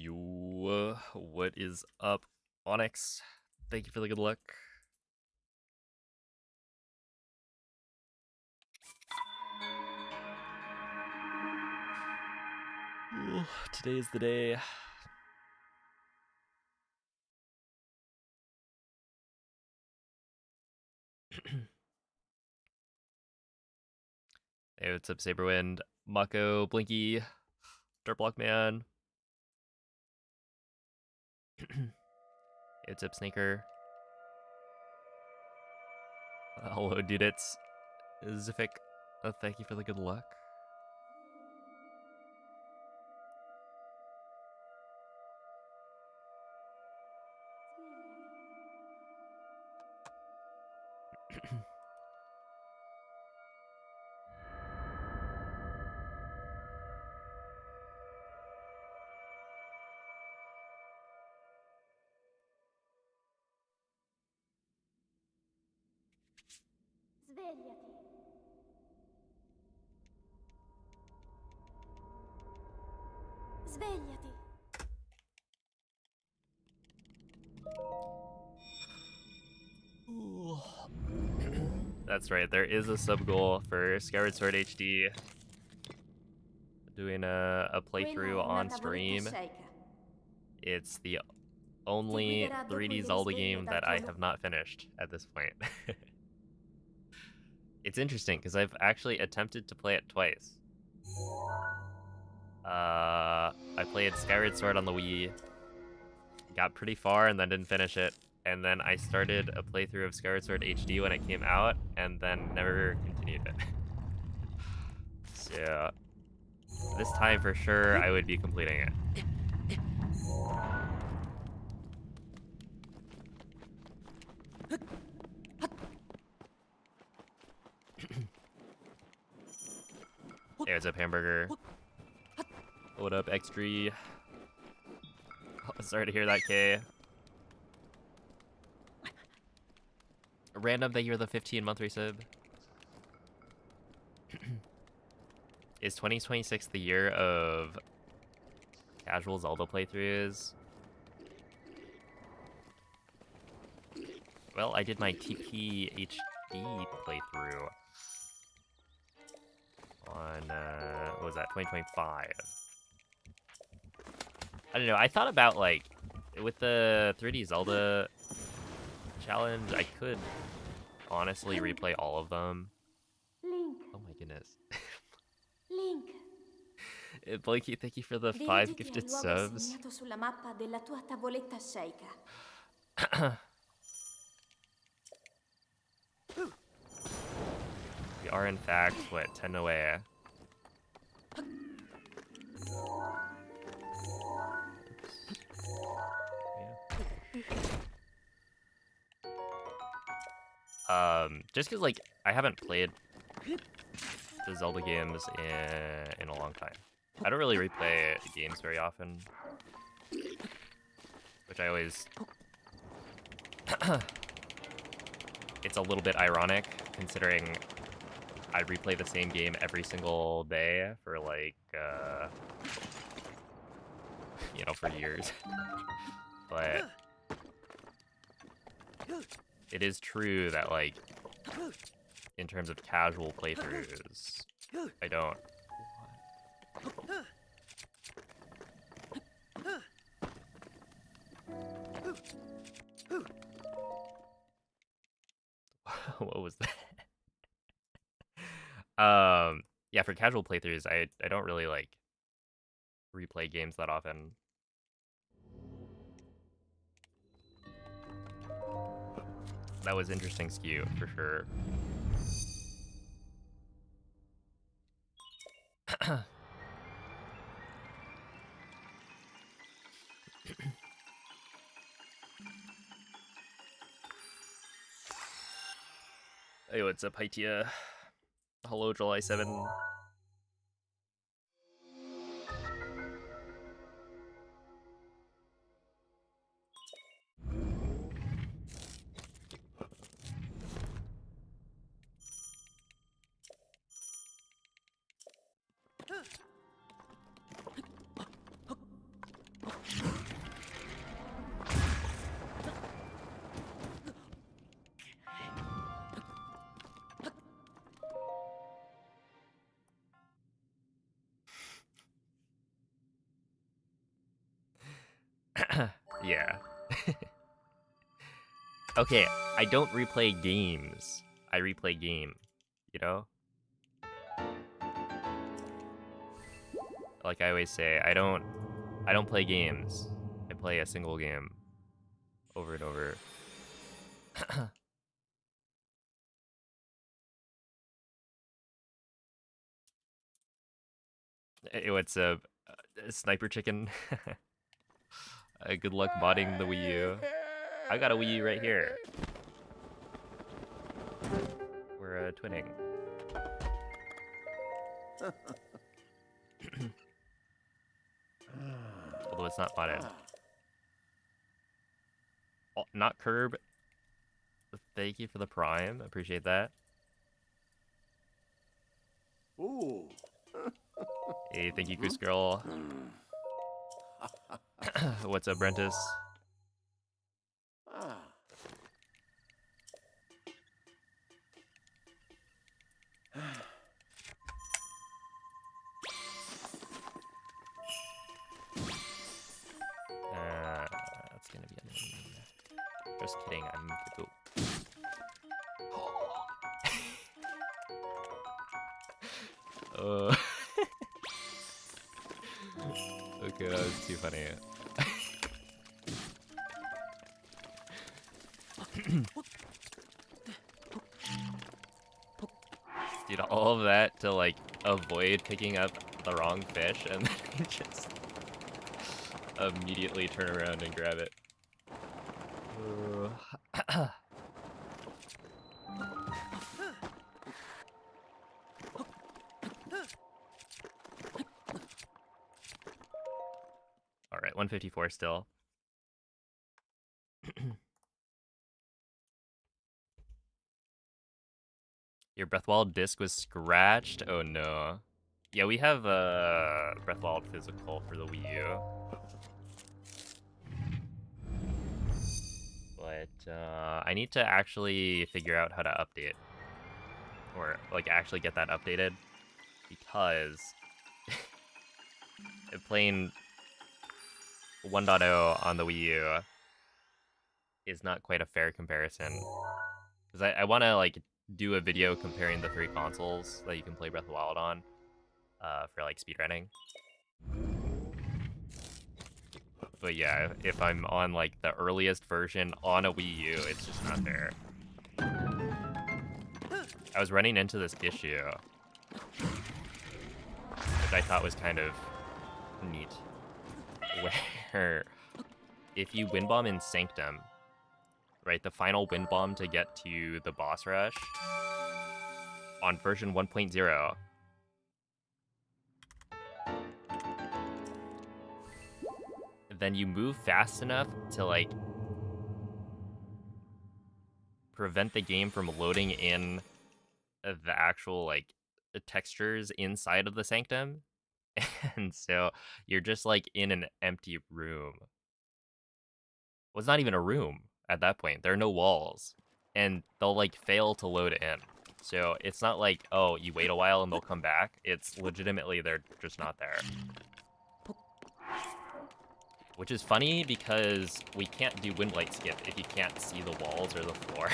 Yo, what is up, Onyx? Thank you for the good luck. Ooh, today is the day. Hey, what's up, Saberwind, Mako, Blinky, Dirtblock Man. Hey, what's up, Sneaker? Hello, dude, it's Zifik. Thank you for the good luck. Svegliati. Svegliati. That's right, there is a sub goal for Skyward Sword HD. Doing a playthrough on stream. It's the only 3D Zelda game that I have not finished at this point. It's interesting because I've actually attempted to play it twice. I played Skyward Sword on the Wii, got pretty far and then didn't finish it, and then I started a playthrough of Skyward Sword HD when it came out, and then never continued it. So this time for sure I would be completing it. Hey, what's up, Hamburger? What up, X3? Oh, sorry to hear that, Kay. Random, thank you for the 15-month resub. Is 2026 the year of casual Zelda playthroughs? Well, I did my TP HD playthrough on, what was that, 2025? I don't know, I thought about, like, with the 3D Zelda challenge, I could honestly replay all of them. Link. Oh my goodness. Link. Blakey, thank you for the 5 gifted subs. Segnato sulla mappa della tua tavoletta sceicca. We are in fact, what, 10 away. Just because, like, I haven't played the Zelda games in a long time. I don't really replay games very often, which I always... It's a little bit ironic, considering I replay the same game every single day for, like, you know, for years. But it is true that, like, in terms of casual playthroughs, I don't... What was that? Yeah, for casual playthroughs, I don't really, like, replay games that often. That was interesting skew, for sure. Hey, what's up, Haitia? Hello, July 7. Yeah. Okay, I don't replay games. I replay game, you know? Like I always say, I don't play games. I play a single game over and over. What's a sniper chicken? Good luck modding the Wii U. I got a Wii U right here. We're twinning. Although it's not modded. Oh, not Curb. Thank you for the Prime. Appreciate that. Ooh. Hey, thank you, Goose Girl. What's up, Brentus? That's gonna be a name. Just kidding, I'm the goat. Okay, that was too funny. Dude, all of that to like avoid picking up the wrong fish and then just immediately turn around and grab it. All right, 154 still. Your Breathwild disc was scratched? Oh no. Yeah, we have a Breathwild physical for the Wii U. But I need to actually figure out how to update. Or like actually get that updated. Because playing 1.0 on the Wii U is not quite a fair comparison. Because I want to like do a video comparing the 3 consoles that you can play Breath of the Wild on for like speedrunning. But yeah, if I'm on like the earliest version on a Wii U, it's just not there. I was running into this issue, which I thought was kind of neat, where if you wind bomb in Sanctum, right, the final wind bomb to get to the boss rush on version 1.0, then you move fast enough to like prevent the game from loading in the actual like textures inside of the Sanctum. And so you're just like in an empty room. Well, it's not even a room at that point. There are no walls. And they'll like fail to load in. So it's not like, oh, you wait a while and they'll come back. It's legitimately they're just not there. Which is funny because we can't do wind light skip if you can't see the walls or the floor.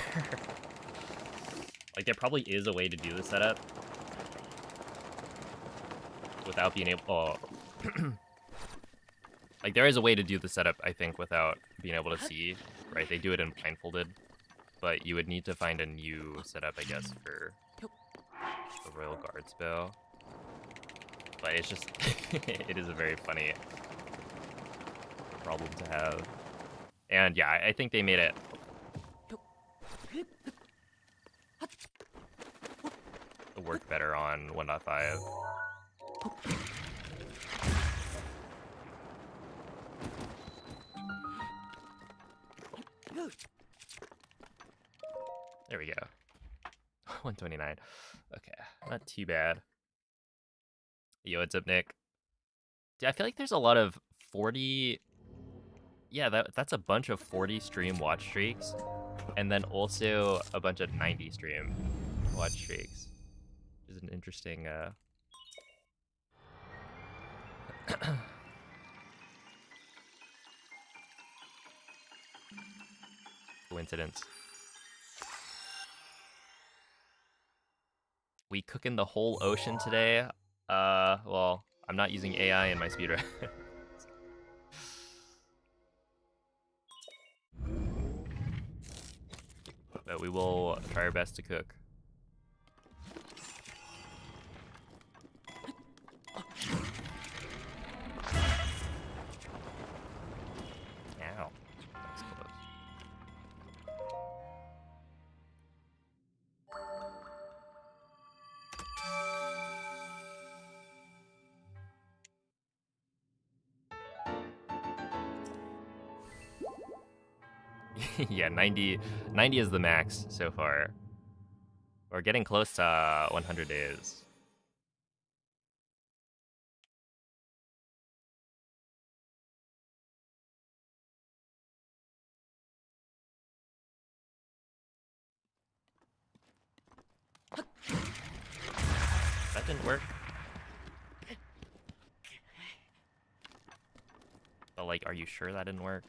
Like there probably is a way to do the setup without being able. Oh. Like there is a way to do the setup, I think, without being able to see. Right? They do it in blindfolded, but you would need to find a new setup, I guess, for the Royal Guard's bow. But it's just, it is a very funny problem to have. And yeah, I think they made it work better on 1.5. There we go. 129. Okay, not too bad. Yo, what's up, Nick? Dude, I feel like there's a lot of 40... Yeah, that's a bunch of 40 stream watch streaks. And then also a bunch of 90 stream watch streaks. Which is an interesting... coincidence. We cooking the whole ocean today. Well, I'm not using AI in my speedrun. But we will try our best to cook. Ow. That was close. Yeah, 90 is the max so far. We're getting close to 100 days. That didn't work. But like, are you sure that didn't work?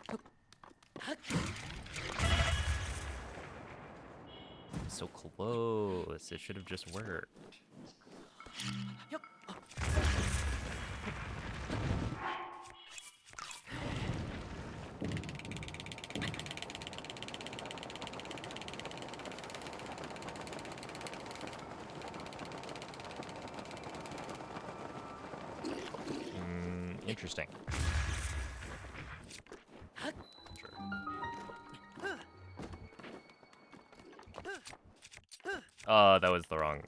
So close. It should have just worked. Interesting. Sure. Oh, that was the wrong.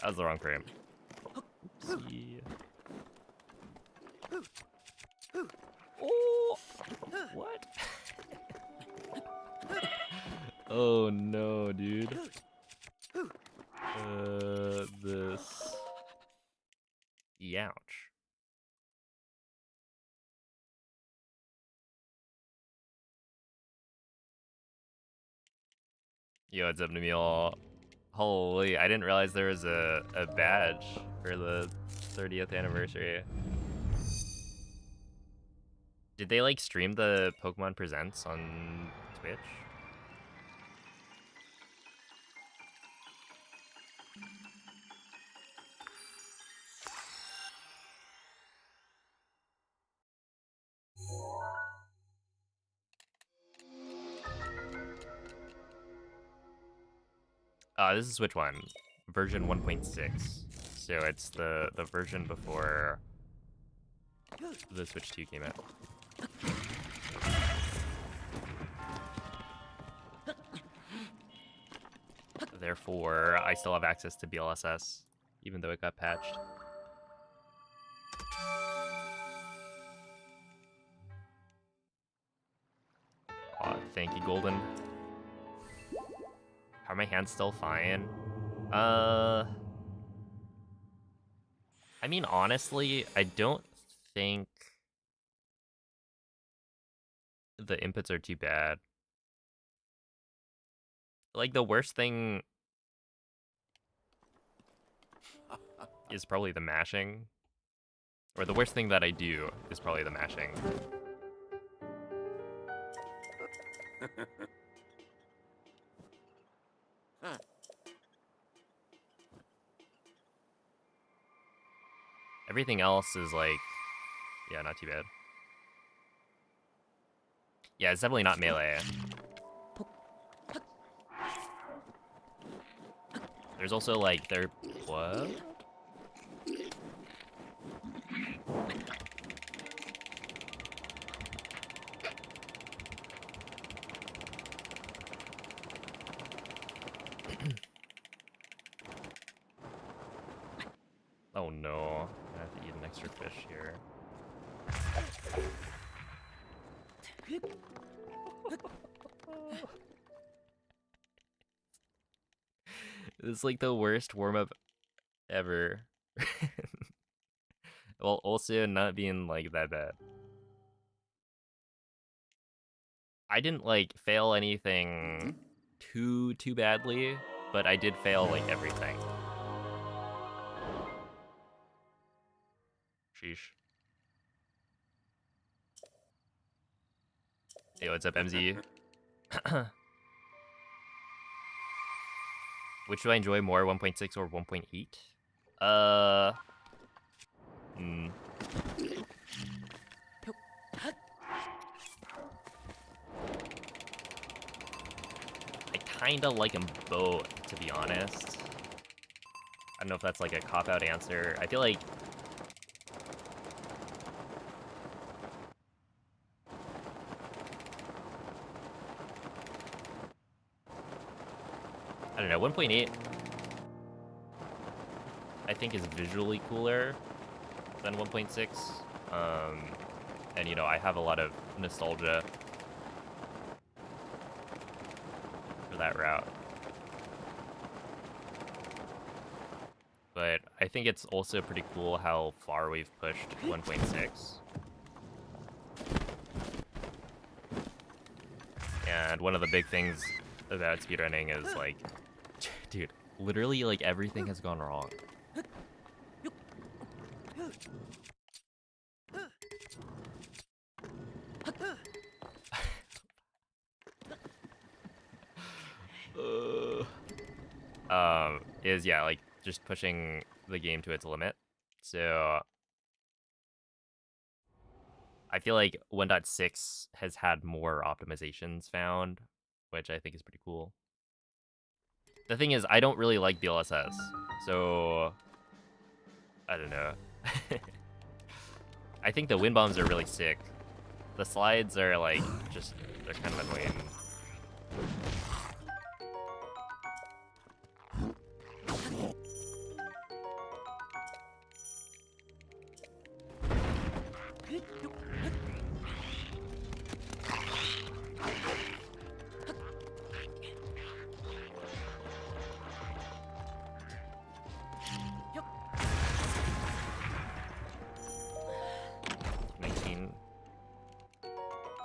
That was the wrong frame. See. Oh, what? Oh no, dude. This. Youch. Yo, what's up, Namil? Holy, I didn't realize there was a badge for the 30th anniversary. Did they like stream the Pokemon Presents on Twitch? This is which one? Version 1.6. So it's the version before the Switch 2 came out. Therefore, I still have access to BLSS, even though it got patched. Thank you, Golden. Are my hands still fine? I mean, honestly, I don't think the inputs are too bad. Like, the worst thing is probably the mashing. Or the worst thing that I do is probably the mashing. Everything else is like, yeah, not too bad. Yeah, it's definitely not melee. There's also like, what? Oh no, I have to eat an extra fish here. This is like the worst warm-up ever. Well, also not being like that bad. I didn't like fail anything too badly, but I did fail like everything. Sheesh. Hey, what's up, MZ? Which do I enjoy more, 1.6 or 1.8? I kinda like them both, to be honest. I don't know if that's like a cop-out answer. I feel like I don't know, 1.8 I think is visually cooler than 1.6. And you know, I have a lot of nostalgia for that route. But I think it's also pretty cool how far we've pushed 1.6. And one of the big things about speedrunning is like, dude, literally like everything has gone wrong. Is yeah, like just pushing the game to its limit. So I feel like 1.6 has had more optimizations found, which I think is pretty cool. The thing is, I don't really like DLSS, so I don't know. I think the wind bombs are really sick. The slides are like just they're kind of annoying.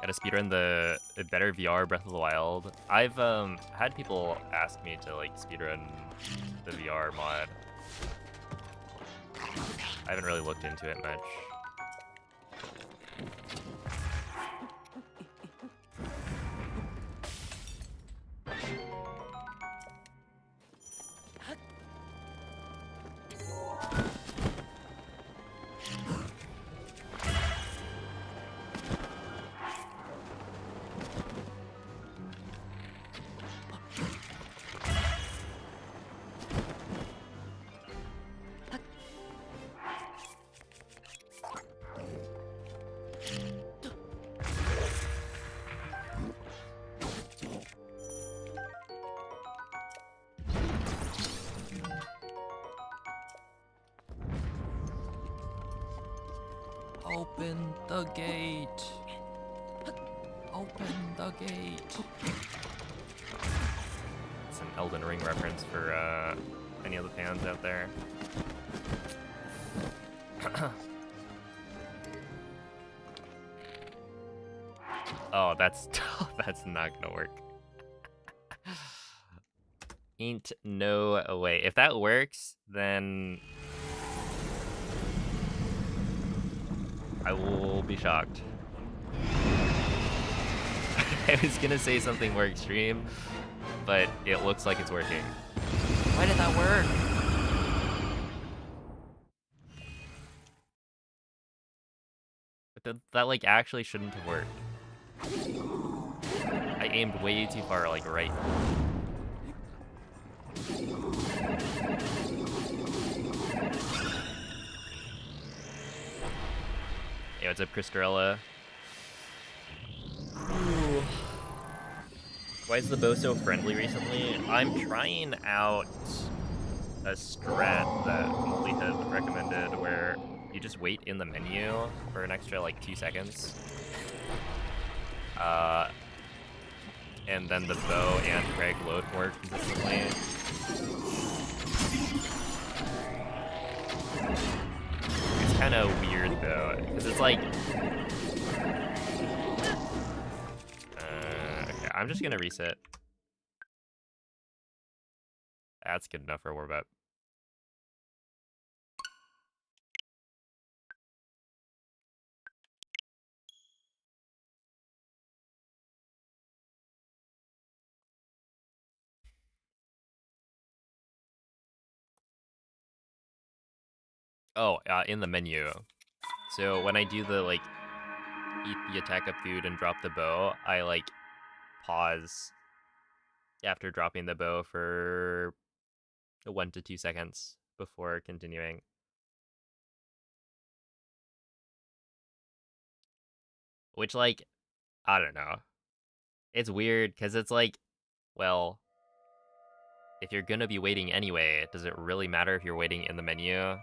Gotta speedrun the better VR Breath of the Wild. I've had people ask me to like speedrun the VR mod. I haven't really looked into it much. Open the gate. Open the gate. It's an Elden Ring reference for any of the fans out there. Oh, that's not gonna work. Ain't no way. If that works, then I will be shocked. I was gonna say something more extreme, but it looks like it's working. Why did that work? But that like actually shouldn't have worked. I aimed way too far, like right. Hey, what's up, Criscarella? Why is the bow so friendly recently? I'm trying out a strat that Molly had recommended where you just wait in the menu for an extra like 2 seconds. And then the bow and Craig load more consistently. It's kind of weird though, because it's like... okay, I'm just gonna reset. That's good enough for a warm up. Oh, in the menu. So when I do the, like, eat the attack of food and drop the bow, I, like, pause after dropping the bow for 1 to 2 seconds before continuing. Which, like, I don't know. It's weird, because it's like, well, if you're gonna be waiting anyway, does it really matter if you're waiting in the menu?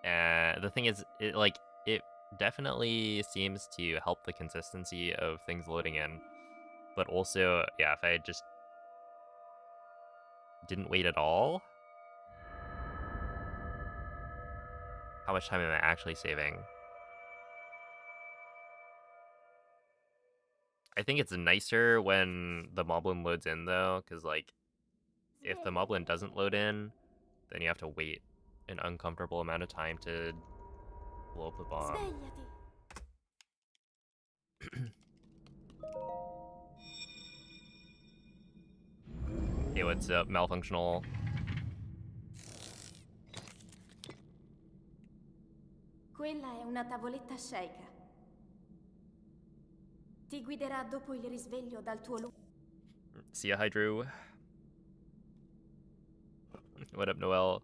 And the thing is, it definitely seems to help the consistency of things loading in. But also, yeah, if I just didn't wait at all, how much time am I actually saving? I think it's nicer when the moblin loads in, though, because, like, if the moblin doesn't load in, then you have to wait an uncomfortable amount of time to blow up the bomb. Svegliati. Hey, what's up, malfunctional? Quella è una tavoletta sceicca. Ti guiderà dopo il risveglio dal tuo lungo. See ya, Hydro. What up, Noel?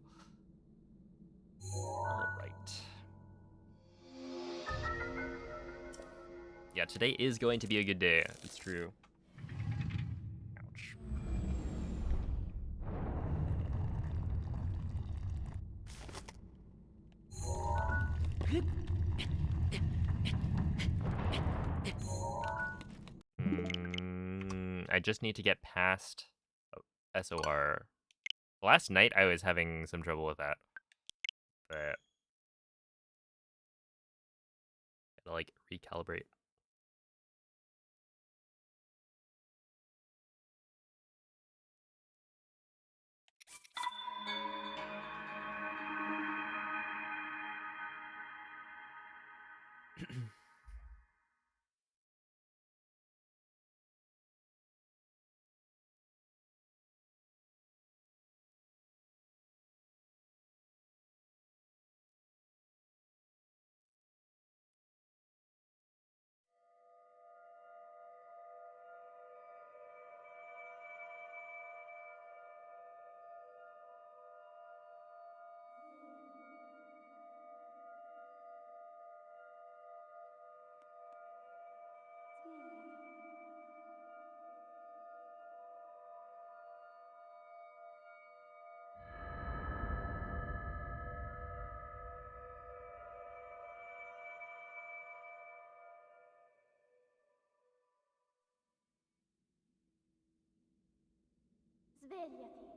Alright. Yeah, today is going to be a good day. It's true. Ouch. I just need to get past SOR. Last night I was having some trouble with that. But I had to, like, recalibrate. Svegliati.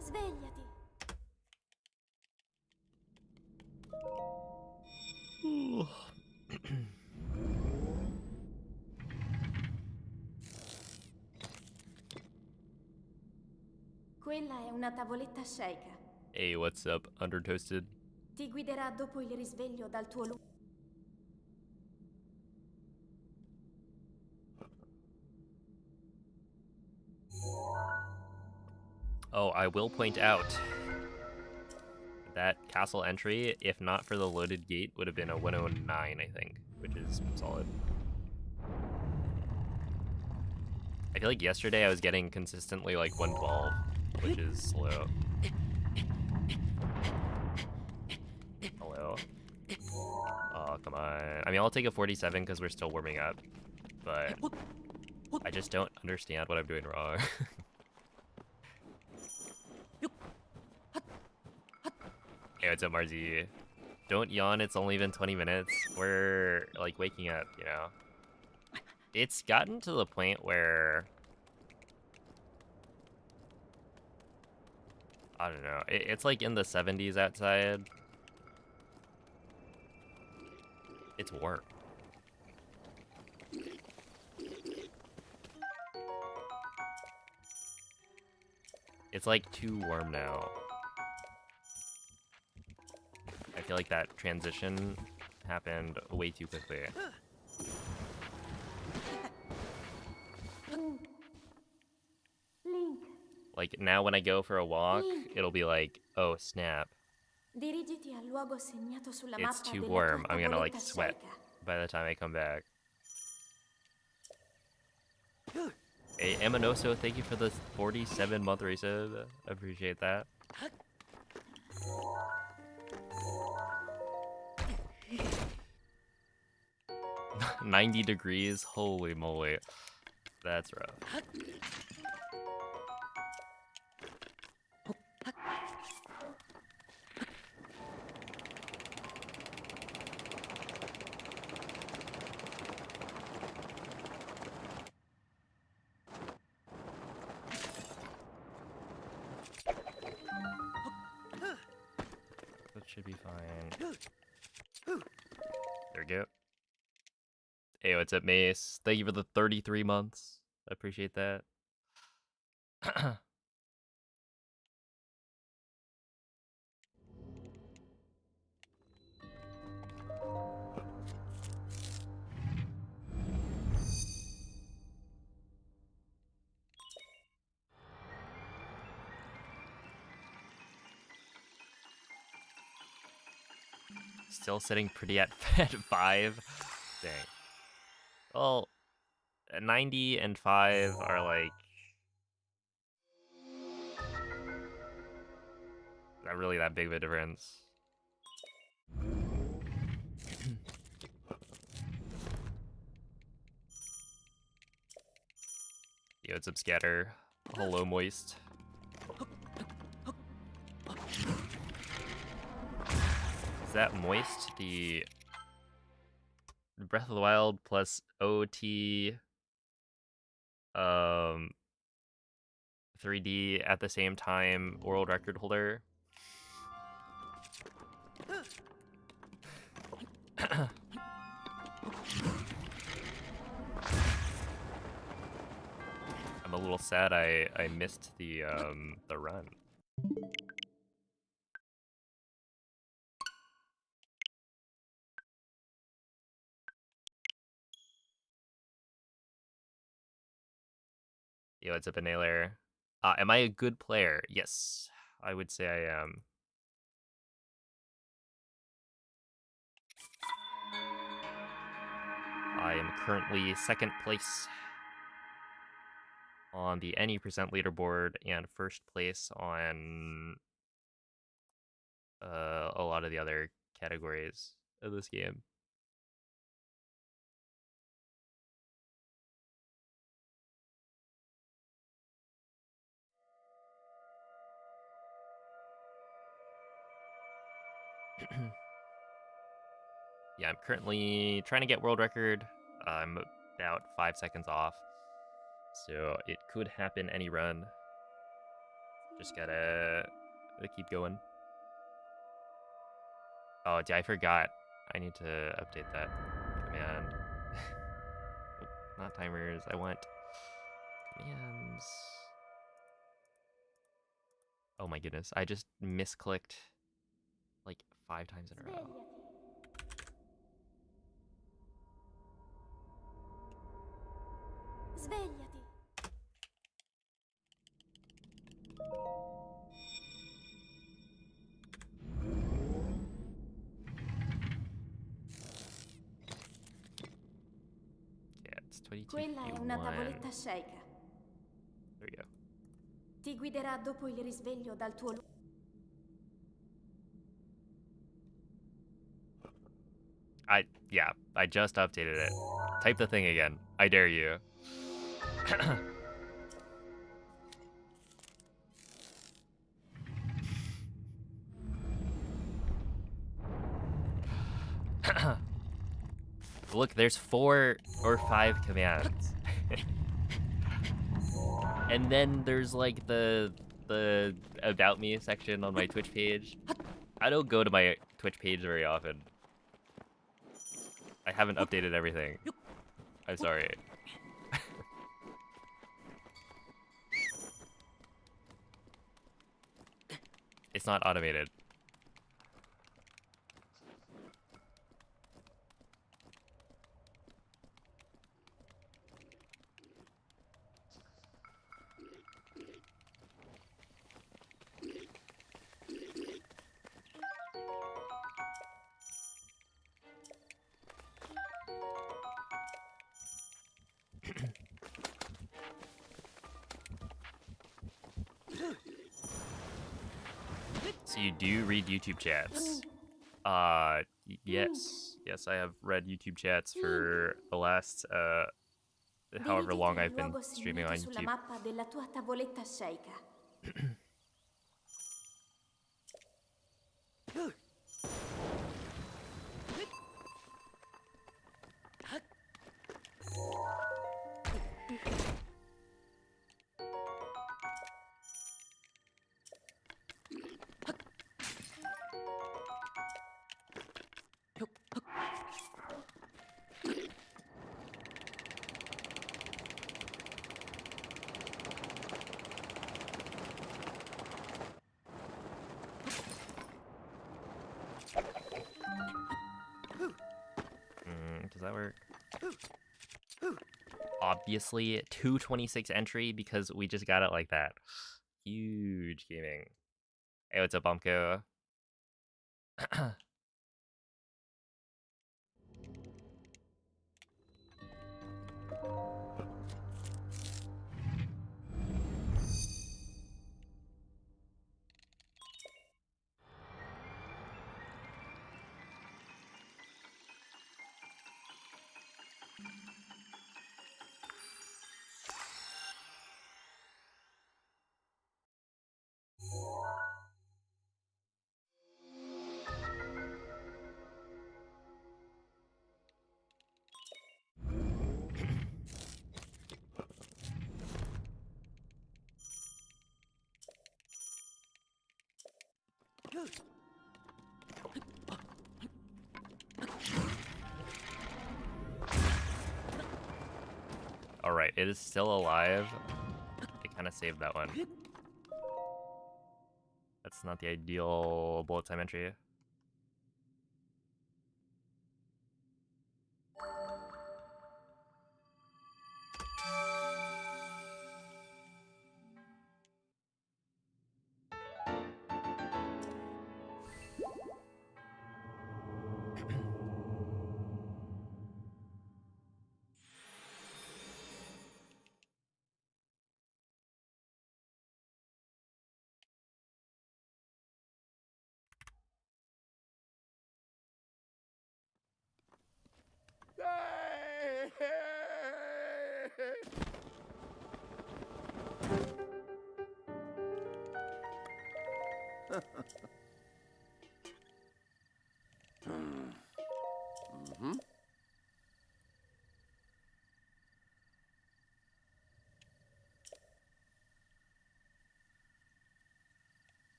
Svegliati. Quella è una tavoletta sceicca. Hey, what's up, Undertoasted? Ti guiderà dopo il risveglio dal tuo lungo. Oh, I will point out that castle entry, if not for the loaded gate, would have been a 109, I think, which is solid. I feel like yesterday I was getting consistently like 112, which is slow. Hello. Oh, come on. I mean, I'll take a 47 because we're still warming up, but I just don't understand what I'm doing wrong. Hey, what's up, Marzi? Don't yawn, it's only been 20 minutes. We're, like, waking up, you know? It's gotten to the point where... I don't know. It's, like, in the 70s outside. It's warm. It's, like, too warm now. I feel like that transition happened way too quickly. Like, now when I go for a walk, it'll be like, oh, snap. Dirigiti al luogo segnato sulla It's mappa too della warm. tua I'm gonna, like, tavoletta sweat scenica. by the time I come back. Hey, Aminoso, thank you for the 47-month resub. Appreciate that. 90 degrees? Holy moly. That's rough. That should be fine. There we go. Hey, what's up, Mace? Thank you for the 33 months. I appreciate that. Still sitting pretty at 5. Dang. Well, 90 and 5 are like... not really that big of a difference. Yo, what's up, Scatter? Hello, Moist. Is that Moist the Breath of the Wild plus OT 3D at the same time world record holder? I'm a little sad I missed the run. Yo, what's up, Inhaler? Am I a good player? Yes, I would say I am. I am currently 2nd place on the any percent leaderboard and 1st place on a lot of the other categories of this game. Yeah, I'm currently trying to get world record. I'm about 5 seconds off, so it could happen any run. Just gotta keep going. Oh, I forgot. I need to update that command. Nope, not timers. I want commands. Oh my goodness, I just misclicked like 5 times in a row. Svegliati. Yeah, it's 22:51. Quella è una tavoletta scenica. There we go. Ti guiderà dopo il risveglio dal tuo I just updated it. Type the thing again. I dare you. Look, there's 4 or 5 commands. And then there's like the about me section on my Twitch page. I don't go to my Twitch page very often. I haven't updated everything. I'm sorry. It's not automated. So you do read YouTube chats? Yes. Yes, I have read YouTube chats for the last, however long I've been streaming on sulla YouTube. mappa della tua tavoletta sceicca. Does that work? Obviously, 226 entry because we just got it like that. Huge gaming. Hey, what's up, Bumko? Alright, it is still alive. I kind of saved that one. That's not the ideal bullet time entry.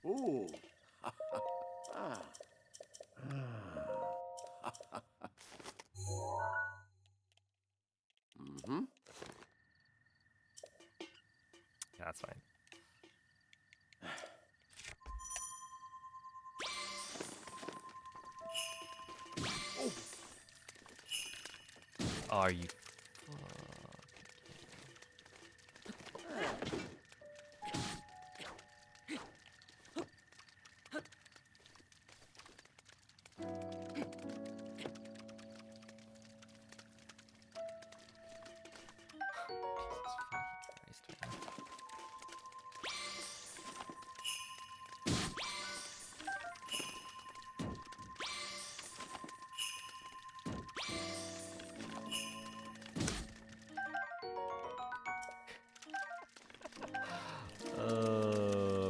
Ooh. Yeah, that's fine. Are you?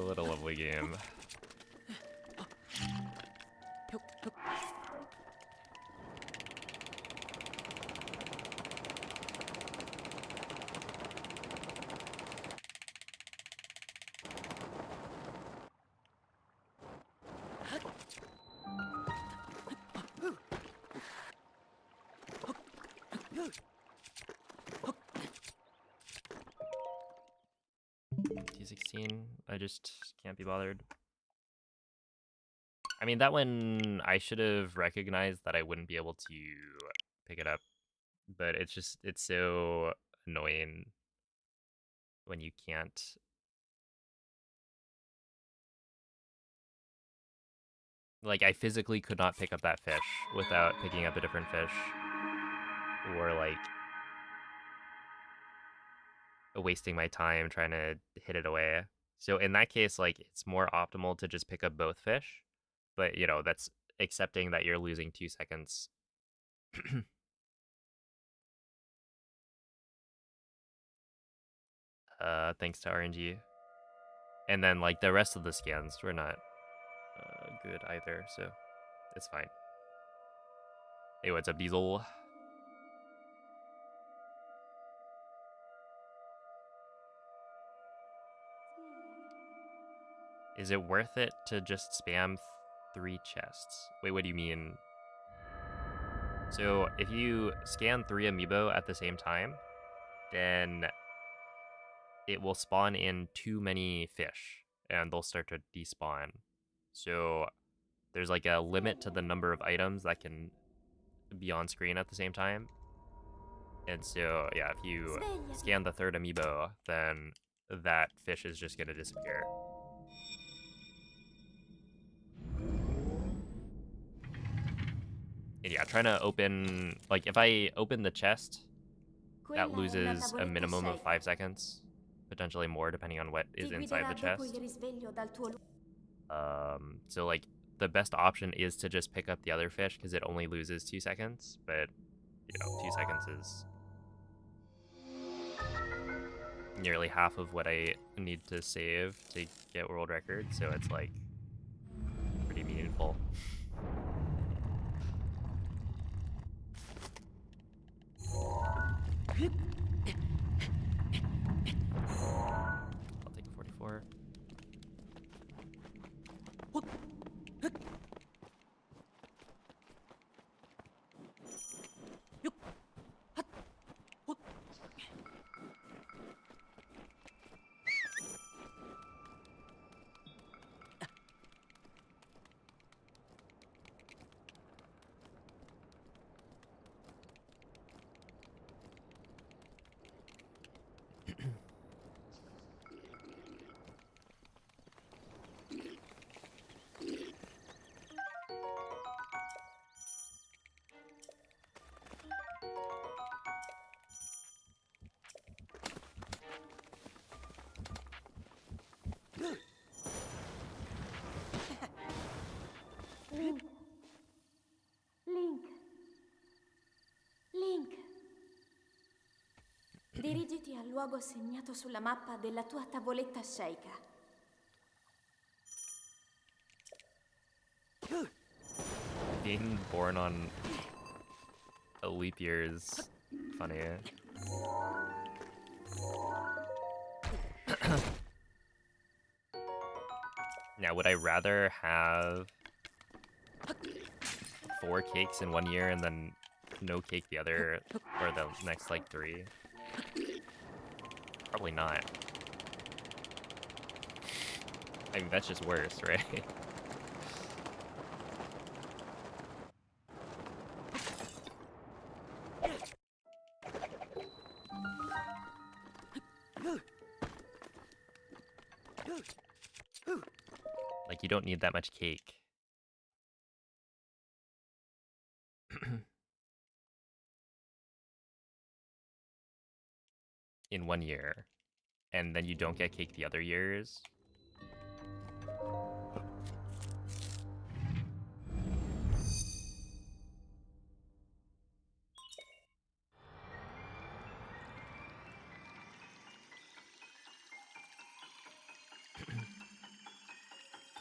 What a lovely game. T16, I just can't be bothered. I mean, that one, I should have recognized that I wouldn't be able to pick it up. But it's so annoying when you can't. Like, I physically could not pick up that fish without picking up a different fish. Or, like, wasting my time trying to hit it away. So in that case, like, it's more optimal to just pick up both fish. But, you know, that's accepting that you're losing 2 seconds. Thanks to RNG. And then, like, the rest of the scans were not good either, so it's fine. Hey, what's up, Diesel? Is it worth it to just spam 3 chests? Wait, what do you mean? So if you scan 3 amiibo at the same time, then it will spawn in too many fish, and they'll start to despawn. So there's like a limit to the number of items that can be on screen at the same time. And so, yeah, if you scan the 3rd amiibo, then that fish is just gonna disappear. And yeah, trying to open, like, if I open the chest, that loses a minimum of 5 seconds, potentially more depending on what is inside the chest. So like, the best option is to just pick up the other fish because it only loses 2 seconds, but, you know, 2 seconds is nearly half of what I need to save to get world record, so it's like pretty meaningful. I'll take a 44. Link. Dirigiti al luogo segnato sulla mappa della tua tavoletta sceicca. Being born on a leap year is funny. Now, would I rather have 4 cakes in 1 year and then no cake the other, or the next, like, 3? Probably not. I mean, that's just worse, right? Like, you don't need that much cake. In 1 year. And then you don't get cake the other years.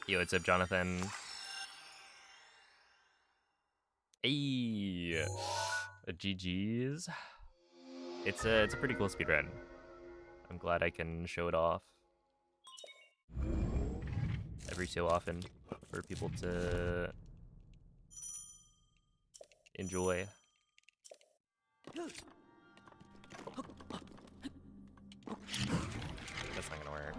Yo, what's up, Jonathan? Hey, GG's. It's a pretty cool speedrun. I'm glad I can show it off every so often for people to enjoy. That's not gonna work.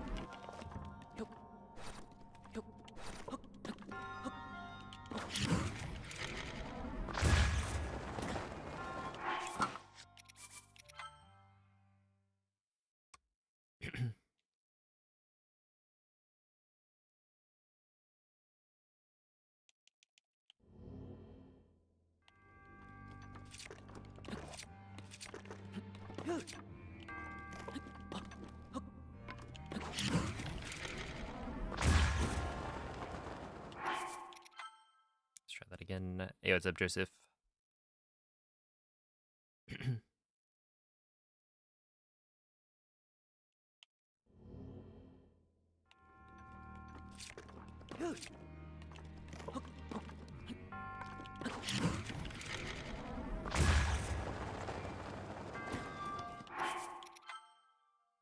what's up, Joseph?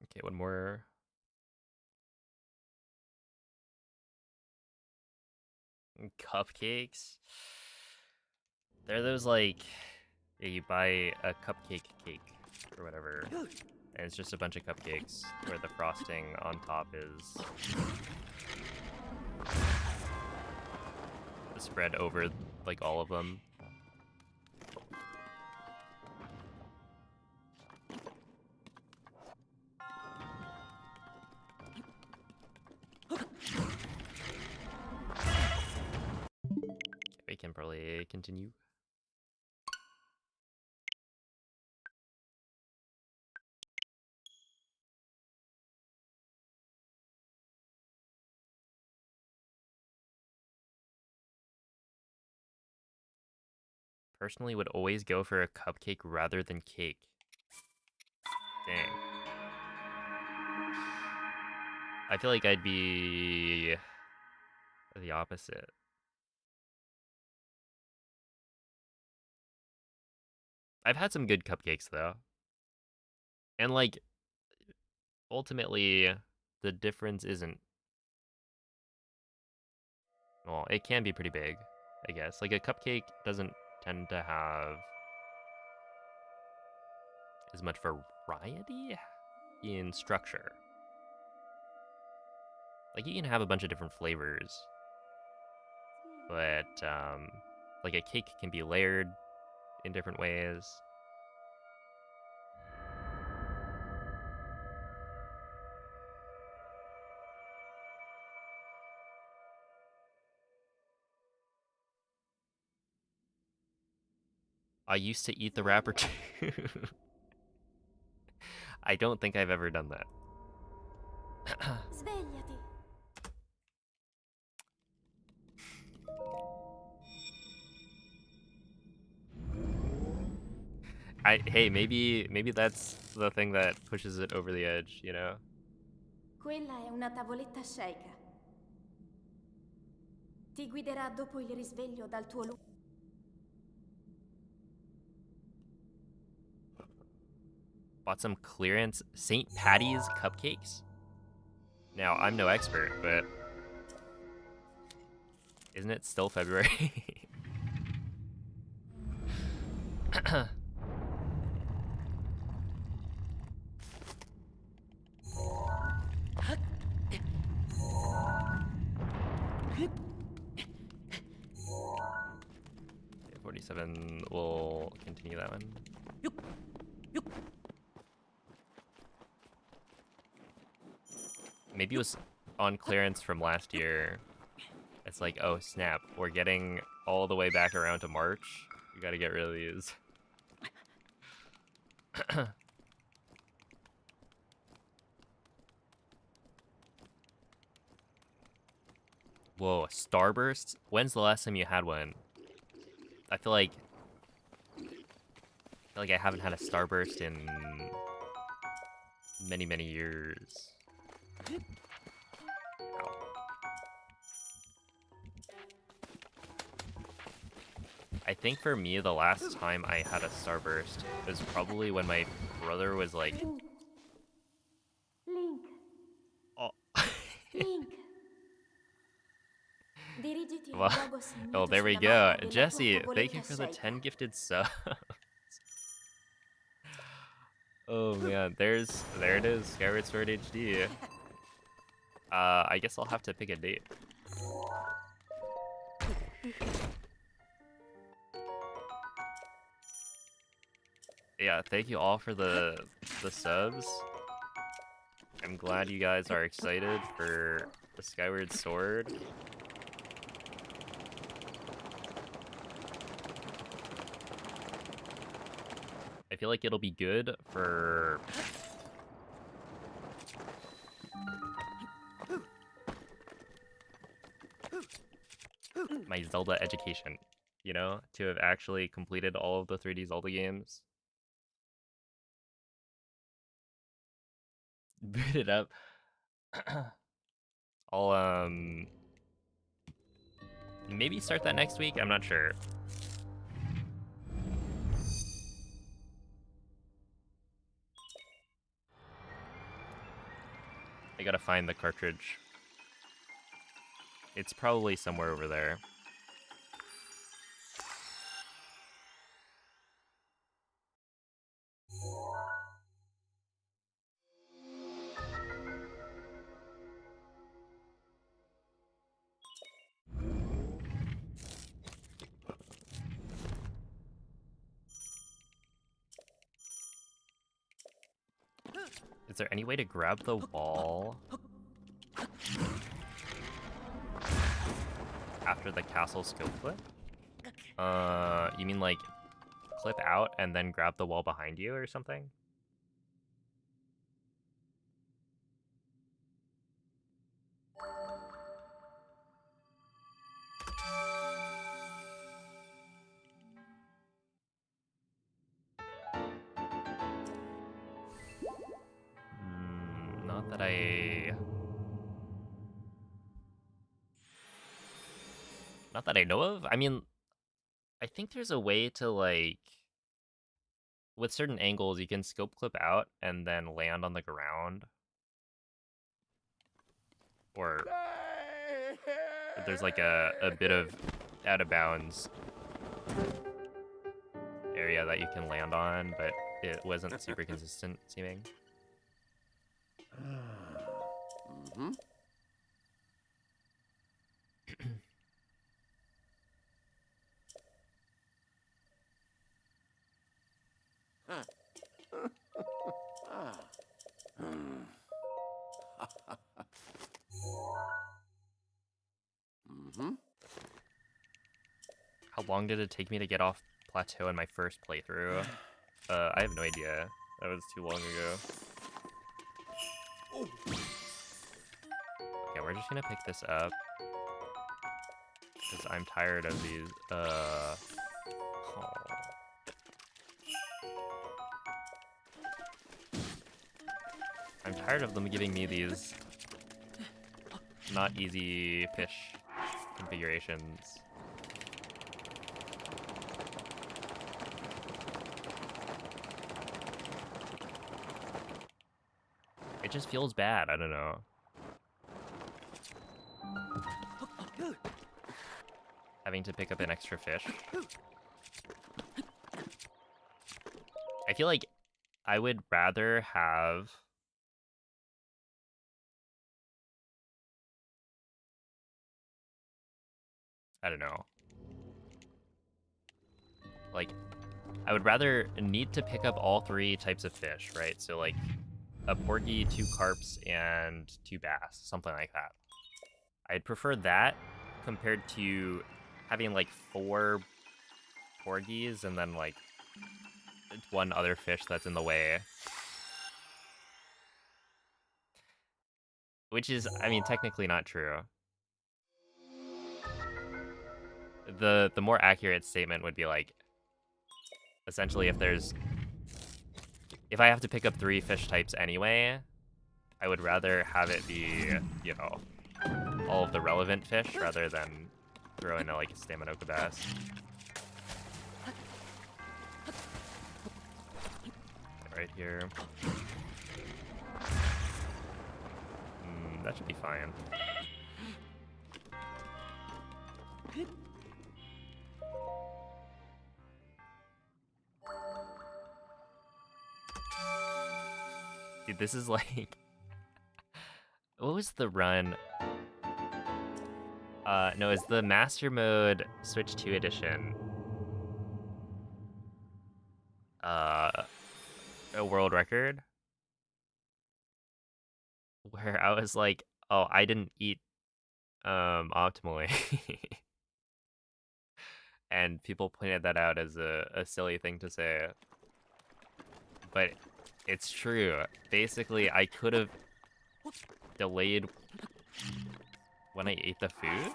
Okay, one more. Cupcakes. They're those like, yeah, you buy a cupcake cake or whatever, and it's just a bunch of cupcakes where the frosting on top is spread over like all of them. We can probably continue. Personally, would always go for a cupcake rather than cake. Dang. I feel like I'd be the opposite. I've had some good cupcakes though. And like ultimately the difference isn't, well, it can be pretty big, I guess. Like a cupcake doesn't tend to have as much variety in structure. Like you can have a bunch of different flavors, but like a cake can be layered in different ways. I used to eat the wrapper too. I don't think I've ever done that. Svegliati. Hey, maybe that's the thing that pushes it over the edge, you know? Quella è una tavoletta sceicca. Ti guiderà dopo il risveglio dal tuo luogo. Bought some clearance St. Patty's cupcakes. Now, I'm no expert, but isn't it still February? Okay, 47, we'll continue that one. Maybe it was on clearance from last year. It's like, oh snap, we're getting all the way back around to March. We gotta get rid of these. Whoa, a Starburst? When's the last time you had one? I feel like I haven't had a Starburst in many, many years. Ow. I think for me, the last time I had a Starburst was probably when my brother was like... Link. Oh. Link. Dirigiti al Well, luogo segnato there we sulla go. mappa della Jesse, tua thank you tavoletta for the sceicca. 10 gifted subs. Oh man, there it is, Skyward Sword HD. I guess I'll have to pick a date. Yeah, thank you all for the subs. I'm glad you guys are excited for the Skyward Sword. I feel like it'll be good for my Zelda education, you know, to have actually completed all of the 3D Zelda games. Boot it up. I'll maybe start that next week. I'm not sure. I gotta find the cartridge. It's probably somewhere over there. Is there any way to grab the wall after the castle scope clip? You mean like clip out and then grab the wall behind you or something? Not that I know of. I mean, I think there's a way to, like, with certain angles, you can scope clip out and then land on the ground. Or there's like a bit of out of bounds area that you can land on, but it wasn't super consistent seeming. Mm-hmm. Mm-hmm. How long did it take me to get off plateau in my first playthrough? I have no idea. That was too long ago. Okay, we're just gonna pick this up. Because I'm tired of these, oh. I'm tired of them giving me these not easy fish configurations. It just feels bad, I don't know. Having to pick up an extra fish. I feel like I would rather have I don't know. Like, I would rather need to pick up all 3 types of fish, right? So like a porgy, 2 carps, and 2 bass, something like that. I'd prefer that compared to having like 4 porgies and then like 1 other fish that's in the way. Which is, I mean, technically not true. The more accurate statement would be like, essentially if I have to pick up 3 fish types anyway, I would rather have it be, you know, all of the relevant fish rather than throw in like a Staminoka bass. Right here. That should be fine. Dude, this is like... What was the run? No, it's the Master Mode Switch 2 edition. A world record? Where I was like, oh, I didn't eat optimally. And people pointed that out as a silly thing to say. But it's true. Basically, I could have delayed when I ate the food.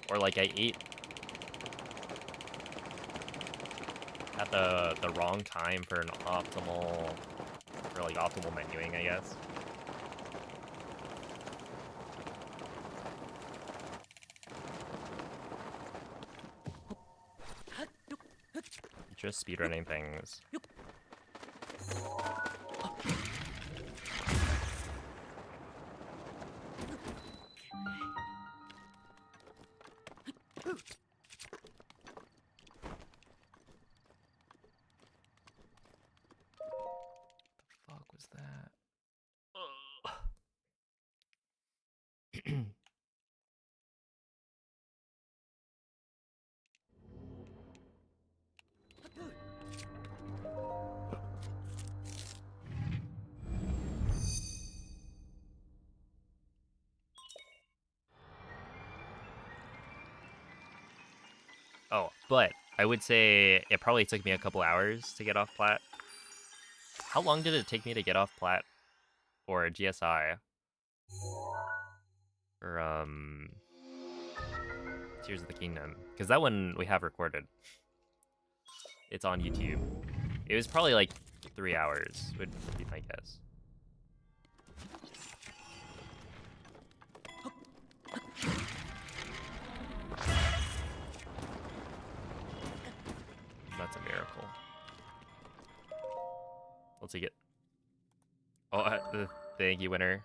Or like I ate at the wrong time for an optimal menuing, I guess. Just speedrunning things. Was that? Oh, but I would say it probably took me a couple hours to get off plat. How long did it take me to get off plat or GSI? Or Tears of the Kingdom, because that one we have recorded. It's on YouTube. It was probably like 3 hours would be my guess. That's a miracle. Let's take it. Oh, thank you, winner.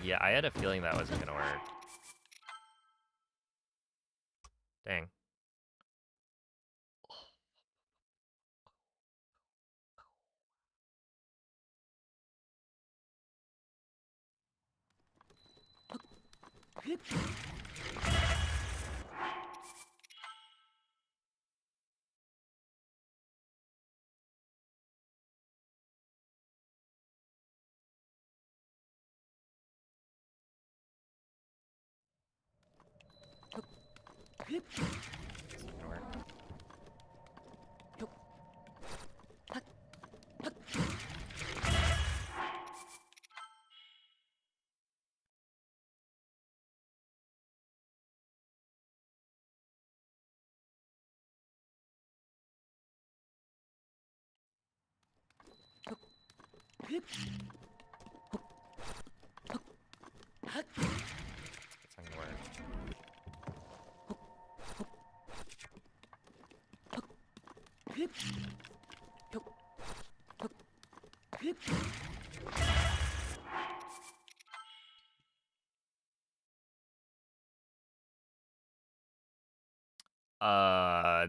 Yeah, I had a feeling that wasn't gonna work. Dang. It's not gonna work.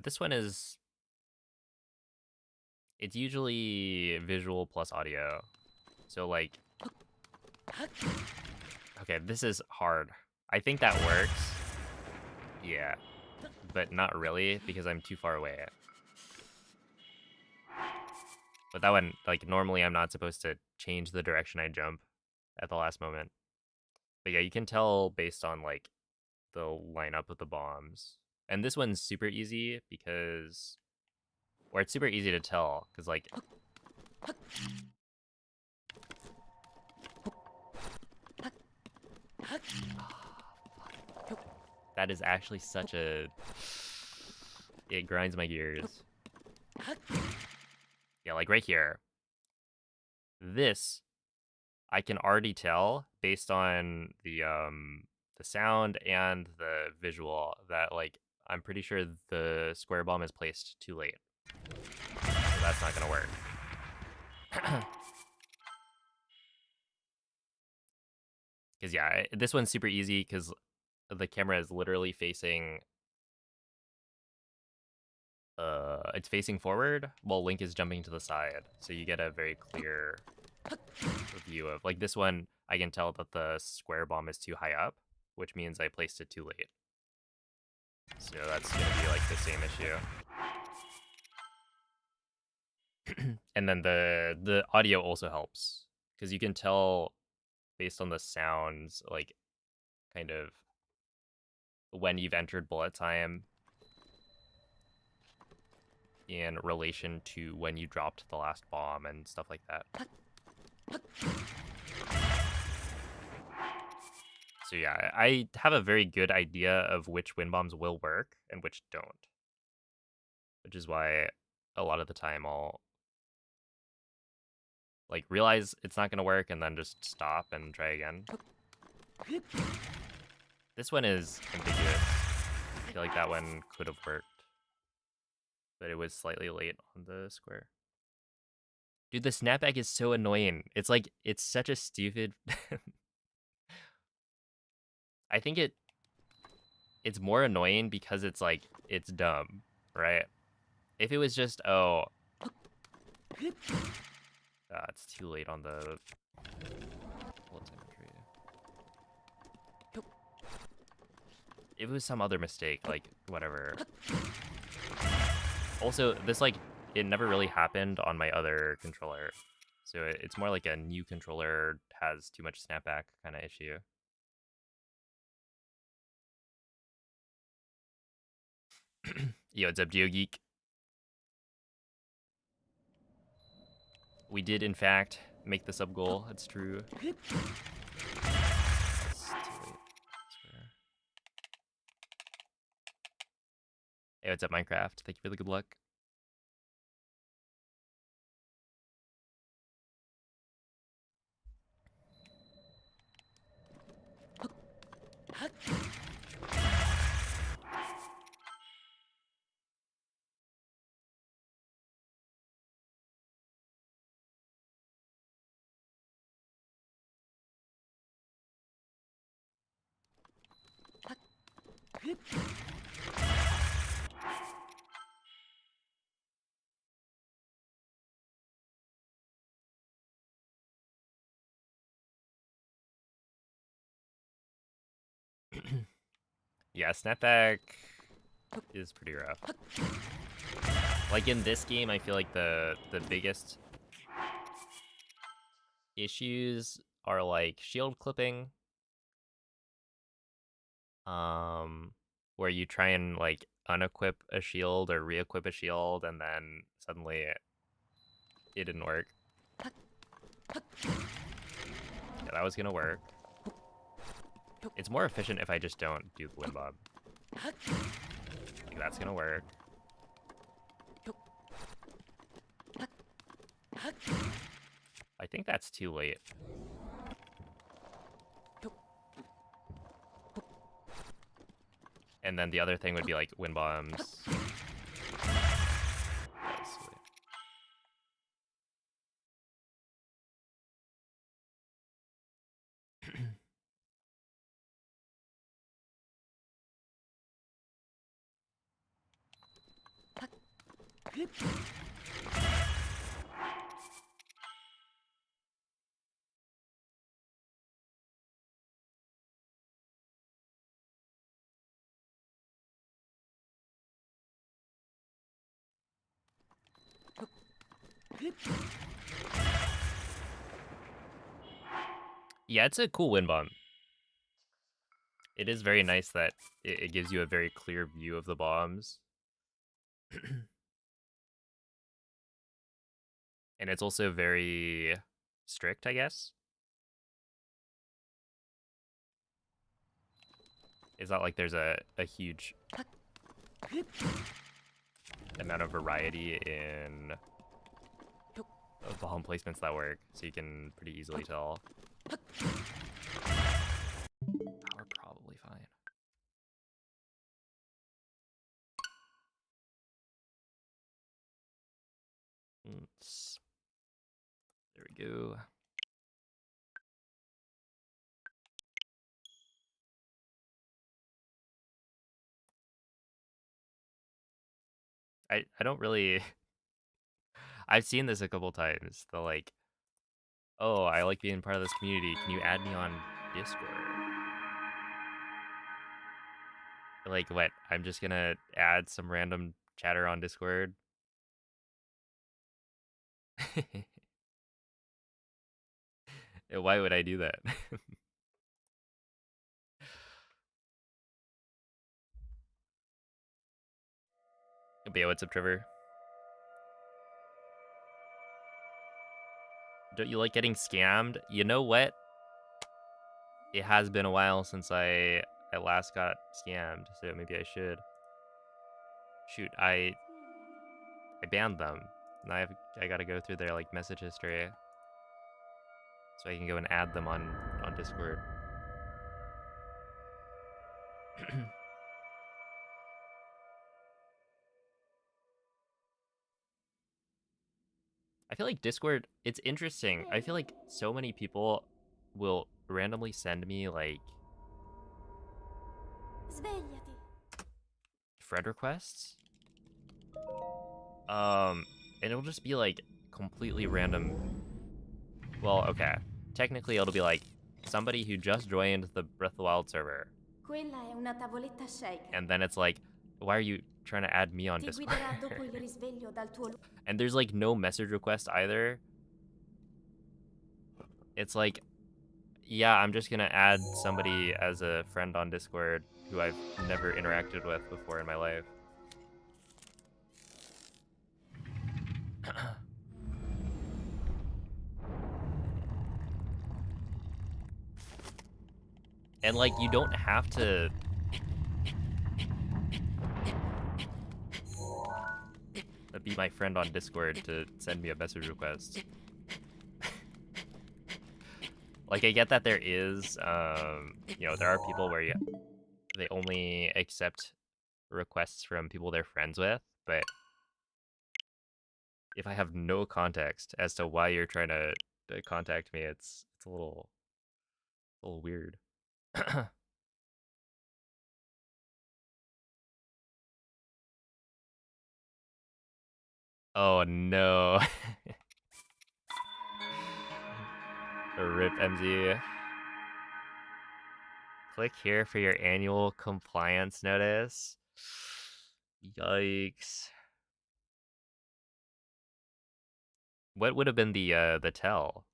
This one is... It's usually visual plus audio. So, like... Okay, this is hard. I think that works. Yeah. But not really, because I'm too far away. But that one, like, normally I'm not supposed to change the direction I jump at the last moment. But yeah, you can tell based on, like, the lineup of the bombs. And this one's super easy because... Or it's super easy to tell, because, like... That is actually such a... It grinds my gears. Yeah, like right here. This, I can already tell based on the sound and the visual that, like, I'm pretty sure the square bomb is placed too late. So that's not gonna work. Because yeah, this one's super easy because the camera is literally facing... it's facing forward while Link is jumping to the side. So you get a very clear view of... Like this one, I can tell that the square bomb is too high up, which means I placed it too late. So that's gonna be like the same issue. And then the audio also helps because you can tell based on the sounds, like kind of when you've entered bullet time in relation to when you dropped the last bomb and stuff like that. So yeah, I have a very good idea of which wind bombs will work and which don't. Which is why a lot of the time I'll like realize it's not gonna work and then just stop and try again. This one is ambiguous. I feel like that one could have worked. But it was slightly late on the square. Dude, the snapback is so annoying. It's like, it's such a stupid... I think it's more annoying because it's like, it's dumb, right? If it was just, oh... it's too late on the... If it was some other mistake, like, whatever. Also, this, like, it never really happened on my other controller. So it's more like a new controller has too much snapback kind of issue. Yo, what's up, GeoGeek? We did, in fact, make the sub goal. That's true. That's too late. Hey, what's up, Minecraft? Thank you for the good luck. Yeah, snapback is pretty rough. Like in this game, I feel like the biggest issues are like shield clipping, where you try and like unequip a shield or re-equip a shield, and then suddenly it didn't work. Yeah, that was gonna work. It's more efficient if I just don't do the wind bomb. Like, that's gonna work. I think that's too late. And then the other thing would be like wind bombs. Yeah, it's a cool wind bomb. It is very nice that it gives you a very clear view of the bombs. And it's also very strict, I guess. It's not like there's a huge amount of variety in bomb placements that work, so you can pretty easily tell. We're probably fine. There we go. I don't really... I've seen this a couple times. The like, oh, I like being part of this community. Can you add me on Discord? Like, what? I'm just gonna add some random chatter on Discord? Why would I do that? But yeah, what's up, Trevor? Don't you like getting scammed? You know what? It has been a while since I last got scammed, so maybe I should. Shoot, I banned them. And I gotta go through their like message history so I can go and add them on Discord. I feel like Discord, it's interesting. I feel like so many people will randomly send me like Svegliati. friend requests. And it'll just be like completely random. Well, okay. Technically, it'll be like somebody who just joined the Breath of the Wild server. Quella è una tavoletta shake. And then it's like, why are you trying to add me on Ti Discord? guiderà dopo il risveglio dal tuo And there's like no message request either. It's like, yeah, I'm just gonna add somebody as a friend on Discord who I've never interacted with before in my life. And like, you don't have to be my friend on Discord to send me a message request. Like, I get that there is, you know, there are people where they only accept requests from people they're friends with, but if I have no context as to why you're trying to contact me, it's a little weird. Oh no. Rip MZ. Click here for your annual compliance notice. Yikes. What would have been the tell?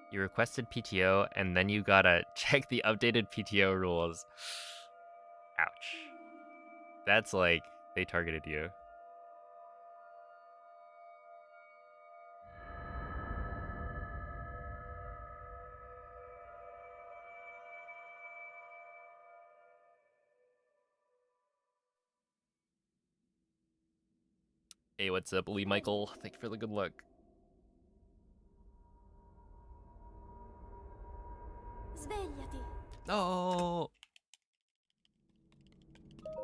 You requested PTO, and then you gotta check the updated PTO rules. Ouch. That's like, they targeted you. Hey, what's up, Lee Michael? Thank you for the good luck. Svegliati. No!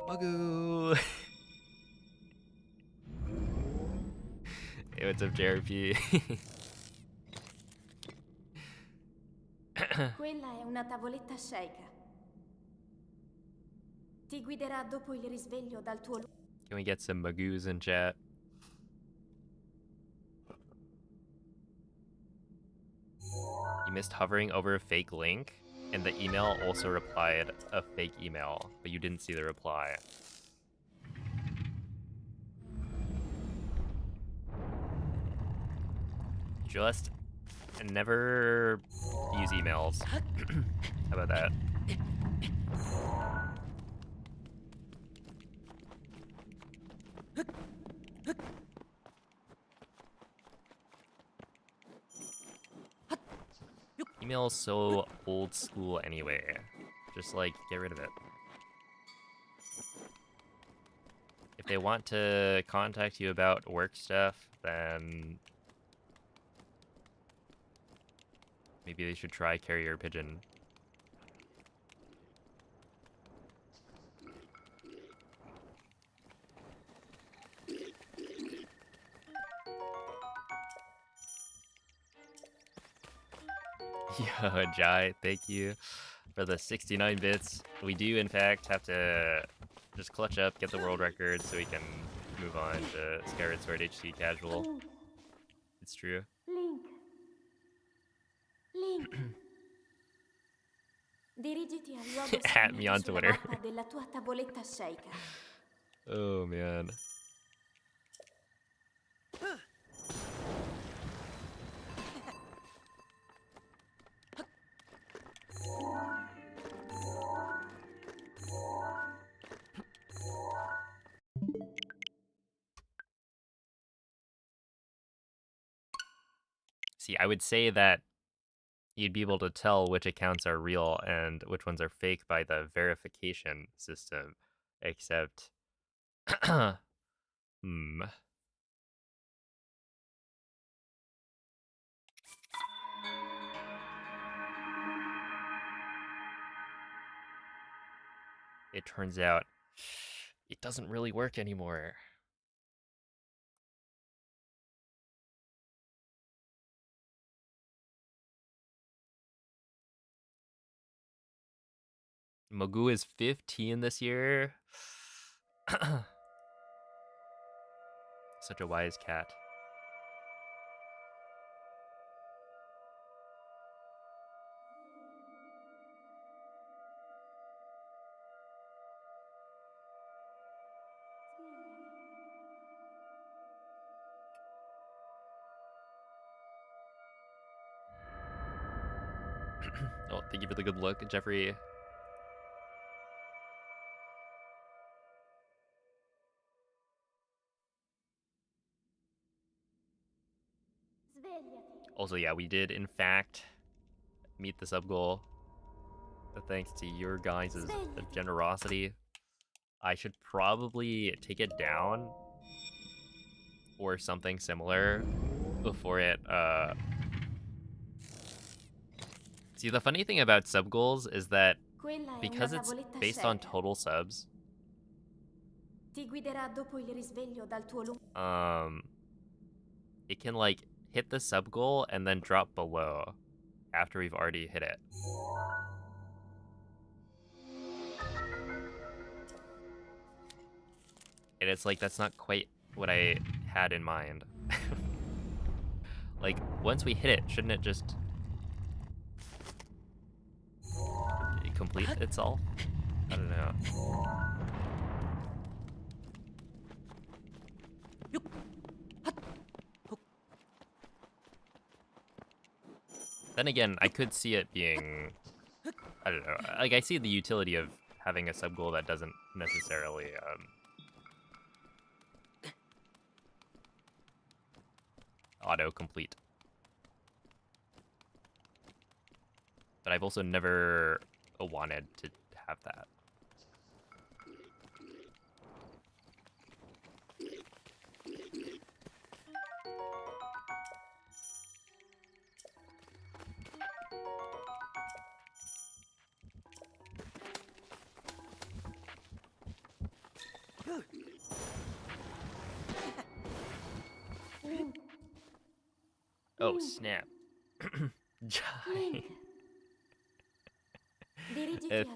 Magoo! Hey, what's up, JRP? Quella è una tavoletta shake. Ti guiderà dopo il risveglio dal tuo Can we get some Magoos in chat? You missed hovering over a fake link, and the email also replied a fake email, but you didn't see the reply. Just never use emails. How about that? Email is so old school anyway. Just like, get rid of it. If they want to contact you about work stuff, then maybe they should try carrier pigeon. Yo, Jai, thank you for the 69 bits. We do, in fact, have to just clutch up, get the world record so we can move on to Skyward Sword HD Casual. It's true. Link. Link. Dirigiti al luogo At me segnato on sulla Twitter. mappa della tua tavoletta sceicca. Oh man. See, I would say that you'd be able to tell which accounts are real and which ones are fake by the verification system, except It turns out it doesn't really work anymore. Mogu is 15 this year. Such a wise cat. Oh, thank you for the good look, Jeffrey. Also, yeah, we did, in fact, meet the sub goal. Thanks to your guys' generosity. I should probably take it down or something similar before it, See, the funny thing about sub goals is that because it's based on total subs, Ti guiderà dopo il risveglio dal tuo it can, like, hit the sub goal and then drop below after we've already hit it. And it's like, that's not quite what I had in mind. Like, once we hit it, shouldn't it just complete itself? I don't know. Then again, I could see it being, I don't know, like, I see the utility of having a sub goal that doesn't necessarily, auto-complete. But I've also never wanted to have that. Oh, snap.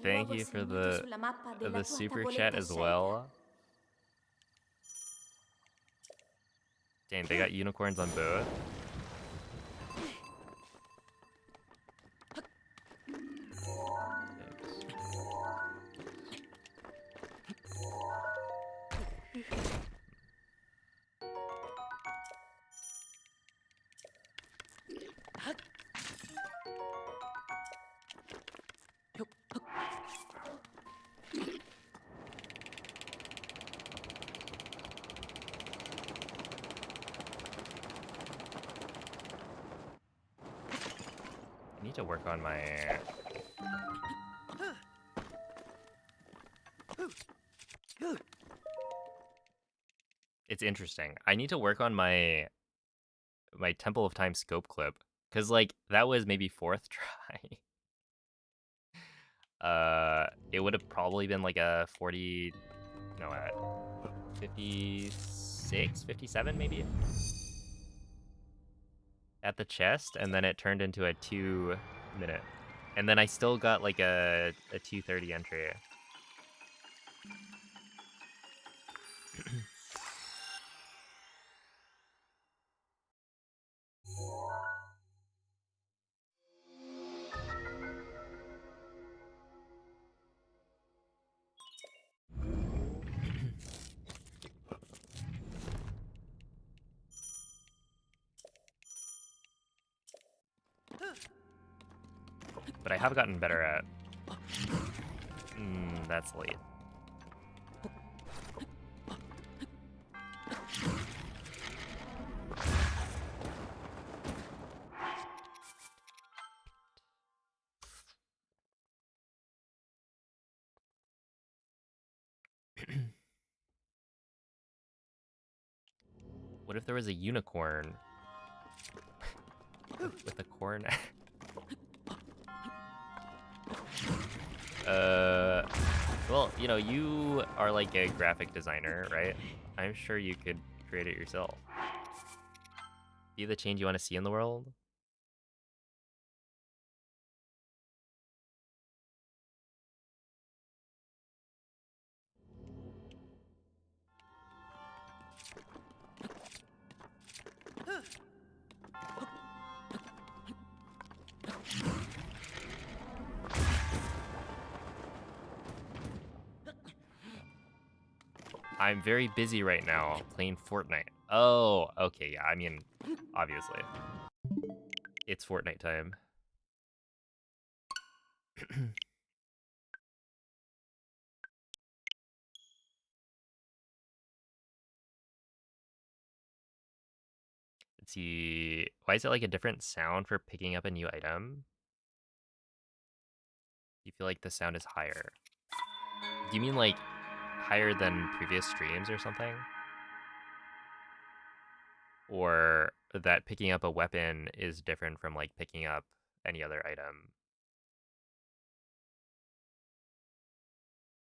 Thank you for the super chat as well. Dang, they got unicorns on both. I need to work on my... It's interesting. I need to work on my Temple of Time scope clip. Because, like, that was maybe 4th try. It would have probably been like a 40... No, 56, 57 maybe? At the chest, and then it turned into a 2-minute. And then I still got like a 2:30 entry. but I have gotten better at. That's late. What if there was a unicorn with a corn? Well, you know, you are like a graphic designer, right? I'm sure you could create it yourself. Be the change you want to see in the world? I'm very busy right now playing Fortnite. Oh, okay, yeah, I mean, obviously. It's Fortnite time. Let's see. Why is it like a different sound for picking up a new item? You feel like the sound is higher. Do you mean like higher than previous streams or something? Or that picking up a weapon is different from like picking up any other item?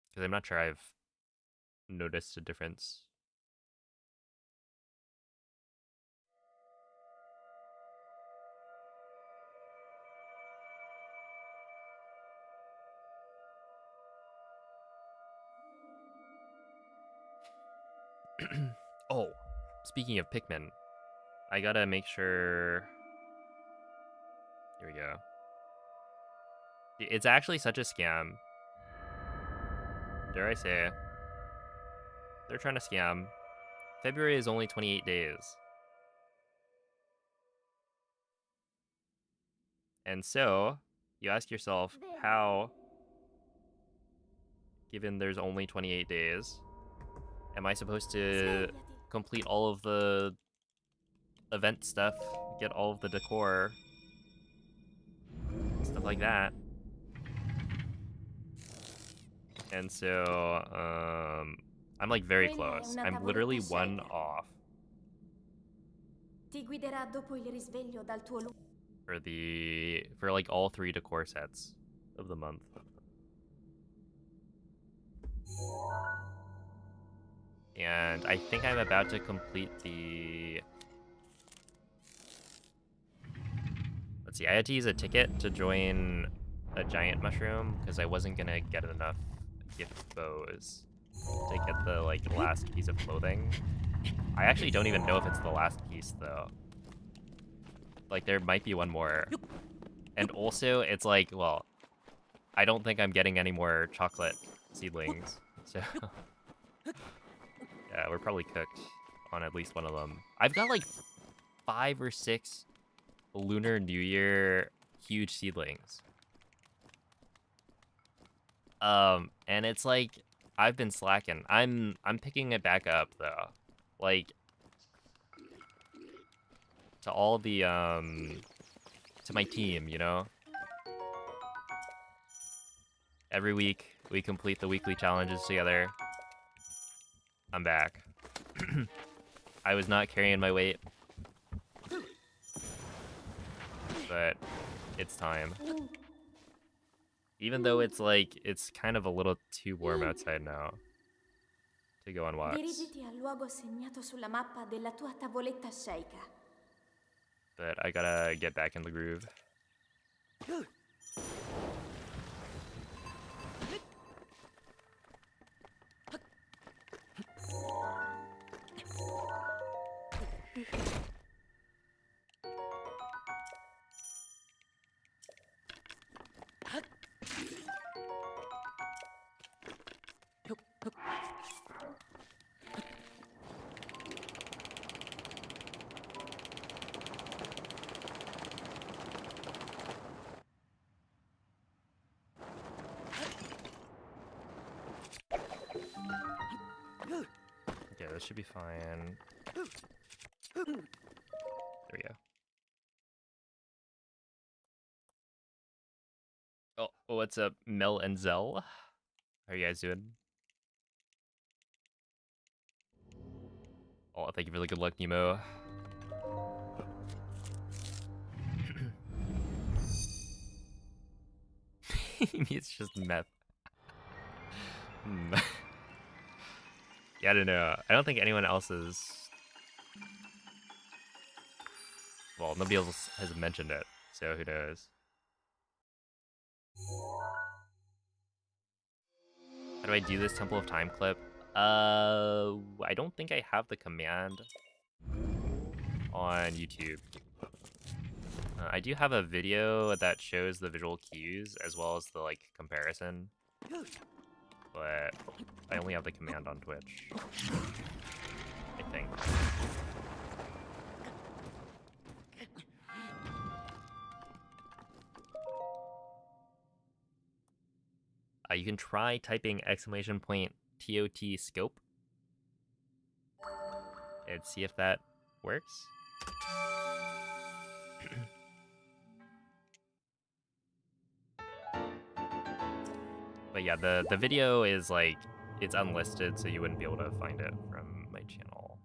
Because I'm not sure I've noticed a difference. Oh, speaking of Pikmin, I gotta make sure. Here we go. It's actually such a scam. Dare I say? They're trying to scam. February is only 28 days. And so, you ask yourself, how, given there's only 28 days, am I supposed to complete all of the event stuff, get all of the decor, stuff like that? And so, I'm like very close. I'm literally one off Ti guiderà dopo il risveglio dal tuo for like all 3 decor sets of the month. And I think I'm about to complete the... Let's see, I had to use a ticket to join a giant mushroom because I wasn't gonna get enough gift bows to get the like last piece of clothing. I actually don't even know if it's the last piece though. Like there might be one more. And also it's like, well, I don't think I'm getting any more chocolate seedlings. So yeah, we're probably cooked on at least one of them. I've got like 5 or 6 Lunar New Year huge seedlings. And it's like I've been slacking. I'm picking it back up though. Like to all the to my team, you know? Every week we complete the weekly challenges together. I'm back. I was not carrying my weight. But it's time. Even though it's like, it's kind of a little too warm outside now to go on walks. Dirigiti al luogo segnato sulla mappa della tua tavoletta sceicca. But I gotta get back in the groove. this should be fine. There we go. Oh, what's up, Mel and Zell? How are you guys doing? Oh, thank you for the good luck, Nemo. It's just meth. Yeah, I don't know. I don't think anyone else is... Well, nobody else has mentioned it, so who knows? How do I do this Temple of Time clip? I don't think I have the command on YouTube. I do have a video that shows the visual cues as well as the like comparison, but I only have the command on Twitch, I think. You can try typing !TOT scope and see if that works. But yeah, the video is like, it's unlisted, so you wouldn't be able to find it from my channel.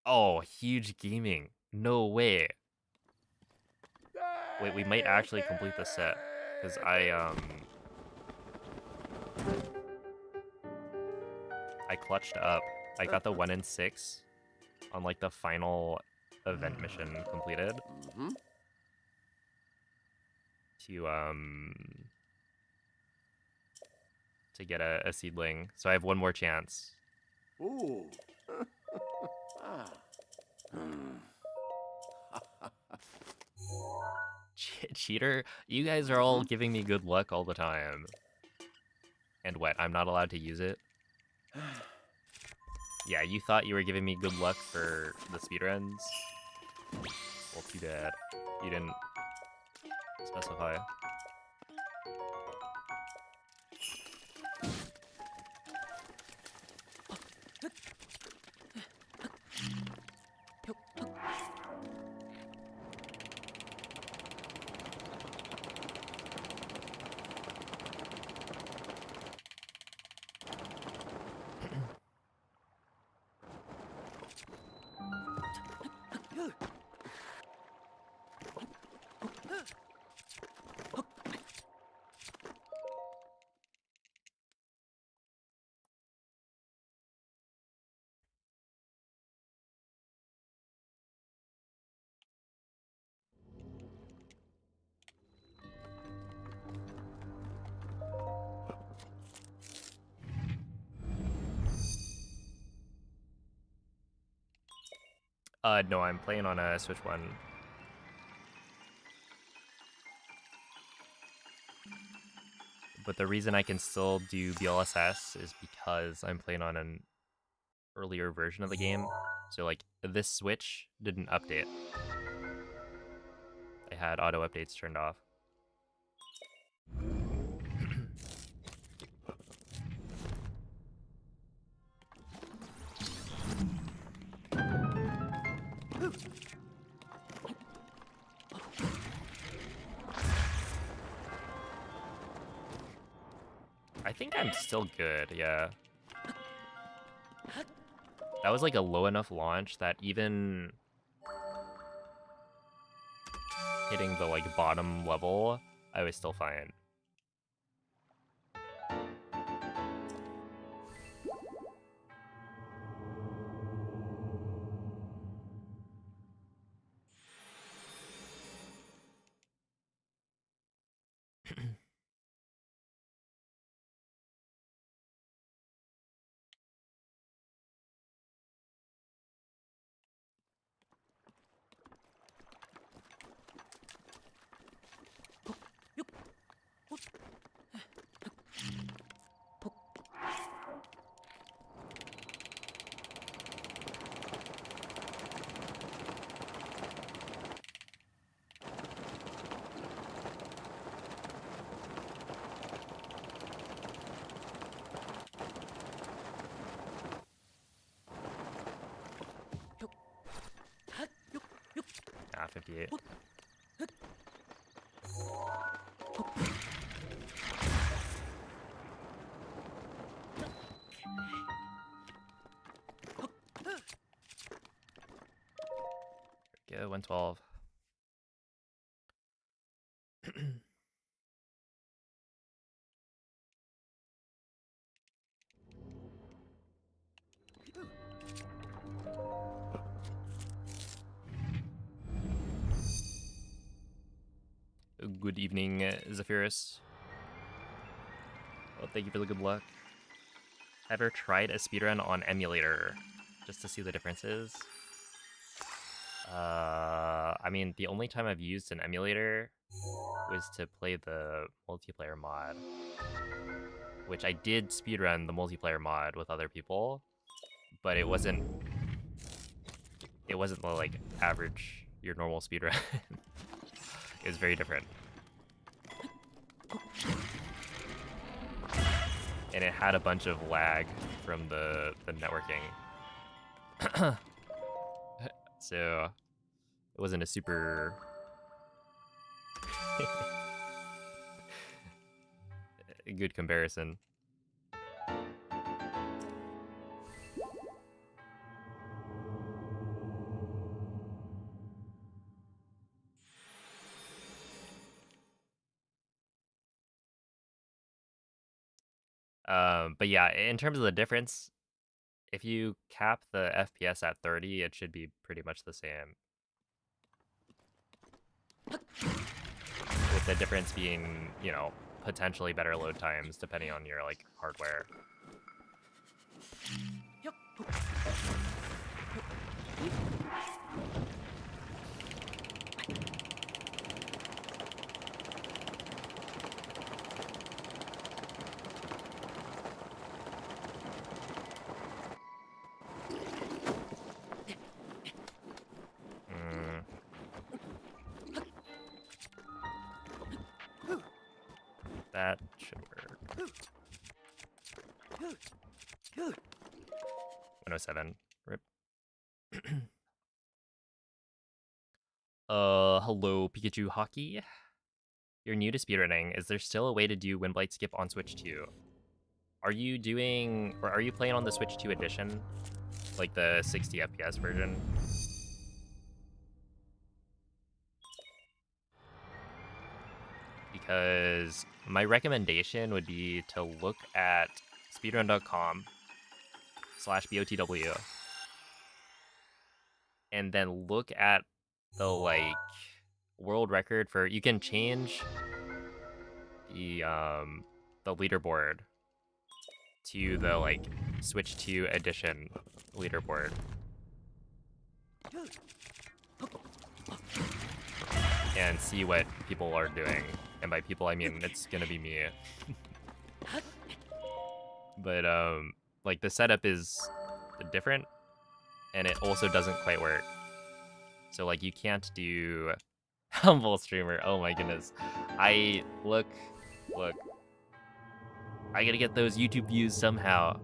Oh, huge gaming. No way. Wait, we might actually complete the set. Because I clutched up. I got the 1 in 6 on like the final event mission completed. Mm-hmm. To get a seedling. So I have one more chance. Ooh. Cheater? You guys are all giving me good luck all the time. And what, I'm not allowed to use it? Yeah, you thought you were giving me good luck for the speedruns? Well, too bad. You didn't specify. No, I'm playing on a Switch 1. But the reason I can still do BLSS is because I'm playing on an earlier version of the game. So like, this Switch didn't update. I had auto updates turned off. I think I'm still good, yeah. That was like a low enough launch that even hitting the like bottom level, I was still fine. 58. There we go, 112. Good evening, Zephyrus. Well, thank you for the good luck. Ever tried a speedrun on Emulator just to see the differences? I mean, the only time I've used an emulator was to play the multiplayer mod, which I did speedrun the multiplayer mod with other people, but it wasn't like average, your normal speedrun. It was very different. And it had a bunch of lag from the networking. So it wasn't a super good comparison. But yeah, in terms of the difference, if you cap the FPS at 30, it should be pretty much the same. With the difference being, you know, potentially better load times depending on your like hardware. That should work. 107. Rip. Hello, Pikachu Hockey. You're new to speedrunning. Is there still a way to do Windblight skip on Switch 2? Are you playing on the Switch 2 edition? Like the 60 FPS version? Because my recommendation would be to look at speedrun.com/BotW and then look at the like world record for, you can change the leaderboard to the like Switch 2 edition leaderboard. And see what people are doing. And by people I mean it's gonna be me. But like the setup is different and it also doesn't quite work. So like you can't do humble streamer. Oh my goodness. Look. I gotta get those YouTube views somehow.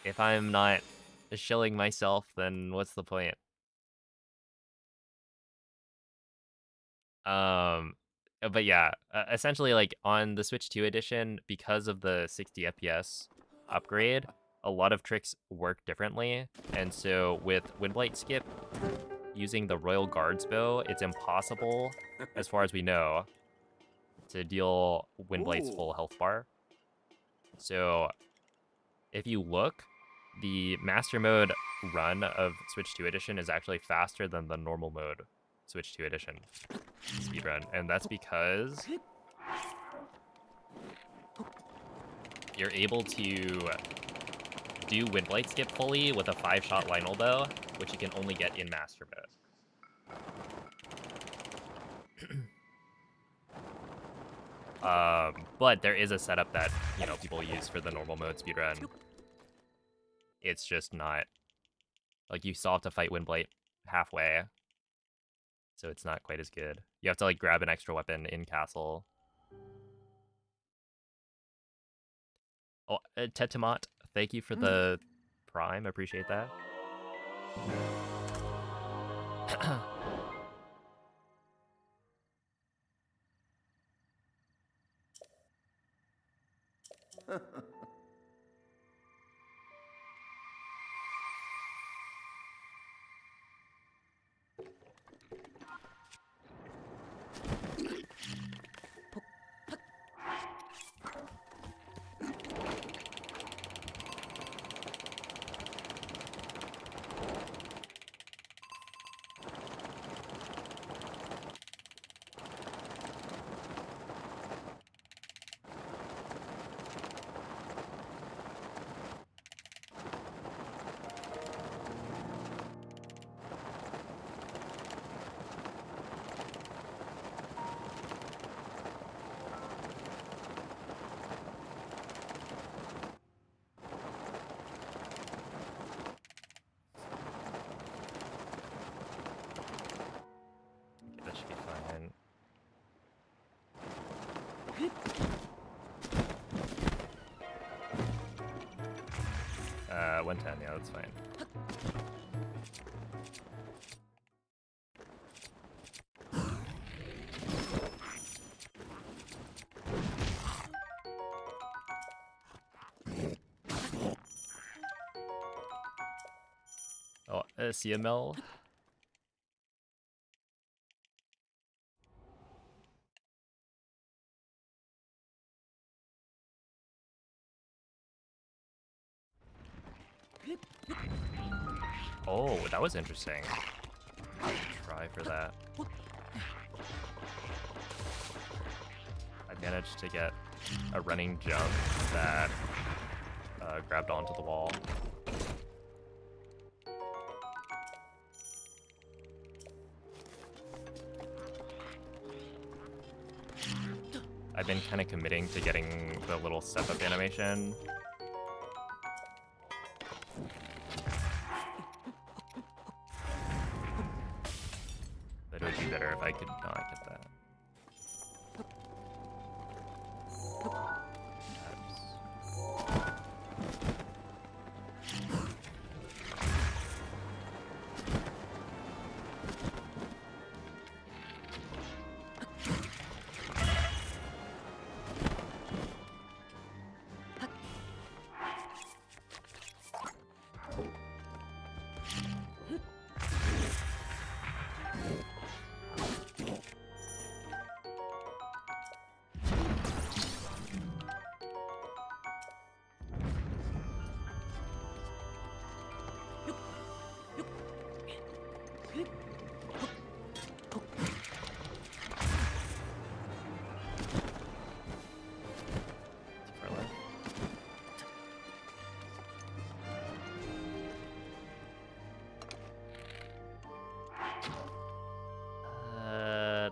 If I'm not shilling myself, then what's the point? But yeah, essentially like on the Switch 2 edition, because of the 60 FPS upgrade, a lot of tricks work differently. And so with Windblight skip, using the Royal Guards bow, it's impossible, as far as we know, to deal Windblight's full health bar. So if you look, the Master Mode run of Switch 2 edition is actually faster than the normal mode Switch 2 edition speedrun, and that's because you're able to do Windblight skip fully with a 5-shot Lionel bow, which you can only get in Master Mode. But there is a setup that, you know, people use for the normal mode speedrun. It's just not, like, you still have to fight Windblight halfway, so it's not quite as good. You have to like grab an extra weapon in castle. Oh, Tetemot, thank you for the prime. Appreciate that. That should be fine. 110, yeah, that's fine. Oh, CML. Oh, that was interesting. Try for that. I managed to get a running jump that grabbed onto the wall. I've been kind of committing to getting the little step-up animation. But it would be better if I could not get that.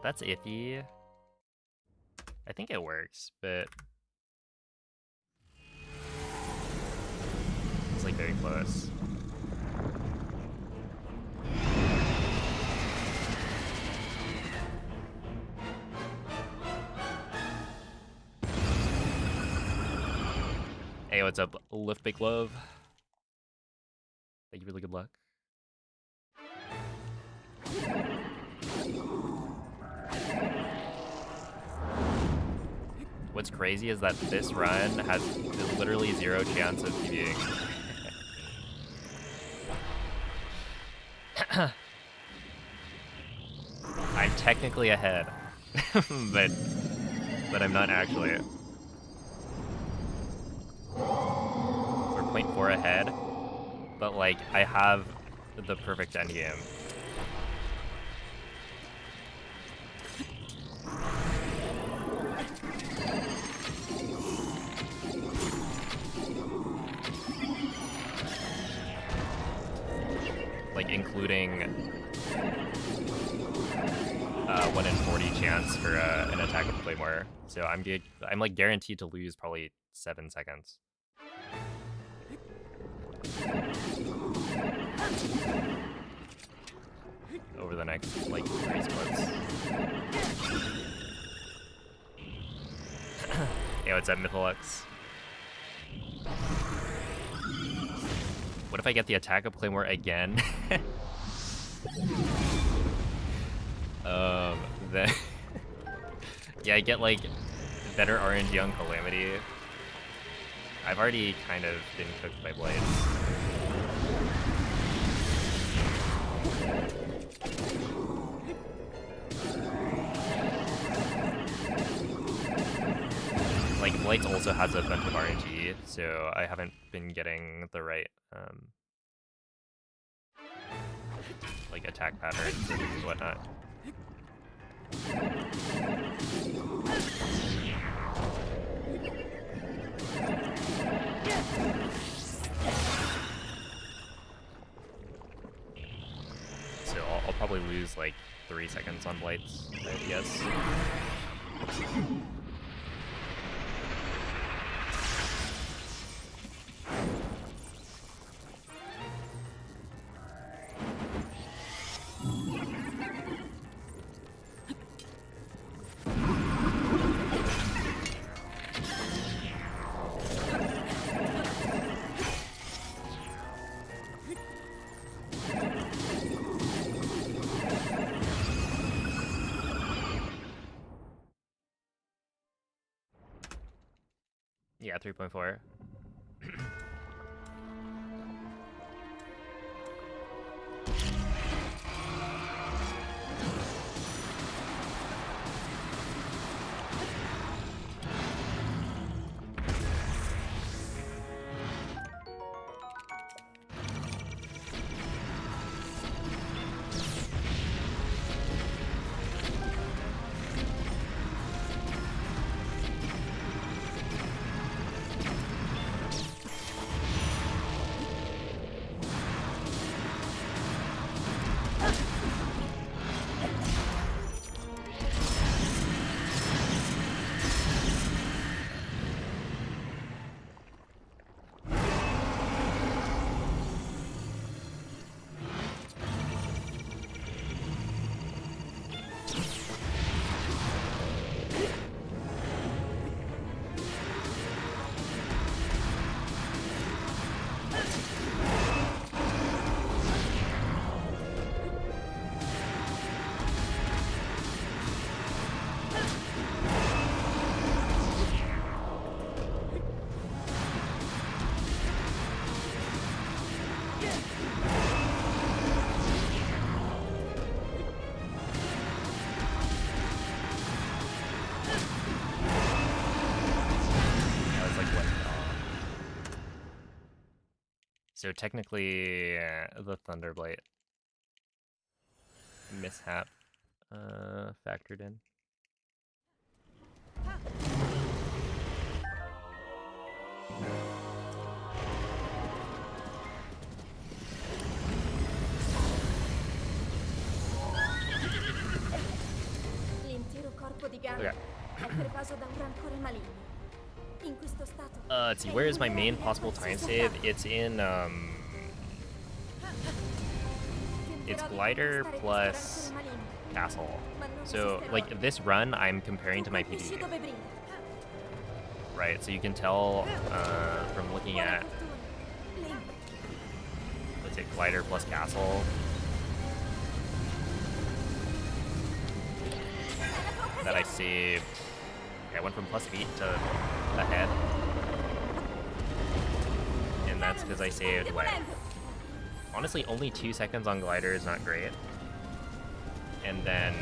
That's iffy. I think it works, but it's like very close. Hey, what's up, Lift Big Love? Thank you for the good luck. What's crazy is that this run has literally 0 chance of PBing. I'm technically ahead, but I'm not actually. We're 0.4 ahead, but like I have the perfect endgame. Like including 1 in 40 chance for an attack with Claymore. So I'm like guaranteed to lose probably 7 seconds. Over the next like 3 splits. Hey, what's up, Mytholux? What if I get the attack of Claymore again? Then yeah, I get like better RNG on Calamity. I've already kind of been cooked by Blights. Like, Blights also has a bunch of RNG, so I haven't been getting the right, like, attack patterns and whatnot. So I'll probably lose, like, 3 seconds on Blights, I guess. Yeah, 3.4. So technically, the Thunderblight mishap factored in. L'intero corpo di Gaia è pervaso da un rancore maligno. In questo stato. Let's see, where is my main possible time save? It's in it's glider plus castle. So like this run I'm comparing to my PB. Right, so you can tell from looking at, let's say, glider plus castle. That I saved. I went from +8 to ahead. And that's because I saved, what? Honestly, only 2 seconds on glider is not great. And then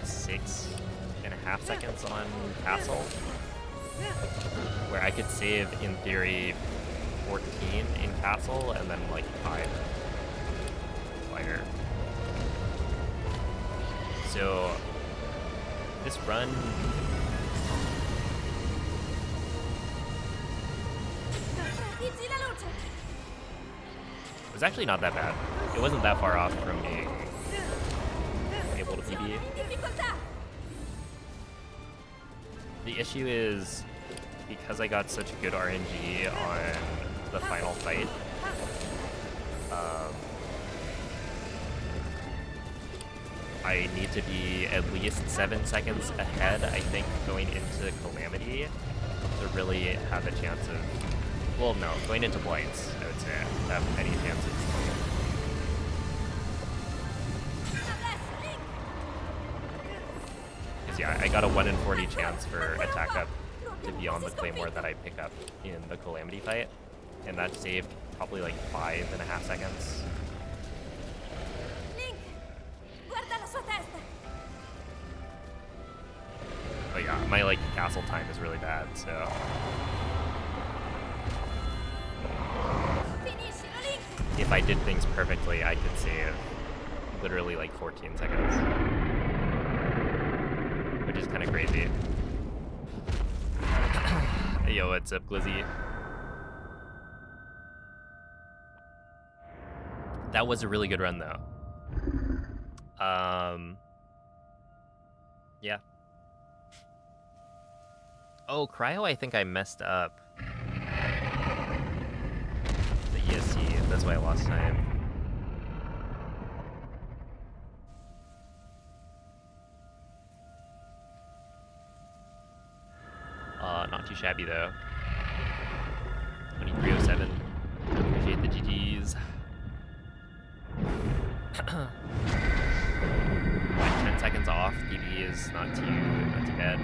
6.5 seconds on castle. Where I could save, in theory, 14 in castle and then like 5 glider. So this run was actually not that bad. It wasn't that far off from being able to PB. The issue is, because I got such good RNG on the final fight, I need to be at least 7 seconds ahead, I think, going into Calamity to really have a chance of... Well, no, going into Blights, I would say, have any chances. yeah, I got a 1 in 40 chance for attack up to be on the Claymore that I pick up in the Calamity fight, and that saved probably like 5.5 seconds. Link, guarda la sua testa. But yeah, my like castle time is really bad, so Finiscilo, Link. if I did things perfectly, I could save literally like 14 seconds, which is kind of crazy. Yo, what's up, Glizzy? That was a really good run, though. Yeah. Oh, Cryo, I think I messed up. The ESC, that's why I lost time. Not too shabby, though. 2307. Appreciate the GGs. 10 seconds off PB is not too bad.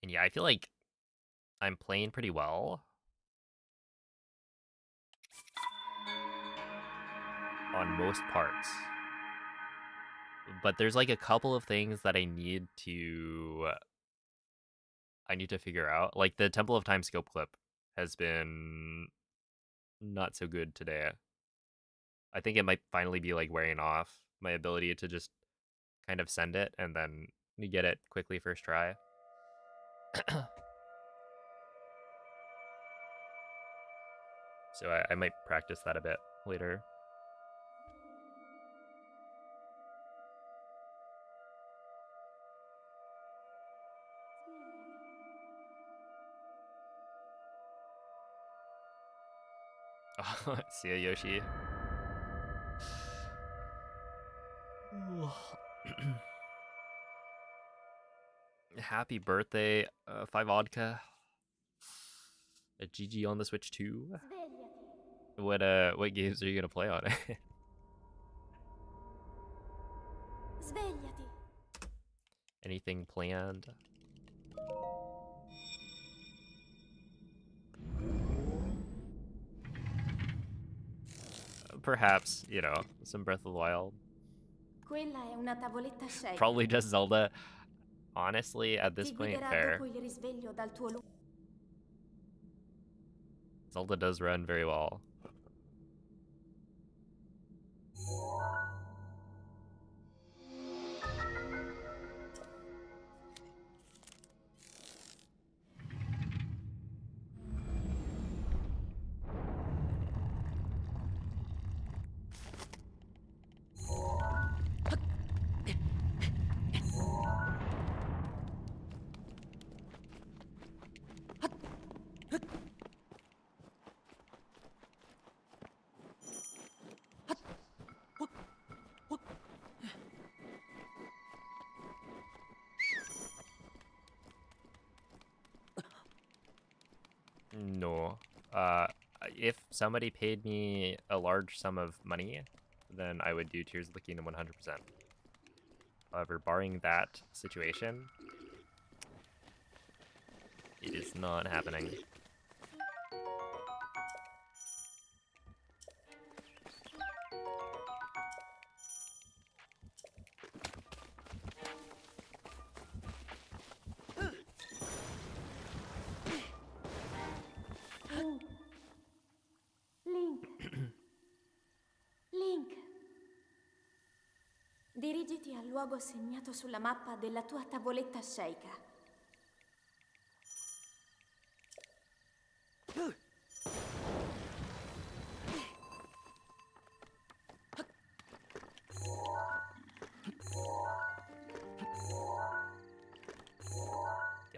And yeah, I feel like I'm playing pretty well on most parts. But there's like a couple of things that I need to figure out. Like the Temple of Time scope clip has been not so good today. I think it might finally be like wearing off my ability to just kind of send it and then get it quickly first try. So I might practice that a bit later. Oh, see ya, Yoshi. Happy birthday, 5vodka. A GG on the Switch too. Svegliati. What games are you gonna play on it? Svegliati. Anything planned? Perhaps, you know, some Breath of the Wild. Quella è una tavoletta shake. Probably just Zelda. Honestly, at this Ti point, guiderà fair. dopo il risveglio dal tuo Zelda does run very well. No. If somebody paid me a large sum of money, then I would do Tears of the Kingdom 100%. However, barring that situation, it is not happening. Link. Link. Dirigiti al luogo segnato sulla mappa della tua tavoletta Sheikah.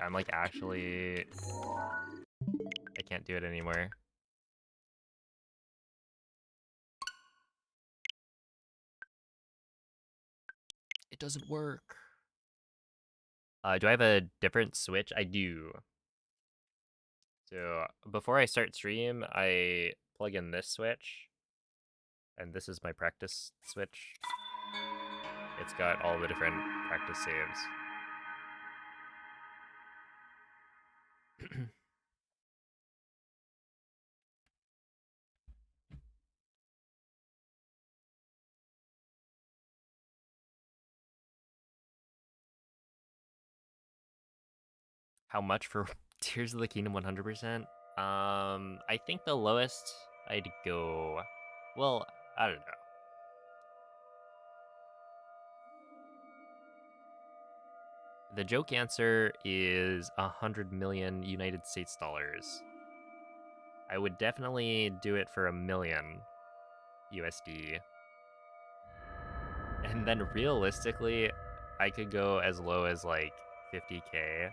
I'm like actually... I can't do it anymore. It doesn't work. Do I have a different switch? I do. So before I start stream, I plug in this switch. And this is my practice switch. It's got all the different practice saves. How much for Tears of the Kingdom 100%? I think the lowest I'd go... Well, I don't know. The joke answer is 100 million United States dollars. I would definitely do it for 1 million USD. And then realistically, I could go as low as like 50k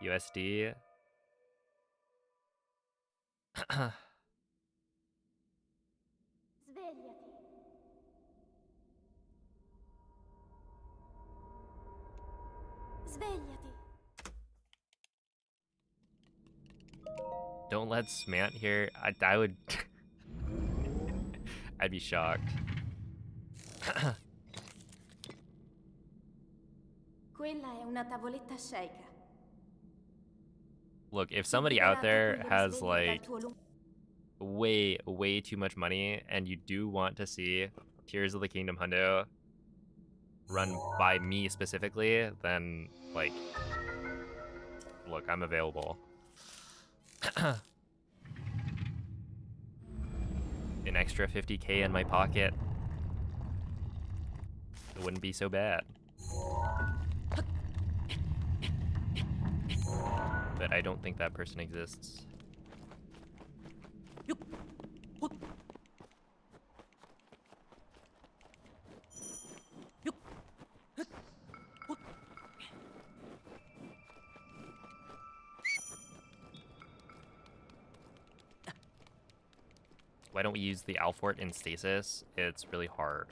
USD. Svegliati. Svegliati. Don't let Smant here. I would... I'd be shocked. Quella è una tavoletta sceicca. Look, if somebody out there has like way too much money and you do want to see Tears of the Kingdom Hundo run by me specifically, then like, look, I'm available. An extra 50k in my pocket. It wouldn't be so bad. But I don't think that person exists. Why don't we use the Alfort in Stasis? It's really hard.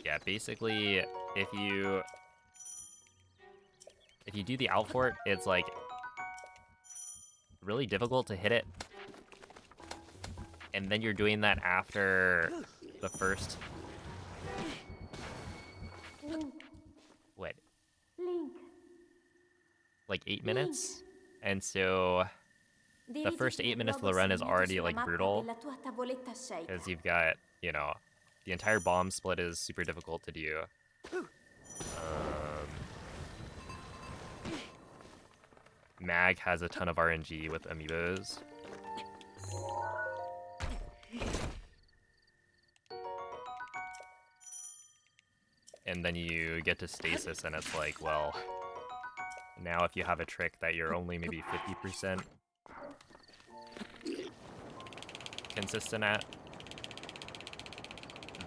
Yeah, basically, if you do the Alfort, it's like really difficult to hit it. And then you're doing that after the first... What? Link. Like 8 minutes? And so the first 8 minutes of the run is already like brutal. Because you've got, you know, the entire bomb split is super difficult to do. Mag has a ton of RNG with Amiibos. And then you get to Stasis and it's like, well, now if you have a trick that you're only maybe 50% consistent at,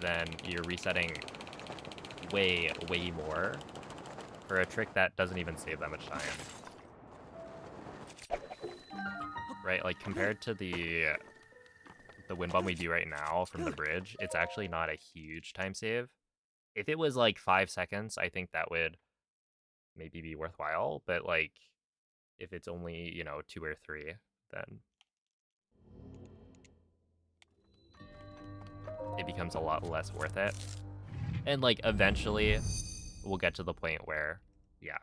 then you're resetting way more for a trick that doesn't even save that much time. Right, like compared to the wind bomb we do right now from the bridge, it's actually not a huge time save. If it was like 5 seconds, I think that would maybe be worthwhile, but like if it's only, you know, 2 or 3, then it becomes a lot less worth it. And like eventually we'll get to the point where, yeah,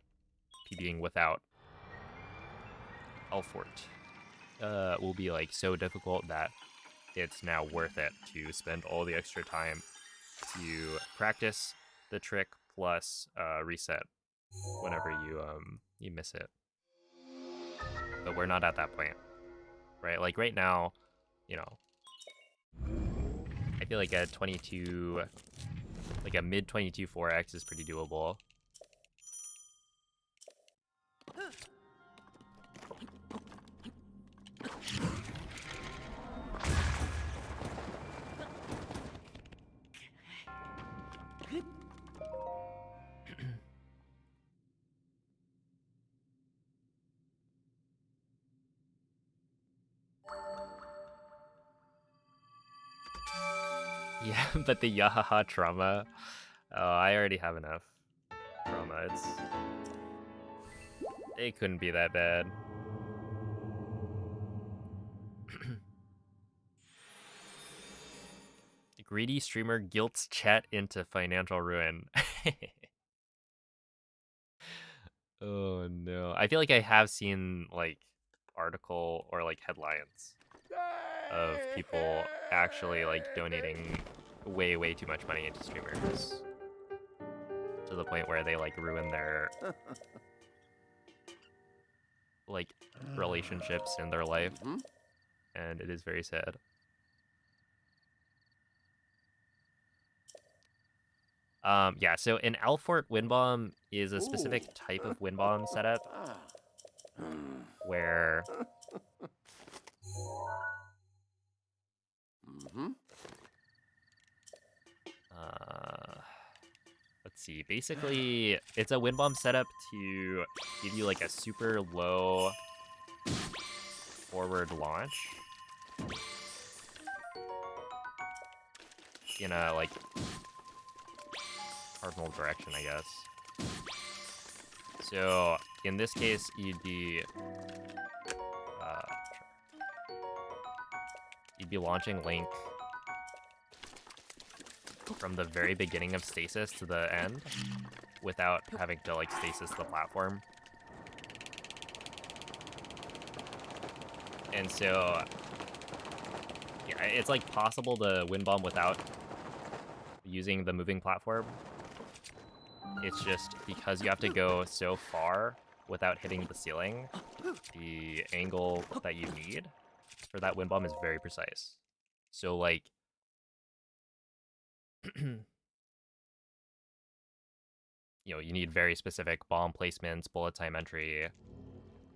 PBing without Alfort will be like so difficult that it's now worth it to spend all the extra time to practice the trick plus reset whenever you miss it. But we're not at that point, right? Like right now, you know, I feel like a 22, like a mid 22 4x is pretty doable. Yeah, but the Yahaha trauma. Oh, I already have enough trauma. It couldn't be that bad. Greedy streamer guilts chat into financial ruin. Oh no. I feel like I have seen like article or like headlines of people actually like donating way too much money into streamers to the point where they like ruin their like relationships in their life, and it is very sad. Yeah, so an Alfort wind bomb is a specific type of wind bomb setup where let's see, basically it's a wind bomb setup to give you like a super low forward launch in a like cardinal direction, I guess. So in this case, you'd be launching Link from the very beginning of Stasis to the end without having to like stasis the platform. And so yeah, it's like possible to wind bomb without using the moving platform. It's just because you have to go so far without hitting the ceiling, the angle that you need for that wind bomb is very precise. So like you know, you need very specific bomb placements, bullet time entry,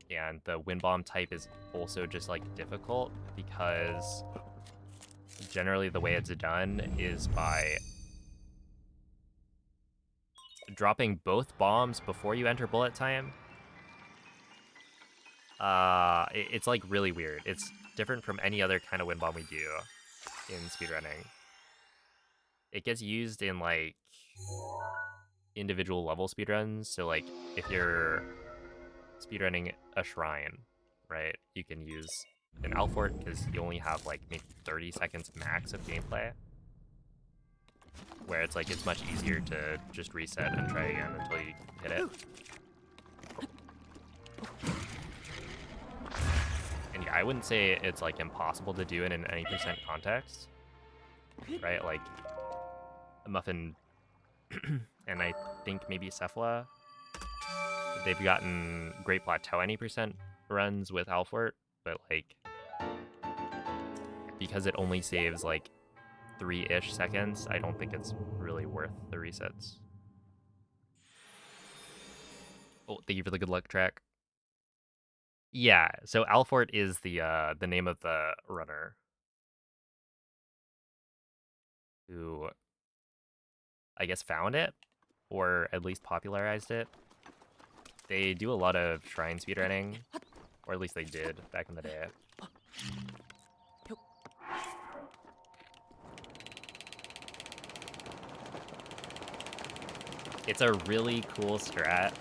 and the wind bomb type is also just like difficult because generally the way it's done is by dropping both bombs before you enter bullet time. It's like really weird. It's different from any other kind of wind bomb we do in speedrunning. It gets used in like individual level speedruns. So like if you're speedrunning a shrine, right, you can use an Alfort because you only have like maybe 30 seconds max of gameplay, where it's like it's much easier to just reset and try again until you hit it. And yeah, I wouldn't say it's like impossible to do it in any percent context, right? Like Muffin and I think maybe Cephala, they've gotten great plateau any percent runs with Alfort, but like because it only saves like 3-ish seconds, I don't think it's really worth the resets. Oh, thank you for the good luck track. Yeah, so Alfort is the name of the runner who I guess found it, or at least popularized it. They do a lot of shrine speedrunning, or at least they did back in the day. It's a really cool strat.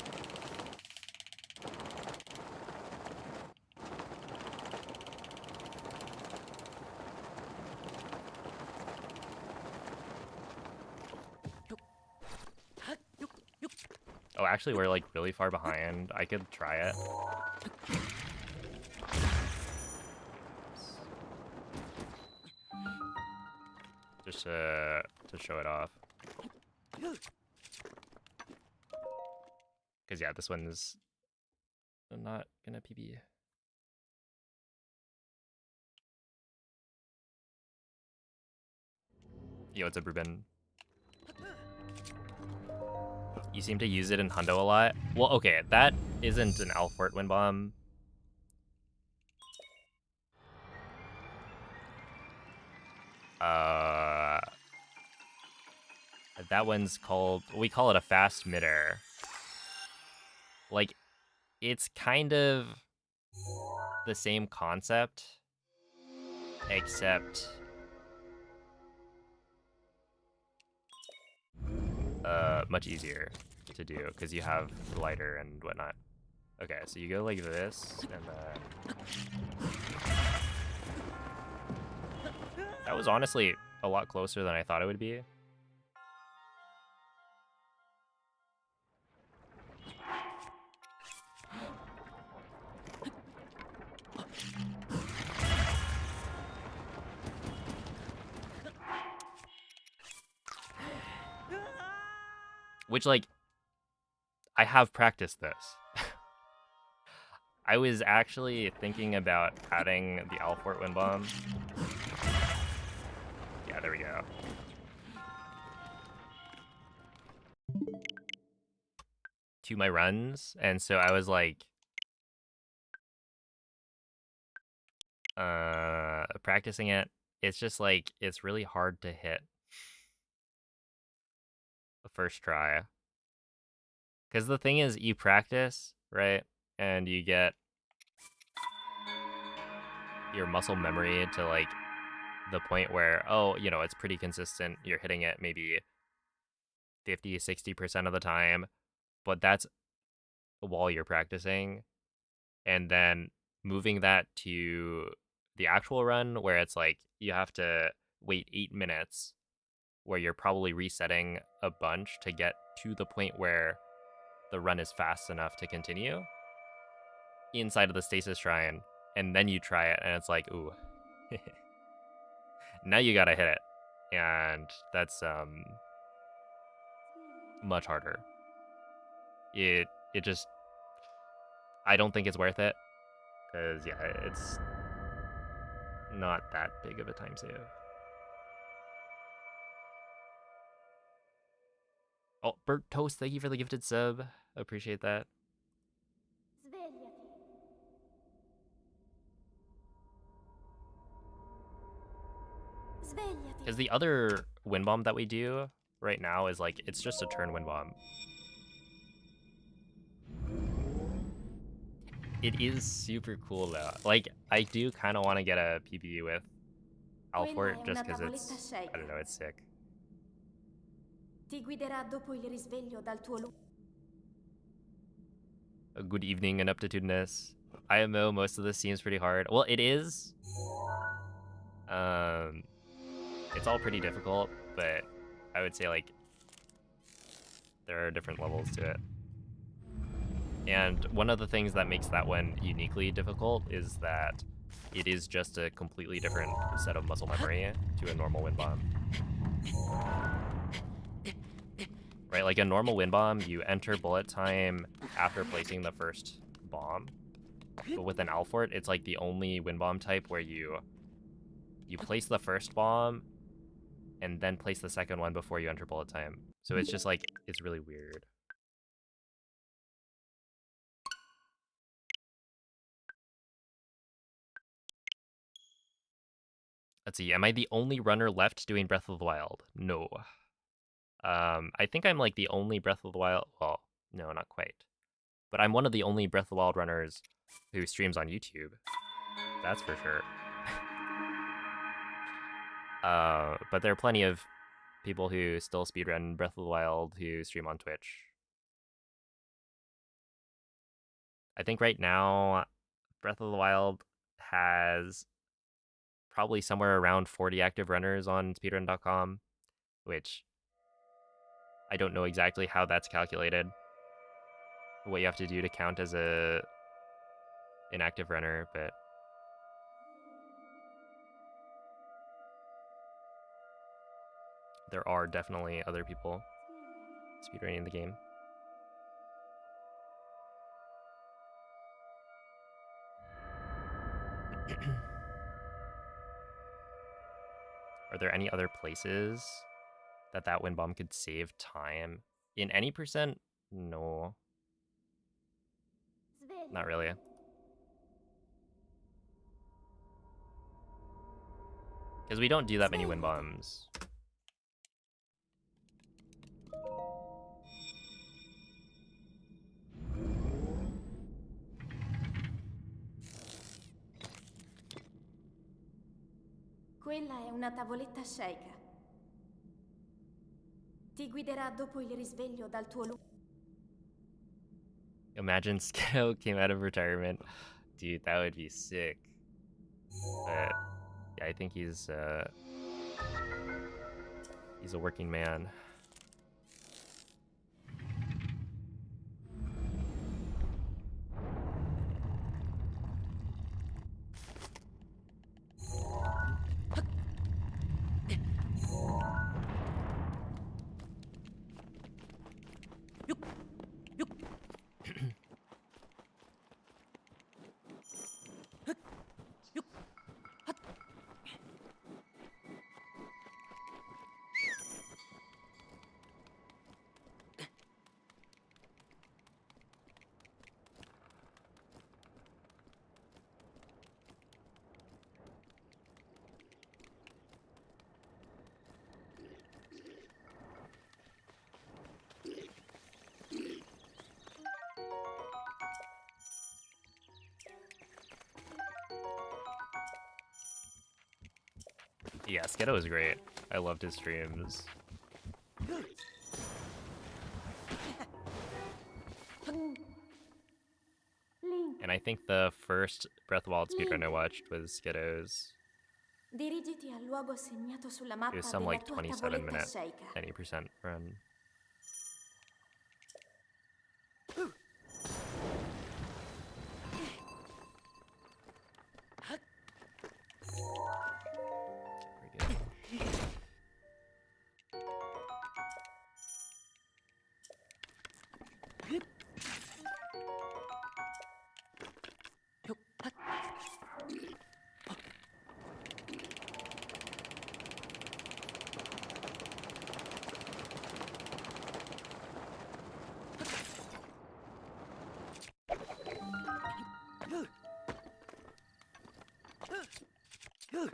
Oh, actually, we're like really far behind. I could try it. Just to show it off. Because yeah, this one's not gonna PB. Yo, it's a Ruben. You seem to use it in Hundo a lot. Well, okay, that isn't an Alfort wind bomb. that one's called, we call it a fast midair. Like, it's kind of the same concept, except much easier to do because you have glider and whatnot. Okay, so you go like this, and then that was honestly a lot closer than I thought it would be. Which, like, I have practiced this. I was actually thinking about adding the Alfort Wind Bomb. Yeah, there we go. To my runs, and so I was like, practicing it. It's just like, it's really hard to hit the first try. Because the thing is, you practice, right? And you get your muscle memory to like the point where, oh, you know, it's pretty consistent. You're hitting it maybe 50, 60% of the time, but that's while you're practicing. And then moving that to the actual run where it's like you have to wait 8 minutes where you're probably resetting a bunch to get to the point where the run is fast enough to continue inside of the Stasis Shrine, and then you try it and it's like, ooh. Now you gotta hit it. And that's much harder. It just, I don't think it's worth it. Because, yeah, it's not that big of a time save. Oh, Bert Toast, thank you for the gifted sub. Appreciate that. Svegliati. Svegliati. Because the other wind bomb that we do right now is like, it's just a turn wind bomb. It is super cool though. Like, I do kind of want to get a PB with Alfort just because it's, I don't know, it's sick. Ti guiderà dopo il risveglio dal tuo A good evening, Ineptitudinous. IMO, most of this seems pretty hard. Well, it is. It's all pretty difficult, but I would say like there are different levels to it. And one of the things that makes that one uniquely difficult is that it is just a completely different set of muscle memory to a normal wind bomb. Right, like a normal wind bomb, you enter bullet time after placing the first bomb. But with an Alfort, it's like the only wind bomb type where you place the first bomb and then place the second one before you enter bullet time. So it's just like, it's really weird. Let's see, am I the only runner left doing Breath of the Wild? No. I think I'm like the only Breath of the Wild, well, no, not quite. But I'm one of the only Breath of the Wild runners who streams on YouTube. That's for sure. But there are plenty of people who still speedrun Breath of the Wild who stream on Twitch. I think right now, Breath of the Wild has probably somewhere around 40 active runners on speedrun.com, which I don't know exactly how that's calculated. What you have to do to count as an active runner, but there are definitely other people speedrunning the game. Are there any other places that wind bomb could save time? In any percent? No. Not really. Because we don't do that many wind bombs. Quella è una tavoletta Sheikah. Ti guiderà dopo il risveglio dal tuo lungo. Imagine Skitto came out of retirement. Dude, that would be sick. But yeah, I think he's a working man. Yeah, Skitto was great. I loved his streams. And I think the first Breath of the Wild speedrun I watched was Skitto's. Dirigiti al luogo segnato sulla It mappa was some della like tua 27 tavoletta minute, Sheikah. 90% run. Pretty good.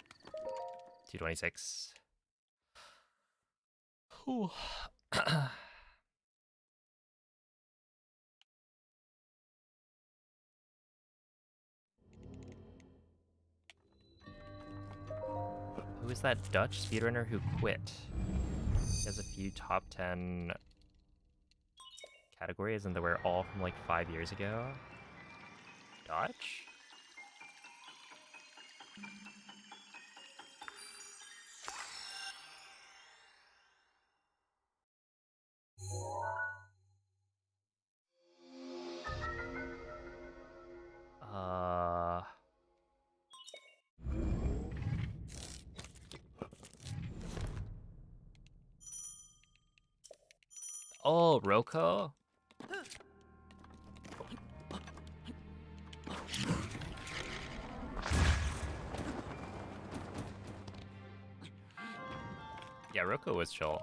$2.26. Whew. Who is that Dutch speedrunner who quit? He has a few top 10 categories, and they were all from like 5 years ago. Dutch? Oh, Roko? Yeah, Roko was chill.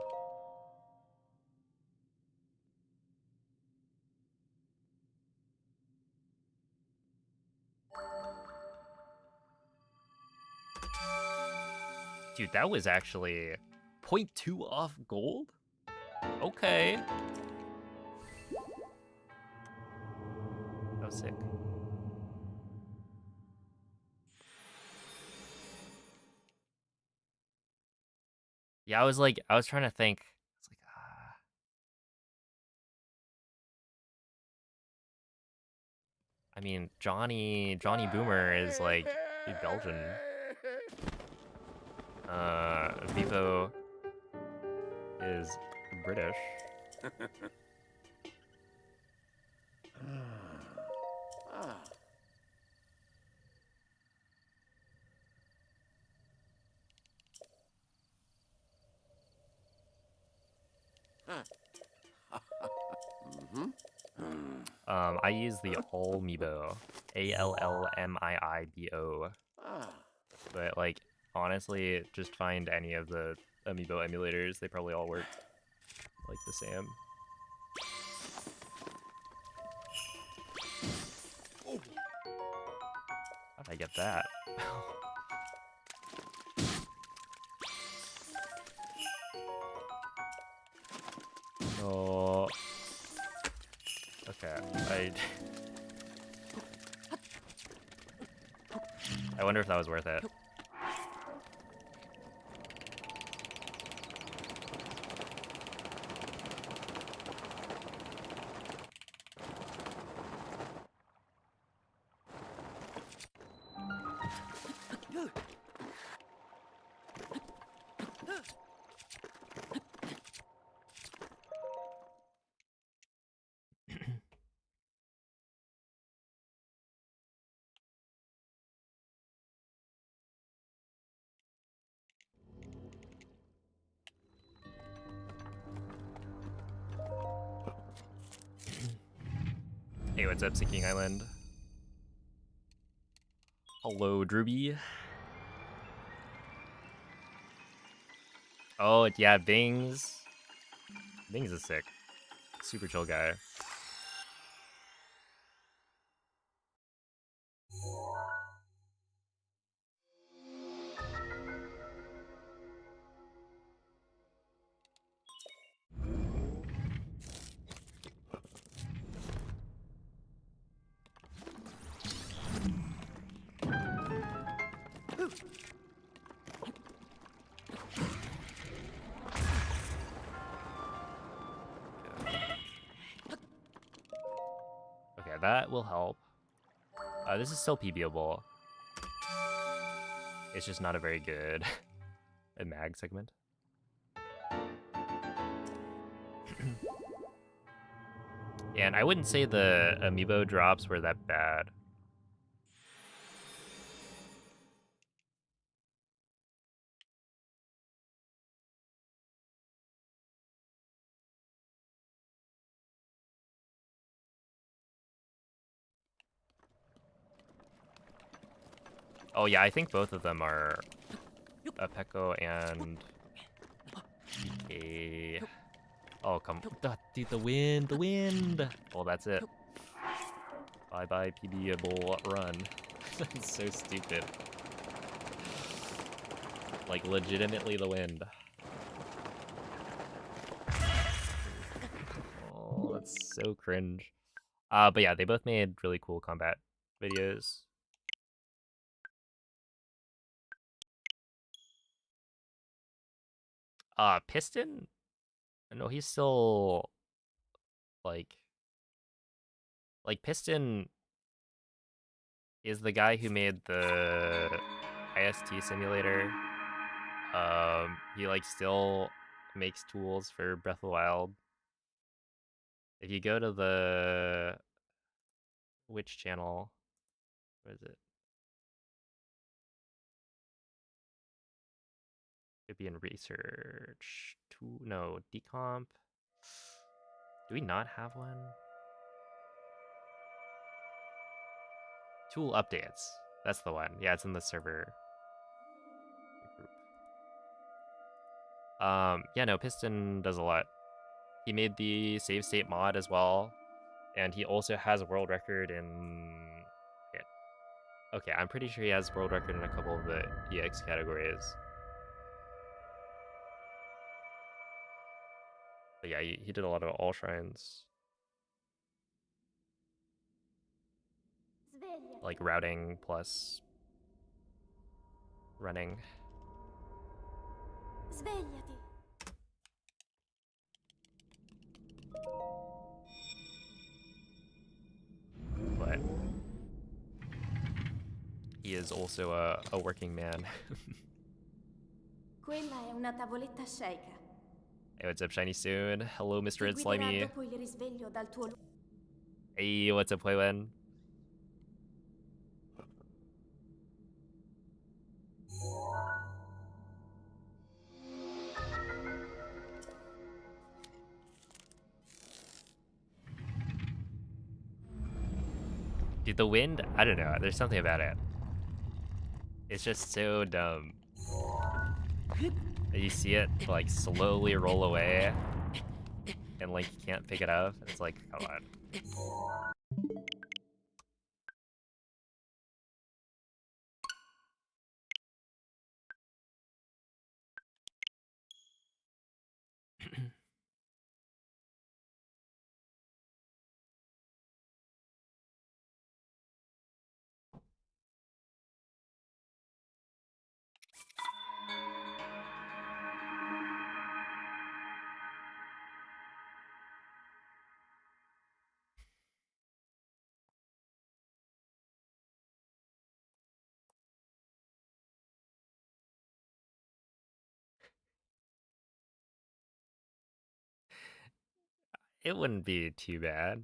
Dude, that was actually 0.2 off gold? Okay. That was sick. Yeah, I was trying to think. It's like, I mean, Johnny Boomer is like Belgian. Vivo is British. I use the Amiibo, Allmiibo. But like, honestly, just find any of the Amiibo emulators. They probably all work like the same. How'd I get that? No. Okay, I wonder if that was worth it. Hey, what's up, Sinking Island? Hello, Drewby. Oh, yeah, Bings. Bings is sick. Super chill guy. Okay, that will help. This is still PBable. It's just not a very good mag segment. And I wouldn't say the Amiibo drops were that bad. Oh yeah, I think both of them are a Pekko and a... Oh, come... Dude, the wind! The wind! Oh, that's it. Bye-bye, PBable run. That's so stupid. Like, legitimately the wind. Oh, that's so cringe. But yeah, they both made really cool combat videos. Piston? No, he's still... Like, Piston is the guy who made the IST simulator. He like still makes tools for Breath of the Wild. If you go to the which channel, what is it? Could be in research. No, decomp. Do we not have one? Tool updates. That's the one. Yeah, it's in the server group. Yeah, no, Piston does a lot. He made the save state mod as well, and he also has a world record in... Okay, I'm pretty sure he has world record in a couple of the EX categories. But yeah, he did a lot of all shrines. Like routing plus running. Svegliati. But he is also a working man. Quella è una tavoletta shake. Hey, what's up, Shiny Soon? Hello, Mr. Ti Red guiderà Slimy. dopo il risveglio dal tuo Hey, what's up, Playwen? Dude, the wind, I don't know. There's something about it. It's just so dumb. You see it like slowly roll away and like you can't pick it up. It's like, come on. It wouldn't be too bad.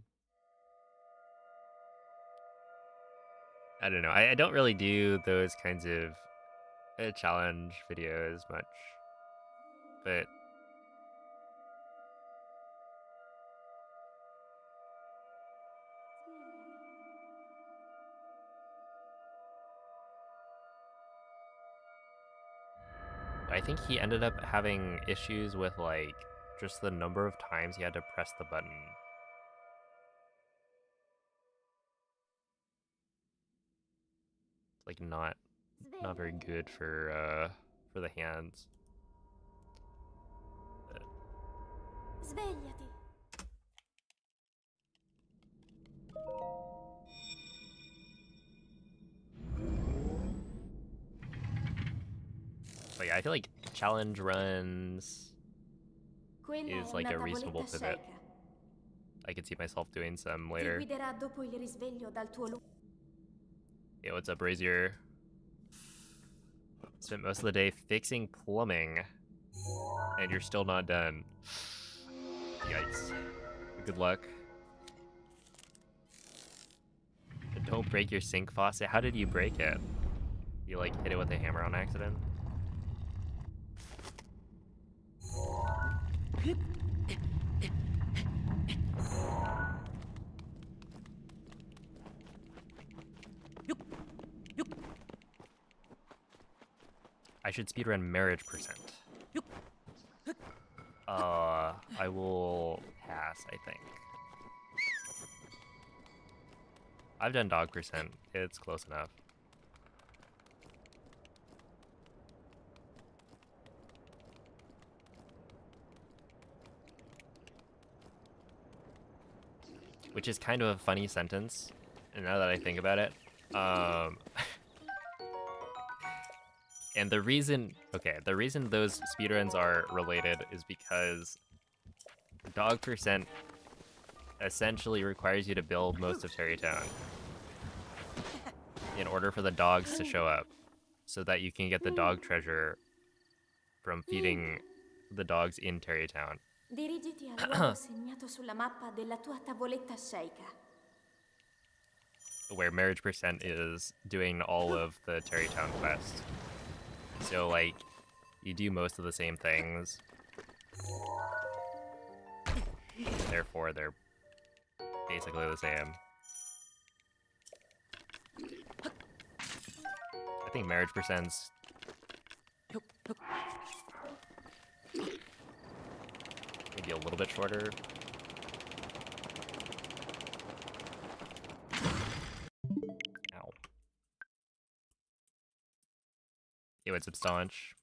I don't know. I don't really do those kinds of challenge videos much, but I think he ended up having issues with like just the number of times he had to press the button. It's like not very good for the hands. Svegliati. But yeah, I feel like challenge runs Quella is è like una a reasonable tavoletta pivot. sceicca. I could see myself doing some Ti later. guiderà dopo il risveglio dal tuo Yo, what's up, Brazier? Spent most of the day fixing plumbing, and you're still not done. Yikes. Good luck. Don't break your sink faucet. How did you break it? You like hit it with a hammer on accident? I should speedrun marriage percent. I will pass, I think. I've done dog percent. It's close enough. Which is kind of a funny sentence, and now that I think about it. And the reason those speedruns are related is because dog percent essentially requires you to build most of Terrytown in order for the dogs to show up, so that you can get the dog treasure from feeding the dogs in Terrytown. Dirigiti al luogo segnato sulla mappa della tua tavoletta sceicca. Where marriage percent is doing all of the Terrytown quest. So like, you do most of the same things. Therefore, they're basically the same. I think marriage percent's maybe a little bit shorter. Ow. Yo, what's up, Staunch?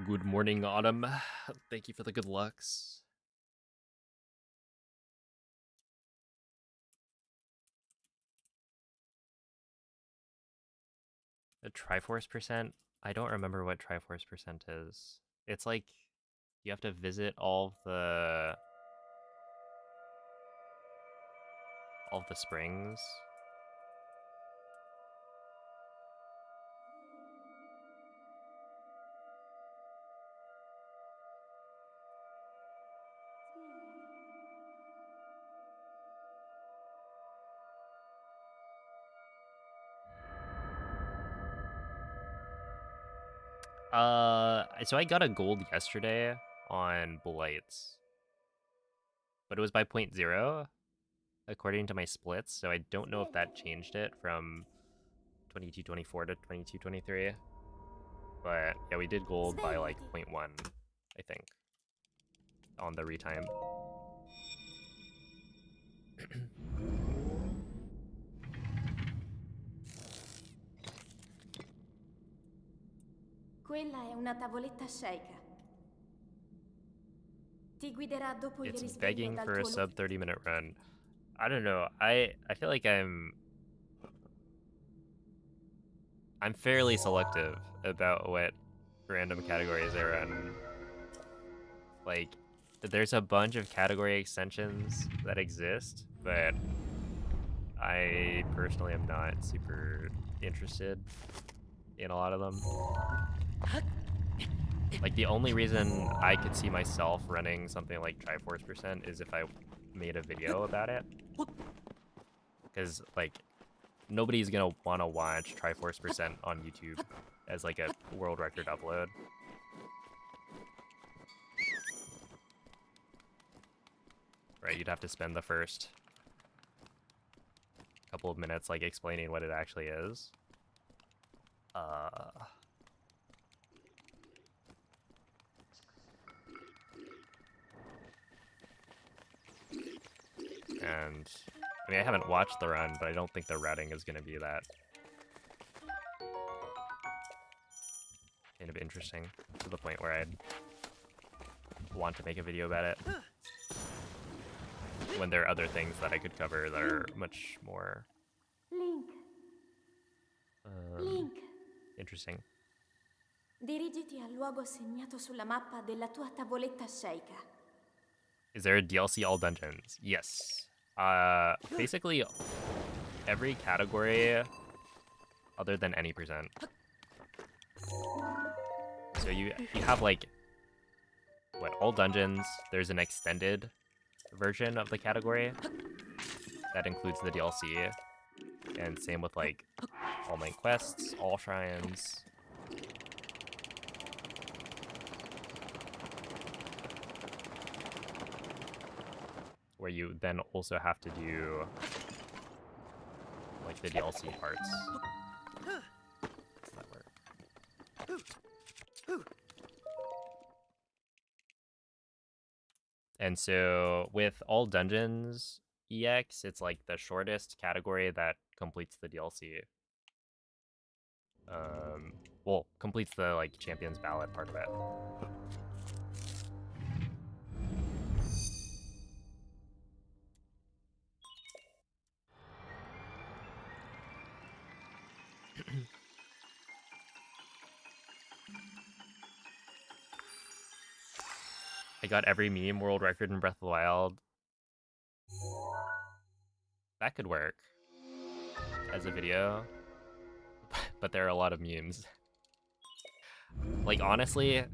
Good morning, Autumn. Thank you for the good lucks. The Triforce percent? I don't remember what Triforce percent is. It's like you have to visit all the springs. So I got a gold yesterday on Blights, but it was by 0.0 according to my splits, so I don't know if that changed it from 2224 to 2223. But yeah, we did gold by like 0.1, I think, on the retime. Quella è una tavoletta sceicca. Ti guiderà dopo il It's risveglio begging dal for a tuo sub 30-minute run. I don't know. I feel like I'm fairly selective about what random categories I run. Like, there's a bunch of category extensions that exist, but I personally am not super interested in a lot of them. Like, the only reason I could see myself running something like Triforce percent is if I made a video about it. Because, like, nobody's gonna want to watch Triforce percent on YouTube as like a world record upload. Right, you'd have to spend the first couple of minutes like explaining what it actually is. And I mean, I haven't watched the run, but I don't think the routing is going to be that kind of interesting to the point where I'd want to make a video about it. When there are other things that I could cover that are much more Link. Link. interesting. Dirigiti al luogo segnato sulla mappa della tua tavoletta sceicca. Is there a DLC all dungeons? Yes. Basically every category other than any percent. So you have like what, all dungeons, there's an extended version of the category that includes the DLC, and same with like all main quests, all shrines. Where you then also have to do like the DLC parts. Does that work? And so with all dungeons EX, it's like the shortest category that completes the DLC. Well, completes the like Champions Ballad part of it. I got every meme world record in Breath of the Wild. That could work as a video, but there are a lot of memes. Like, honestly,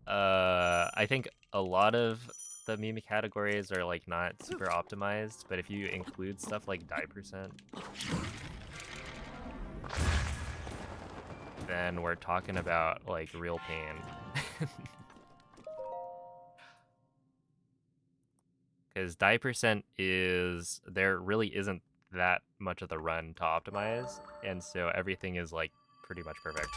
I think a lot of the meme categories are like not super optimized, but if you include stuff like die percent, then we're talking about like real pain. Because die percent is, there really isn't that much of the run to optimize, and so everything is like pretty much perfect.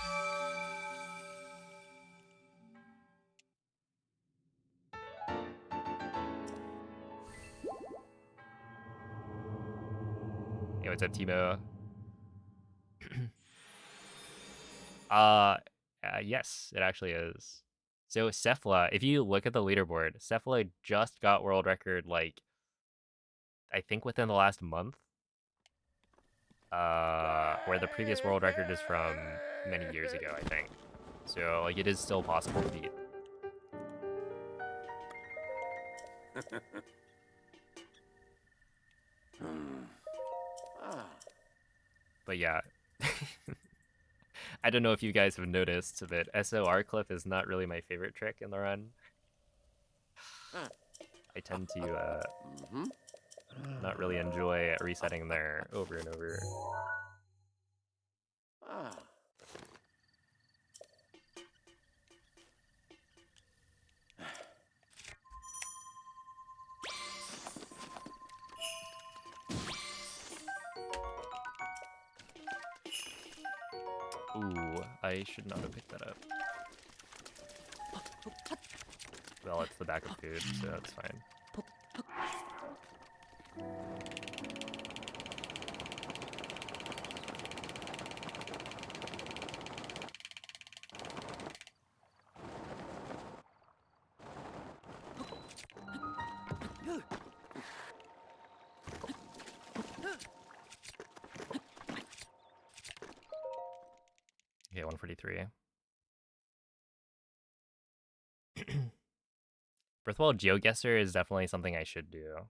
Hey, what's up, Timo? Yes, it actually is. So Cephala, if you look at the leaderboard, Cephala just got world record, like, I think within the last month. Where the previous world record is from many years ago, I think. So, like, it is still possible to beat. But yeah. I don't know if you guys have noticed, but SOR clip is not really my favorite trick in the run. I tend to not really enjoy resetting there over and over. Ooh, I should not have picked that up. Well, it's the back of food, so that's fine. Okay, 143. Breath of the Wild GeoGuessr is definitely something I should do.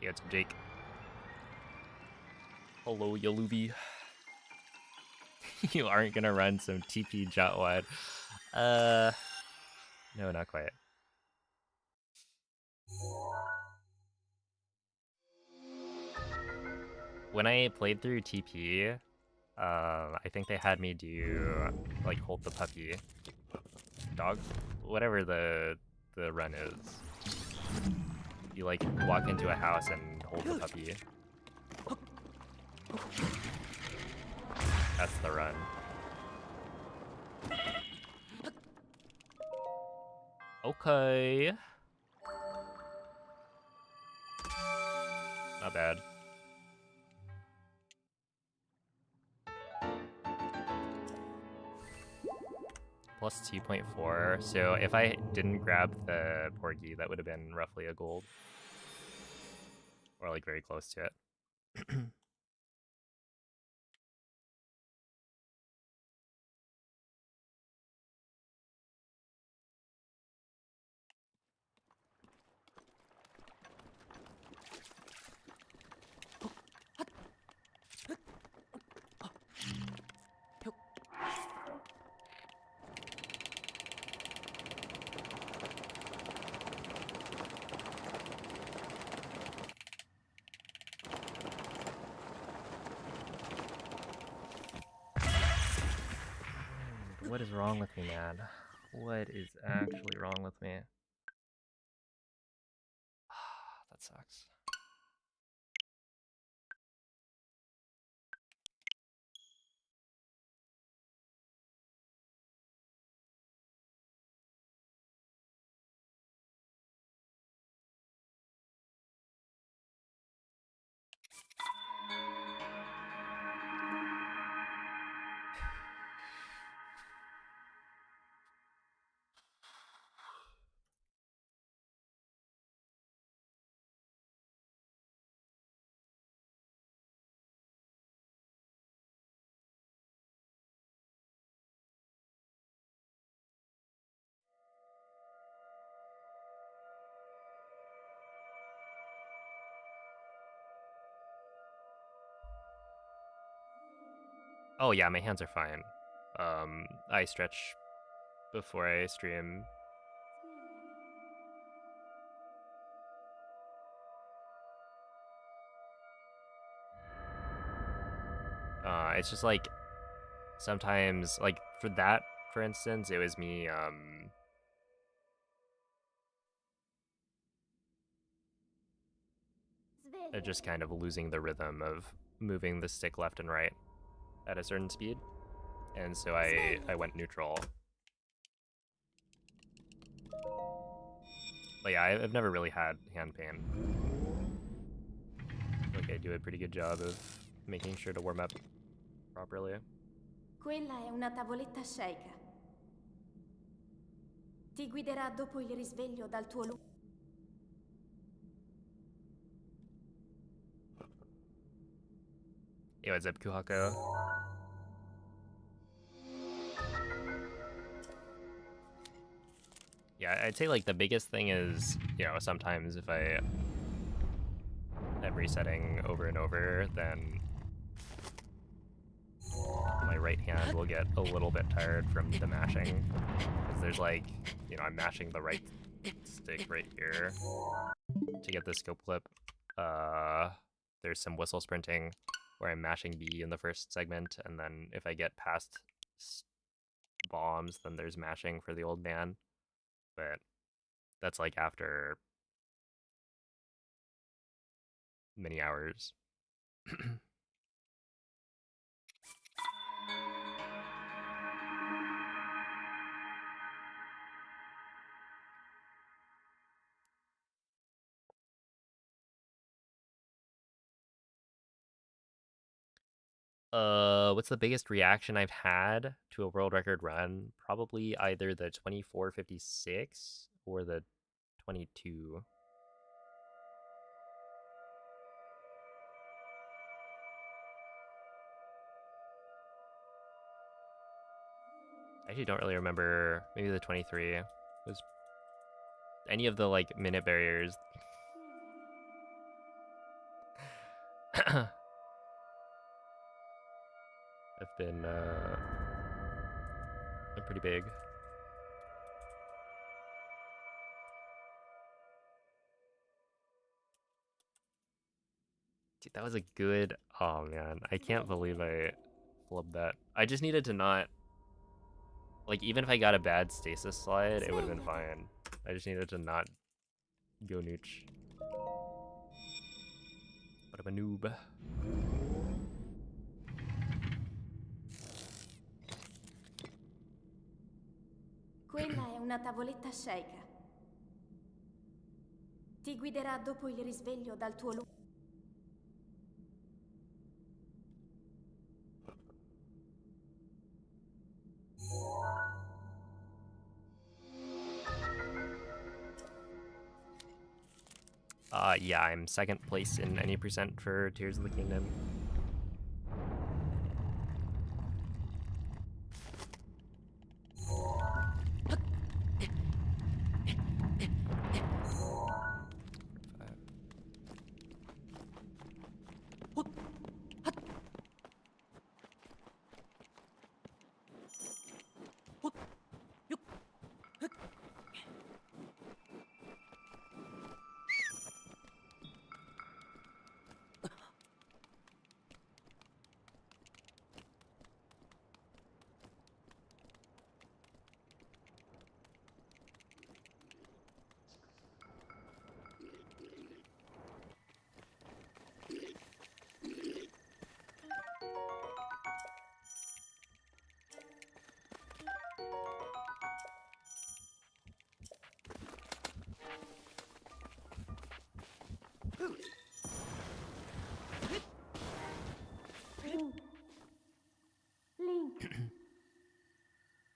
Yeah, it's Jake. Hello, Yalubi. You aren't gonna run some TP jot wide. No, not quite. When I played through TP, I think they had me do like hold the puppy, dog, whatever the run is. You like walk into a house and hold the puppy. That's the run. Okay. Not bad. Plus 2.4. So if I didn't grab the Porgy, that would have been roughly a gold. Or like very close to it. What is wrong with me, man? What is actually wrong with me? That sucks. Oh yeah, my hands are fine. I stretch before I stream. It's just like sometimes, like for that, for instance, it was me just kind of losing the rhythm of moving the stick left and right at a certain speed, and so I went neutral. But yeah, I've never really had hand pain. Like I do a pretty good job of making sure to warm up properly. Quella è una tavoletta sceicca. Ti guiderà dopo il risveglio dal tuo luogo. Yo, what's up, Kuhako? Yeah, I'd say like the biggest thing is, you know, sometimes if I am resetting over and over, then my right hand will get a little bit tired from the mashing. Because there's like, you know, I'm mashing the right stick right here to get the scope clip. There's some whistle sprinting where I'm mashing B in the first segment, and then if I get past bombs, then there's mashing for the old man. But that's like after many hours. What's the biggest reaction I've had to a world record run? Probably either the 24:56 or the 22. I actually don't really remember. Maybe the 23 was any of the like minute barriers. been pretty big. Dude, that was a good... Oh, man. I can't believe I flubbed that. I just needed to not... Like, even if I got a bad stasis slide, it would have been fine. I just needed to not go nooch. But I'm a noob. Quella è una tavoletta shake. Ti guiderà dopo il risveglio dal tuo lungo... Yeah, I'm second place in any percent for Tears of the Kingdom.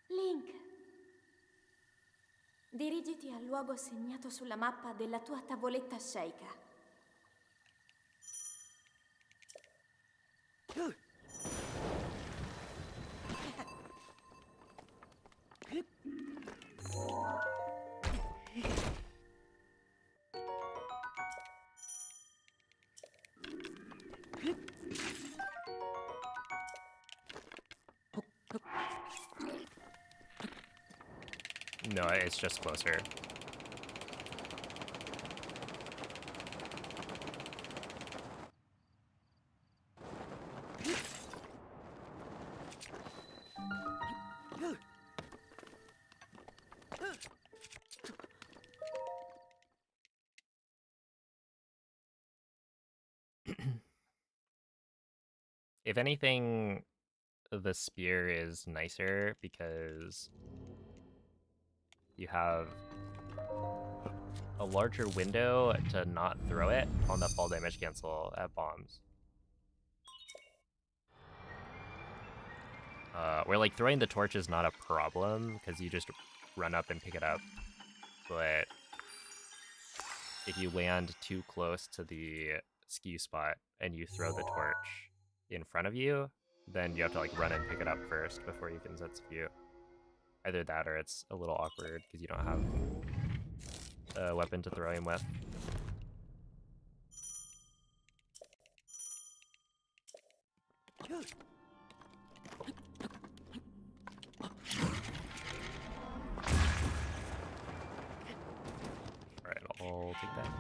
Link. Dirigiti al luogo segnato sulla mappa della tua tavoletta shake. No, it's just closer. If anything, the spear is nicer because you have a larger window to not throw it on the fall damage cancel at bombs. Where like throwing the torch is not a problem because you just run up and pick it up. But if you land too close to the skew spot and you throw the torch in front of you, then you have to like run and pick it up first before you can set skew. Either that or it's a little awkward because you don't have a weapon to throw him with. Alright, I'll take that.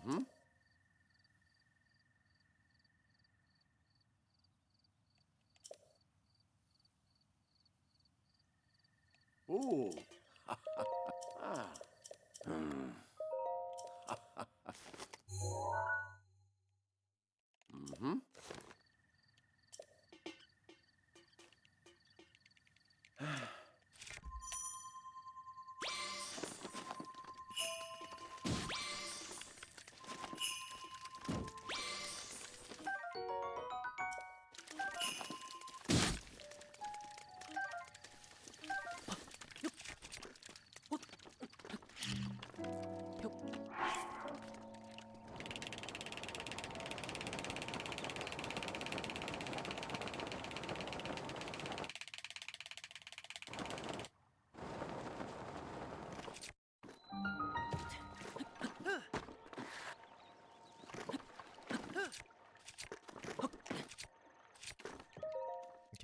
Mm-hmm. Ooh. Ah.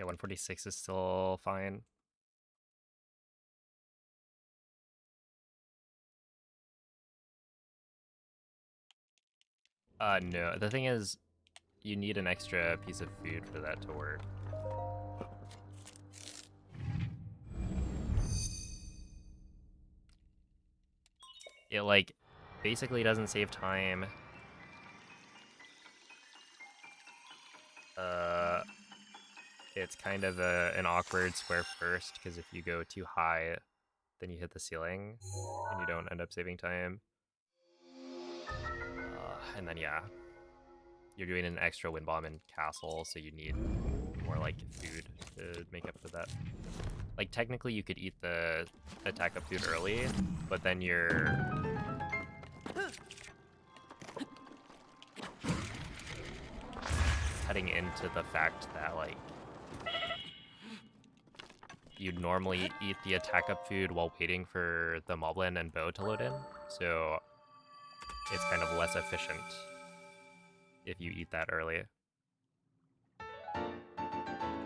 Okay, 146 is still fine. No. The thing is, you need an extra piece of food for that to work. It, like, basically doesn't save time. It's kind of an awkward square first, because if you go too high, then you hit the ceiling, and you don't end up saving time. And then, yeah, you're doing an extra wind bomb in castle, so you need more, like, food to make up for that. Like, technically you could eat the attack up food early, but then you're... cutting into the fact that, like, you'd normally eat the attack up food while waiting for the moblin and bow to load in, so it's kind of less efficient if you eat that early,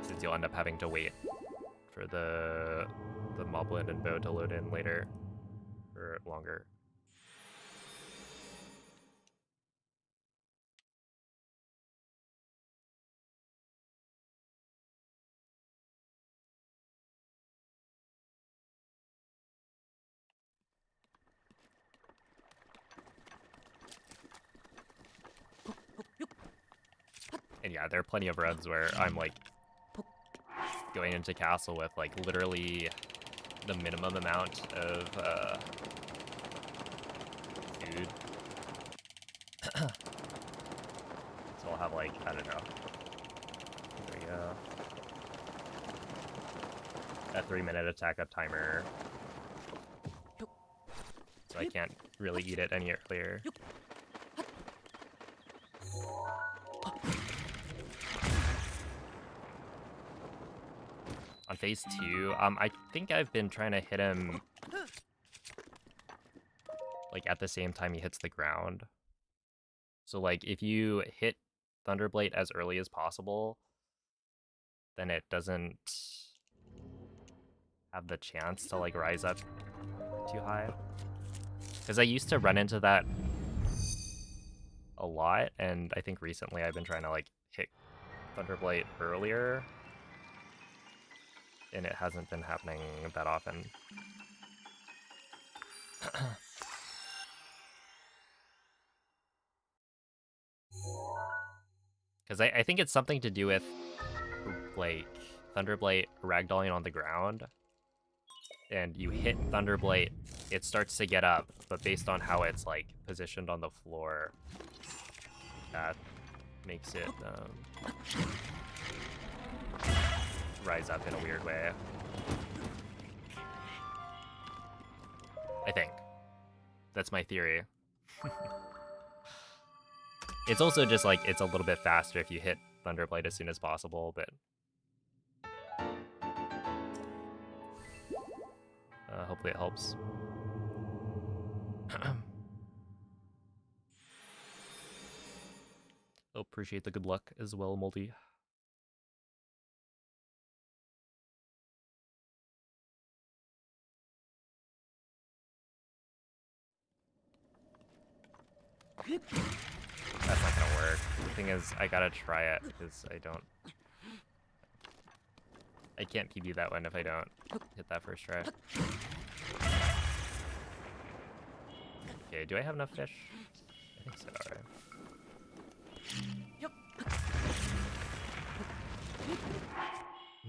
since you'll end up having to wait for the moblin and bow to load in later or longer. And yeah, there are plenty of runs where I'm like going into castle with like literally the minimum amount of food. So I'll have like, I don't know, there we go, a 3-minute attack up timer, so I can't really eat it any earlier. On phase 2, I think I've been trying to hit him like at the same time he hits the ground. So like if you hit Thunderblade as early as possible, then it doesn't have the chance to like rise up too high. Because I used to run into that a lot, and I think recently I've been trying to like hit Thunderblade earlier, and it hasn't been happening that often. Because I think it's something to do with, like, Thunderblade ragdolling on the ground, and you hit Thunderblade, it starts to get up, but based on how it's, like, positioned on the floor, that makes it, rise up in a weird way. I think. That's my theory. It's also just like, it's a little bit faster if you hit Thunderblade as soon as possible, but... hopefully it helps. Oh, appreciate the good luck as well, Moldy. That's not gonna work. The thing is, I gotta try it, because I can't PB that one if I don't hit that first try. Okay, do I have enough fish? I think so, alright.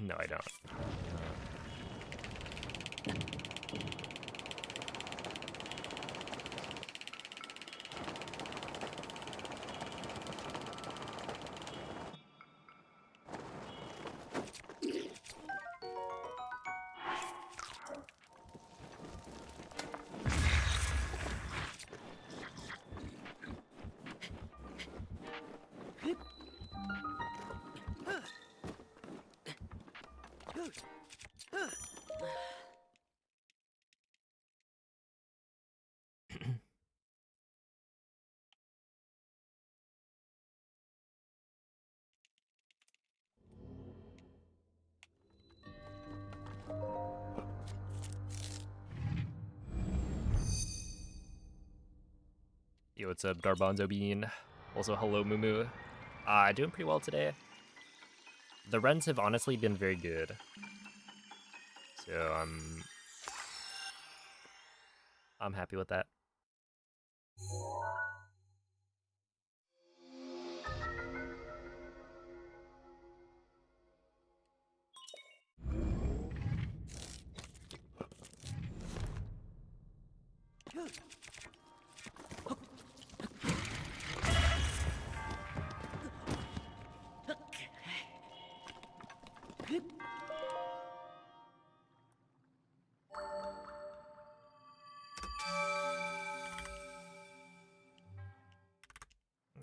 No, I don't. Yo, what's up, Darbonzo Bean? Also, hello, Mumu. Doing pretty well today. The runs have honestly been very good. So, I'm happy with that.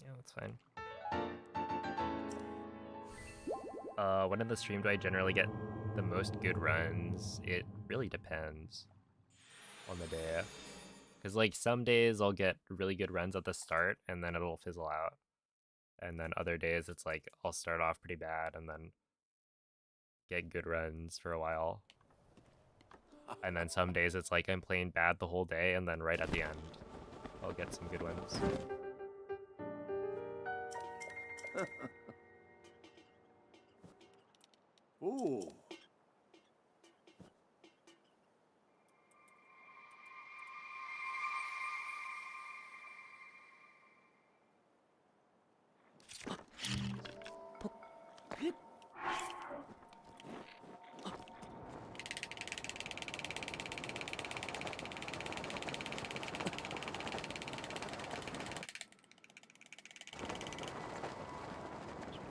Yeah, that's fine. When in the stream do I generally get the most good runs? It really depends on the day. Because, like, some days I'll get really good runs at the start, and then it'll fizzle out. And then other days it's like, I'll start off pretty bad, and then get good runs for a while. And then some days it's like I'm playing bad the whole day, and then right at the end, I'll get some good ones. Ooh.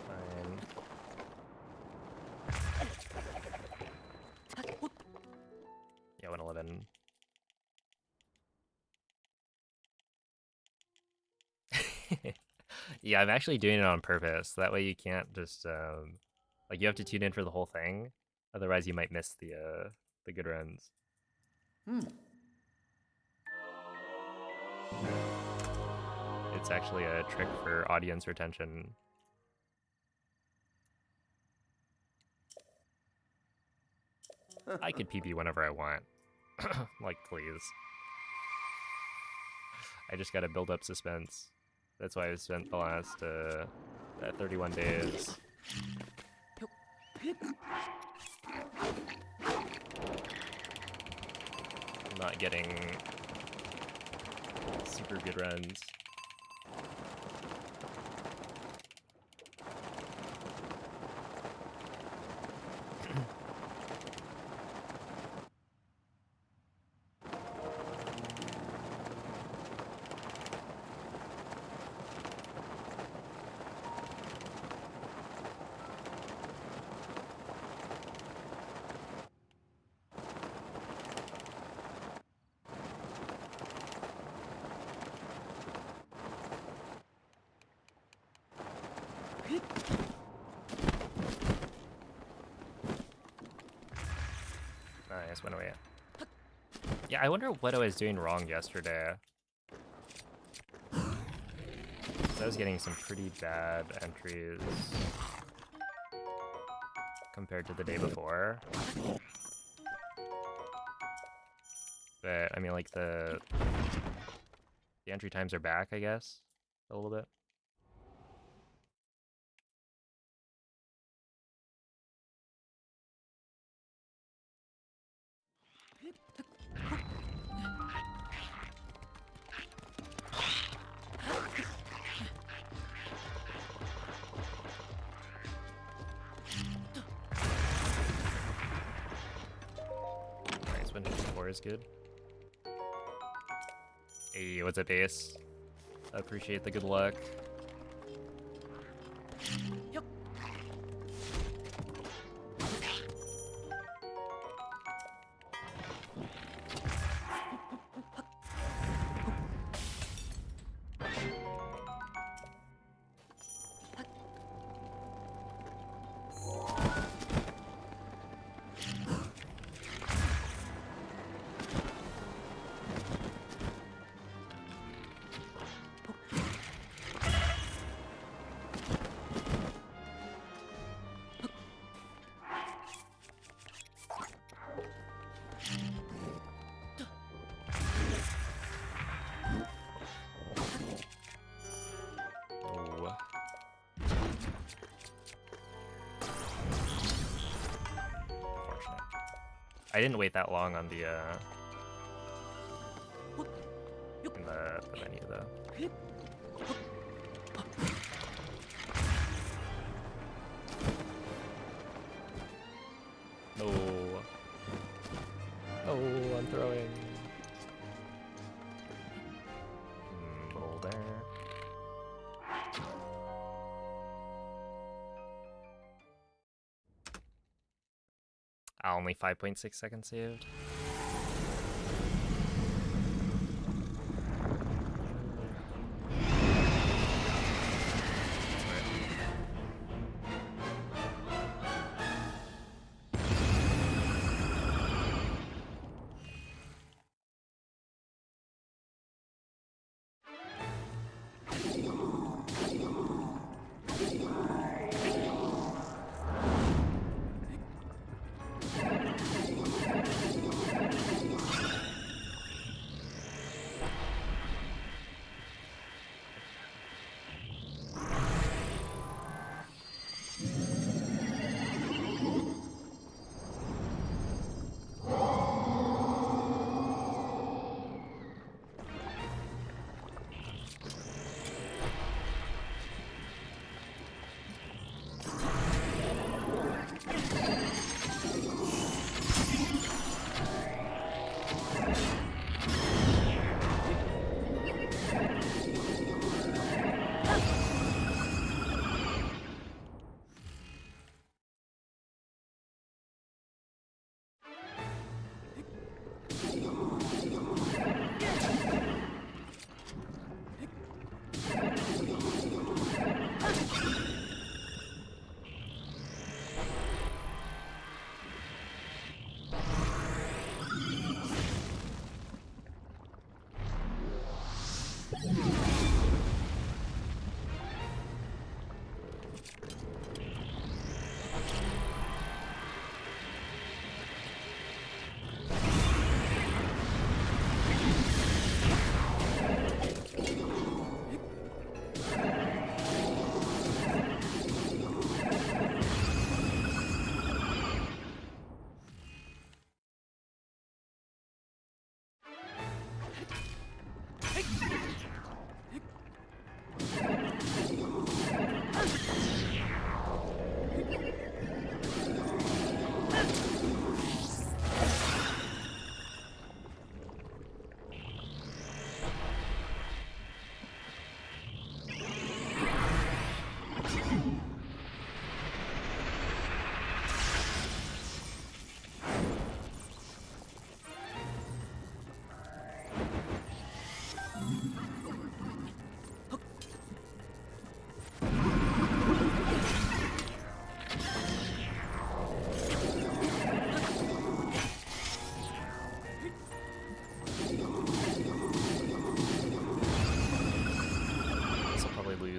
Fine. Yeah, 111. Yeah, I'm actually doing it on purpose. That way you can't just like, you have to tune in for the whole thing. Otherwise you might miss the good runs. It's actually a trick for audience retention. I could PB whenever I want. Like, please. I just gotta build up suspense. That's why I've spent the last 31 days. Not getting super good runs. Nice, went away. Yeah, I wonder what I was doing wrong yesterday. 'Cause I was getting some pretty bad entries compared to the day before. But I mean, like, the entry times are back, I guess, a little bit. Nice, when 4 is good. Hey, what's up, Ace? I appreciate the good luck. I didn't wait that long on the in the menu though. No. No, I'm throwing. Roll there. Only 5.6 seconds saved.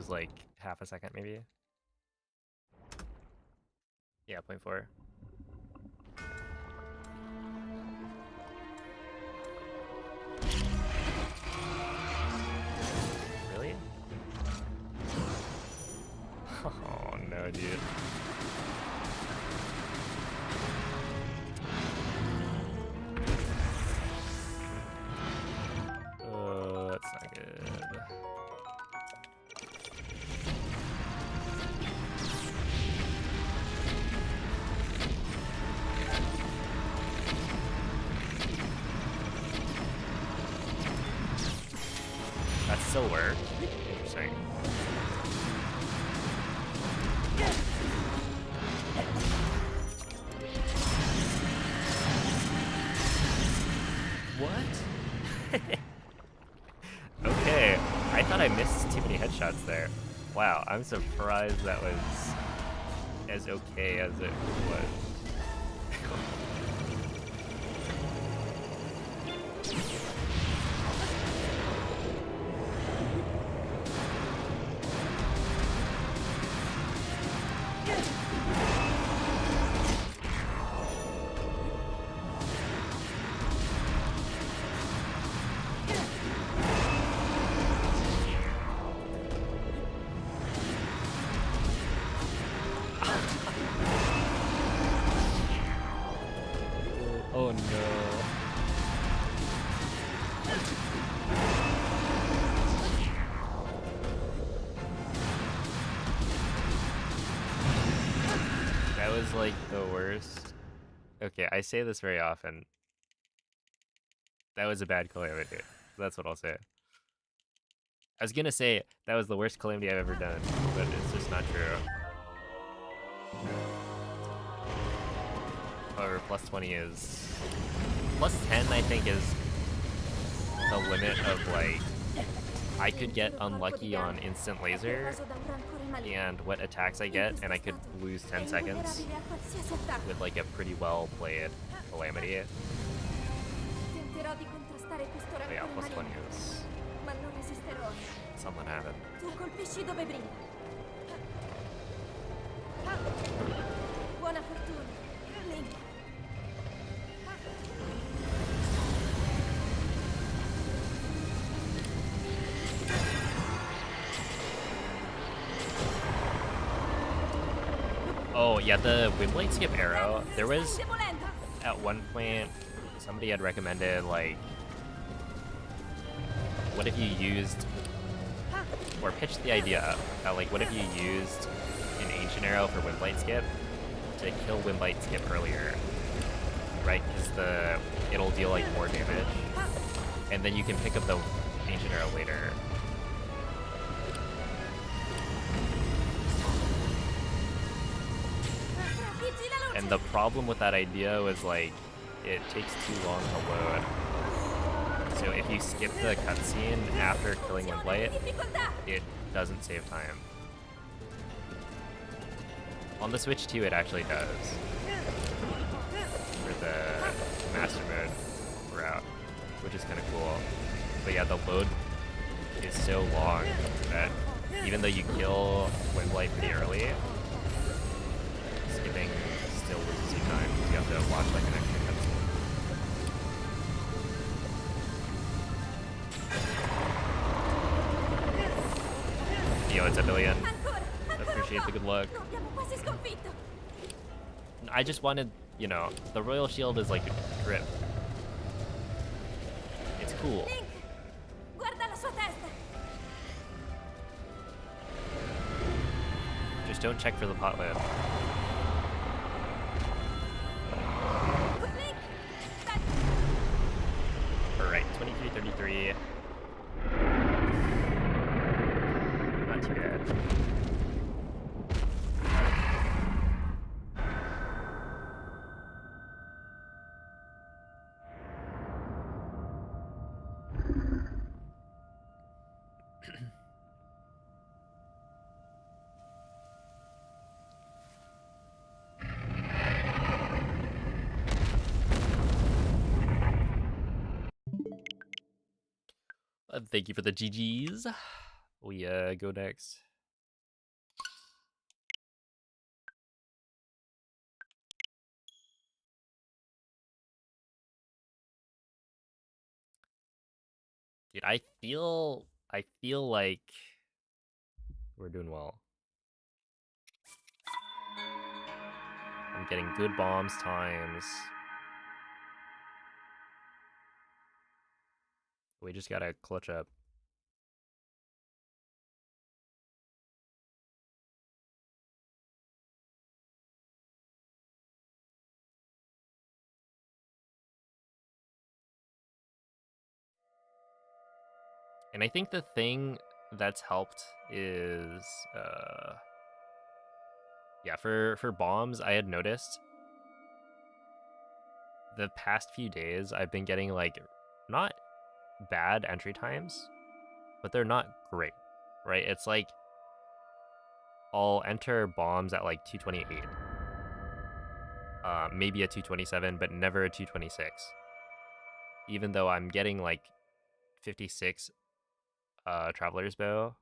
Like half a second maybe. Yeah, 0.4. Really? Oh no, dude. Oh, that's not good. That still worked. Interesting. What? Okay, I thought I missed too many headshots there. Wow, I'm surprised that was as okay as it was. was like the worst. Okay, I say this very often. That was a bad calamity. That's what I'll say. I was gonna say that was the worst calamity I've ever done, but it's just not true. However, plus 20 is... Plus 10, I think, is the limit of, like... I could get unlucky on instant laser, and what attacks I get, and I could lose 10 seconds with, like, a pretty well-played calamity. But yeah, plus 20 is... Something happened. Buona fortuna, Link. Oh, yeah, the Windblade skip arrow. There was, at one point, somebody had recommended, like, what if you used, or pitched the idea that, like, what if you used an Ancient Arrow for Windblade skip to kill Windblade skip earlier, right? Because it'll deal, like, more damage, and then you can pick up the Ancient Arrow later. And the problem with that idea was, like, it takes too long to load. So if you skip the cutscene after killing Windblight, it doesn't save time. On the Switch 2, it actually does. For the Master Mode route, which is kind of cool. But yeah, the load is so long that even though you kill Windblight pretty early, skipping still loses you time because you have to watch like an extra cutscene. Yo, it's a billion. Appreciate the good luck. I just wanted, you know, the Royal Shield is like a drip. It's cool. Link, guarda la sua testa. Just don't check for the pot lamp. Link, Alright, 2333. Not too bad. Thank you for the GGs. We go next. Dude, I feel like we're doing well. I'm getting good bombs times. We just gotta clutch up. And I think the thing that's helped is, yeah, for bombs, I had noticed the past few days I've been getting like not bad entry times, but they're not great, right? It's like I'll enter bombs at like 228, maybe a 227, but never a 226. Even though I'm getting like 56 Traveler's Bow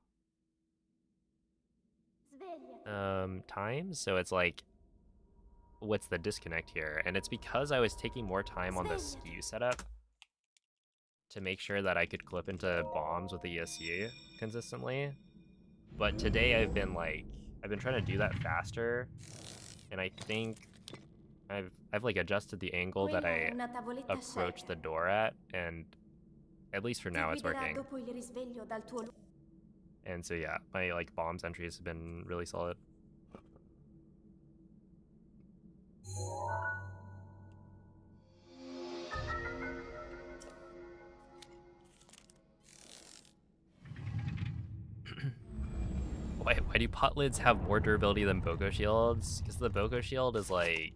times, so it's like, what's the disconnect here? And it's because I was taking more time on the SKU setup to make sure that I could clip into bombs with the ESC consistently. But today I've been trying to do that faster, and I think I've like adjusted the angle that I approach the door at, and at least for now it's working. And so yeah, my like bombs entries have been really solid. Why do pot lids have more durability than Boko shields? Because the Boko shield is like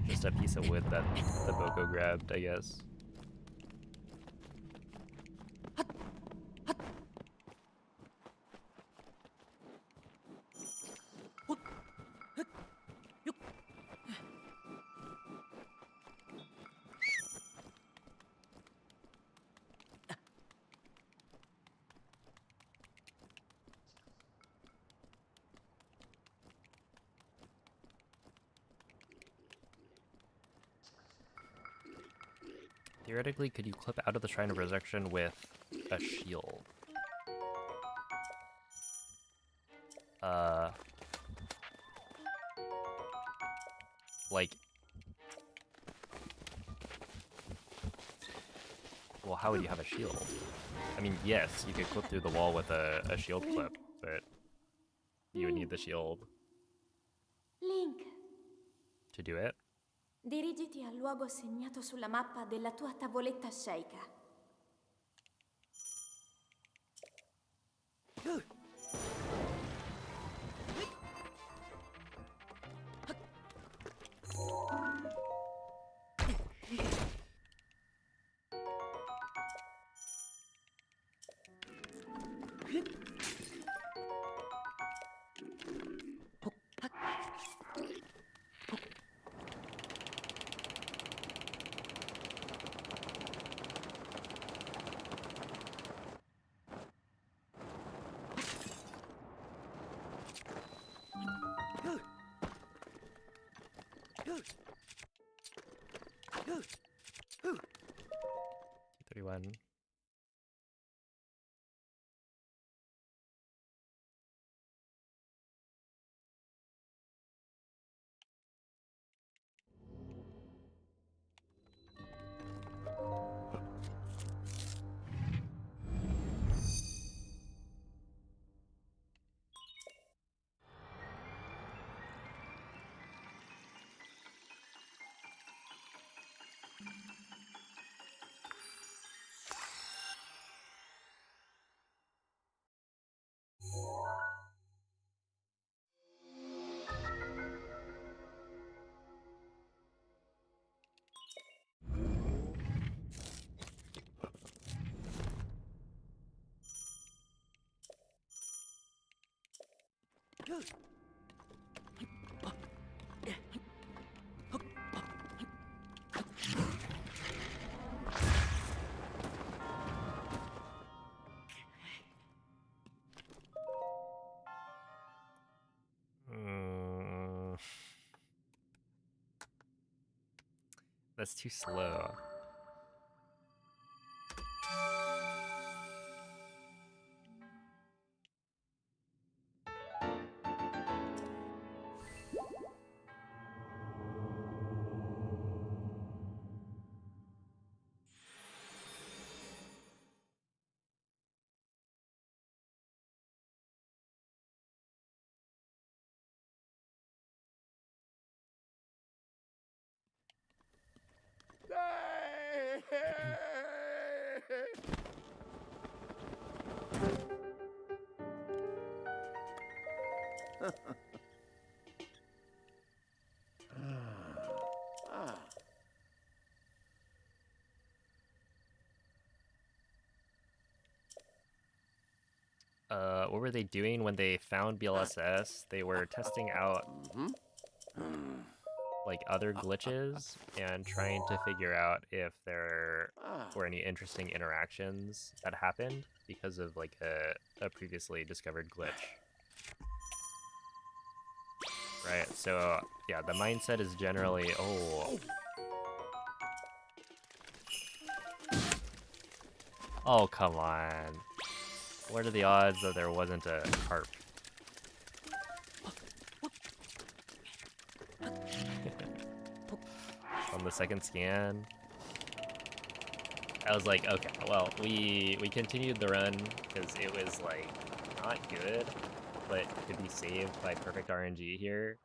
just a piece of wood that the Boko grabbed, I guess. Theoretically, could you clip out of the Shrine of Resurrection with a shield? Like... Well, how would you have a shield? I mean, yes, you could clip through the wall with a shield clip, but you would need the shield Link, to do it. dirigiti al luogo segnato sulla mappa della tua tavoletta sceicca. One. That's too slow. What were they doing when they found BLSS? They were testing out like other glitches and trying to figure out if there were any interesting interactions that happened because of like a previously discovered glitch. Right, so yeah, the mindset is generally, oh. Oh, come on. What are the odds that there wasn't a carp? On the second scan, I was like, okay, well, we continued the run because it was like not good, but could be saved by perfect RNG here,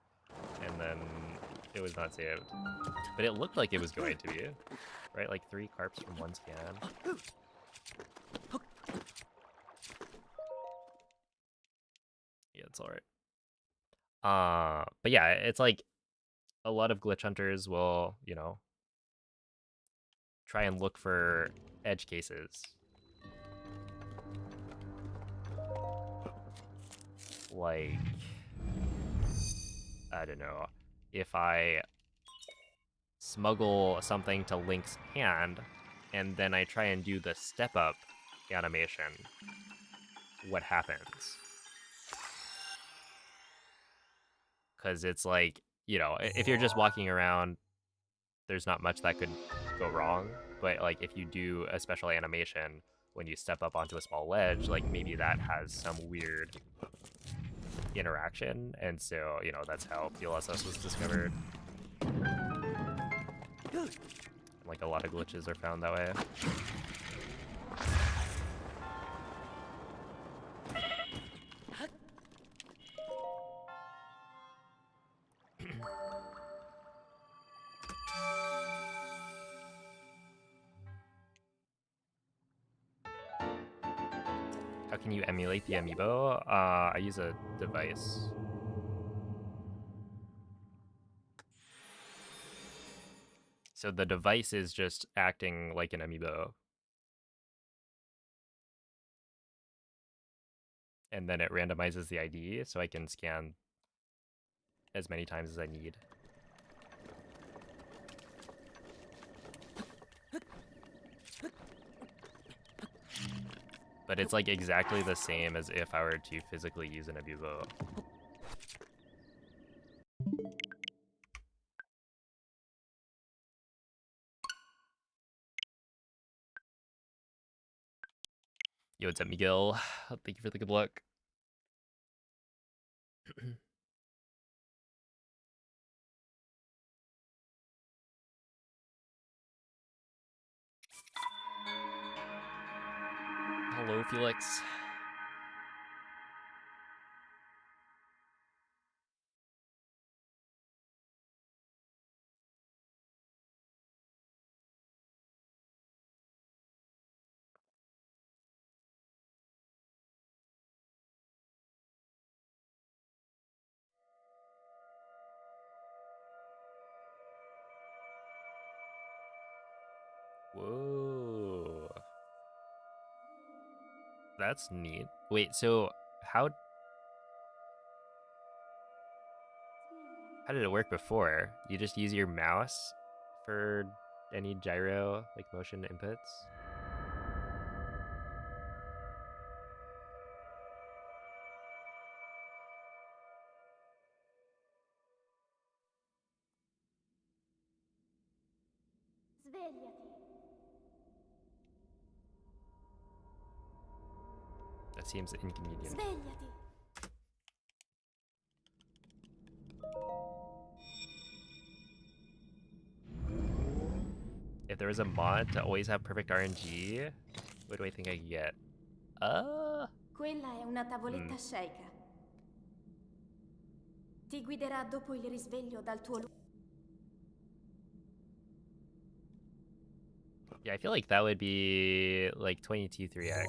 and then it was not saved. But it looked like it was going to be, right? Like 3 carps from 1 scan. Yeah, it's alright. But yeah, it's like a lot of glitch hunters will, you know, try and look for edge cases. Like, I don't know, if I smuggle something to Link's hand, and then I try and do the step-up animation, what happens? Because it's like, you know, if you're just walking around, there's not much that could go wrong, but like if you do a special animation when you step up onto a small ledge, like maybe that has some weird interaction, and so, you know, that's how PLSS was discovered. Like a lot of glitches are found that way. How can you emulate the Amiibo? I use a device. So the device is just acting like an Amiibo. And then it randomizes the ID, so I can scan as many times as I need. But it's like exactly the same as if I were to physically use an Amiibo. Yo, what's up, Miguel? Thank you for the good luck. Hello, Felix. Whoa. That's neat. Wait, so how did it work before? You just use your mouse for any gyro, like, motion inputs? That seems inconvenient. If there was a mod to always have perfect RNG, what do I think I could get? Quella è una tavoletta sceicca. Ti guiderà dopo il risveglio dal tuo Yeah, I feel like that would be like 22 3x.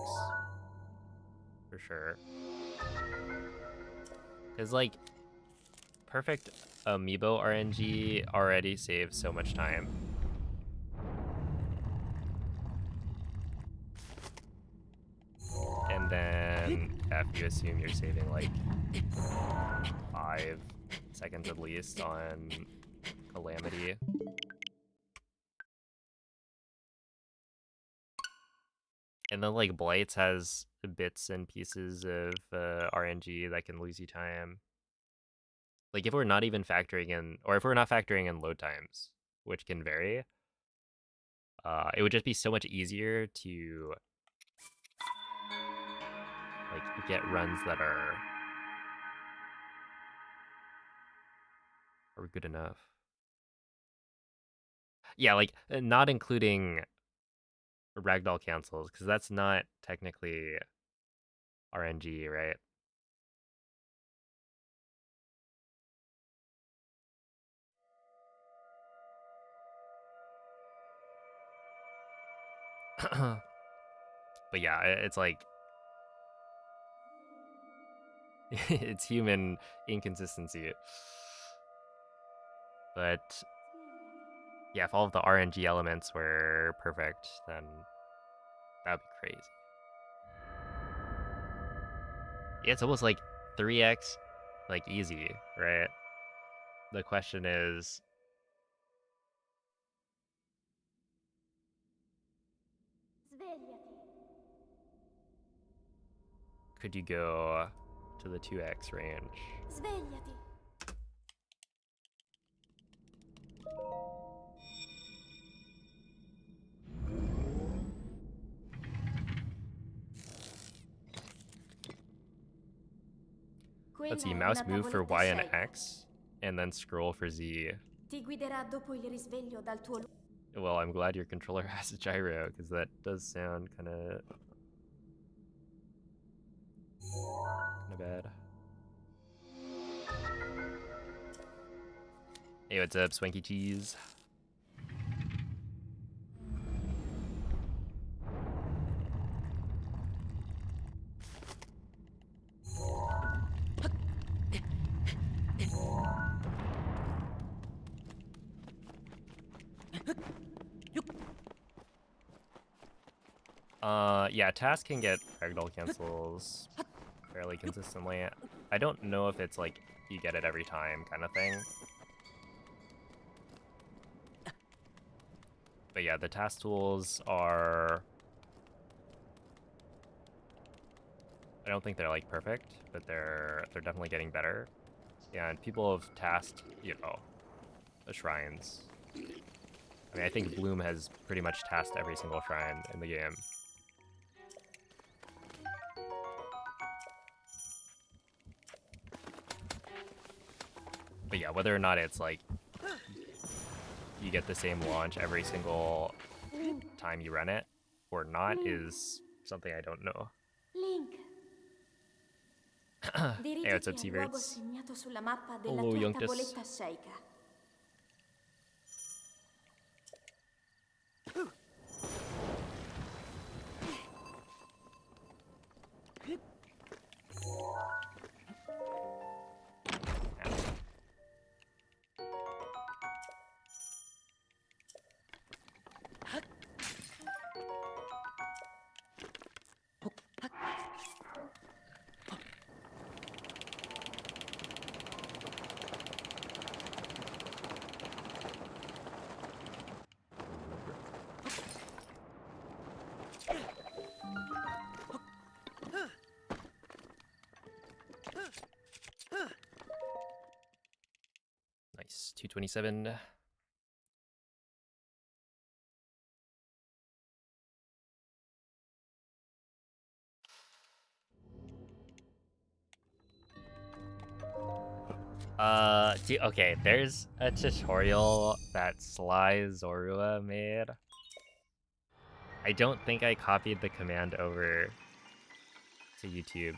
For sure. Because, like, perfect Amiibo RNG already saves so much time. And then if you assume you're saving like 5 seconds at least on Calamity. And then, like, Blights has bits and pieces of RNG that can lose you time. Like, if we're not even factoring in, or if we're not factoring in load times, which can vary, it would just be so much easier to, like, get runs that are good enough. Yeah, like, not including ragdoll cancels, because that's not technically RNG, right? But yeah, it's like it's human inconsistency. But yeah, if all of the RNG elements were perfect, then that would be crazy. Yeah, it's almost like 3x, like easy, right? The question is, Svegliati. could you go to the 2x range? Svegliati. Let's see, Quella è mouse una move for tavoletta Y and scelta. X, and then scroll for Z. Ti guiderà dopo il risveglio dal tuo Well, I'm glad your controller has a gyro, because that does sound kind of bad. Hey, what's up, Swanky Cheese? Yeah, task can get ragdoll cancels fairly consistently. I don't know if it's like you get it every time kind of thing. But yeah, the task tools are... I don't think they're like perfect, but they're definitely getting better. Yeah, and people have tasked, you know, the shrines. I mean, I think Bloom has pretty much tasked every single shrine in the game. But yeah, whether or not it's like you get the same launch every single time you run it or not is something I don't know. Link. Hey, what's up, Dirigiti al luogo Sieverts? segnato sulla mappa della Hello, tua Youngtus. tavoletta sceicca. Nice, 227. Okay, there's a tutorial that Sly Zorua made. I don't think I copied the command over to YouTube.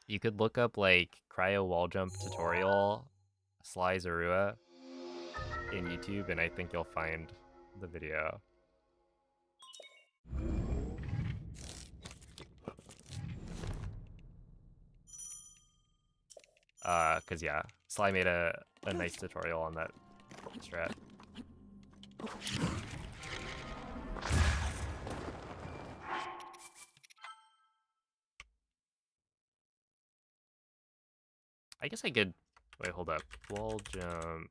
You could look up like cryo wall jump tutorial Sly Zorua in YouTube, and I think you'll find the video. Cause yeah, Sly made a nice tutorial on that strat. I guess I could, wait, hold up. Wall jump.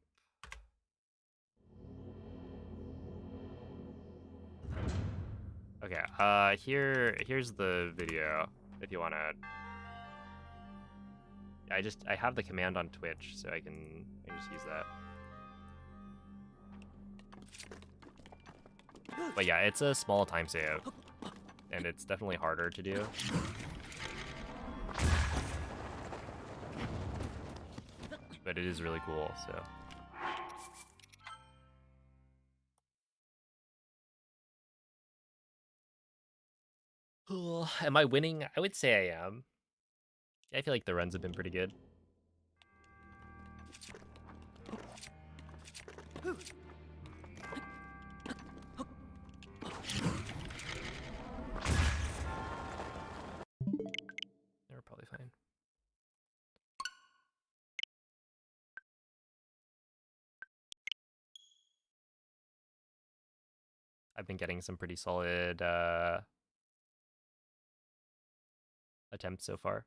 Okay, here's the video if you wanna. I have the command on Twitch, so I can just use that. But yeah, it's a small time save, and it's definitely harder to do. But it is really cool, so. Am I winning? I would say I am. I feel like the runs have been pretty good. They're probably fine. I've been getting some pretty solid attempts so far.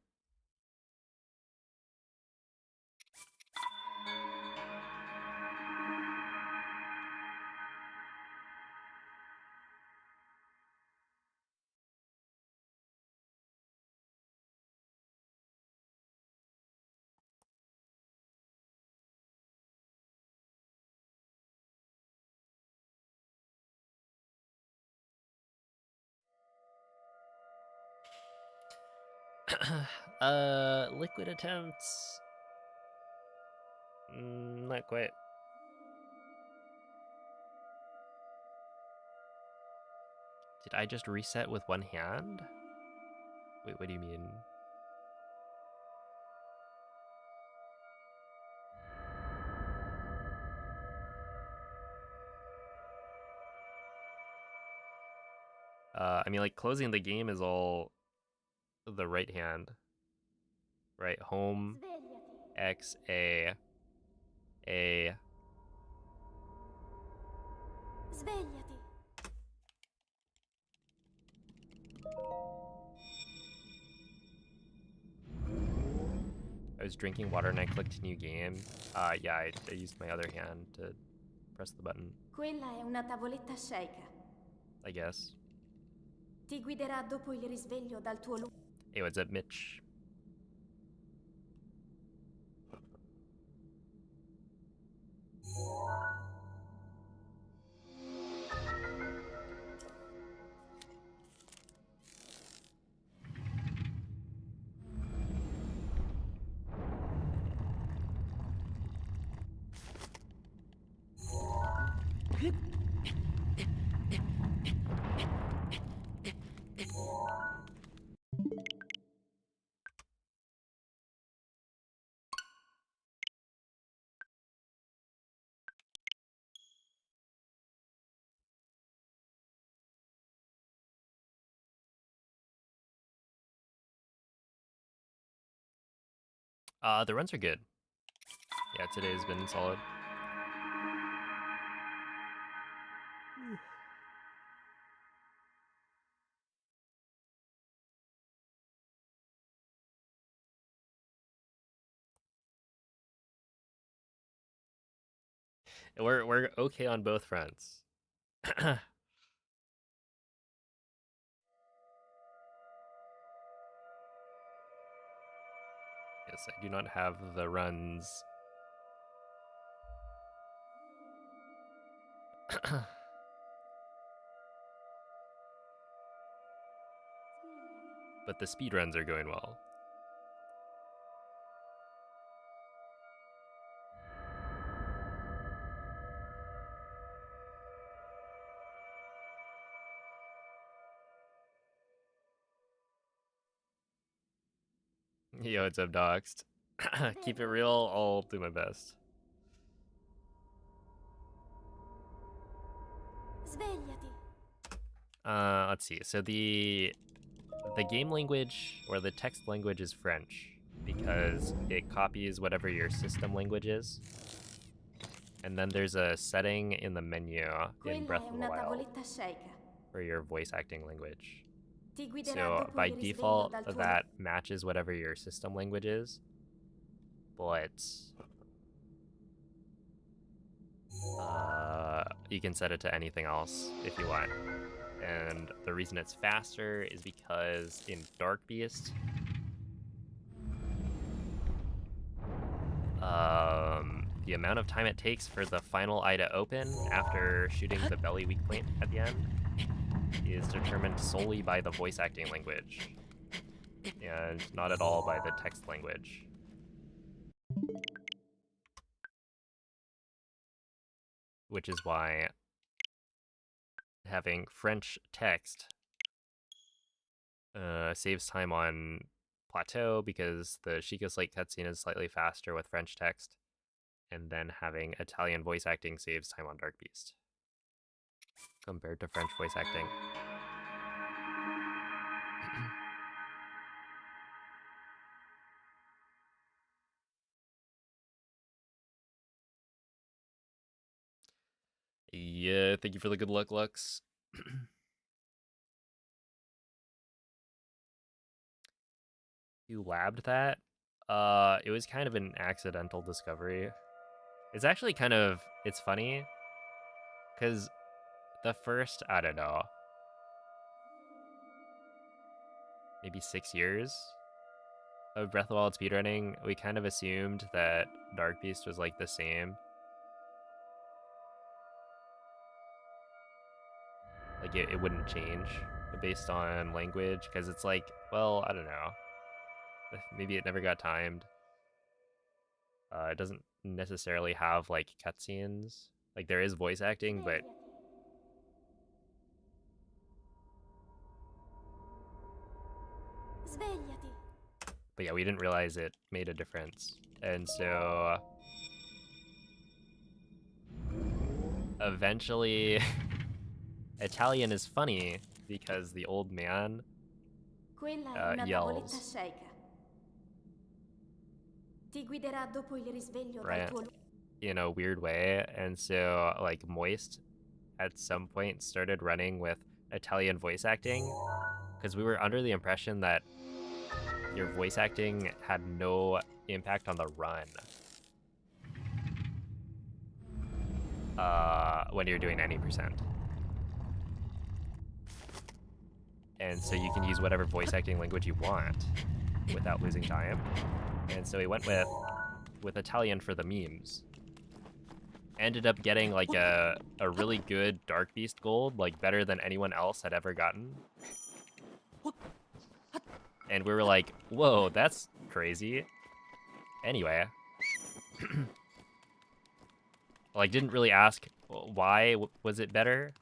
Liquid attempts. Not quite. Did I just reset with one hand? Wait, what do you mean? I mean, like, closing the game is all the right hand. Right, home, Svegliati. X, A. Svegliati. I was drinking water and I clicked new game. Yeah, I used my other hand to press the button, Quella è una tavoletta sceicca. I guess. Ti guiderà dopo il risveglio dal tuo luogo. Hey, what's up, Mitch? The runs are good. Yeah, today's been solid. We're okay on both fronts. Yes, I do not have the runs. But the speedruns are going well. Yo, what's up, Doxed? Keep it real, I'll do my best. Svegliati. Let's see. So the game language or the text language is French because it copies whatever your system language is. And then there's a setting in the menu in Quella Breath è of the una Wild tavoletta sceicca. for your voice acting language. Ti guiderà So dopo by il risveglio default, dal tuo that matches whatever your system language is. But you can set it to anything else if you want. And the reason it's faster is because in Dark Beast, the amount of time it takes for the final eye to open after shooting the belly weak point at the end is determined solely by the voice acting language, and not at all by the text language. Which is why having French text saves time on Plateau, because the Sheikah Slate cutscene is slightly faster with French text, and then having Italian voice acting saves time on Dark Beast compared to French voice acting. Yeah, thank you for the good luck, Lux. You labbed that? It was kind of an accidental discovery. It's actually kind of, it's funny, because the first, I don't know, maybe 6 years of Breath of the Wild speedrunning, we kind of assumed that Dark Beast was like the same. Like it wouldn't change based on language, because it's like, well, I don't know. Maybe it never got timed. It doesn't necessarily have like cutscenes. Like there is voice acting, but Svegliati. yeah, we didn't realize it made a difference. And so eventually Italian is funny because the old man Quella è una tavoletta yells, sceicca. Ti guiderà dopo il risveglio dal right, tuo in a weird way. And so like Moist at some point started running with Italian voice acting because we were under the impression that your voice acting had no impact on the run when you're doing any percent. And so you can use whatever voice acting language you want without losing time. And so we went with Italian for the memes. Ended up getting like a really good Dark Beast gold, like better than anyone else had ever gotten. And we were like, whoa, that's crazy. Anyway. Like, didn't really ask why was it better.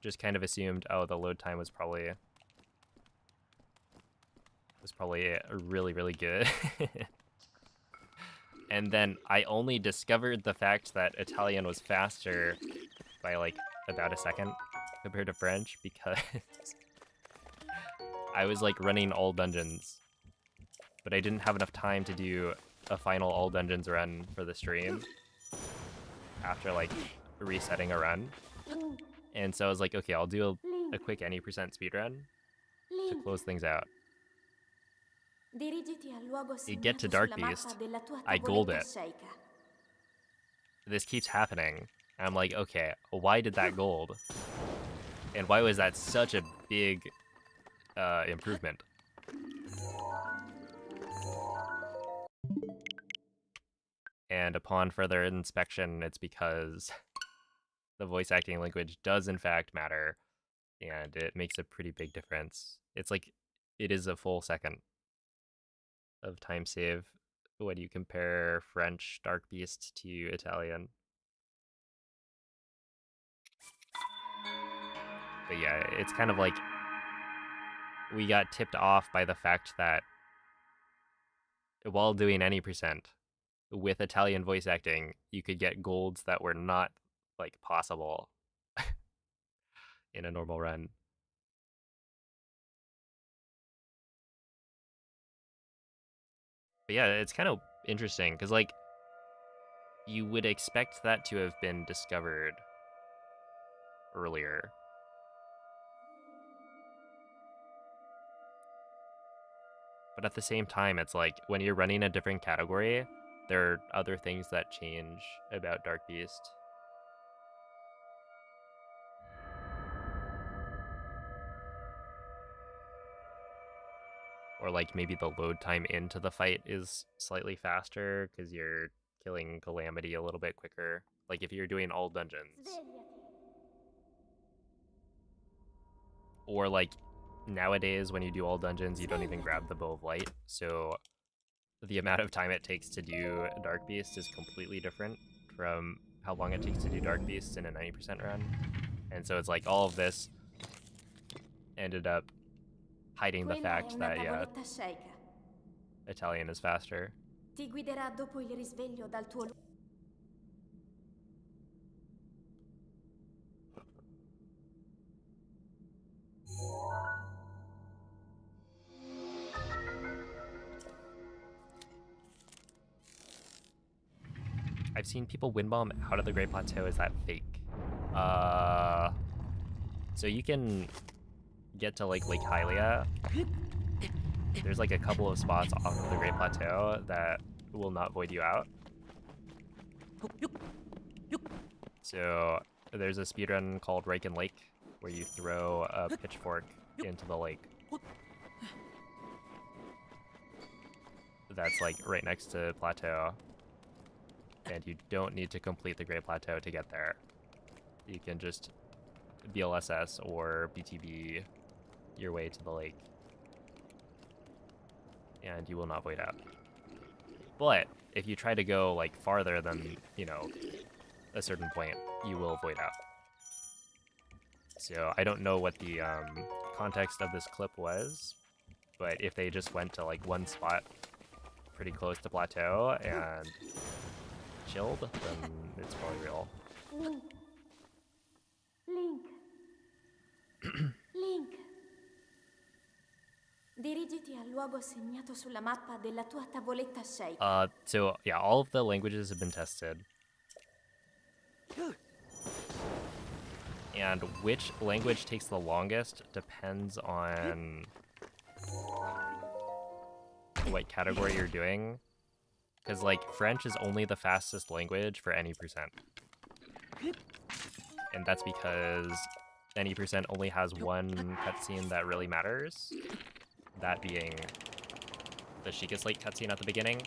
Just kind of assumed, oh, the load time was probably really, really good. And then I only discovered the fact that Italian was faster by like about a second compared to French because I was like running all dungeons, but I didn't have enough time to do a final all dungeons run for the stream after like resetting a run. And so I was like, okay, I'll do a quick any percent speedrun to close things out. Dirigiti al luogo You get to segnato Dark sulla Beast, mappa della tua I gold tavoletta it. sceicca. This keeps happening. And I'm like, okay, why did that gold? And why was that such a big improvement? And upon further inspection, it's because the voice acting language does in fact matter, and it makes a pretty big difference. It's like, it is a full second of time save when you compare French Dark Beast to Italian. But yeah, it's kind of like we got tipped off by the fact that while doing any percent with Italian voice acting, you could get golds that were not like possible in a normal run. But yeah, it's kind of interesting because like you would expect that to have been discovered earlier. But at the same time, it's like when you're running a different category, there are other things that change about Dark Beast. Or like maybe the load time into the fight is slightly faster because you're killing Calamity a little bit quicker. Like if you're doing all dungeons. Or like nowadays when you do all dungeons, you don't even grab the Bow of Light. So the amount of time it takes to do Dark Beast is completely different from how long it takes to do Dark Beast in a 90% run. And so it's like all of this ended up hiding the fact that, yeah, Italian is faster. Ti guiderà dopo il risveglio dal tuo I've seen people wind bomb out of the Great Plateau. Is that fake? So you can get to like Lake Hylia. There's like a couple of spots off of the Great Plateau that will not void you out. So there's a speedrun called Riken Lake where you throw a pitchfork into the lake. That's like right next to Plateau. And you don't need to complete the Great Plateau to get there. You can just BLSS or BTB your way to the lake. And you will not void out. But if you try to go like farther than, you know, a certain point, you will void out. So I don't know what the context of this clip was, but if they just went to like one spot pretty close to Plateau and chilled, then it's probably real. Link. Link. Link. Dirigiti al luogo segnato sulla mappa della tua tavoletta shake. So yeah, all of the languages have been tested. And which language takes the longest depends on what category you're doing. Because, like, French is only the fastest language for any percent. And that's because any percent only has one cutscene that really matters. That being the Sheikah Slate cutscene at the beginning.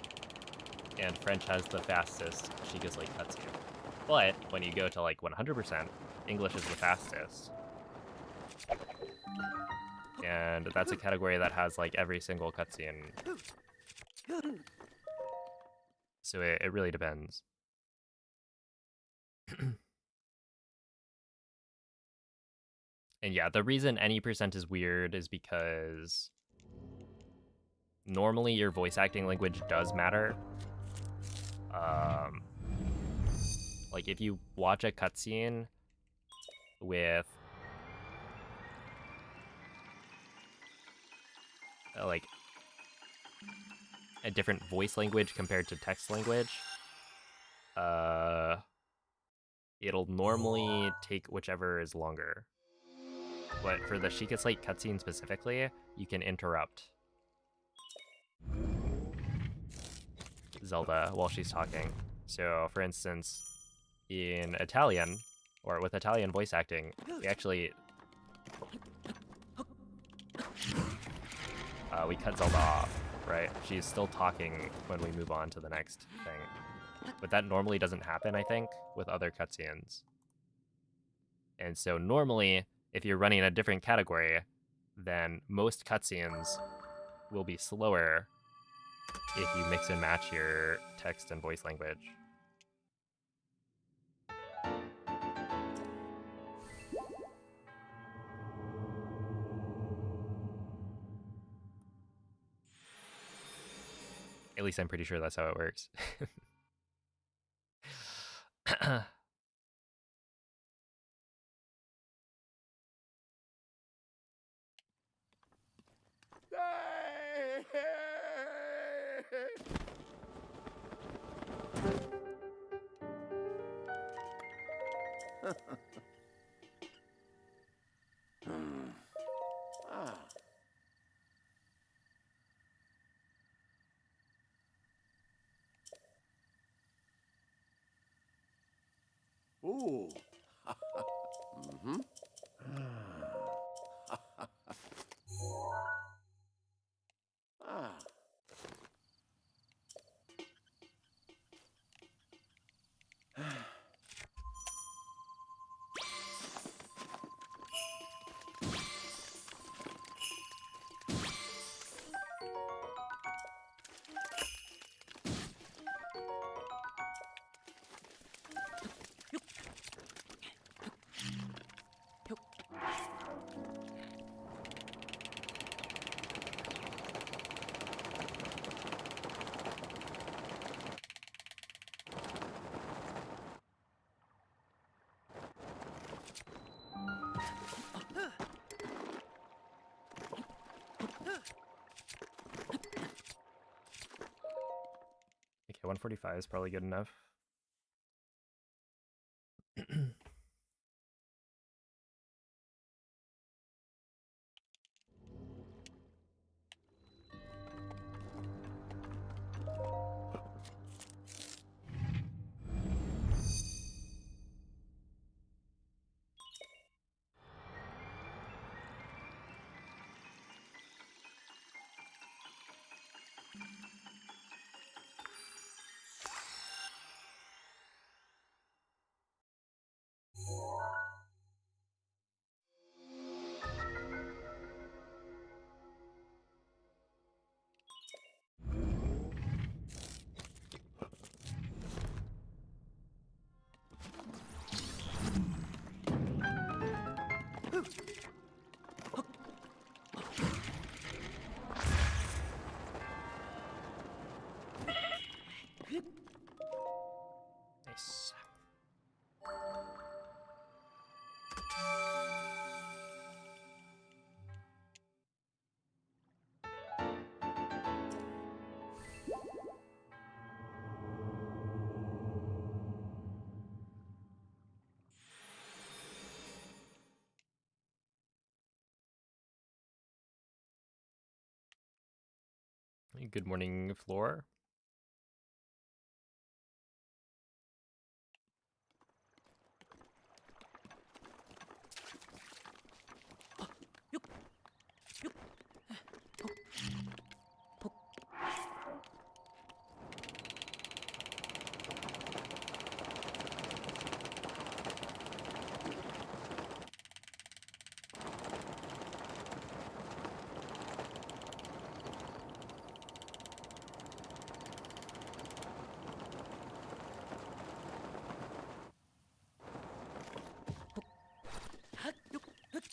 And French has the fastest Sheikah Slate cutscene. But when you go to, like, 100%, English is the fastest. And that's a category that has, like, every single cutscene. So it really depends. And yeah, the reason any percent is weird is because normally your voice acting language does matter. Like if you watch a cutscene with like a different voice language compared to text language, it'll normally take whichever is longer. But for the Sheikah Slate cutscene specifically, you can interrupt Zelda while she's talking. So, for instance, in Italian, or with Italian voice acting, we actually we cut Zelda off, right? She's still talking when we move on to the next thing. But that normally doesn't happen, I think, with other cutscenes. And so normally, if you're running a different category, then most cutscenes will be slower if you mix and match your text and voice language. At least I'm pretty sure that's how it works. Ooh. Mm-hmm. Ah. Okay, 145 is probably good enough. Good morning, Floor.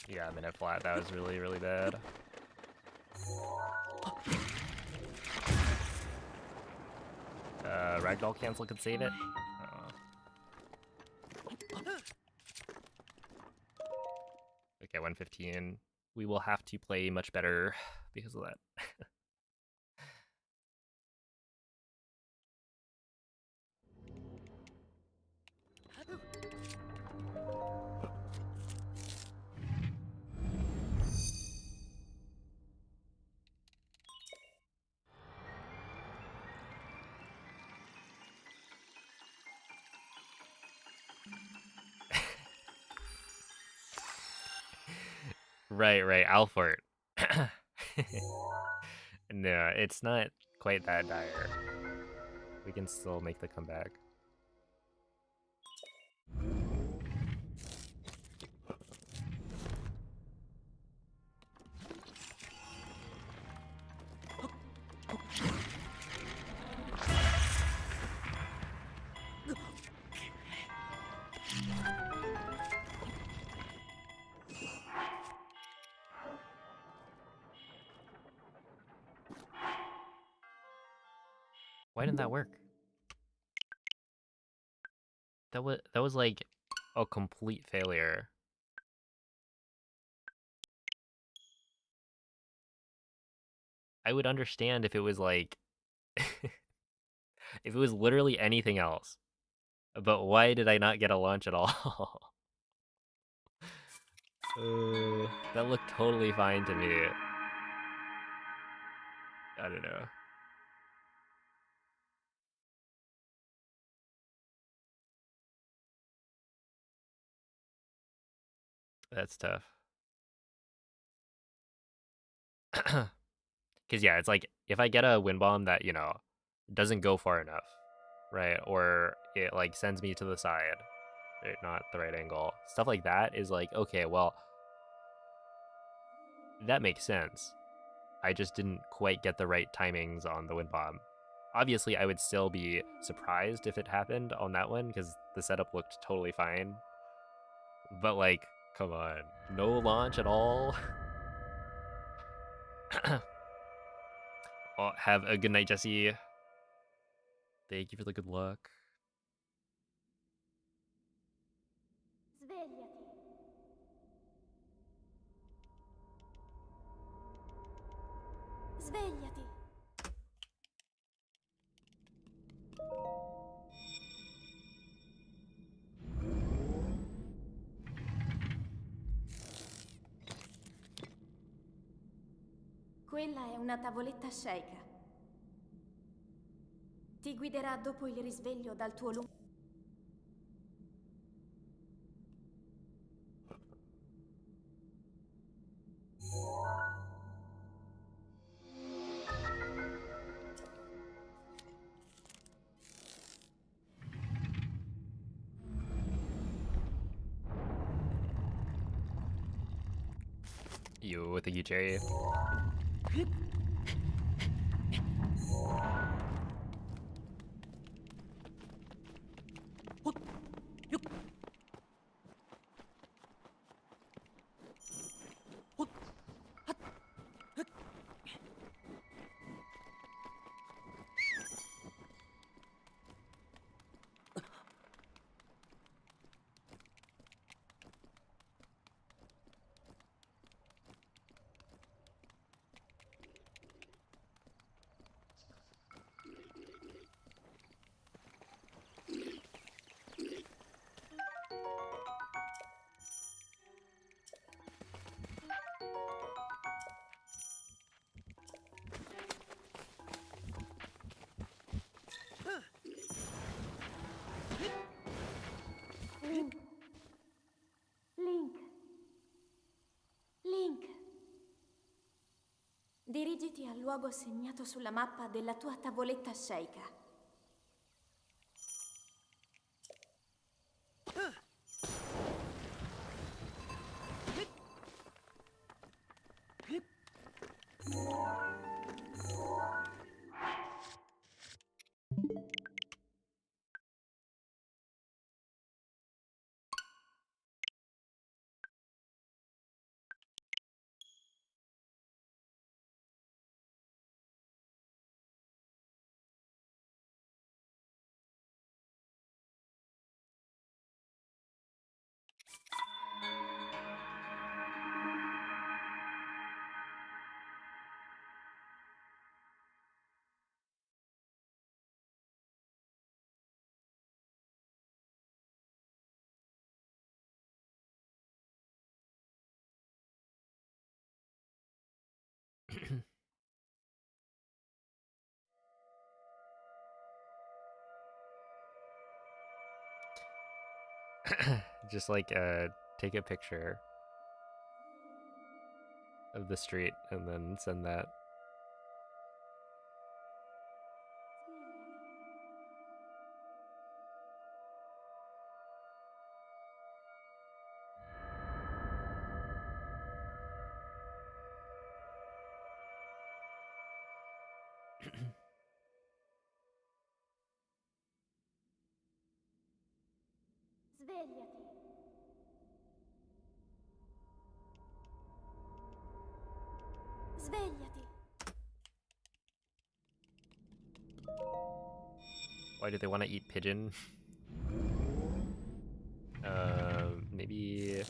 Yeah, I'm in it flat. That was really, really bad. Ragdoll cancel could save it. Okay, 115. We will have to play much better because of that. Right, Alfort. No, it's not quite that dire. We can still make the comeback. Why didn't that work? That was like a complete failure. I would understand if it was like if it was literally anything else. But why did I not get a launch at all? That looked totally fine to me. I don't know. That's tough. Because, yeah, it's like, if I get a wind bomb that, you know, doesn't go far enough, right? Or it, like, sends me to the side, right? Not the right angle. Stuff like that is like, okay, well, that makes sense. I just didn't quite get the right timings on the wind bomb. Obviously, I would still be surprised if it happened on that one, because the setup looked totally fine. But, like, come on. No launch at all? Well, have a good night, Jesse. Thank you for the good luck. Svegliati. Svegliati. Quella è una tavoletta sceicca. Ti guiderà dopo il risveglio dal tuo lungo... You, thank you, Jerry. Dirigiti al luogo segnato sulla mappa della tua tavoletta sceicca. Just like take a picture of the street and then send that. Svegliati. Svegliati. Why do they want to eat pigeon? Maybe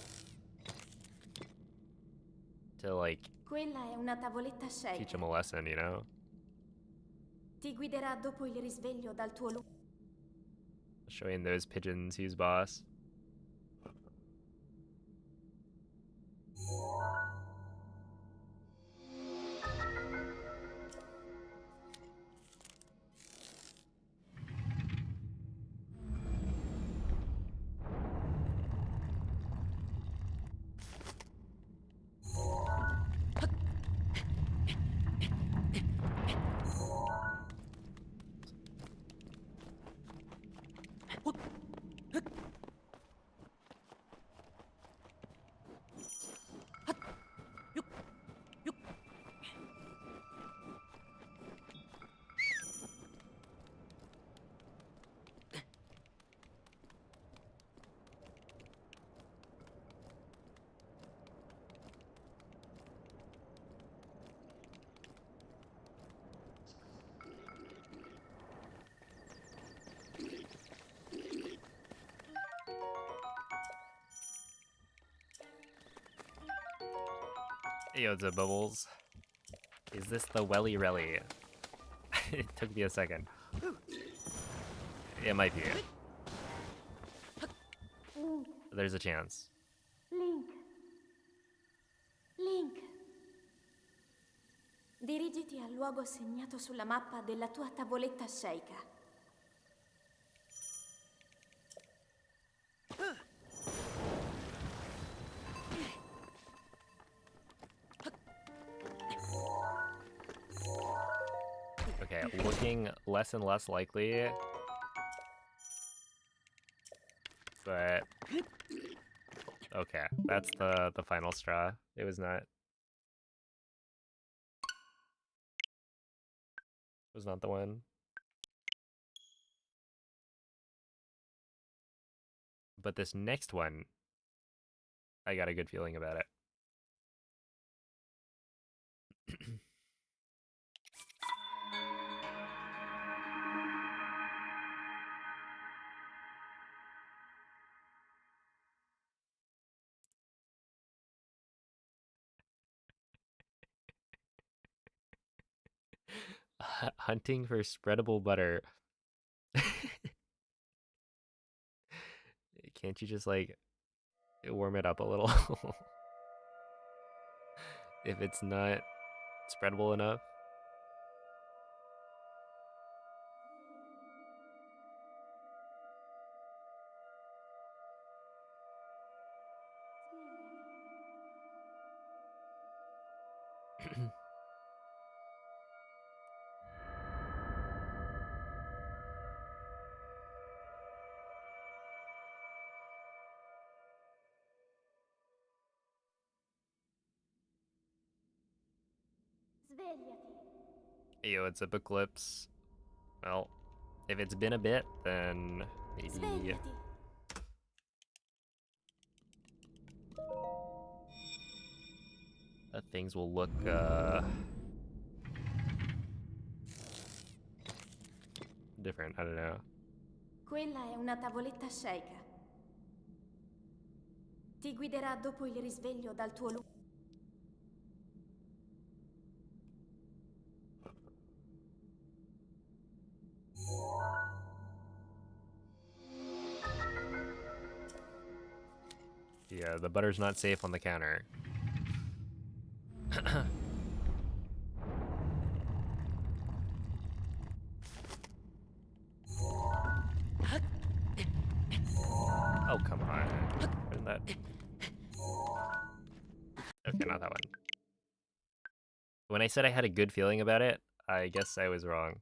to like Quella è una tavoletta teach sceicca. them a lesson, you know? Ti guiderà dopo il risveglio dal tuo Showing those pigeons who's boss. Yo, the bubbles. Is this the Welly Relly? It took me a second. It might be. There's a chance. Link. Link. Dirigiti al luogo segnato sulla mappa della tua tavoletta sceicca. Okay, looking less and less likely. But okay, that's the final straw. It was not. It was not the one. But this next one, I got a good feeling about it. Hunting for spreadable butter. Can't you just like warm it up a little? If it's not spreadable enough. Svegliati. Yo, it's Eclipse. Well, if it's been a bit, then maybe. Svegliati. Things will look different. I don't know. Quella è una tavoletta sceicca. Ti guiderà dopo il risveglio dal tuo luogo. Yeah, the butter's not safe on the counter. Oh, come on. Isn't that... Okay, not that one. When I said I had a good feeling about it, I guess I was wrong.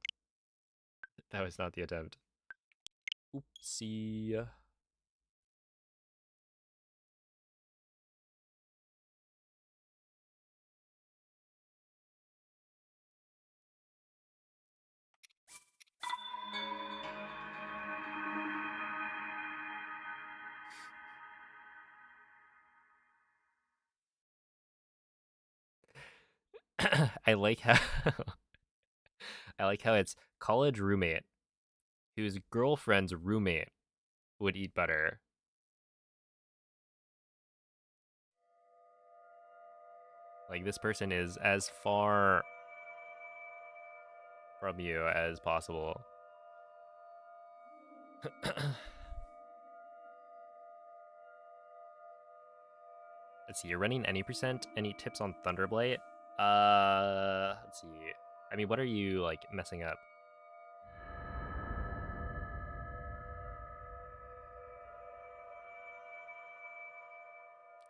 That was not the attempt. Oopsie. I like how I like how it's college roommate whose girlfriend's roommate would eat butter. Like, this person is as far from you as possible. Let's see, you're running any percent? Any tips on Thunderblight? Let's see. I mean, what are you, like, messing up?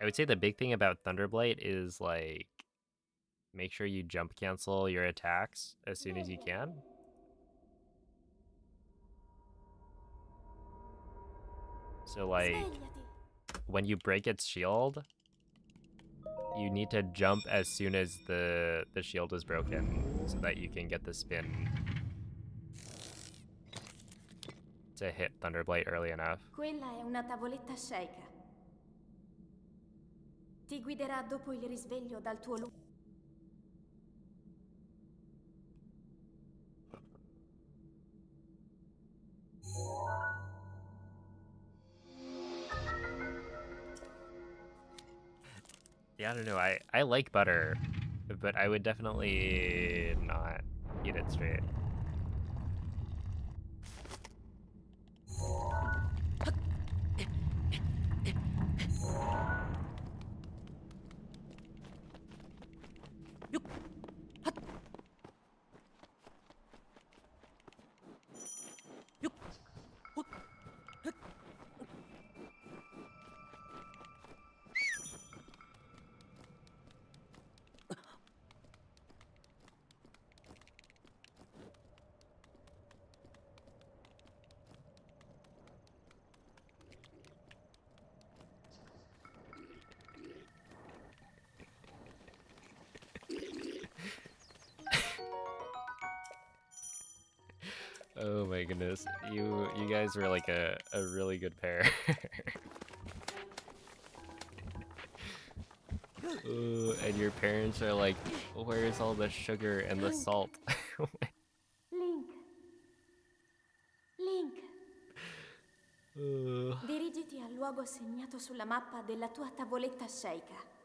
I would say the big thing about Thunderblight is, like, make sure you jump cancel your attacks as soon as you can. So, like, Svegliati. when you break its shield, you need to jump as soon as the shield is broken so that you can get the spin to hit Thunderblight early enough. Quella è una tavoletta sceicca. Ti guiderà dopo il risveglio dal tuo luogo. Yeah, I don't know. I like butter, but I would definitely not eat it straight. Oh my goodness, you guys were like a really good pair. And your parents are like, where's all the sugar and the salt? Link. Link. Uh, Dirigiti al luogo segnato sulla mappa della tua tavoletta sceicca.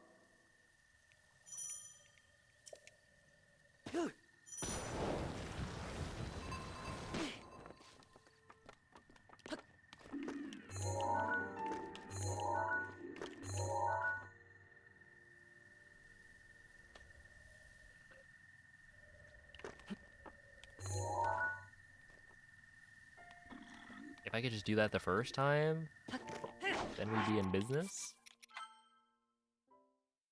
if I could just do that the first time, then we'd be in business.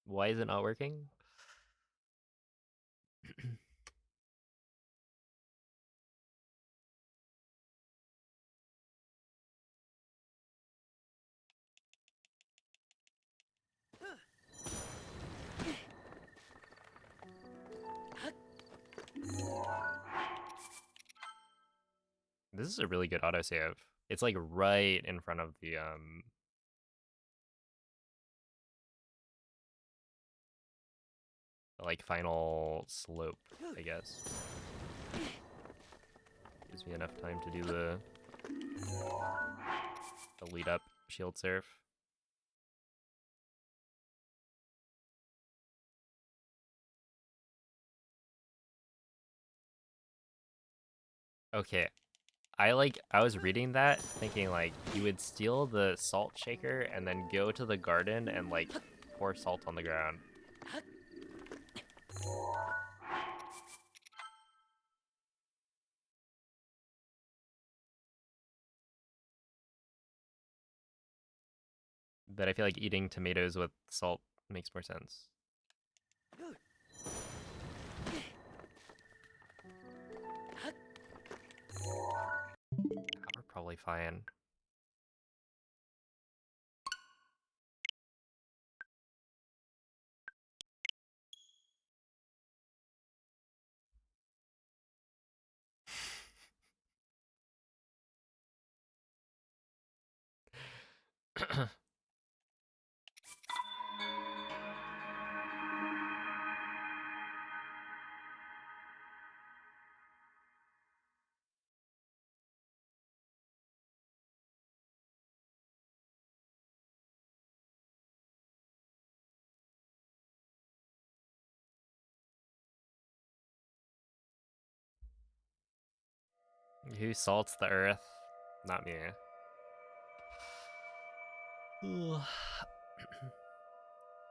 Why is it not working? this is a really good autosave. It's like right in front of the like final slope, I guess. Gives me enough time to do the lead up shield surf. Okay. I was reading that thinking like you would steal the salt shaker and then go to the garden and like pour salt on the ground. But I feel like eating tomatoes with salt makes more sense. We're probably fine. Who salts the earth? Not me.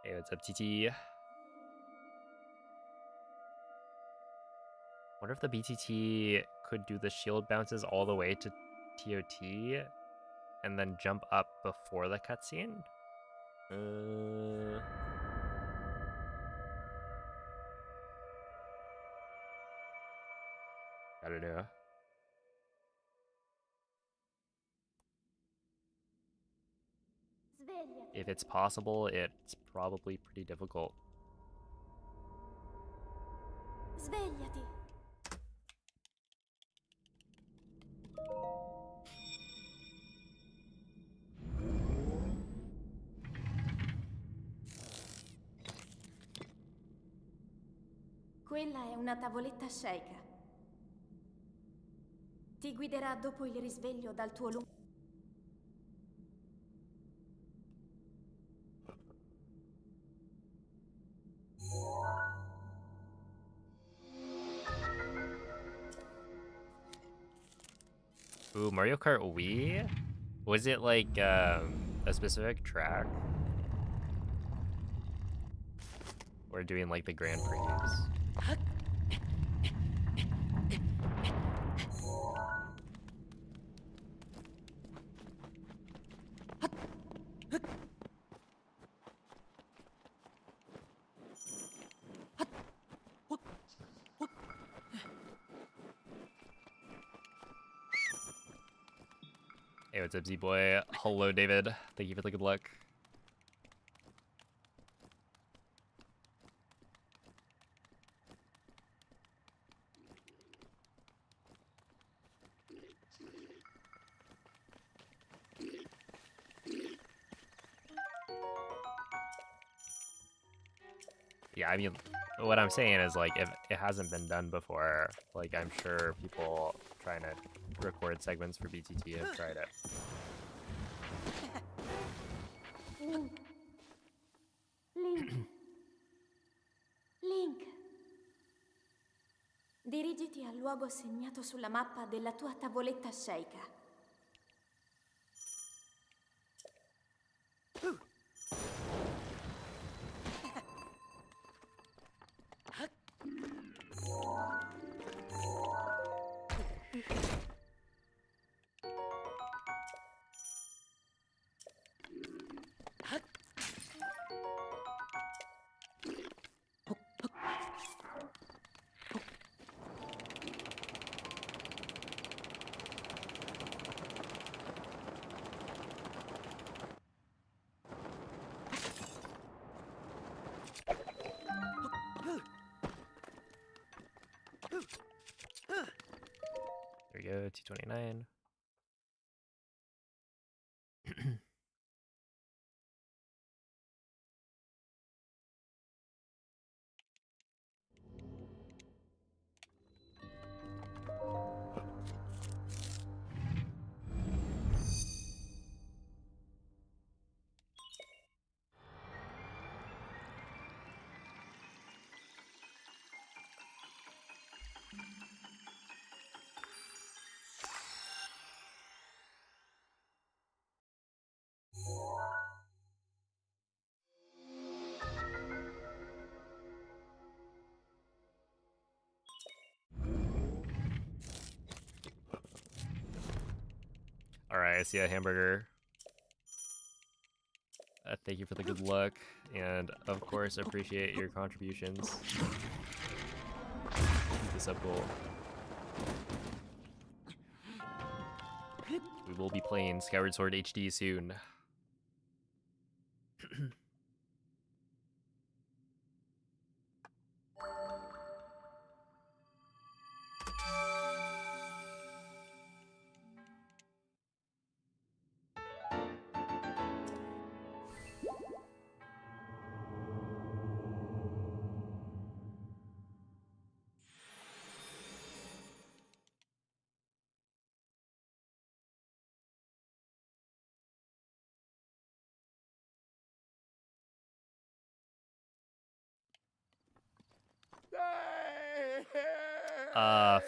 Hey, what's up, TT? Wonder if the BTT could do the shield bounces all the way to TOT and then jump up before the cutscene? I don't know. If it's possible, it's probably pretty difficult. Svegliati. Quella è una tavoletta sceicca. Ti guiderà dopo il risveglio dal tuo lungo... Ooh, Mario Kart Wii? Was it like a specific track? Or doing like the Grand Prix? Hey, what's up, Z-Boy? Hello, David. Thank you for the good luck. Yeah, I mean, what I'm saying is, like, if it hasn't been done before, like, I'm sure people trying to record segments for BTT have tried it. Link. Link. Link. Dirigiti al luogo segnato sulla mappa della tua tavoletta sceicca. 229. Alright, I see a hamburger. Thank you for the good luck, and of course, appreciate your contributions. Keep this up, goal. We will be playing Skyward Sword HD soon.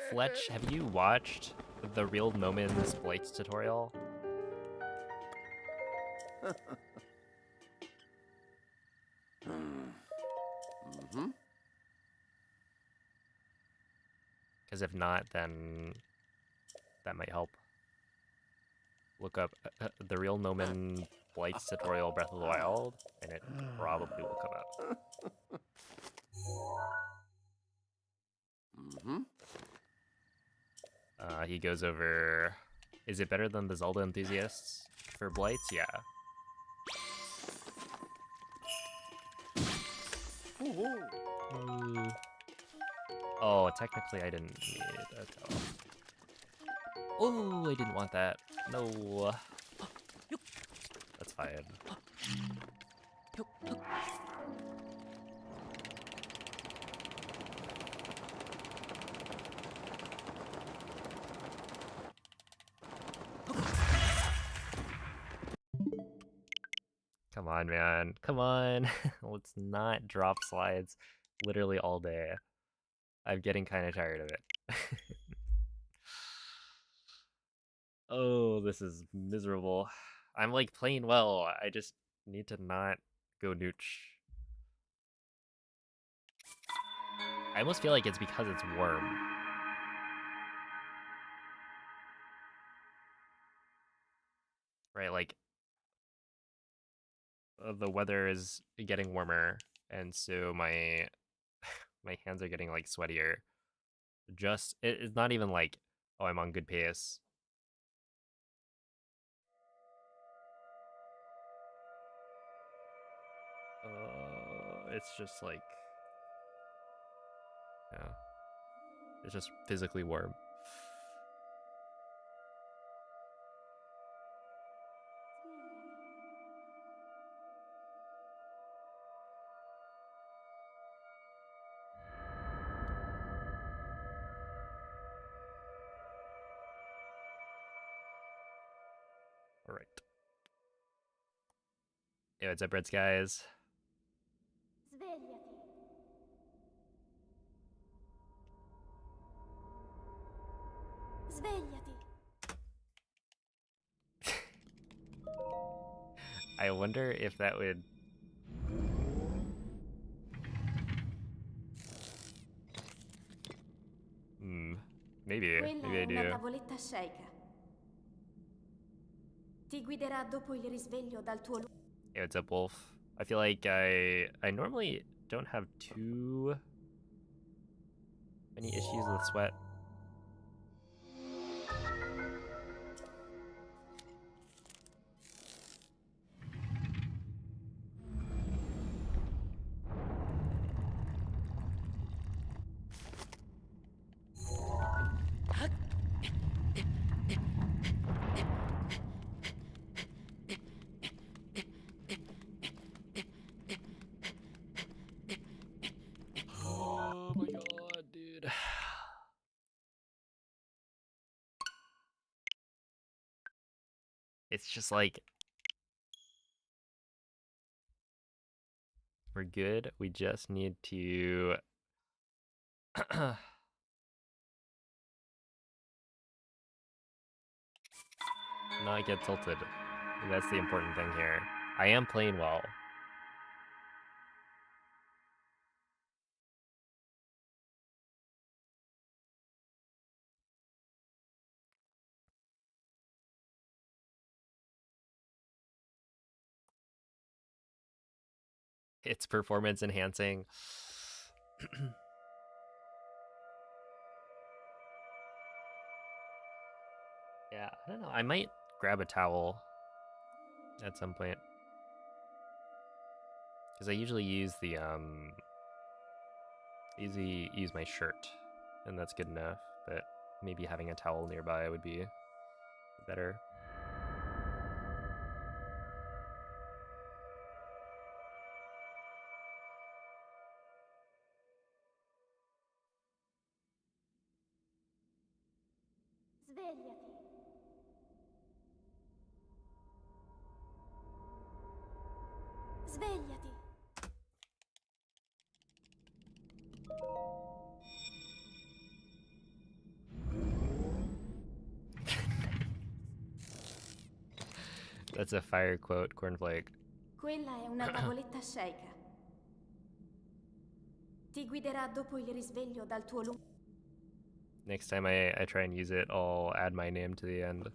Fletch, have you watched the Real Moments Blights tutorial? Mm-hmm. Because if not, then that might help. Look up the Real Moment Blights tutorial Breath of the Wild, and it probably will come up. Mm-hmm. He goes over, is it better than the Zelda enthusiasts for Blights? Yeah. Oh, technically I didn't need a toe. Oh, I didn't want that. No. That's fine. Come on, man. Come on. Let's not drop slides literally all day. I'm getting kind of tired of it. Oh, this is miserable. I'm like playing well. I just need to not go nooch. I almost feel like it's because it's warm. Right, like the weather is getting warmer, and so my my hands are getting like sweatier. Just it's not even like, oh, I'm on good pace. It's just like, yeah, it's just physically warm. All right. Yeah, what's up, Red Skies? Svegliati. Svegliati. I wonder if that would... maybe Quella I è una do. tavoletta sceicca. Ti guiderà dopo il risveglio dal tuo luogo. Yeah, what's up, Wolf? I feel like I normally don't have too many issues with sweat. It's just like we're good. We just need to not get tilted. That's the important thing here. I am playing well. It's performance enhancing. Yeah, I don't know. I might grab a towel at some point. Because I usually use the use my shirt, and that's good enough. But maybe having a towel nearby would be better. Svegliati. Svegliati. That's a fire quote, Cornflake. Quella è una tavoletta sceicca. Ti guiderà dopo il risveglio dal tuo lungo... Next time I try and use it, I'll add my name to the end.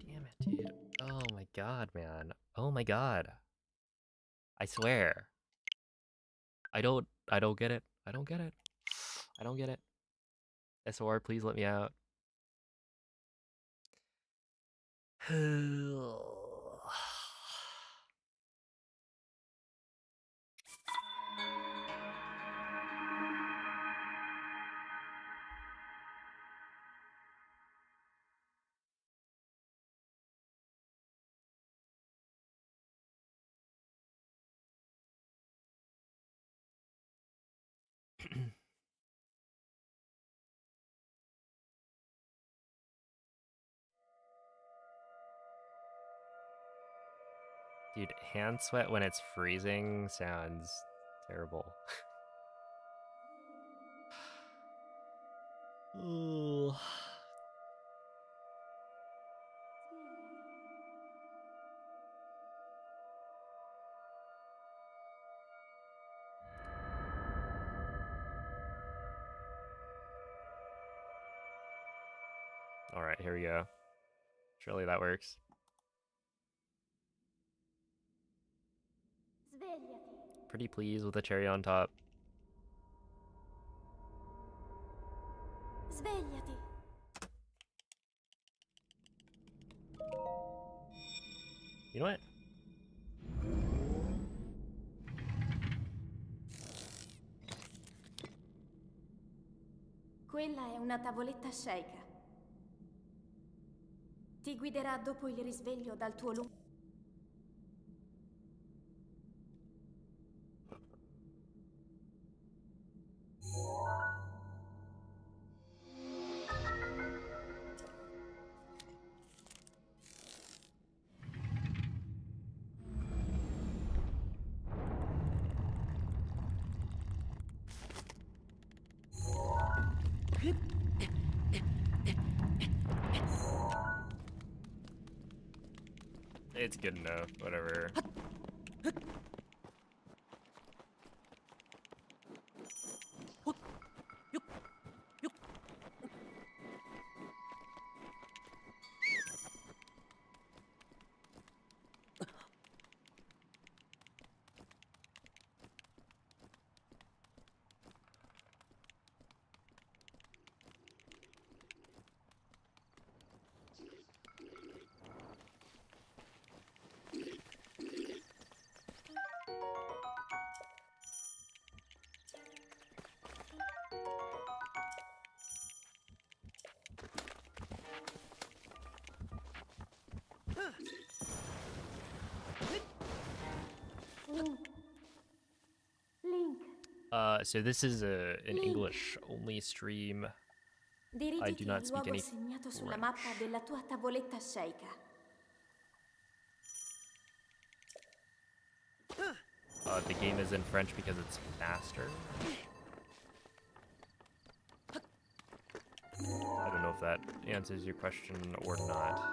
Damn it, dude. Oh my god, man. Oh my god. I swear. I don't get it. I don't get it. I don't get it. SOR, please let me out. Dude, hand sweat when it's freezing sounds terrible. Ooh. Alright, here we go. Surely that works. Svegliati. Pretty pleased with the cherry on top. Svegliati. You know what? Quella è una tavoletta sceicca. Ti guiderà dopo il risveglio dal tuo lungo... It's good enough, whatever. So this is an Link. English-only stream. Dirigiti not al speak luogo any segnato sulla French. mappa della tua tavoletta sceicca. The game is in French because it's faster. I don't know if that answers your question or not.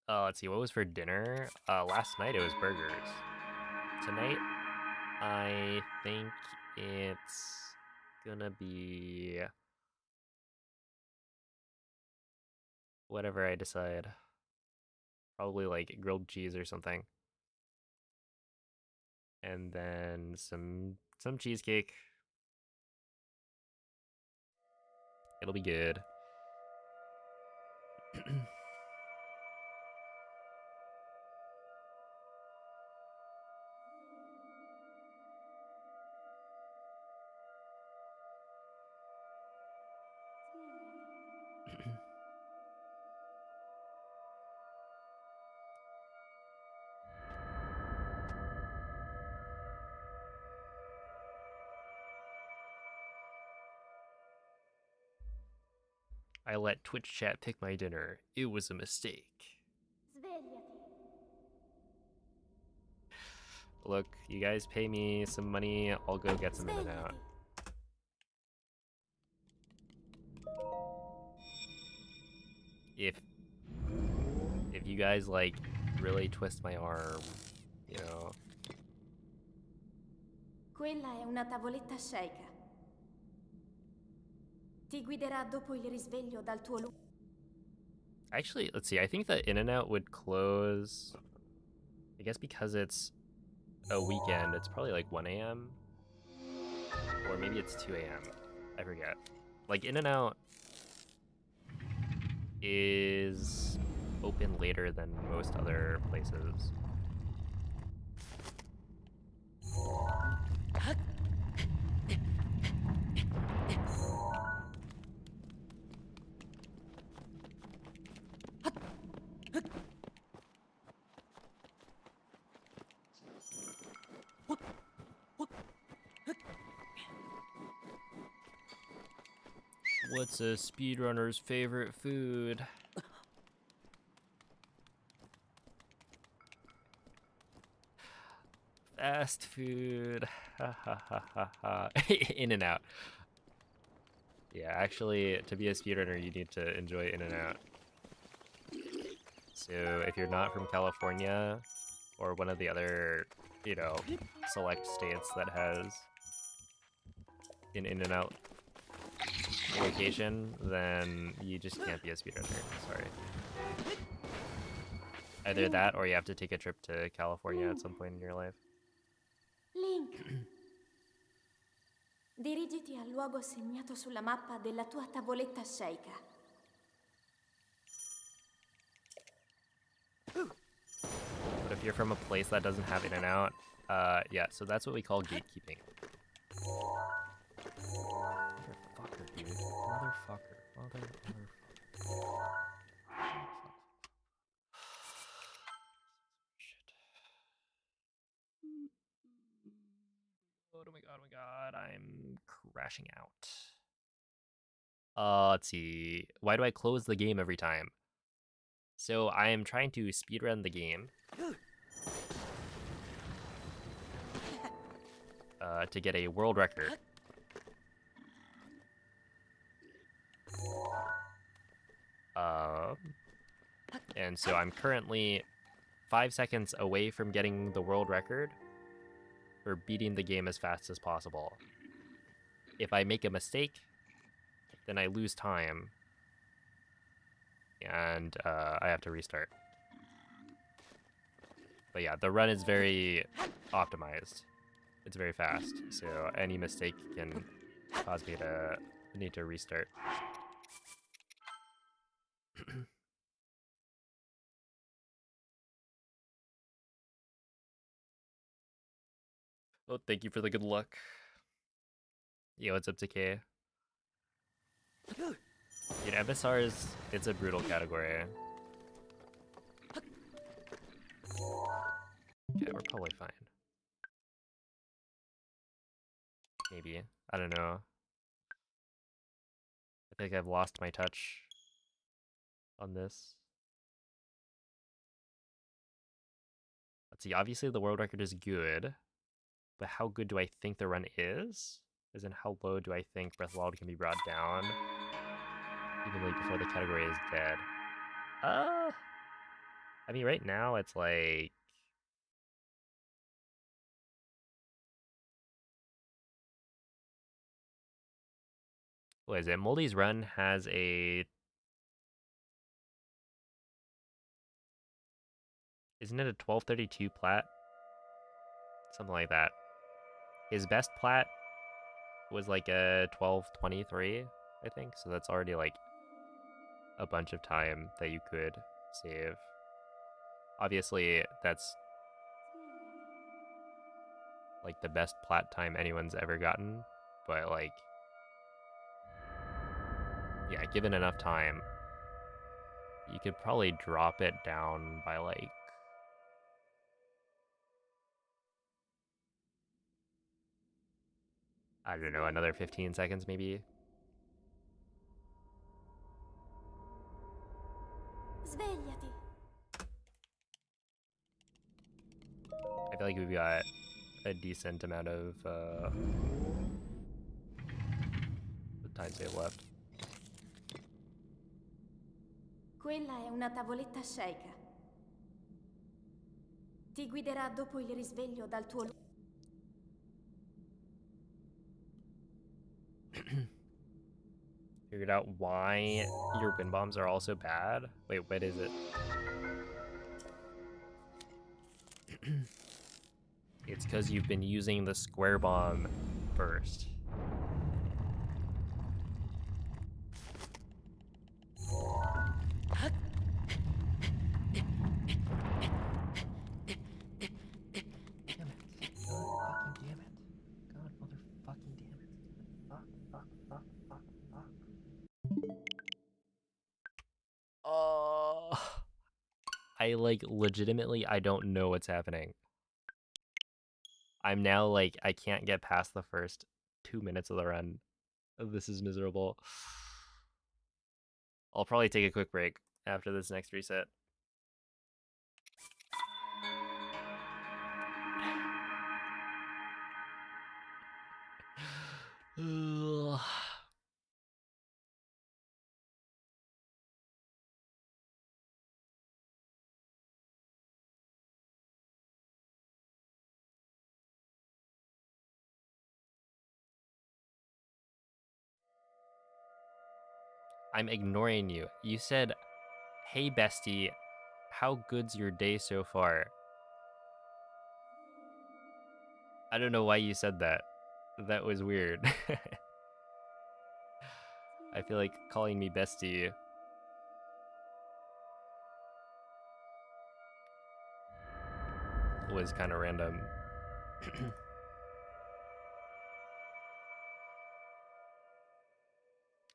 Let's see, what was for dinner? Last night it was burgers. Tonight, I think it's gonna be whatever I decide. Probably like grilled cheese or something. And then some cheesecake. It'll be good. I let Twitch chat pick my dinner. It was a mistake. Svegliati. Look, you guys pay me some money, I'll go get some in and out. If you guys like really twist my arm, you know. Quella è una tavoletta sceicca. Ti guiderà dopo il risveglio dal tuo luogo. Actually, let's see, I think that In-N-Out would close, I guess because it's a weekend, it's probably like 1 a.m. Or maybe it's 2 a.m. I forget. Like In-N-Out is open later than most other places. What's a speedrunner's favorite food? Fast food. Ha ha ha ha ha. In-N-Out. Yeah, actually, to be a speedrunner, you need to enjoy In-N-Out. So if you're not from California, or one of the other, you know, select states that has an In-N-Out location, then you just can't be a speedrunner. Sorry. Either that, or you have to take a trip to California at some point in your life. Link. Dirigiti al luogo segnato sulla mappa della tua tavoletta sceicca. But if you're from a place that doesn't have In-N-Out, yeah, so that's what we call gatekeeping. Motherfucker, dude. Motherfucker. Shit. Oh my god, I'm crashing out. Let's see. Why do I close the game every time? So I am trying to speedrun the game. To get a world record. And so I'm currently 5 seconds away from getting the world record for beating the game as fast as possible. If I make a mistake, then I lose time, and I have to restart. But yeah, the run is very optimized. It's very fast, so any mistake can cause me to need to restart. Well, thank you for the good luck. Yo, what's up, TK? Dude, MSRs, it's a brutal category. Okay, we're probably fine. Maybe. I don't know. I think I've lost my touch on this. Let's see, obviously the world record is good, but how good do I think the run is? As in, how low do I think Breath of the Wild can be brought down? Even like before the category is dead. I mean, right now it's like... What is it? Moldy's run has a... Isn't it a 1232 plat? Something like that. His best plat was like a 1223, I think. So that's already like a bunch of time that you could save. Obviously, that's like the best plat time anyone's ever gotten. But like, yeah, given enough time, you could probably drop it down by like... I don't know, another 15 seconds maybe? Svegliati. I feel like we've got a decent amount of time save left. Quella è una tavoletta sceicca. Ti guiderà dopo il risveglio dal tuo... Figured out why your wind bombs are also bad? Wait, what is it? It's because you've been using the square bomb first. I like legitimately I don't know what's happening. I'm now like I can't get past the first 2 minutes of the run. This is miserable. I'll probably take a quick break after this next reset. I'm ignoring you. You said, "Hey bestie, how good's your day so far?" I don't know why you said that. That was weird. I feel like calling me bestie was kind of random.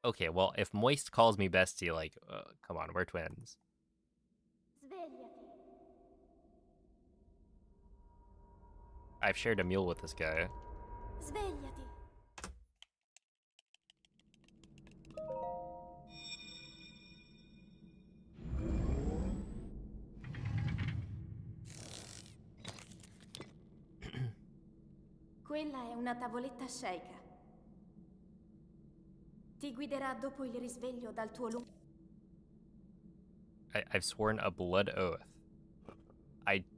Okay, well, if Moist calls me bestie, like, come on, we're twins. Svegliati. I've shared a meal with this guy. Svegliati. Quella è una tavoletta sceicca. Ti guiderà dopo il risveglio dal tuo lungo... I've sworn a blood oath.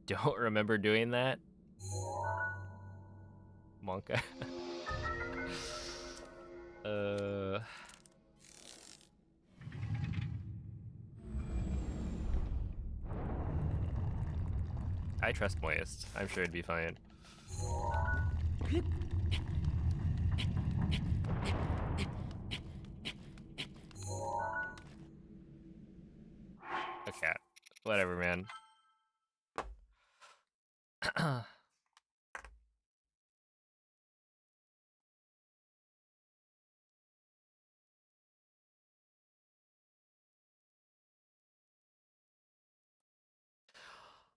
don't remember doing that. Monka. I trust Moist. I'm sure it'd be fine. Okay. Whatever, man.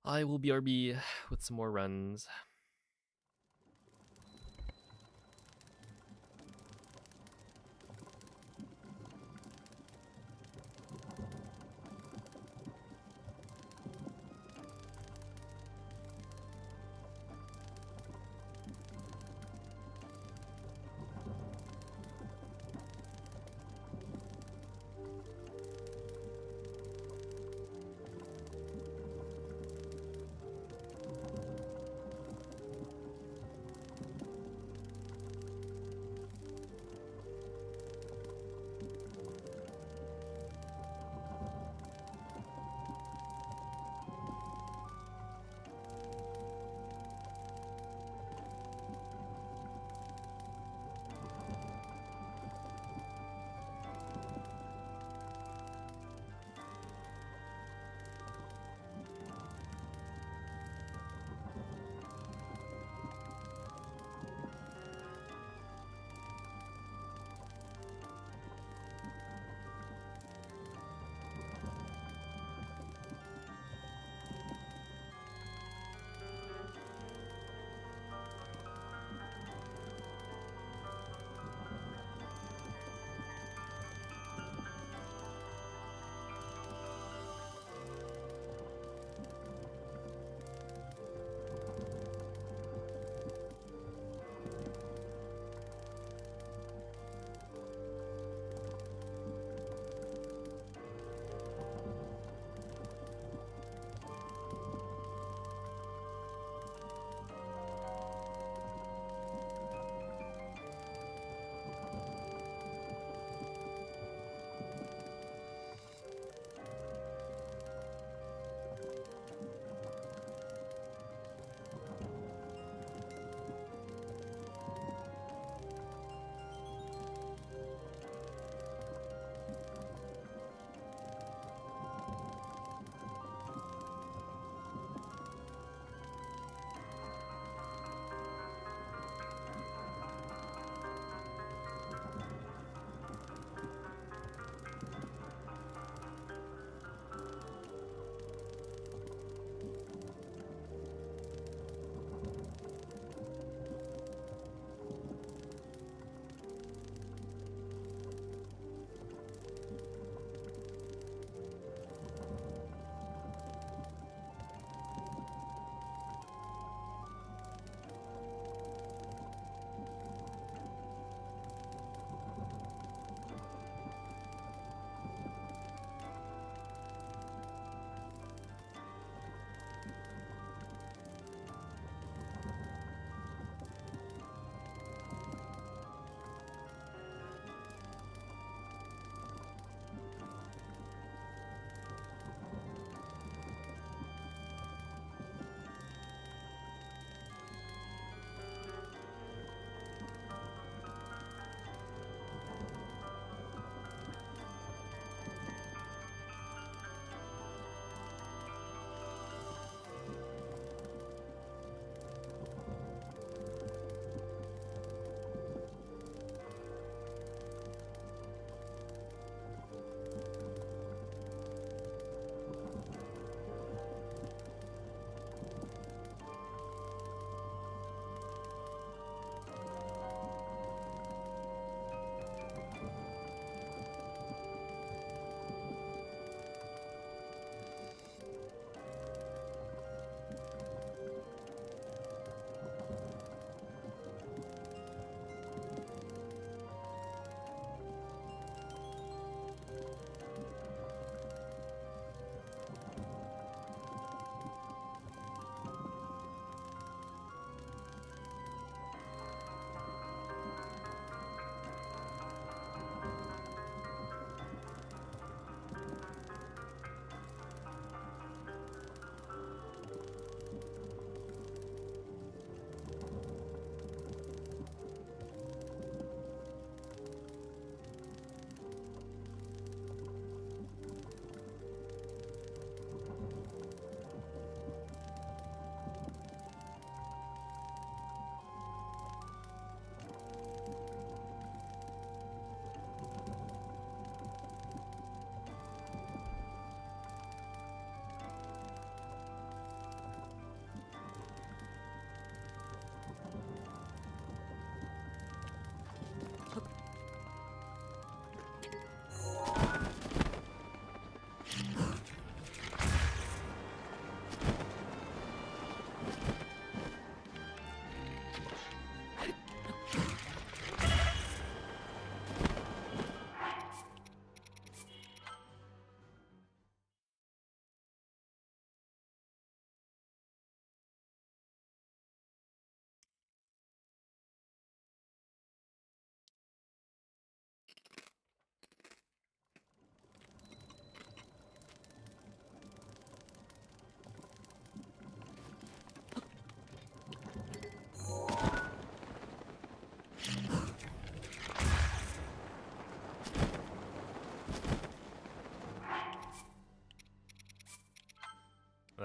I will BRB with some more runs.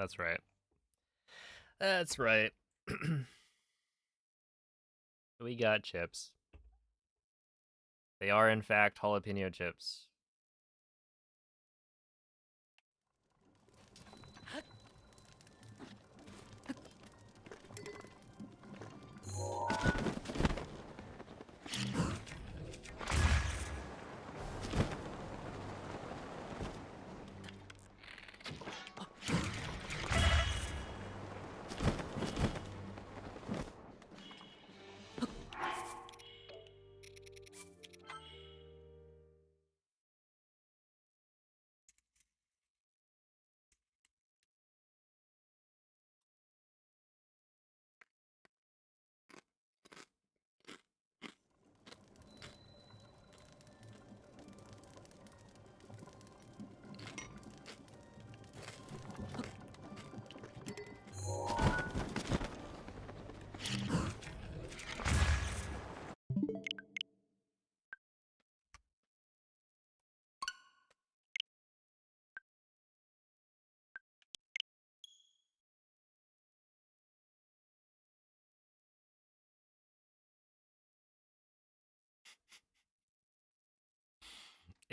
That's right. That's right. We got chips. They are, in fact, jalapeno chips.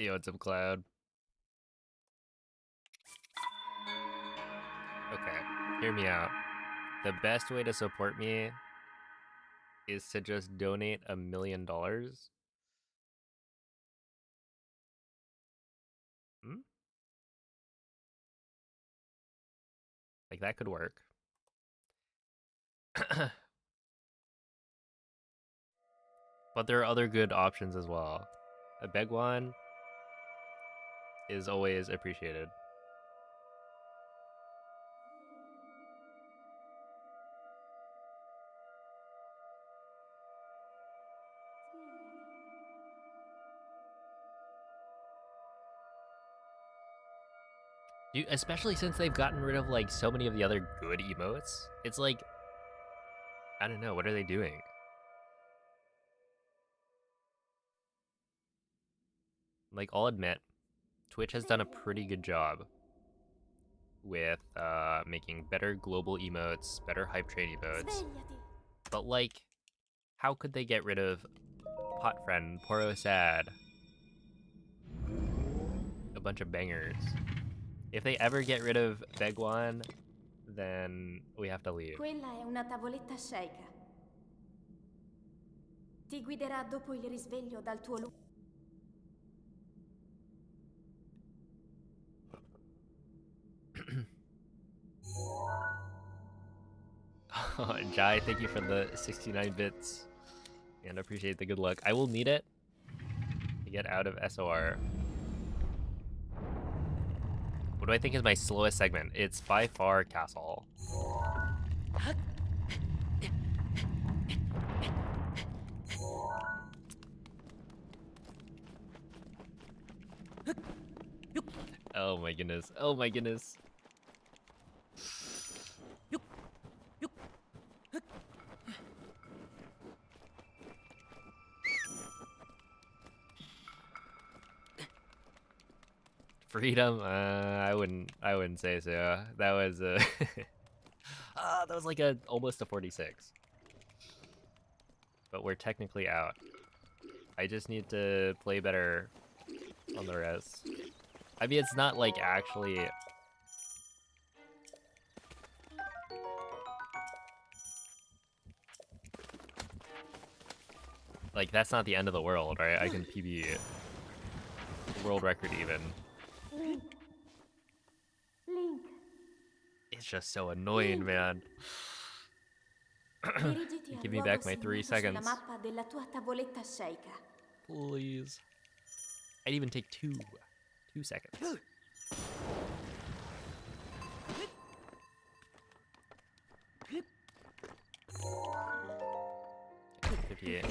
Yo, what's up, Cloud? Okay, hear me out. The best way to support me is to just donate $1 million. Like, that could work. But there are other good options as well. A big one is always appreciated. Especially since they've gotten rid of like so many of the other good emotes. It's like, I don't know, what are they doing? Like, I'll admit, Twitch has done a pretty good job with making better global emotes, better hype train emotes. But like, how could they get rid of Pot Friend, Poro Sad? A bunch of bangers. If they ever get rid of Begwan, then we have to leave. Quella è una tavoletta sceicca. Ti guiderà dopo il risveglio dal tuo luogo. Jai, thank you for the 69 bits. And appreciate the good luck. I will need it to get out of SOR. What do I think is my slowest segment? It's by far Castle. Oh my goodness. Oh my goodness. Freedom? I wouldn't say so. That was that was like almost a 46. But we're technically out. I just need to play better on the rest. I mean, it's not like actually... Like, that's not the end of the world, right? I can PB world record even. Link. It's just so annoying, man. Dirigiti al Give me luogo back my 3 segnato sulla seconds. mappa della tua tavoletta sceicca. Please. I'd even take 2 seconds. Okay, 58.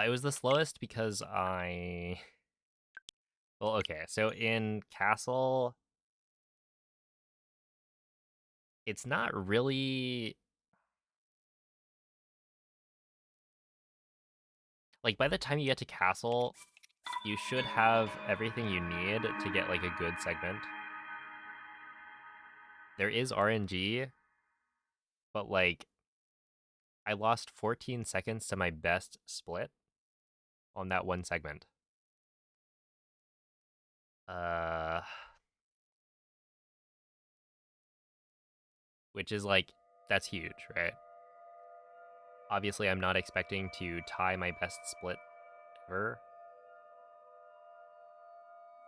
It was the slowest because I... Well, okay, so in Castle, it's not really... Like, by the time you get to Castle, you should have everything you need to get, like, a good segment. There is RNG, but, like, I lost 14 seconds to my best split on that one segment. Which is, like, that's huge, right? Obviously, I'm not expecting to tie my best split ever,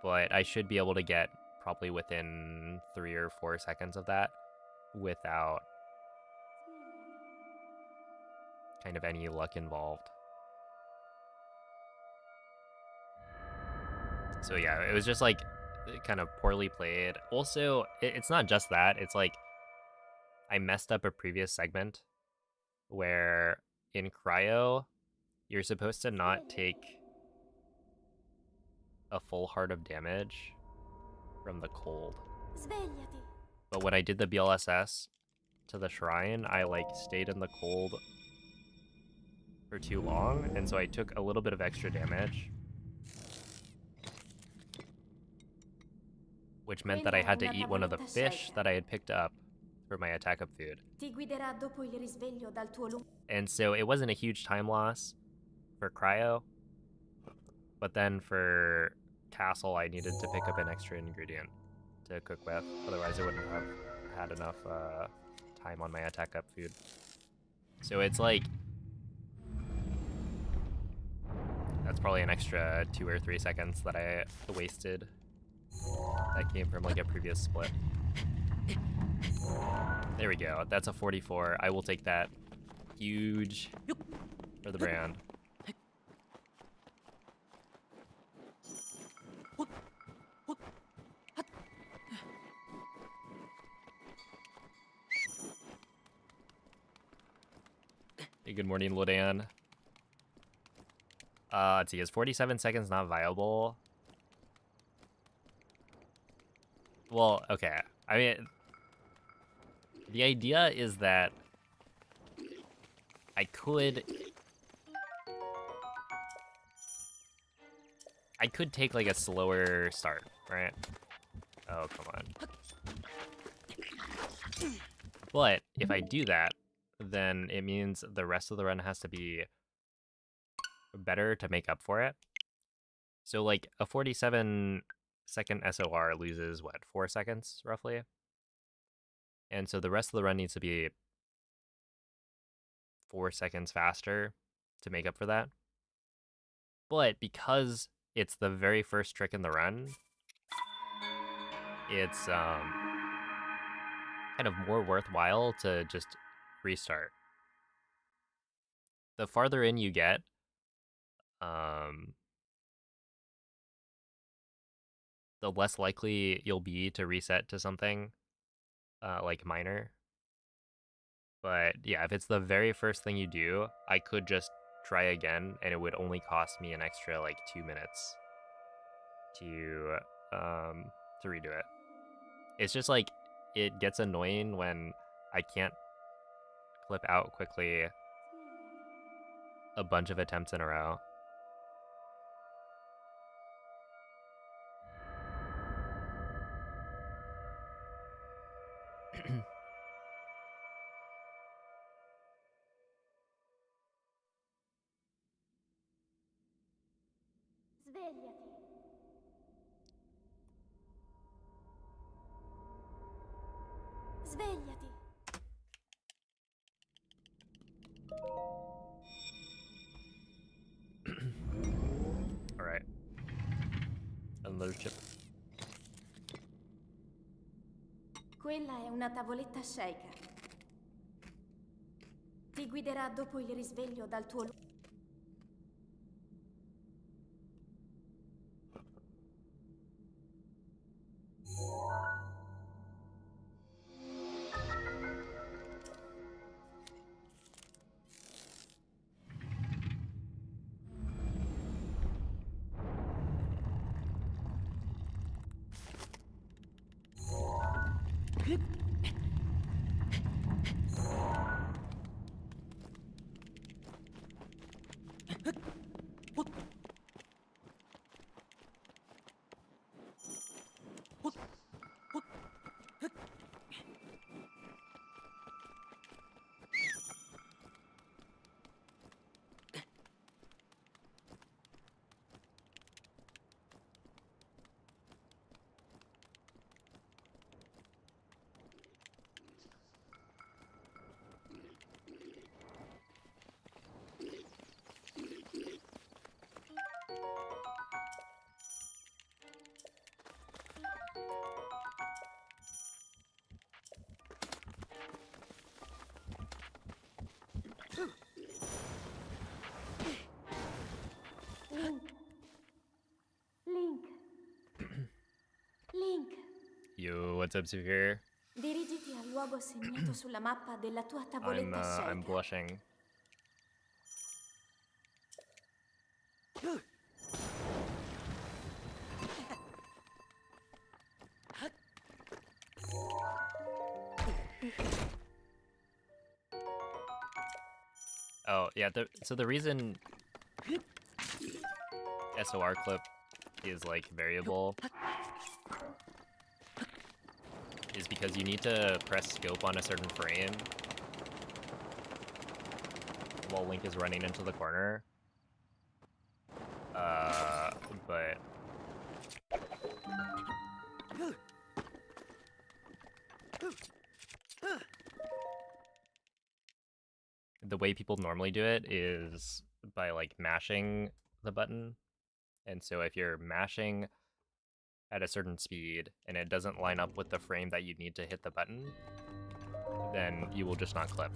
but I should be able to get probably within 3 or 4 seconds of that without kind of any luck involved. So yeah, it was just like kind of poorly played. Also, it's not just that, it's like I messed up a previous segment where in Cryo, you're supposed to not take a full heart of damage from the cold. Svegliati. But when I did the BLSS to the shrine, I like stayed in the cold for too long, and so I took a little bit of extra damage, which meant that I had to eat one of the fish that I had picked up for my attack up food. Ti guiderà dopo il risveglio dal tuo And so it wasn't a huge time loss for Cryo, but then for Castle, I needed to pick up an extra ingredient to cook with, otherwise I wouldn't have had enough time on my attack up food. So it's like, that's probably an extra 2 or 3 seconds that I wasted. That came from like a previous split. There we go. That's a 44. I will take that. Huge for the brand. Hey, good morning, Lodan. Let's see, is 47 seconds not viable? Well, okay. I mean, the idea is that I could take like a slower start, right? Oh, come on. But if I do that, then it means the rest of the run has to be better to make up for it. So like a 47-second SOR loses what, 4 seconds roughly? And so the rest of the run needs to be 4 seconds faster to make up for that. But because it's the very first trick in the run, it's kind of more worthwhile to just restart. The farther in you get, the less likely you'll be to reset to something like minor. But yeah, if it's the very first thing you do, I could just try again, and it would only cost me an extra like 2 minutes to redo it. It's just like it gets annoying when I can't clip out quickly a bunch of attempts in a row. Svegliati. Svegliati. Alright. Another chip. Quella è una tavoletta shaker. Ti guiderà dopo il risveglio dal tuo Link. Link. Link. Yo, what's up, Superior? Dirigiti al luogo segnato sulla mappa della tua tavoletta I'm scelta. blushing. Oh, yeah, so the reason SOR clip is, like, variable is because you need to press scope on a certain frame while Link is running into the corner. But... the way people normally do it is by, like, mashing the button. And so if you're mashing at a certain speed and it doesn't line up with the frame that you need to hit the button, then you will just not clip.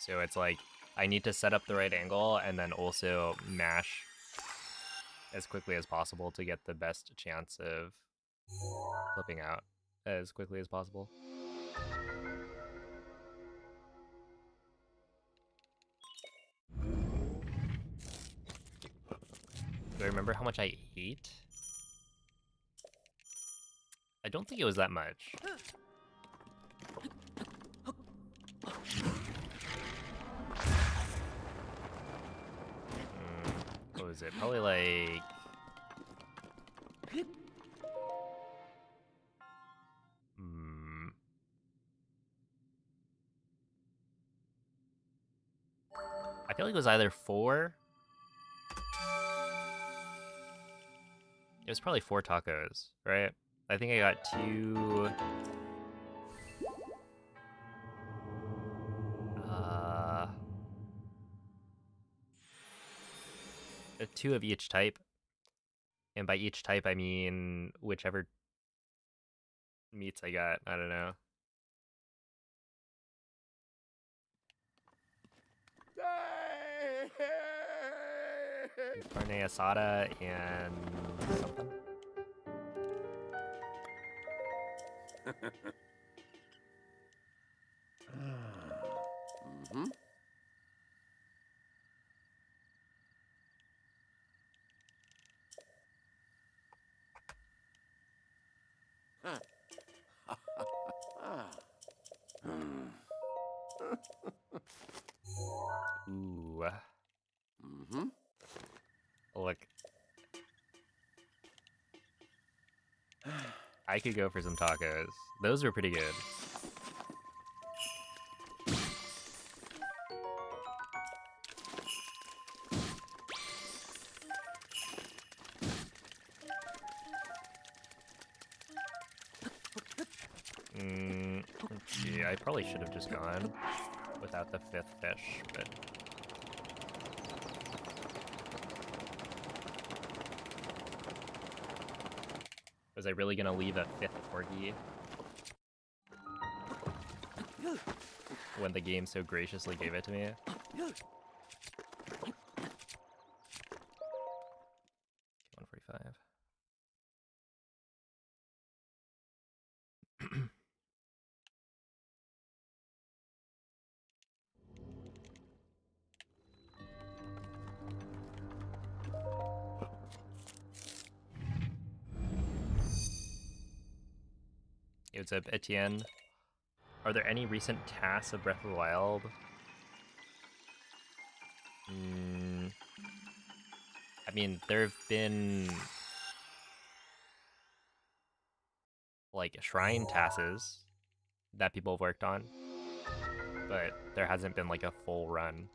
So it's like, I need to set up the right angle and then also mash as quickly as possible to get the best chance of clipping out as quickly as possible. Do I remember how much I ate? I don't think it was that much. What was it? Probably like... I feel like it was either 4. It was probably 4 tacos, right? I think I got 2... 2 of each type. And by each type, I mean whichever meats I got. I don't know. Carne asada and something. Mm-hmm. Ooh. Mm-hmm. Look. I could go for some tacos. Those were pretty good. Let's see, I probably should have just gone without the 5th fish, but... Was I really gonna leave a 5th corgi? When the game so graciously gave it to me? 145. What's up, Etienne? Are there any recent tasks of Breath of the Wild? I mean, there have been like shrine tasks that people have worked on, but there hasn't been like a full run.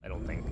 I don't think.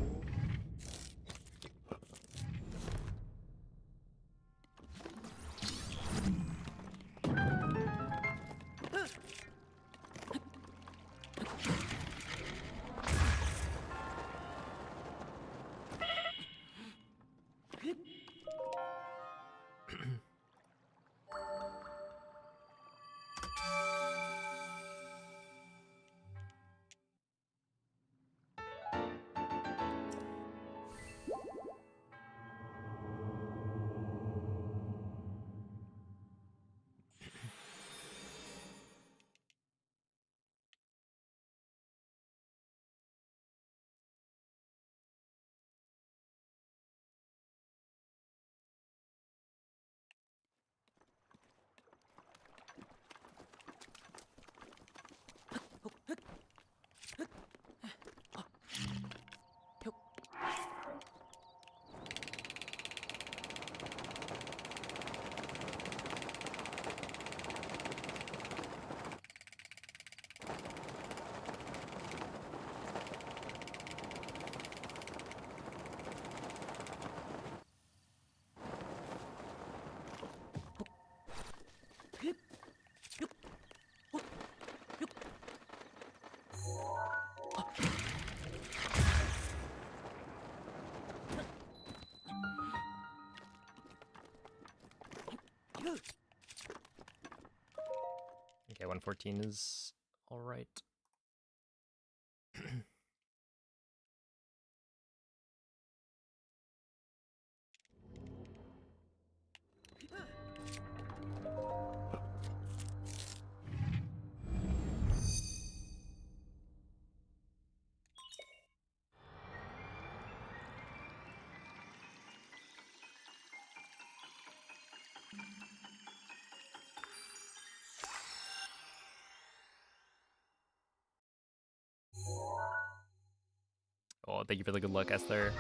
Okay, 114 is all right. Oh, thank you for the good luck, Esther.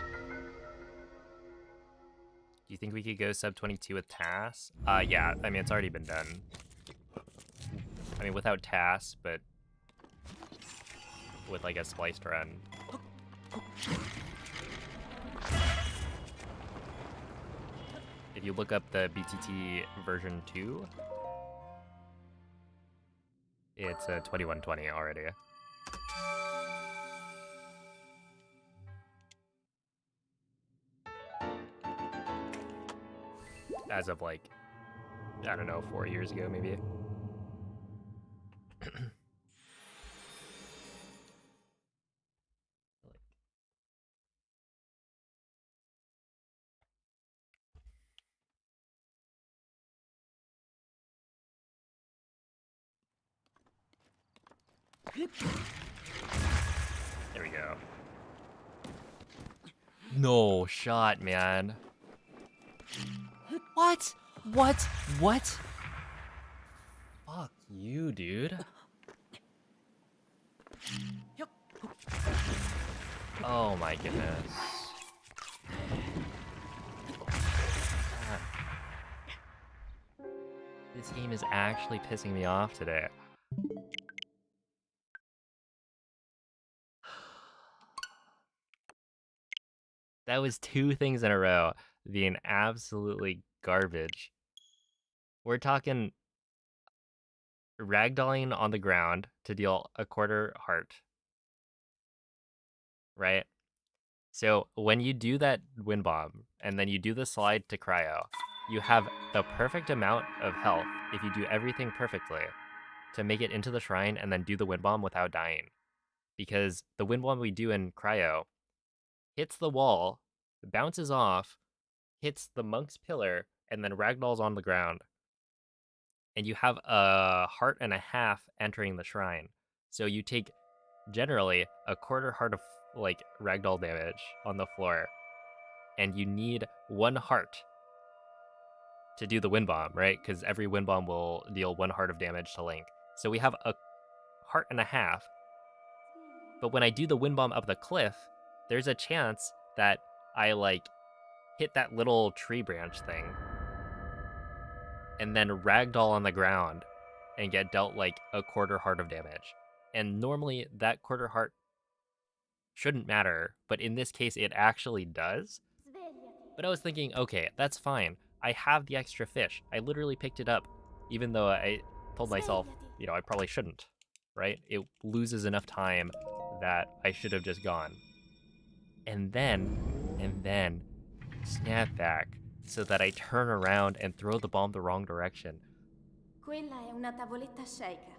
Do you think we could go sub 22 with TAS? Yeah, I mean, it's already been done. I mean, without TAS, but with like a spliced run. If you look up the BTT version 2, it's 2120 already. As of like, I don't know, 4 years ago maybe. There we go. No shot, man. What? What? What? Fuck you, dude. Oh my goodness. God. This game is actually pissing me off today. That was 2 things in a row being absolutely garbage. We're talking ragdolling on the ground to deal a quarter heart. Right? So when you do that wind bomb and then you do the slide to cryo, you have the perfect amount of health if you do everything perfectly to make it into the shrine and then do the wind bomb without dying. Because the wind bomb we do in cryo hits the wall, bounces off, hits the monk's pillar, and then ragdolls on the ground. And you have a heart and a half entering the shrine. So you take generally a quarter heart of like ragdoll damage on the floor, and you need 1 heart to do the wind bomb, right? Because every wind bomb will deal 1 heart of damage to Link. So we have a heart and a half. But when I do the wind bomb up the cliff, there's a chance that I like hit that little tree branch thing and then ragdoll on the ground and get dealt like a 1/4 heart of damage. And normally that 1/4 heart shouldn't matter, but in this case it actually does. But I was thinking, okay, that's fine. I have the extra fish. I literally picked it up, even though I told myself, you know, I probably shouldn't, right? It loses enough time that I should have just gone. And then, snap back so that I turn around and throw the bomb the wrong direction. Quella è una tavoletta sceicca.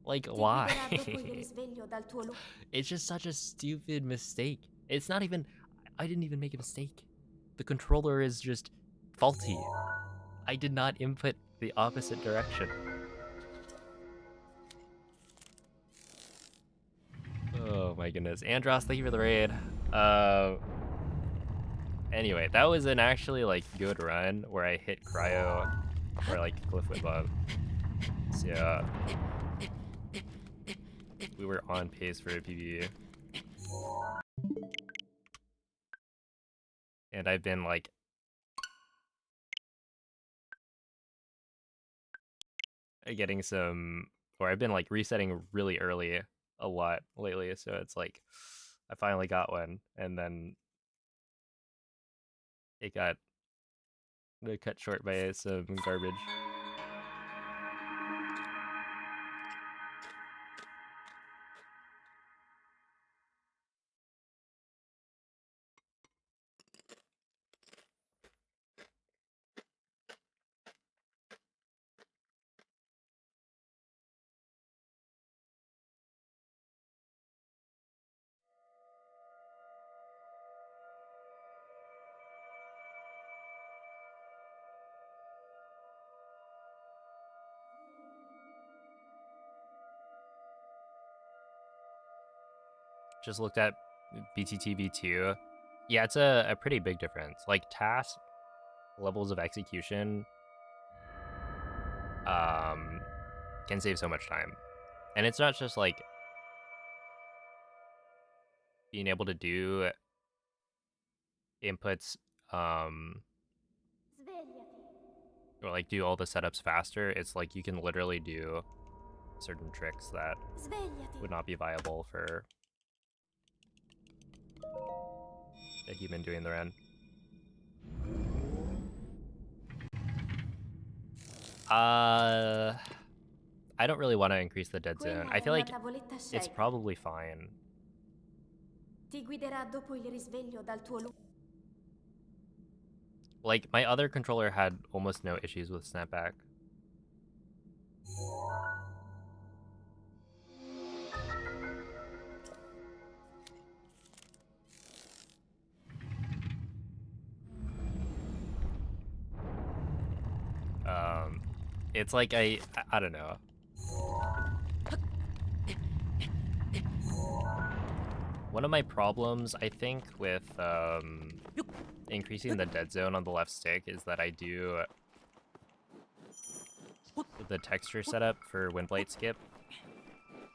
Like, Ti why? guiderà dopo il risveglio dal tuo luogo. It's just such a stupid mistake. It's not even... I didn't even make a mistake. The controller is just faulty. I did not input the opposite direction. Oh my goodness. Andros, thank you for the raid. Anyway, that was an actually like good run where I hit cryo or like cliff wind bomb. So yeah, we were on pace for a PB. And I've been like getting some, or I've been like resetting really early a lot lately, so it's like I finally got one, and then it got cut short by some garbage. Just looked at BTTV2. Yeah, it's a pretty big difference. Like task levels of execution can save so much time. And it's not just like being able to do inputs or like do all the setups faster. It's like you can literally do certain tricks that would not be viable for a human doing the run. I don't really want to increase the dead zone. I feel like it's probably fine. Ti guiderà dopo il risveglio dal tuo luogo. Like, my other controller had almost no issues with snapback. It's like I don't know. One of my problems, I think, with increasing the dead zone on the left stick is that I do the texture setup for Windblade skip.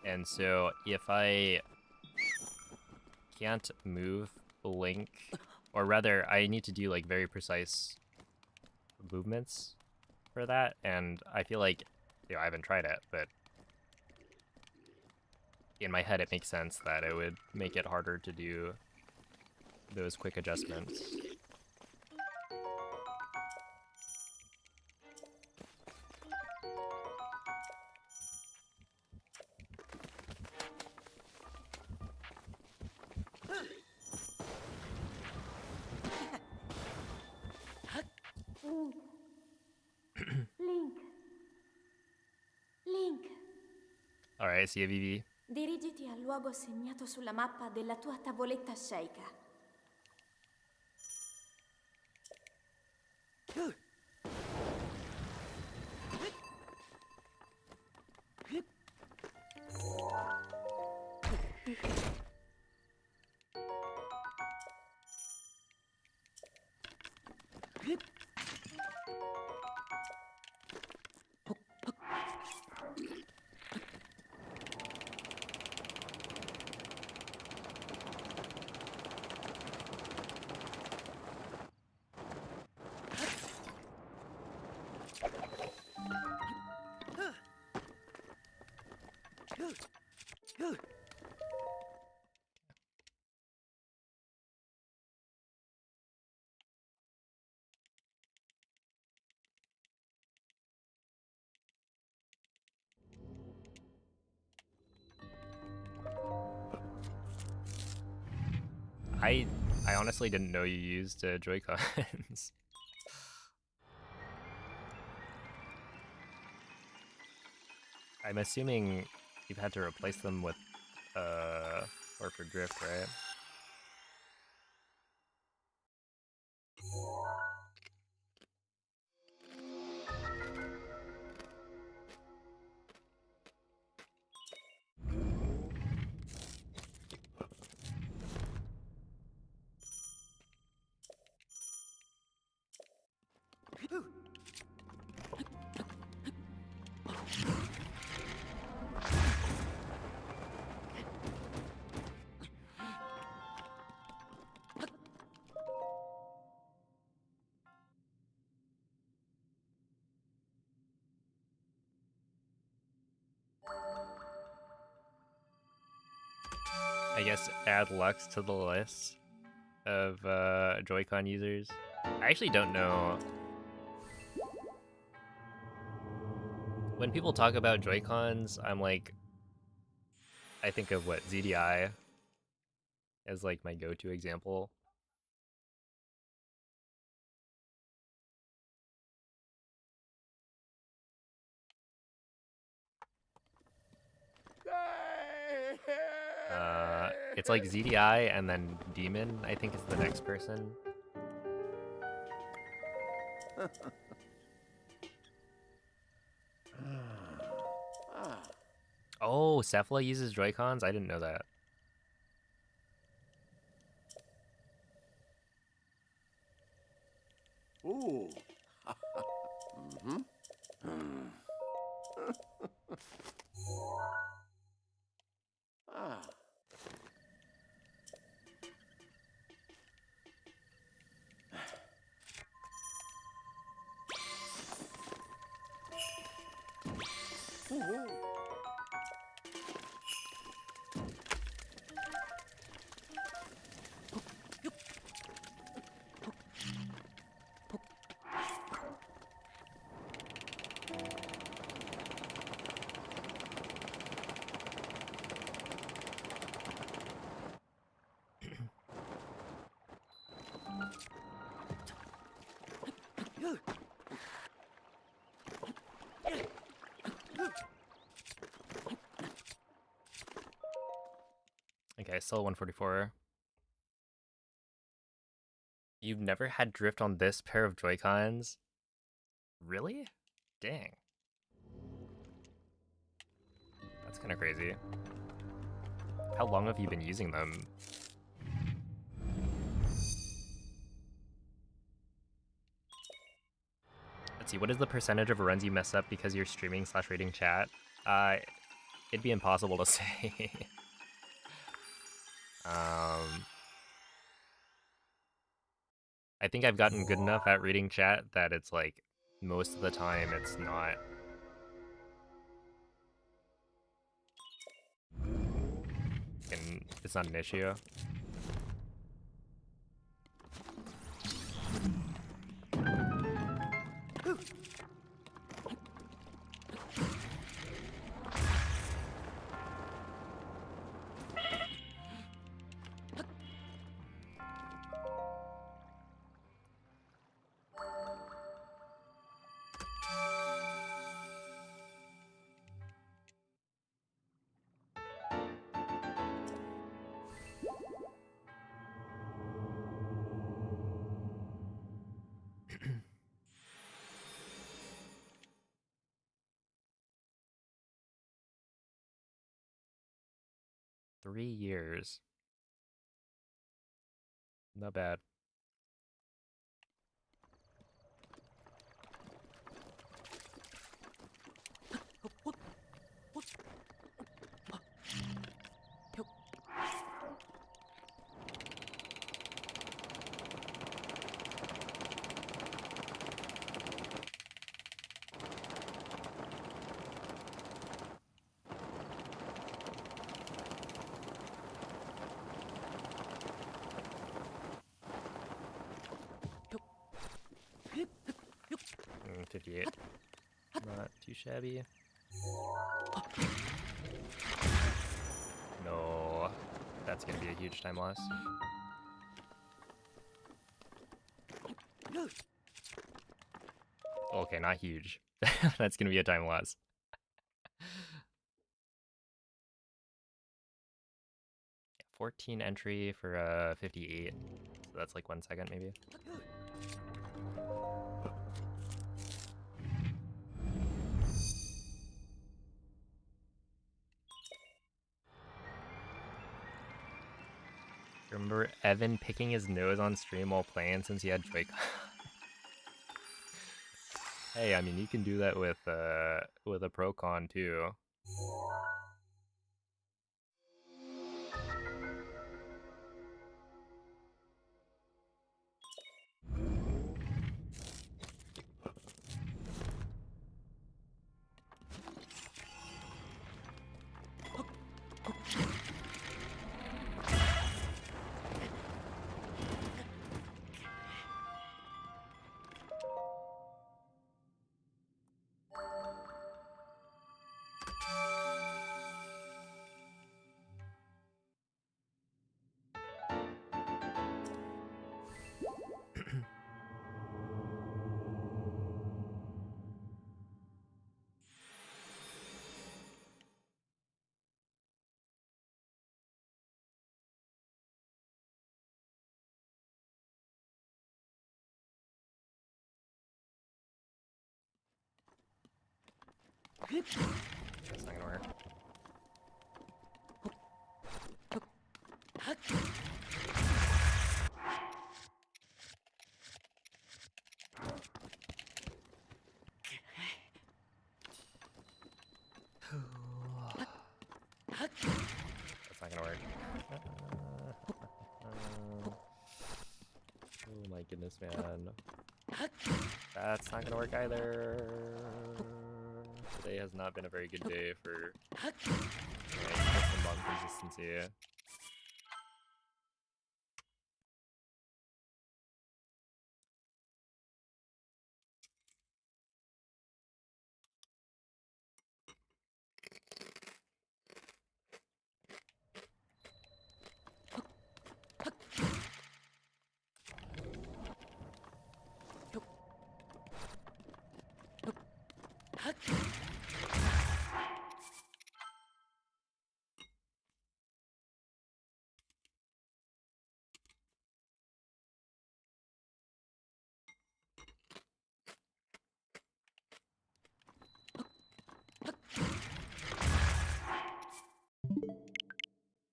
And so if I can't move Link, or rather I need to do like very precise movements for that, and I feel like, you know, I haven't tried it, but in my head it makes sense that it would make it harder to do those quick adjustments. Link. Alright, I see a VV. Dirigiti al luogo segnato sulla mappa della tua tavoletta sceicca. I honestly didn't know you used Joy-Cons. I'm assuming you've had to replace them with, or for drift, right? I guess add Lux to the list of Joy-Con users. I actually don't know. When people talk about Joy-Cons, I'm like, I think of what, ZDI as like my go-to example. It's like ZDI and then Demon, I think is the next person. Oh, Cephala uses Joy-Cons? I didn't know that. Ooh. Mm-hmm. Ah. Ooh. Okay, still 144. You've never had drift on this pair of Joy-Cons? Really? Dang. That's kind of crazy. How long have you been using them? Let's see, what is the percentage of runs you mess up because you're streaming / reading chat? It'd be impossible to say. I think I've gotten good enough at reading chat that it's like, most of the time it's not. And it's not an issue. Three years. Not bad. too shabby. No, that's gonna be a huge time loss. Okay, not huge. That's gonna be a time loss. 14 entry for 58. So that's like 1 second maybe. Remember Evan picking his nose on stream while playing since he had Joy-Con? Hey, I mean you can do that with a Pro-Con too. That's not gonna work. That's not gonna work. Oh my goodness, man. That's not gonna work either. Today has not been a very good day for custom bomb consistency.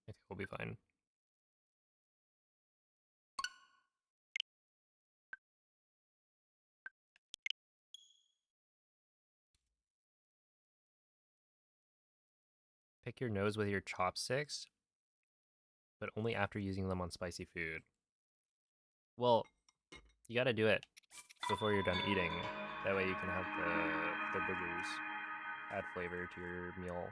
I think we'll be fine. Pick your nose with your chopsticks, but only after using them on spicy food. Well, you gotta do it before you're done eating. That way you can have the boogers add flavor to your meal.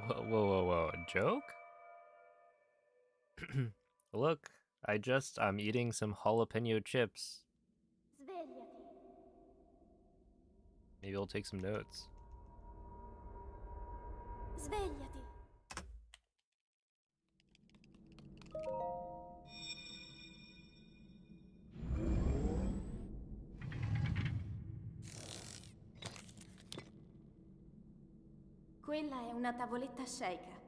Whoa, whoa, whoa, whoa. A joke? Look, I'm eating some jalapeno chips. Svegliati. Maybe I'll take some notes. Svegliati. Quella è una tavoletta sceicca.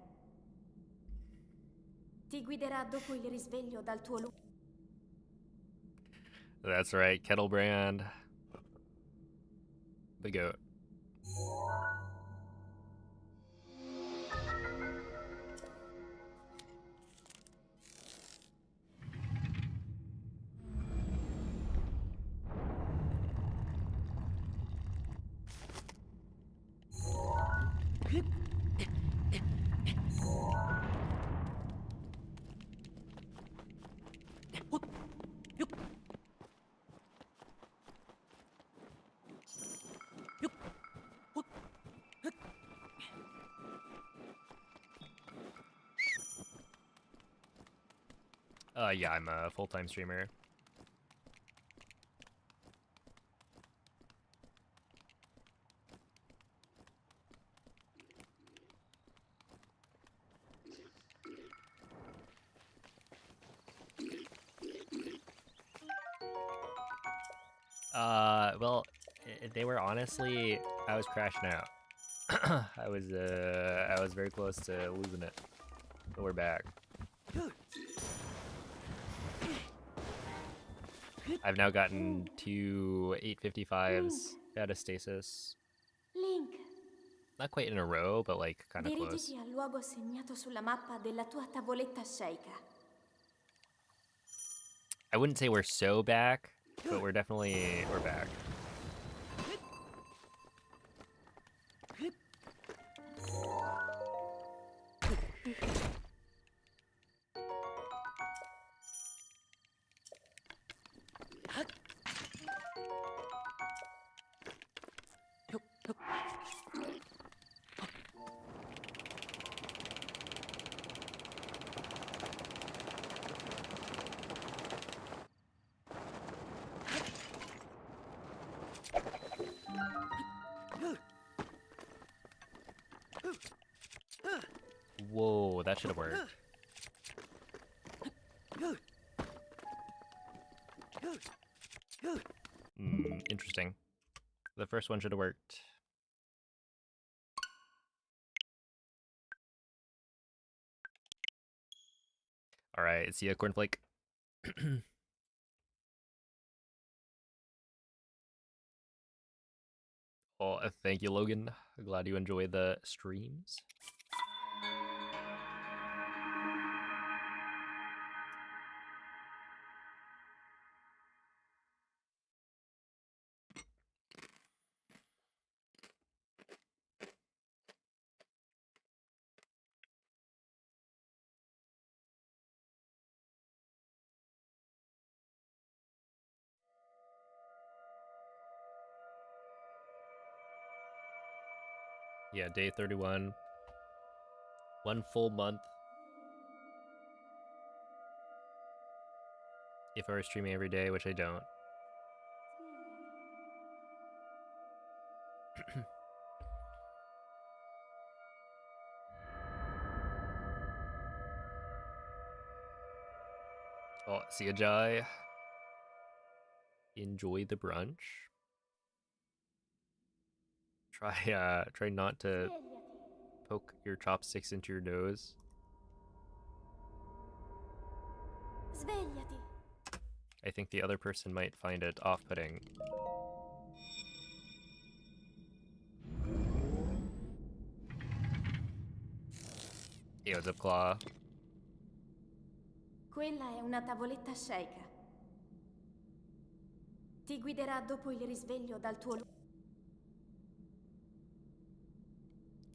Ti guiderà dopo il risveglio dal tuo luogo. That's right, Kettle Brand. The goat. Yeah, I'm a full-time streamer. Well, they were honestly, I was crashing out. I was very close to losing it. But we're back. I've now gotten 2 855s out of Stasis. Link, Not quite in a row, but like kind of close. dirigiti al luogo segnato sulla mappa della tua tavoletta sceicca. I wouldn't say we're so back, but we're back. Whoa, that should have worked. Interesting. The first one should have worked. Alright, see ya, Cornflake. Oh, thank you, Logan. Glad you enjoy the streams. Yeah, day 31. 1 full month. If I were streaming every day, which I don't. Oh, see ya, Jai. Enjoy the brunch. Try not to poke your chopsticks into your nose. Svegliati. I think the other person might find it off-putting. Yo, Zip Claw. Quella è una tavoletta sceicca. Ti guiderà dopo il risveglio dal tuo luogo.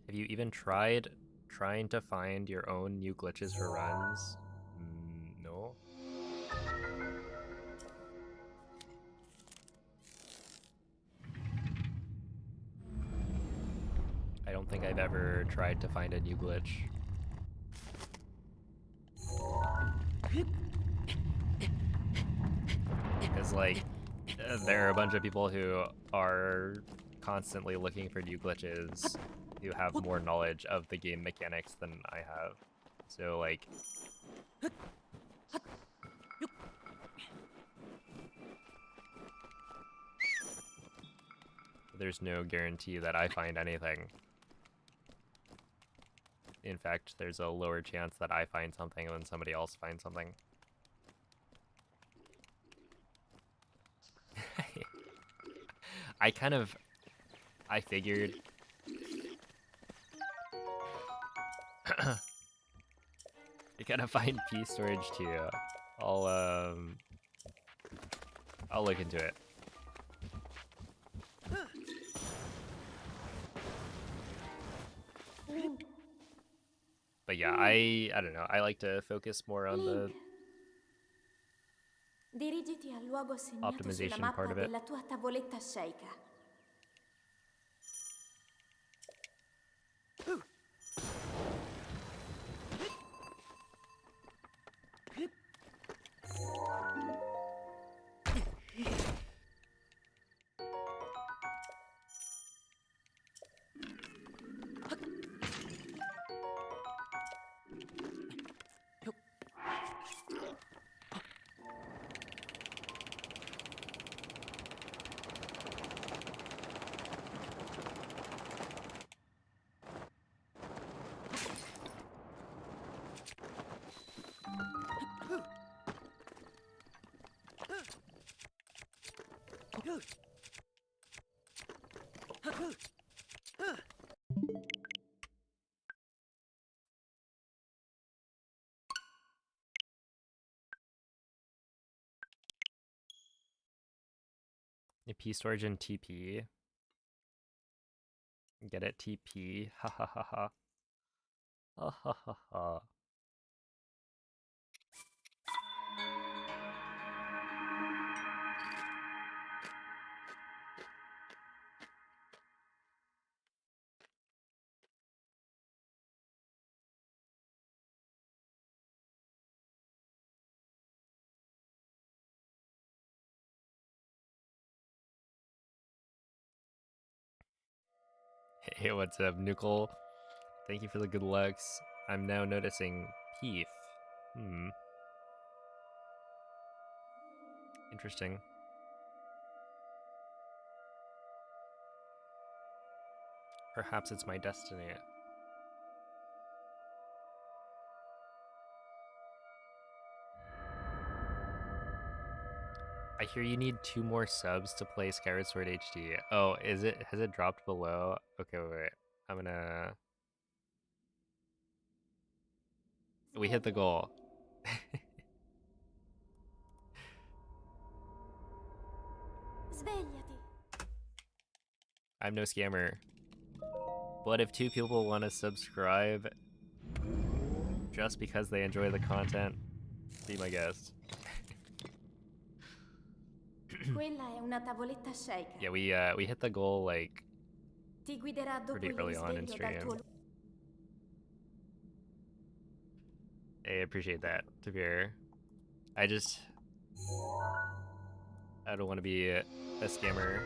Have you even tried trying to find your own new glitches for runs? No. I don't think I've ever tried to find a new glitch. Because, like, there are a bunch of people who are constantly looking for new glitches who have more knowledge of the game mechanics than I have. So, like... there's no guarantee that I find anything. In fact, there's a lower chance that I find something than somebody else finds something. I figured... I gotta find P storage too. I'll look into it. But yeah, I don't know. I like to focus more on the Link, dirigiti al luogo segnato sulla optimization part mappa of it. della tua tavoletta sceicca. P storage and TP. Get it? TP. Ha ha ha ha. Ha ha ha ha. Hey, what's up, Nukel? Thank you for the good looks. I'm now noticing Peef. Interesting. Perhaps it's my destiny. I hear you need 2 more subs to play Skyward Sword HD. Oh, is it? Has it dropped below? Okay, wait. I'm gonna... We hit the goal. Svegliati. I'm no scammer. What if 2 people want to subscribe just because they enjoy the content? Be my guest. Quella è una tavoletta sceicca. Yeah, we hit the goal like Ti guiderà dopo pretty il early on in risveglio dal stream. tuo I appreciate that, to be fair. I don't want to be a scammer.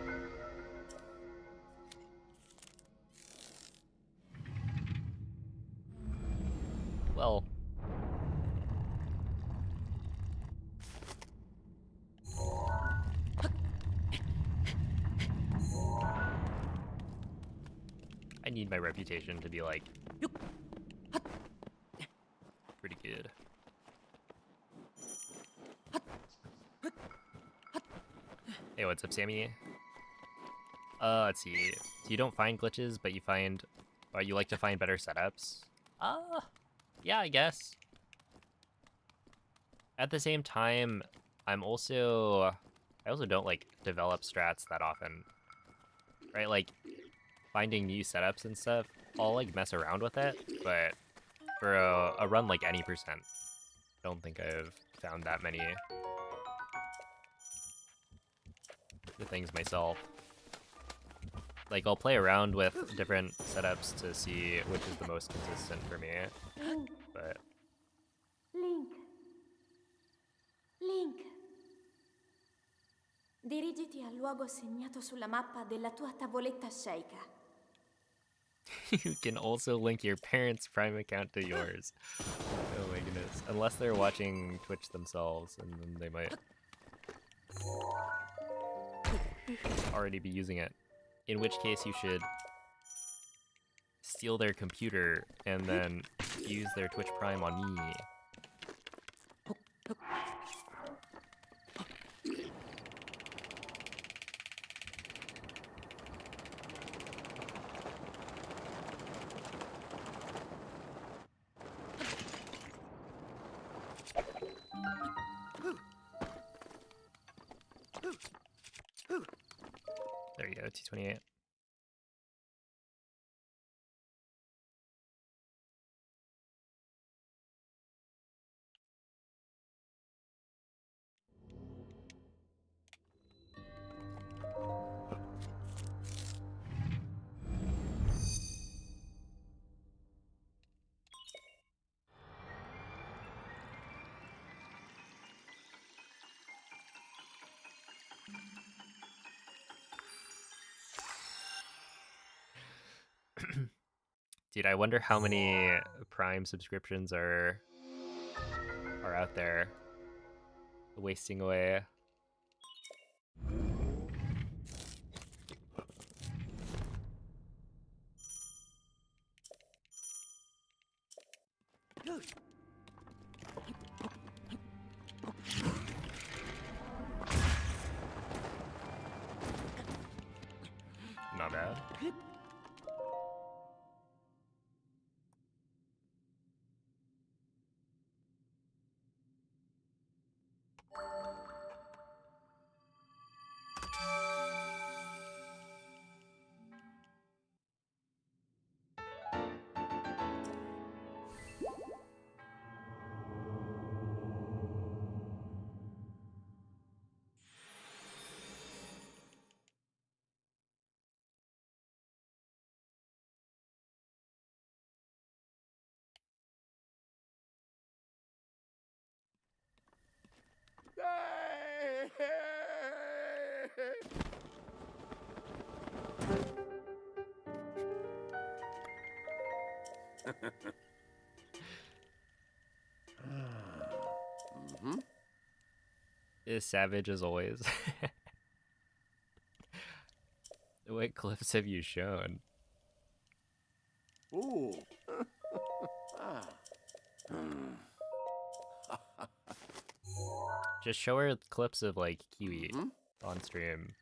Well, I need my reputation to be like pretty good. Hey, what's up, Sammy? Let's see. So you don't find glitches, but you like to find better setups? Yeah, I guess. At the same time, I also don't like develop strats that often. Right? Like finding new setups and stuff, I'll like mess around with it, but for a run like any percent, I don't think I've found that many things myself. Like, I'll play around with different setups to see which is the most consistent for me, Link, but Link. Link. Dirigiti al luogo segnato sulla mappa della tua tavoletta sceicca. you can also link your parents' Prime account to yours. Oh my goodness. Unless they're watching Twitch themselves, and then they might already be using it. In which case you should steal their computer and then use their Twitch Prime on me. There you go, T28. Dude, I wonder how many Prime subscriptions are out there wasting away. Not bad. Mm-hmm. Is savage as always. What clips have you shown? Ooh. Ah. Hmm. Just show her clips of like Kiwi Mhm. on stream.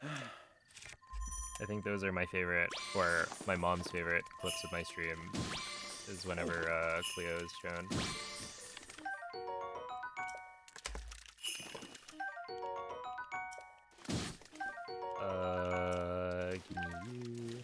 I think those are my favorite, or my mom's favorite clips of my stream, is whenever Cleo is shown. Give me you.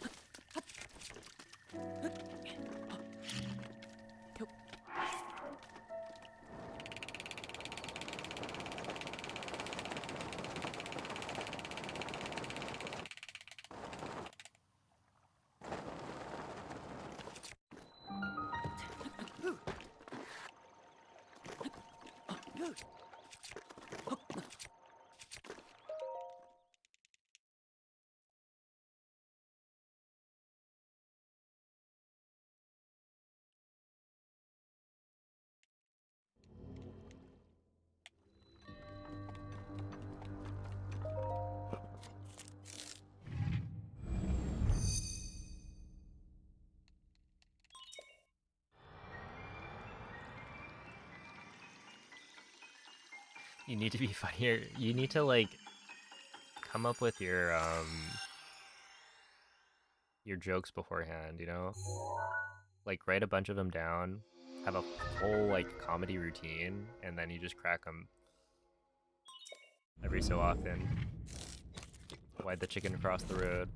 You need to be funnier. You need to like come up with your jokes beforehand, you know? Like write a bunch of them down, have a whole like comedy routine, and then you just crack them every so often. Why'd the chicken cross the road?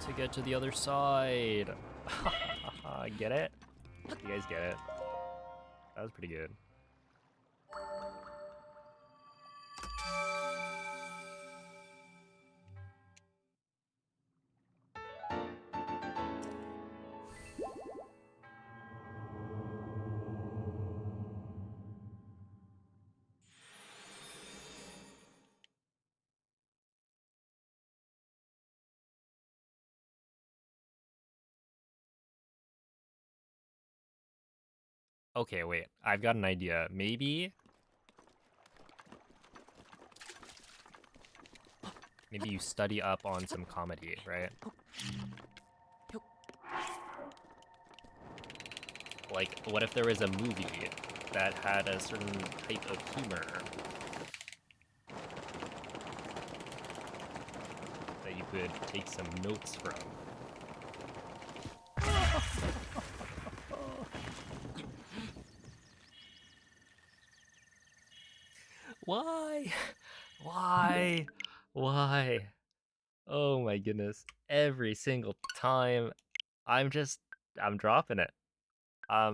To get to the other side. Get it? You guys get it? That was pretty good. Okay, wait. I've got an idea. Maybe you study up on some comedy, right? Like, what if there was a movie that had a certain type of humor that you could take some notes from? Why? Why? Why? Oh my goodness. Every single time I'm dropping it. I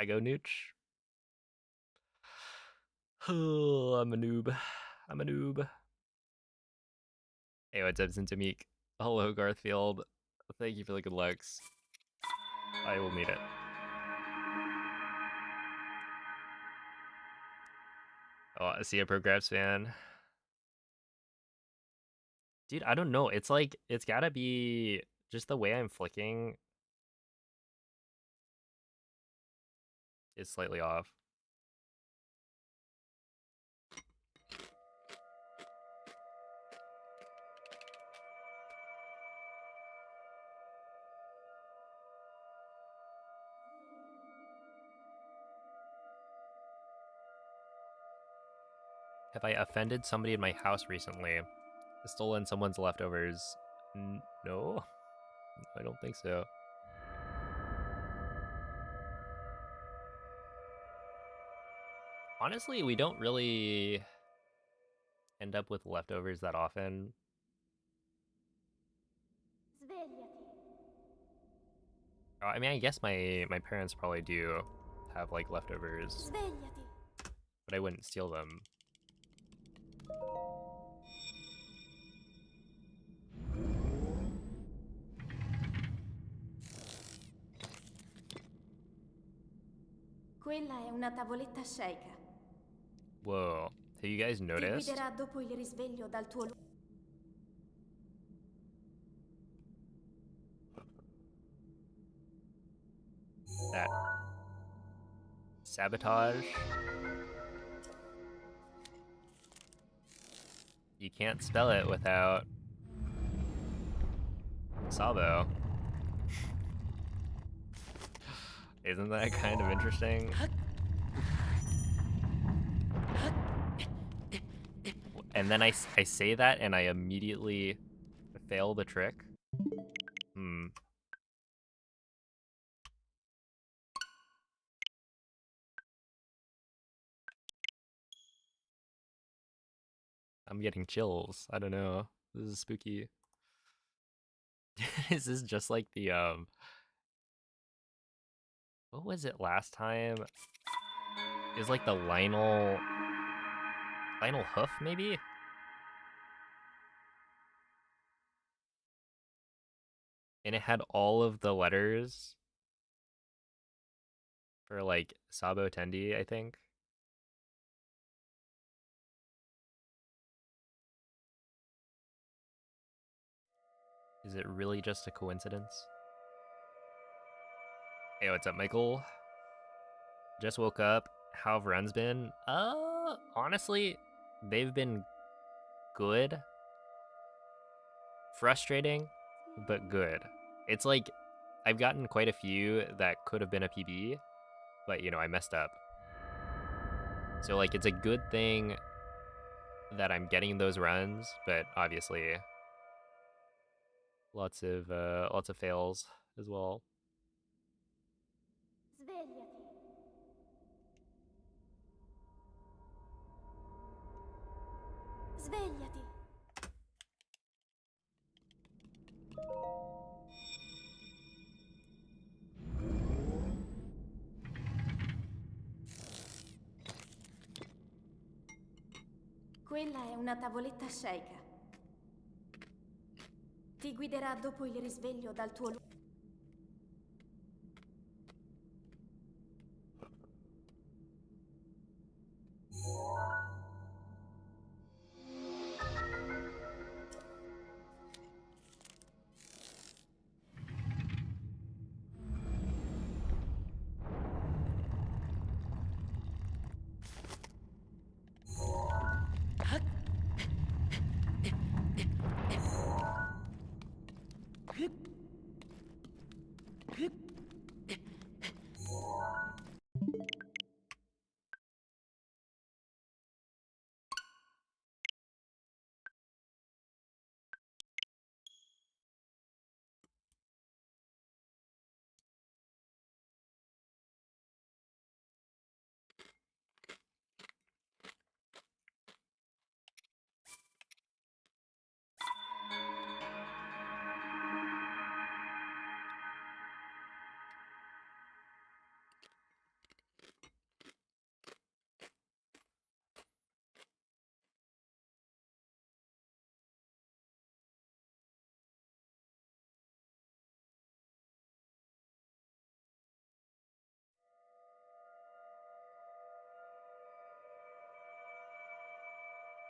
go nooch. Oh, I'm a noob. I'm a noob. Hey, what's up, Sintamik? Hello, Garthfield. Thank you for the good lucks. I will need it. Oh, I see a Progress fan. Dude, I don't know. It's like, it's gotta be just the way I'm flicking is slightly off. Have I offended somebody in my house recently? Stolen someone's leftovers? No, I don't think so. Honestly, we don't really end up with leftovers that often. I mean, I guess my parents probably do have like leftovers, but I wouldn't steal them. Quella è una tavoletta sceicca. Whoa, have you guys Ti noticed? guiderà dopo il risveglio dal tuo luogo. That sabotage. You can't spell it without Sabo. Isn't that kind of interesting? And then I say that and I immediately fail the trick. I'm getting chills. I don't know. This is spooky. Is this just like the what was it last time? It was like the Lionel hoof, maybe? And it had all of the letters for like Sabo Tendi, I think. Is it really just a coincidence? Hey, what's up, Michael? Just woke up. How have runs been? Honestly, they've been good. Frustrating, but good. It's like, I've gotten quite a few that could have been a PB, but you know, I messed up. So like, it's a good thing that I'm getting those runs, but obviously lots of fails as well. Svegliati. Quella è una tavoletta sceicca. Ti guiderà dopo il risveglio dal tuo luogo.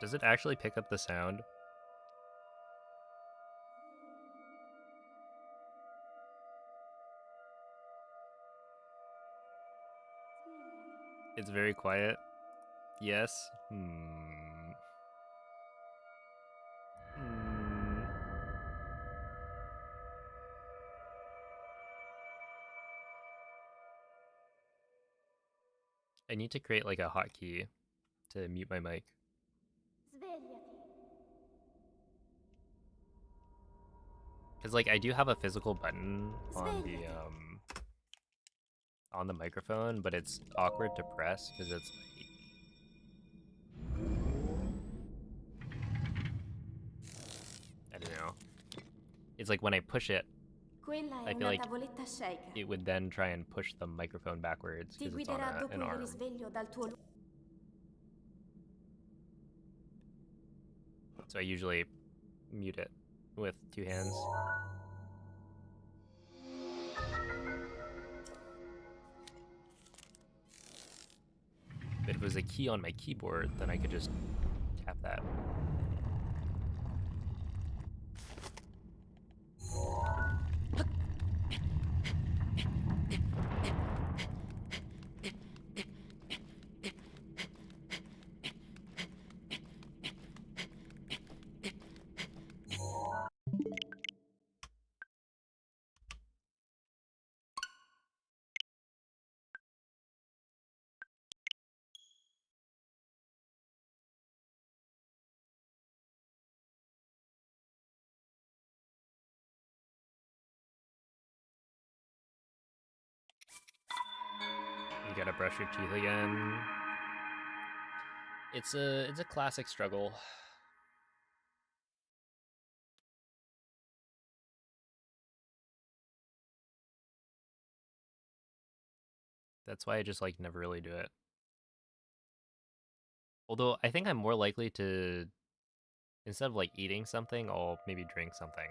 Does it actually pick up the sound? It's very quiet. Yes. I need to create like a hotkey to mute my mic. Svegliati. Cause like I do have a physical button Svegliati. on the microphone, but it's awkward to press because it's like, I don't know. It's like when I push it, Quella I è feel una like tavoletta sceicca. it would then try and push the microphone backwards Ti because it's on guiderà dopo an il arm. risveglio dal tuo So I usually mute it with 2 hands. But if it was a key on my keyboard, then I could just tap that. You gotta brush your teeth again. It's a classic struggle. That's why I just like never really do it. Although I think I'm more likely to, instead of like eating something, I'll maybe drink something.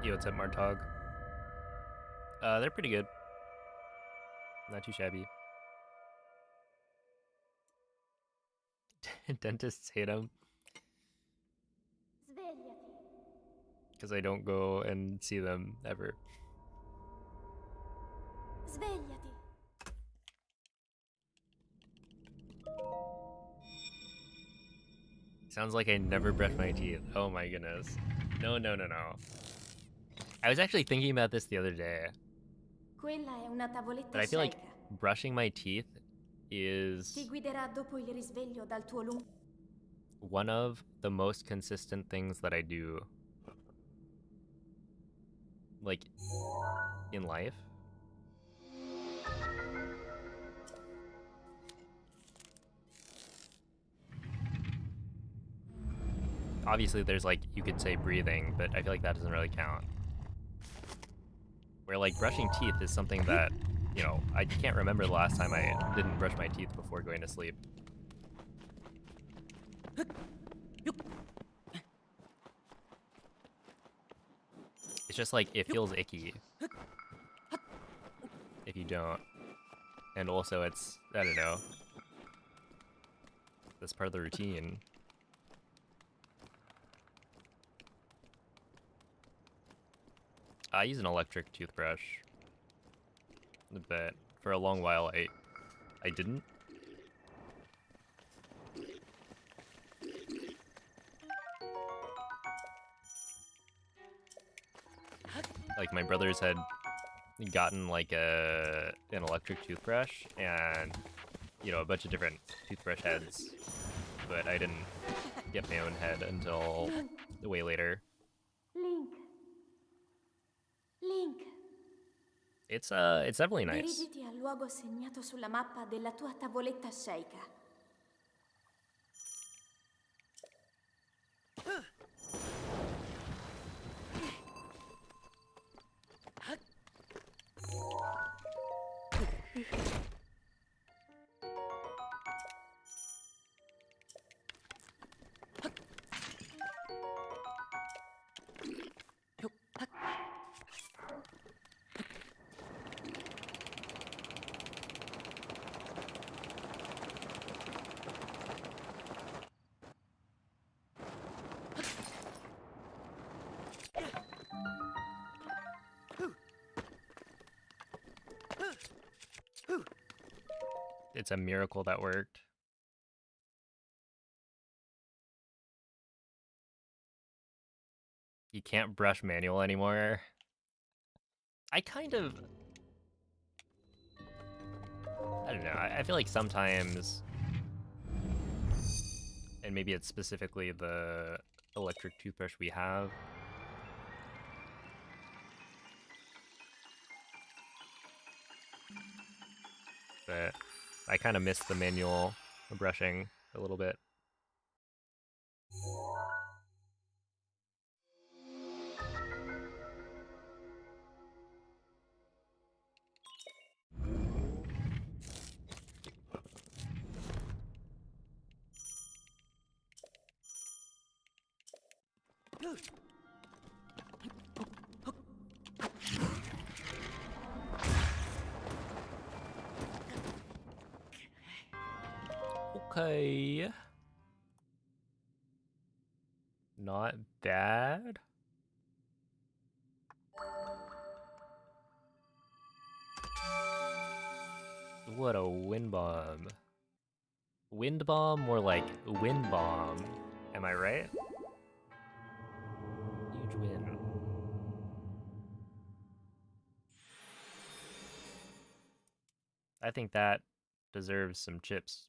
Yo, what's up, Martog? They're pretty good. Not too shabby. Dentists hate them Svegliati. because I don't go and see them ever. Svegliati. Sounds like I never brush my teeth. Oh my goodness. No, no, no, no. I was actually thinking about this the other day, Quella è una tavoletta but I feel like sceicca. brushing my teeth Ti is guiderà dopo il risveglio dal tuo lungo. one of the most consistent things that I do, like, in life. Obviously, there's like, you could say breathing, but I feel like that doesn't really count. Where like brushing teeth is something that, you know, I can't remember the last time I didn't brush my teeth before going to sleep. It's just like, it feels icky if you don't. And also it's, I don't know, that's part of the routine. I use an electric toothbrush, but for a long while I didn't. Like my brothers had gotten like an electric toothbrush and, you know, a bunch of different toothbrush heads, but I didn't get my own head until way later. Link. Link. It's definitely nice. Dirigiti al luogo segnato sulla mappa della tua tavoletta sceicca. it's a miracle that worked. You can't brush manual anymore. I kind of... I don't know, I feel like sometimes... And maybe it's specifically the electric toothbrush we have. But I kind of miss the manual brushing a little bit. Okay. Not bad. What a wind bomb. Wind bomb, more like wind bomb. Am I right? Huge win. I think that deserves some chips.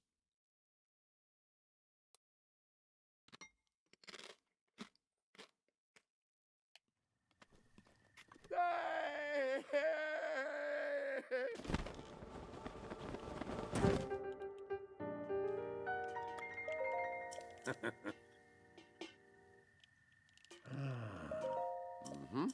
Mm-hmm.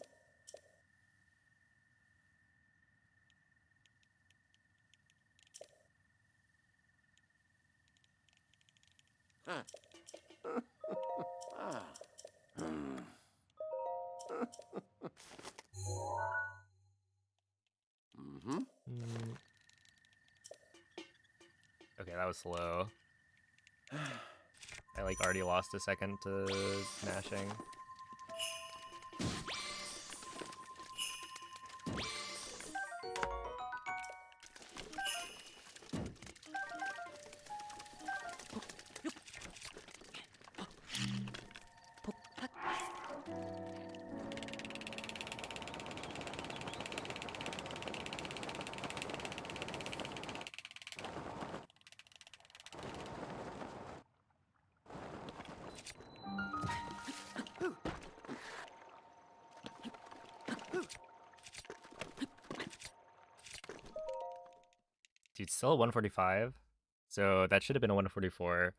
Huh. Ah. Mm-hmm. Okay, that was slow. I like already lost a second to mashing. Dude, still a 145. So that should have been a 144.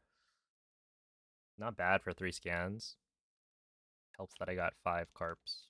Not bad for 3 scans. Helps that I got 5 carps.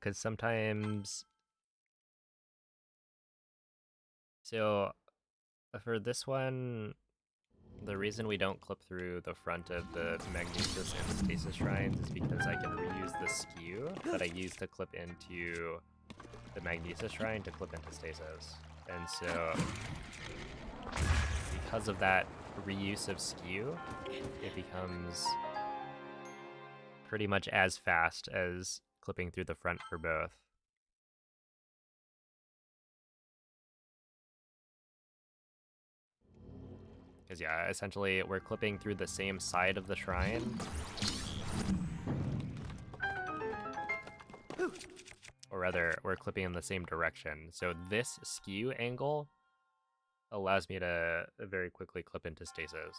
Cause sometimes... So, for this one... The reason we don't clip through the front of the Magnesis and Stasis shrines is because I can reuse the skew that I used to clip into the Magnesis shrine to clip into Stasis. And so, because of that reuse of skew, it becomes pretty much as fast as clipping through the front for both. Because yeah, essentially we're clipping through the same side of the shrine. Or rather, we're clipping in the same direction. So this skew angle allows me to very quickly clip into Stasis.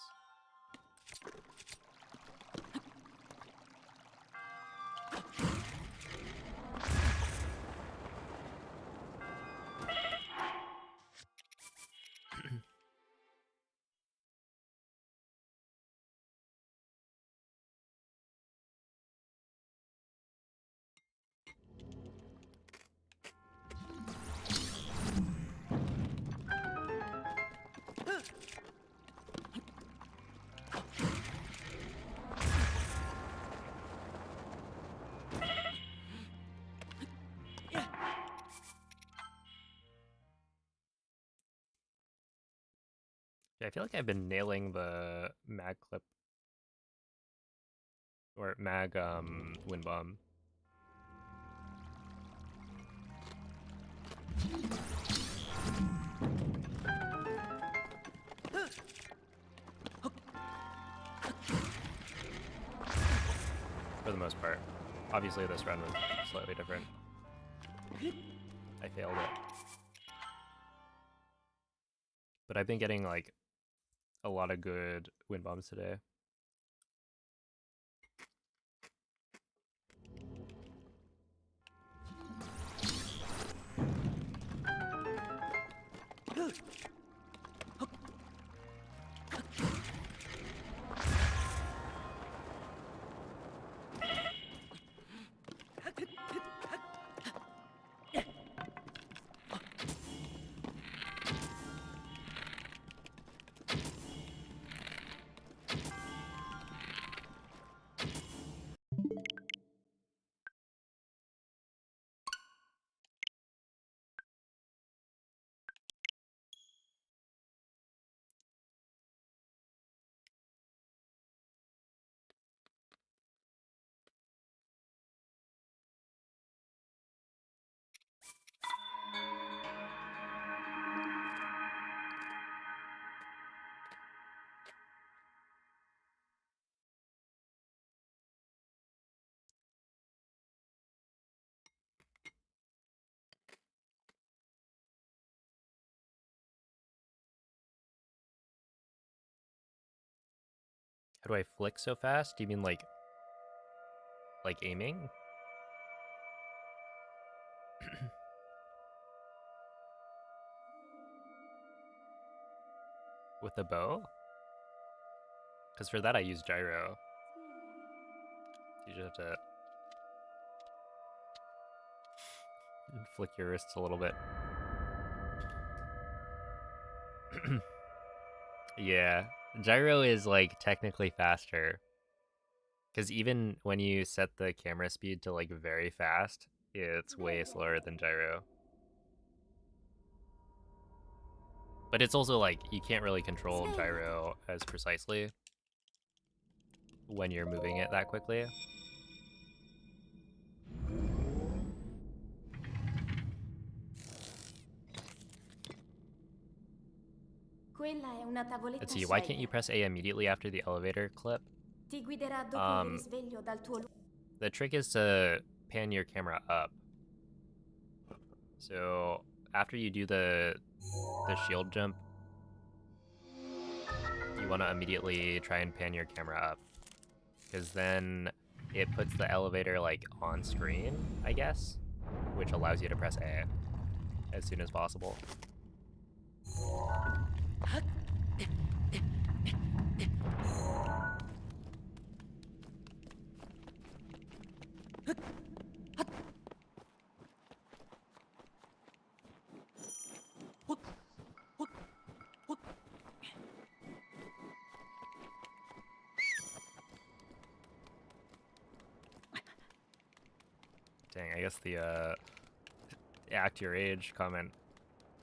Yeah, I feel like I've been nailing the mag clip or mag wind bomb. For the most part. Obviously this run was slightly different. I failed it. But I've been getting like a lot of good wind bombs today. How do I flick so fast? Do you mean like aiming? With the bow? Because for that I use gyro. You just have to flick your wrists a little bit. Yeah, gyro is like technically faster. Because even when you set the camera speed to like very fast, it's way slower than gyro. But it's also like you can't really control gyro as precisely when you're moving it that quickly. Quella è una tavoletta Let's see, why can't you Shaker. press A immediately after the elevator clip? Ti guiderà dopo il risveglio dal tuo The trick is to pan your camera up. So after you do the shield jump, you want to immediately try and pan your camera up. Because then it puts the elevator like on screen, I guess, which allows you to press A as soon as possible. Dang, I guess the act your age comment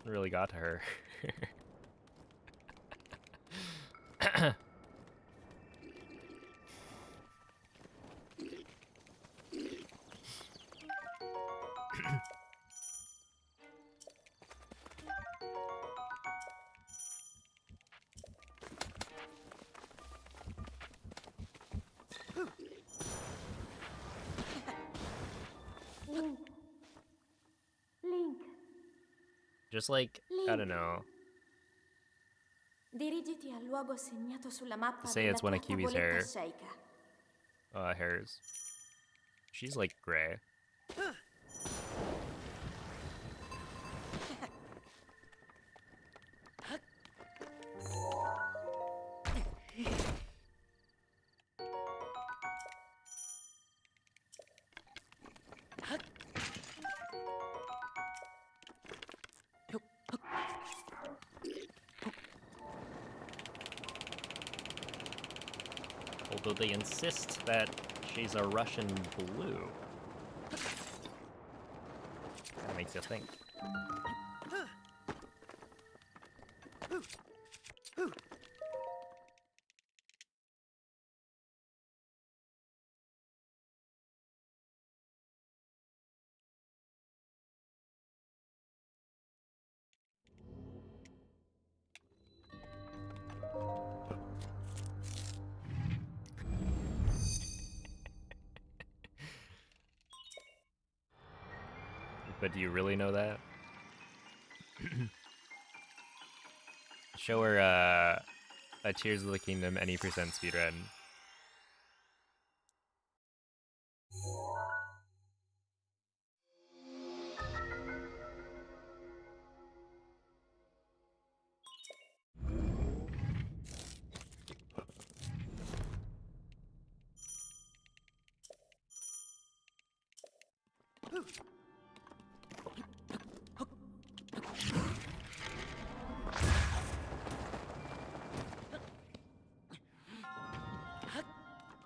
really got to her. Link. Link. Just like, I don't know. Dirigiti al luogo segnato sulla mappa Say della it's one tua of Kiwi's tavoletta hair. sceicca. Hairs. She's like gray. Although they insist that she's a Russian blue. That makes you think. But do you really know that? Show her a Tears of the Kingdom any percent speedrun.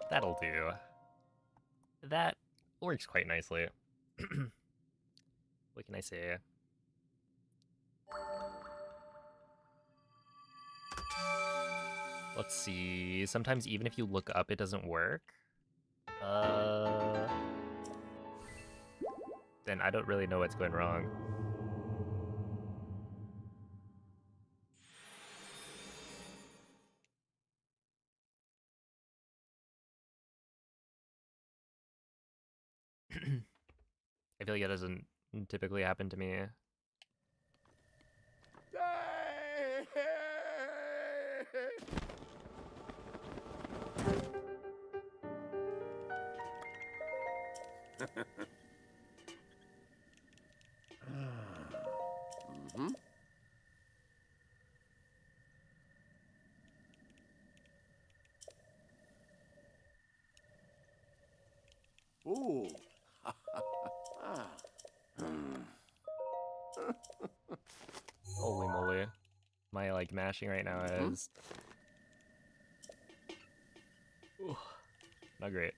That'll do. That works quite nicely. What can I say? Let's see. Sometimes even if you look up, it doesn't work. Then I don't really know what's going wrong. I feel like it doesn't typically happen to me. Mm-hmm. Ooh. Holy moly. My like mashing right now is not great.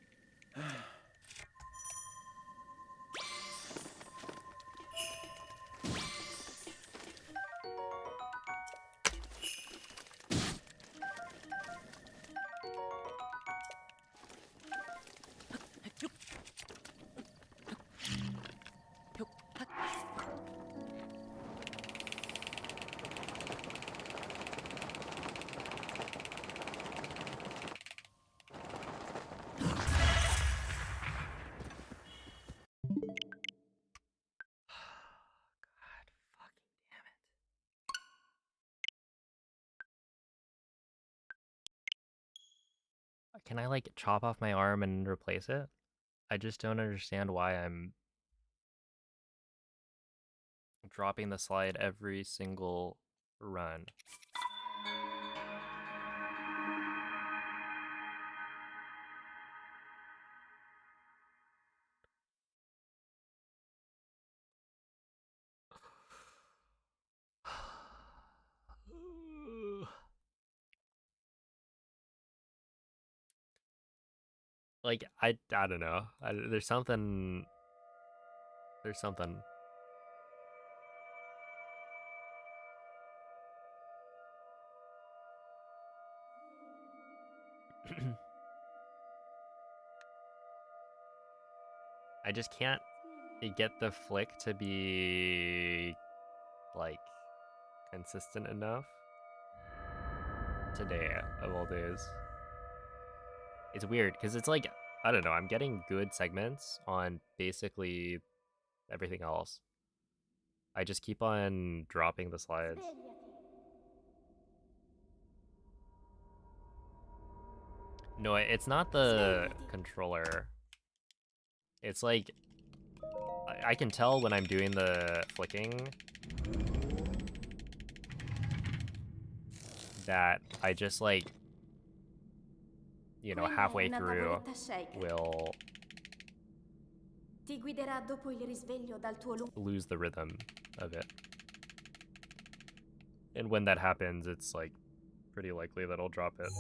Can I like chop off my arm and replace it? I just don't understand why I'm dropping the slide every single run. Like I don't know. There's something There's something. I just can't get the flick to be like consistent enough today of all days. It's weird because it's like, I don't know, I'm getting good segments on basically everything else. I just keep on dropping the slides. No, it's not the controller. It's like, I can tell when I'm doing the flicking that I just like, you know, halfway through will Ti guiderà dopo il risveglio dal tuo lose the rhythm of it. And when that happens, it's like pretty likely that I'll drop it.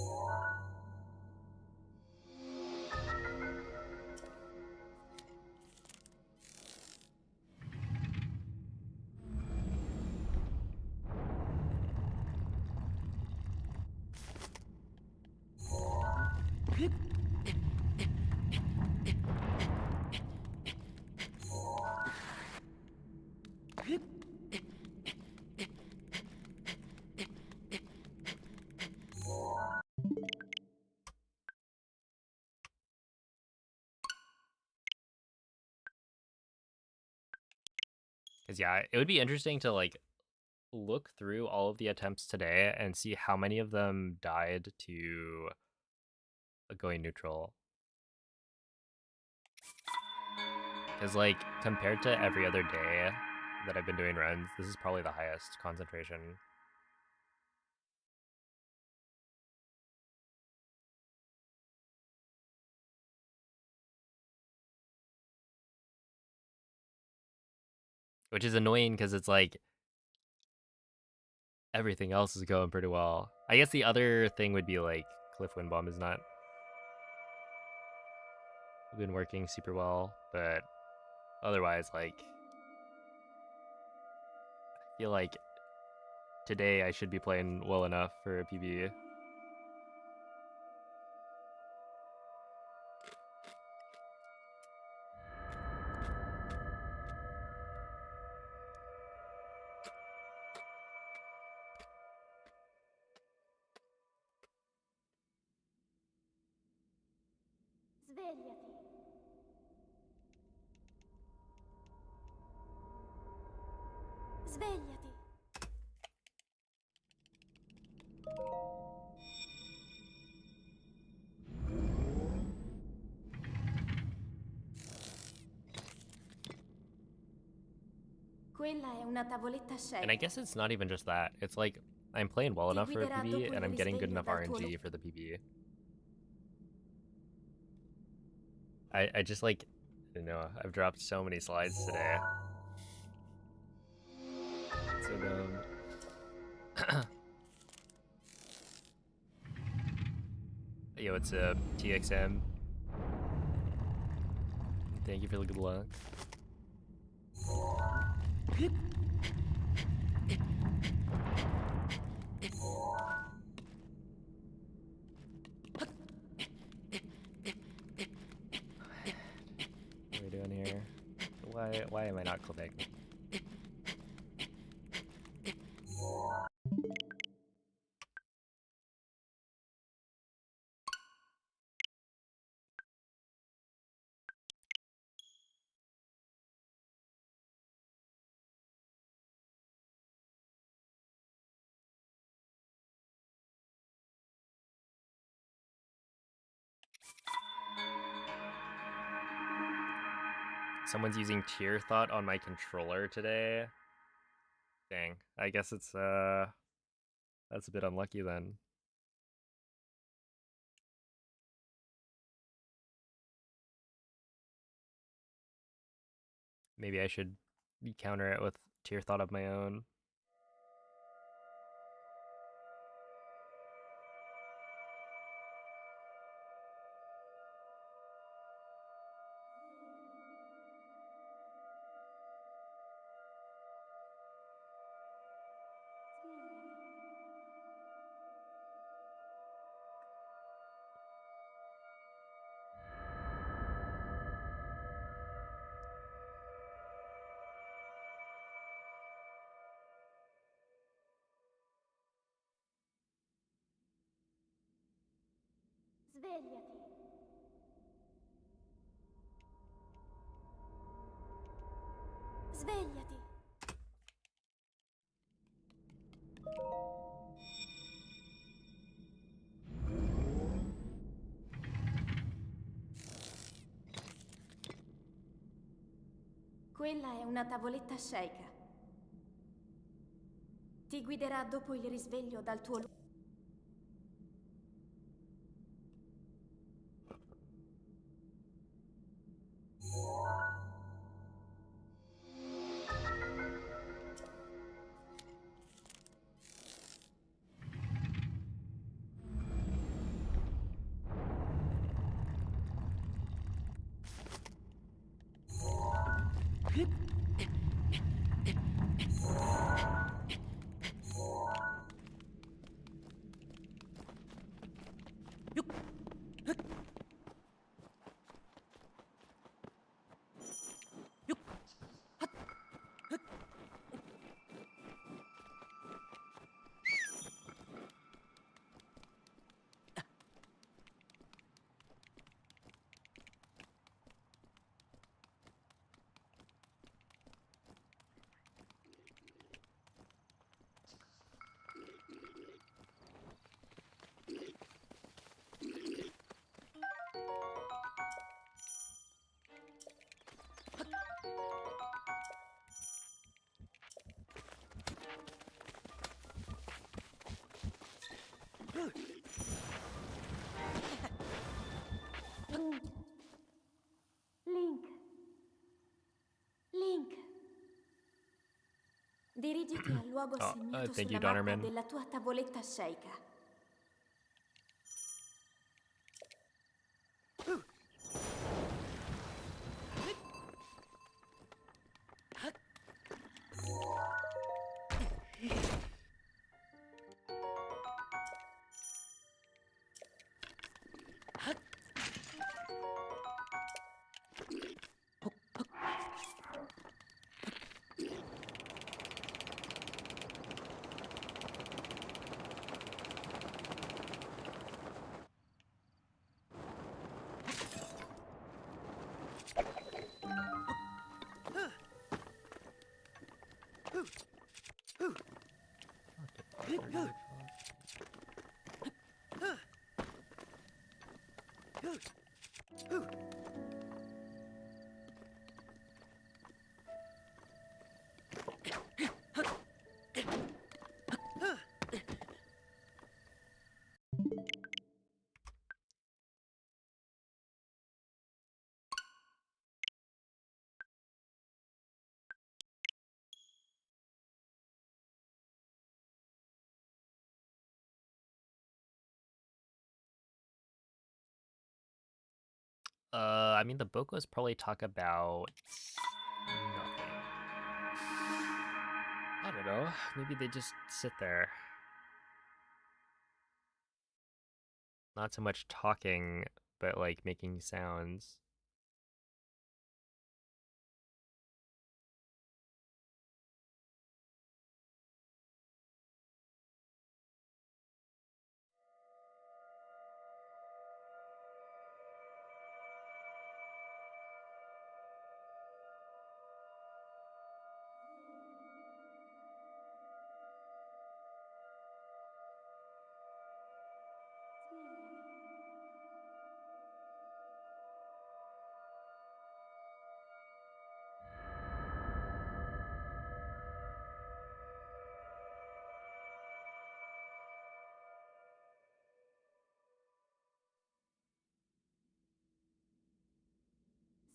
Because yeah, it would be interesting to like look through all of the attempts today and see how many of them died to going neutral. Because like compared to every other day that I've been doing runs, this is probably the highest concentration. Which is annoying because it's like everything else is going pretty well. I guess the other thing would be like Cliff Wind Bomb is not been working super well, but otherwise, like, I feel like today I should be playing well enough for a PB. Svegliati. Svegliati. Quella è una tavoletta scelta. And I guess it's not even just that. It's like I'm playing well enough for a PB and I'm getting good enough RNG for the PB. I just like, you know, I've dropped so many slides today. It's so dumb. Yo, it's a TXM. Thank you for the good luck. What are we doing here? Why am I not clipping? Someone's using Tear Thought on my controller today. Dang, I guess it's that's a bit unlucky then. Maybe I should counter it with Tear Thought of my own. Svegliati. Svegliati. Quella è una tavoletta sceika. Ti guiderà dopo il risveglio dal tuo luogo. Link. Link. Dirigiti al luogo segnato thank you, sulla mappa Donnerman. della tua tavoletta sceika. I mean, the Bokos probably talk about nothing. I don't know. Maybe they just sit there. Not so much talking, but like making sounds.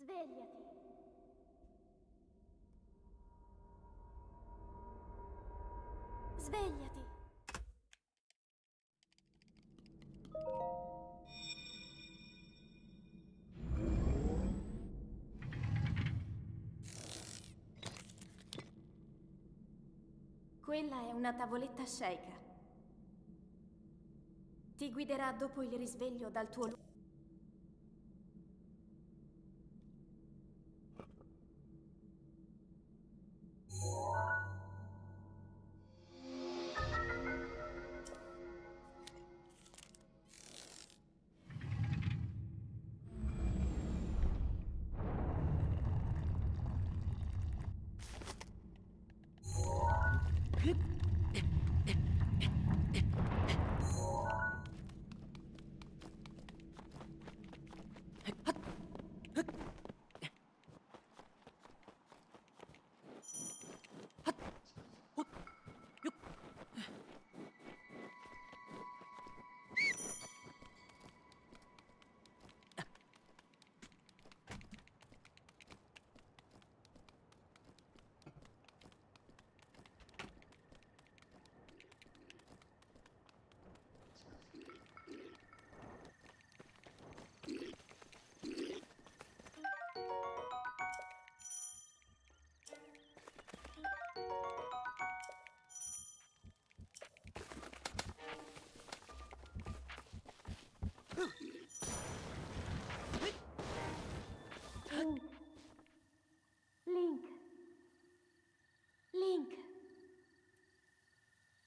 Svegliati. Svegliati. Quella è una tavoletta sceika. Ti guiderà dopo il risveglio dal tuo luogo.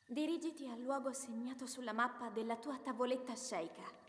Dirigiti al luogo segnato sulla mappa della tua tavoletta sceicca.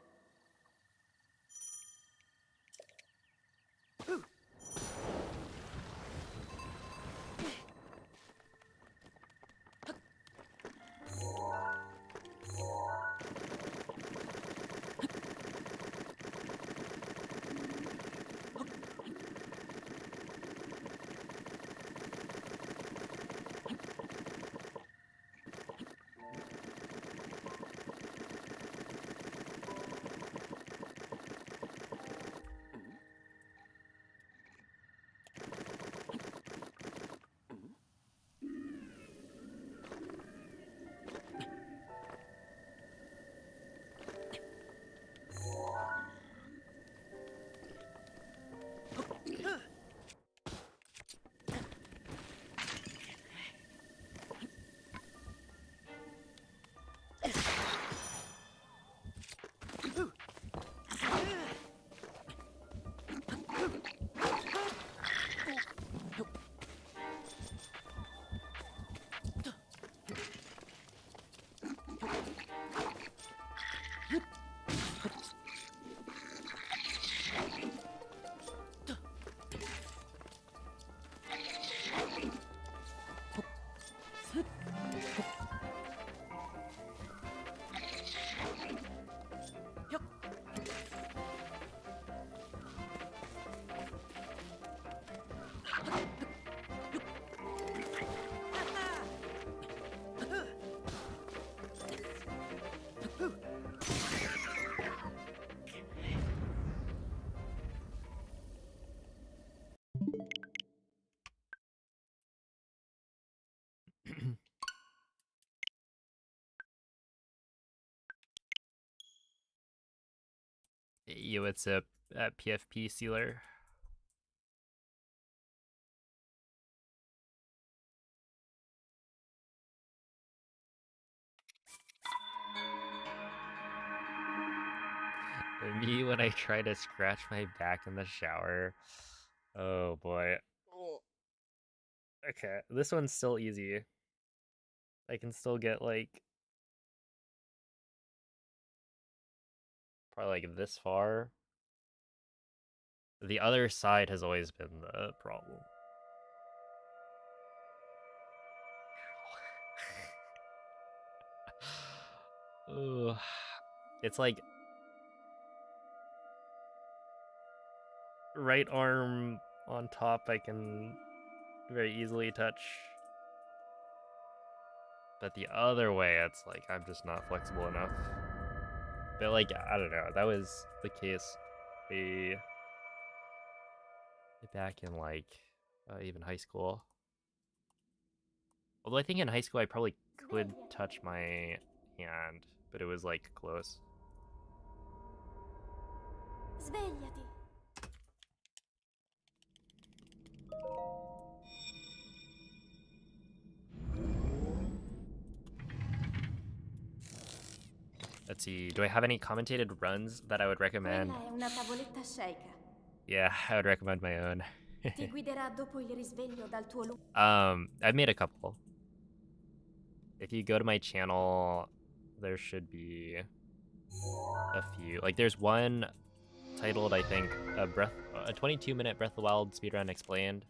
Yo, it's a PFP sealer. Me when I try to scratch my back in the shower. Oh boy. Okay, this one's still easy. I can still get like probably like this far. The other side has always been the problem. Ugh. It's like right arm on top I can very easily touch. But the other way, it's like I'm just not flexible enough. But like, I don't know, that was the case back in like even high school. Although I think in high school I probably could touch my hand, but it was like close. Svegliati. Let's see, do I have any commentated runs that I would recommend? Quella è una tavoletta sceicca. Yeah, I would recommend my own. Ti guiderà dopo il risveglio dal tuo I've made a couple. If you go to my channel, there should be a few. Like there's one titled, I think, a 22-minute Breath of the Wild speedrun explained,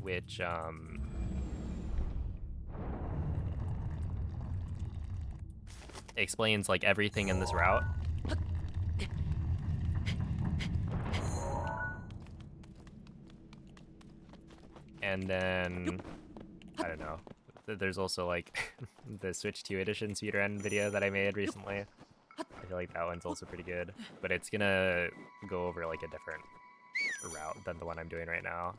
which explains like everything in this route. And then I don't know. There's also like the Switch 2 edition speedrun video that I made recently. I feel like that one's also pretty good, but it's gonna go over like a different route than the one I'm doing right now.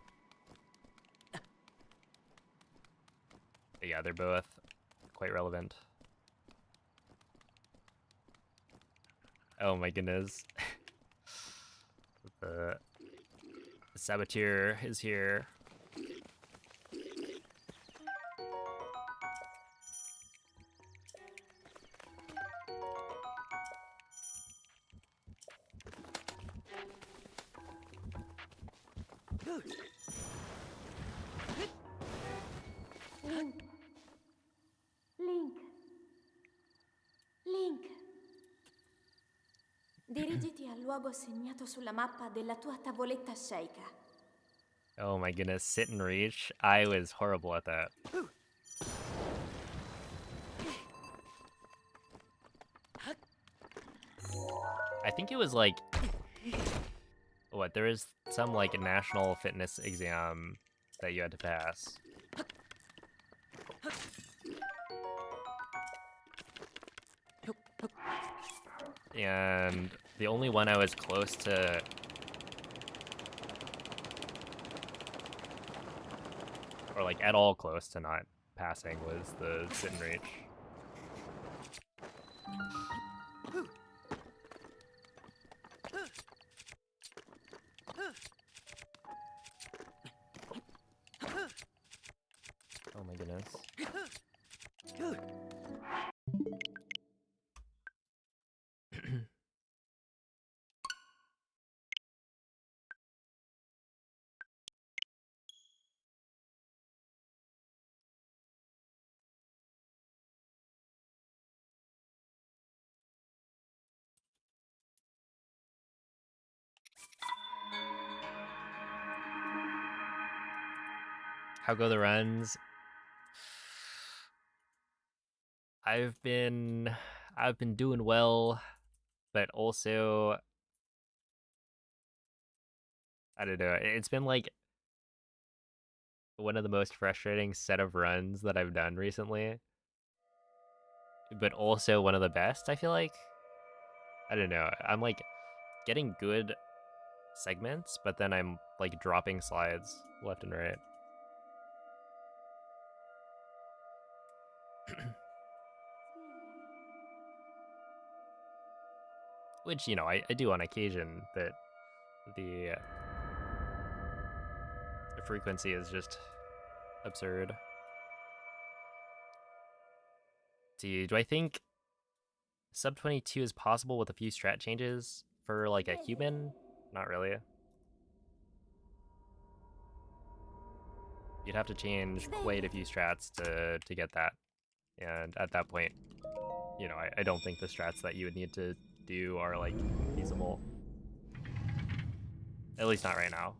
But yeah, they're both quite relevant. Oh my goodness. The saboteur is here. al luogo segnato sulla mappa della tua tavoletta sceicca. Oh my goodness, sit and reach. I was horrible at that. I think it was like, what, there was some like national fitness exam that you had to pass. And the only one I was close to or like at all close to not passing was the sit and reach. Oh my goodness. How go the runs? I've been doing well, but also I don't know. It's been like one of the most frustrating set of runs that I've done recently, but also one of the best, I feel like. I don't know. I'm like getting good segments, but then I'm like dropping slides left and right. Which, you know, I do on occasion, but the frequency is just absurd. Do I think sub 22 is possible with a few strat changes for like a human? Not really. You'd have to change quite a few strats to get that. And at that point, you know, I don't think the strats that you would need to do are like feasible. At least not right now.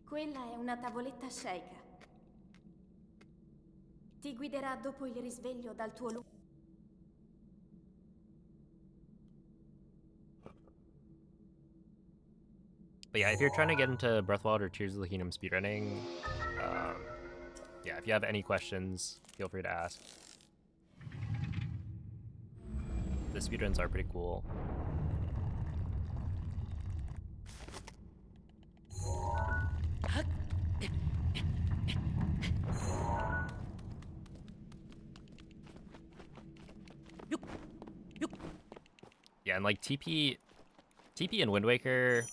Quella è una tavoletta sceicca. Ti guiderà dopo il risveglio dal tuo lungo. But yeah, if you're trying to get into Breath of the Wild or Tears of the Kingdom speedrunning, yeah, if you have any questions, feel free to ask. The speedruns are pretty cool. Yeah, and like TP and Wind Waker,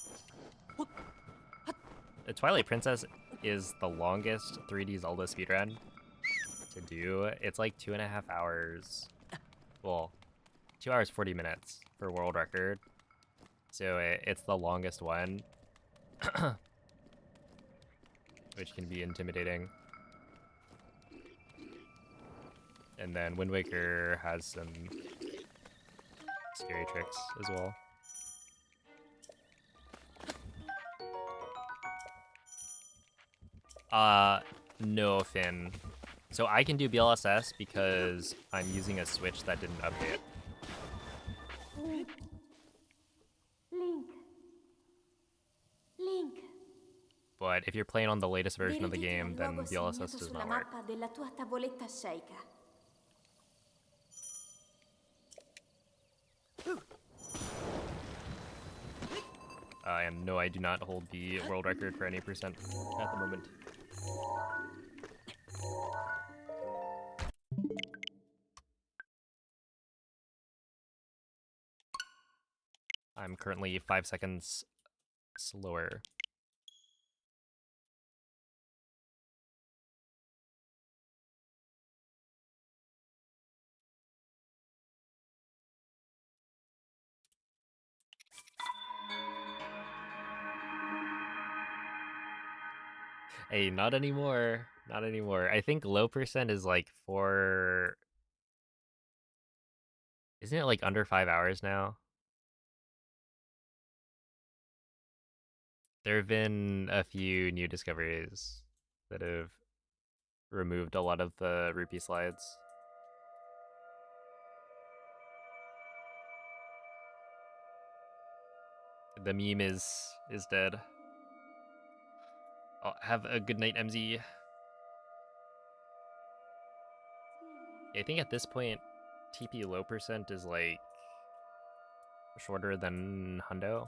the Twilight Princess is the longest 3D Zelda speedrun to do. It's like 2.5 hours. Well, 2 hours 40 minutes for world record. So it's the longest one, which can be intimidating. And then Wind Waker has some scary tricks as well. No, Finn. So I can do BLSS because I'm using a Switch that didn't update. Link. But if you're playing on the latest version of the Dirigiti game, al then luogo BLSS segnato does sulla not work. mappa della tua tavoletta sceicca. And no, I do not hold the world record for any percent at the moment. I'm currently 5 seconds slower. Hey, not anymore. Not anymore. I think low percent is like 4 Isn't it like under 5 hours now? There have been a few new discoveries that have removed a lot of the rupee slides. The meme is dead. Oh, have a good night, MZ. I think at this point, TP low percent is like shorter than Hundo.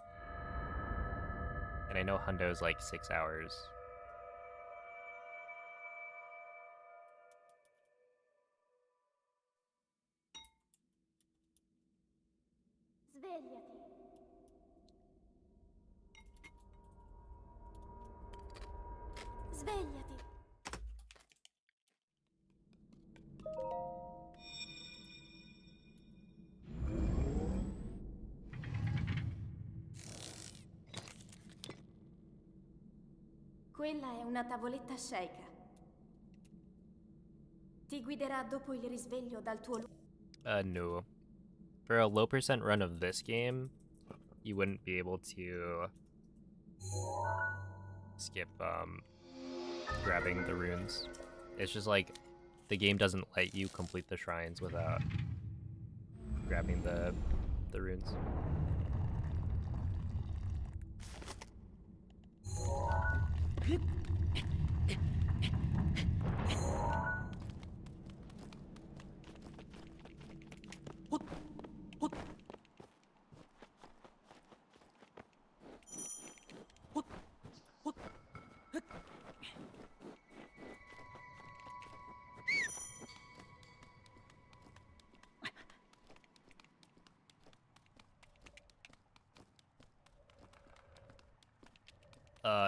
And I know Hundo's like 6 hours. Svegliati. Svegliati. Quella è una tavoletta sceicca. Ti guiderà dopo il risveglio dal tuo No. For a low percent run of this game, you wouldn't be able to skip grabbing the runes. It's just like the game doesn't let you complete the shrines without grabbing the runes.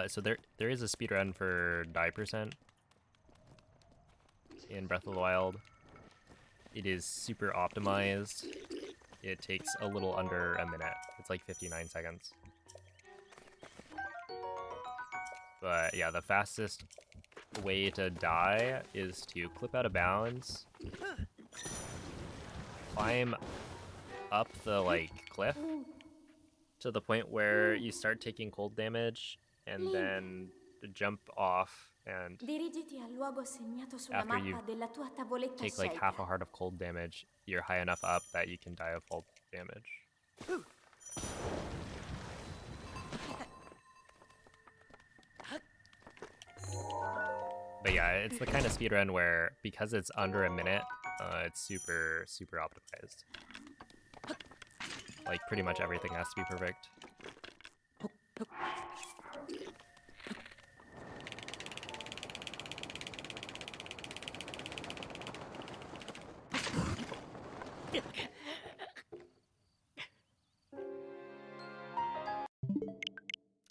So there is a speedrun for die percent in Breath of the Wild. It is super optimized. It takes a little under a minute. It's like 59 seconds. But yeah, the fastest way to die is to clip out of bounds, climb up the like cliff to the point where you start taking cold damage, and then jump off, and Dirigiti al luogo segnato sulla after you mappa della tua tavoletta take like half a sceicca. heart of cold damage, you're high enough up that you can die of cold damage. But yeah, it's the kind of speedrun where, because it's under a minute, it's super optimized. Like, pretty much everything has to be perfect.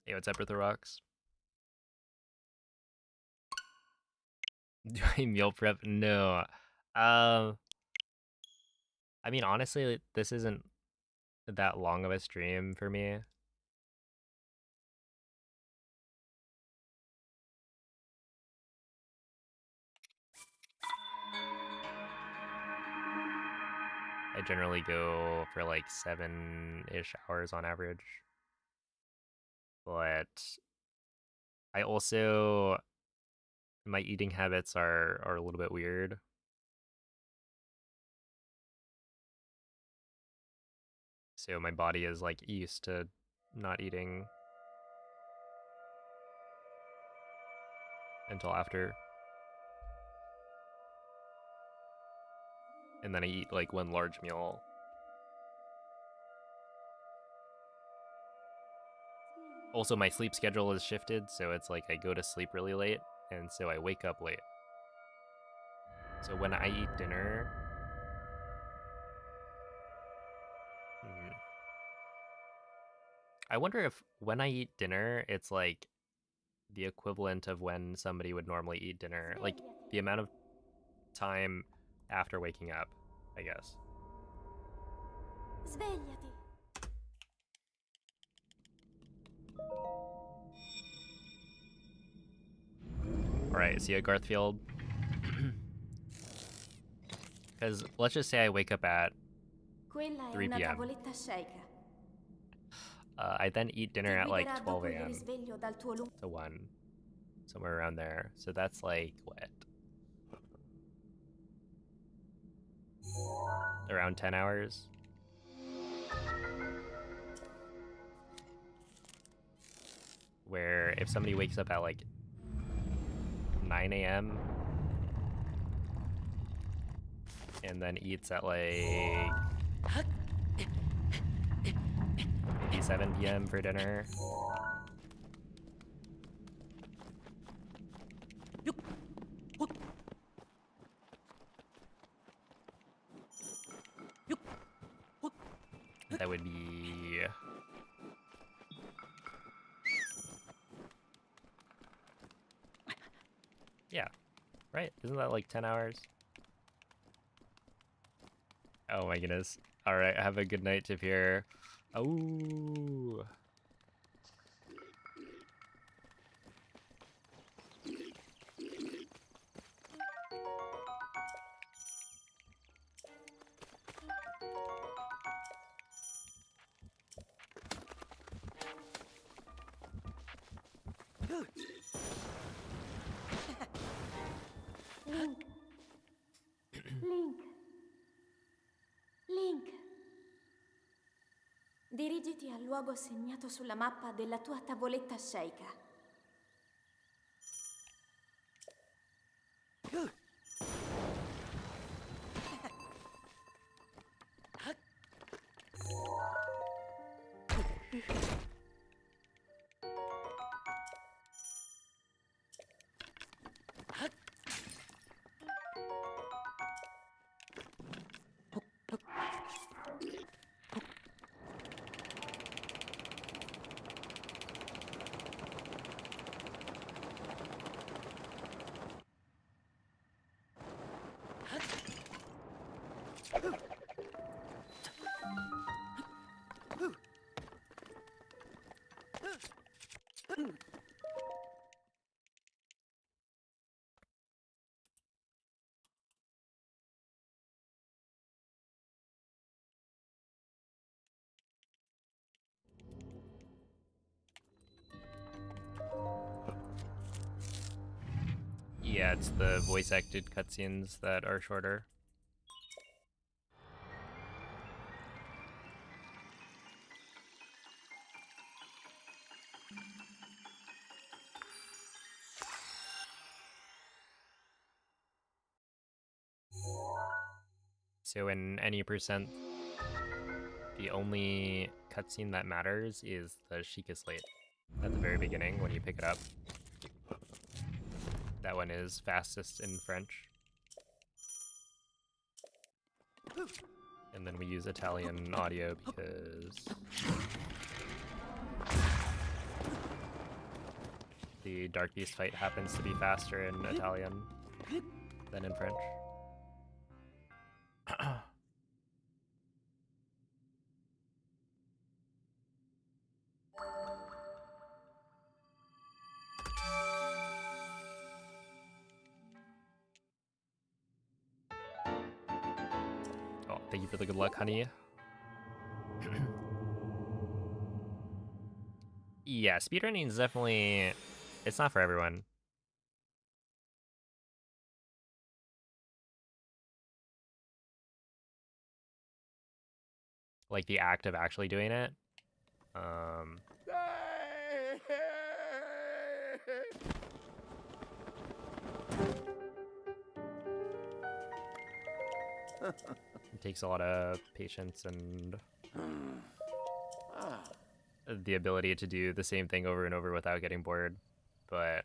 Hey, what's up with the rocks? Do I meal prep? No. I mean, honestly, this isn't that long of a stream for me. I generally go for like 7-ish hours on average. But I also, my eating habits are a little bit weird. So my body is like used to not eating until after. And then I eat like one large meal. Also, my sleep schedule is shifted, so it's like I go to sleep really late, and so I wake up late. So when I eat dinner, I wonder if when I eat dinner, it's like the equivalent of when somebody would normally eat dinner, like the amount of time after waking up, I guess. Svegliati. Alright, see you at Garthfield. Because let's just say I wake up at Quella è 3 una p.m. tavoletta sceicca. I then eat Ti dinner at like guiderà 12 dopo il a.m. risveglio dal tuo lungo... to 1, somewhere around there. So that's like what? Around 10 hours? Where if somebody wakes up at like 9 a.m. and then eats at like maybe 7 p.m. for dinner. That would be... yeah, right? Isn't that like 10 hours? Oh my goodness. Alright, have a good night, Tapir. Oh. Link. Link. Link. Dirigiti al luogo segnato sulla mappa della tua tavoletta sceicca. Yeah, it's the voice acted cutscenes that are shorter. So in any percent, the only cutscene that matters is the Sheikah Slate at the very beginning when you pick it up. That one is fastest in French. And then we use Italian audio because the Dark Beast fight happens to be faster in Italian than in French. Oh, thank you for the good luck, honey. Yeah, speedrunning is definitely... it's not for everyone. Like, the act of actually doing it. It takes a lot of patience and the ability to do the same thing over and over without getting bored, but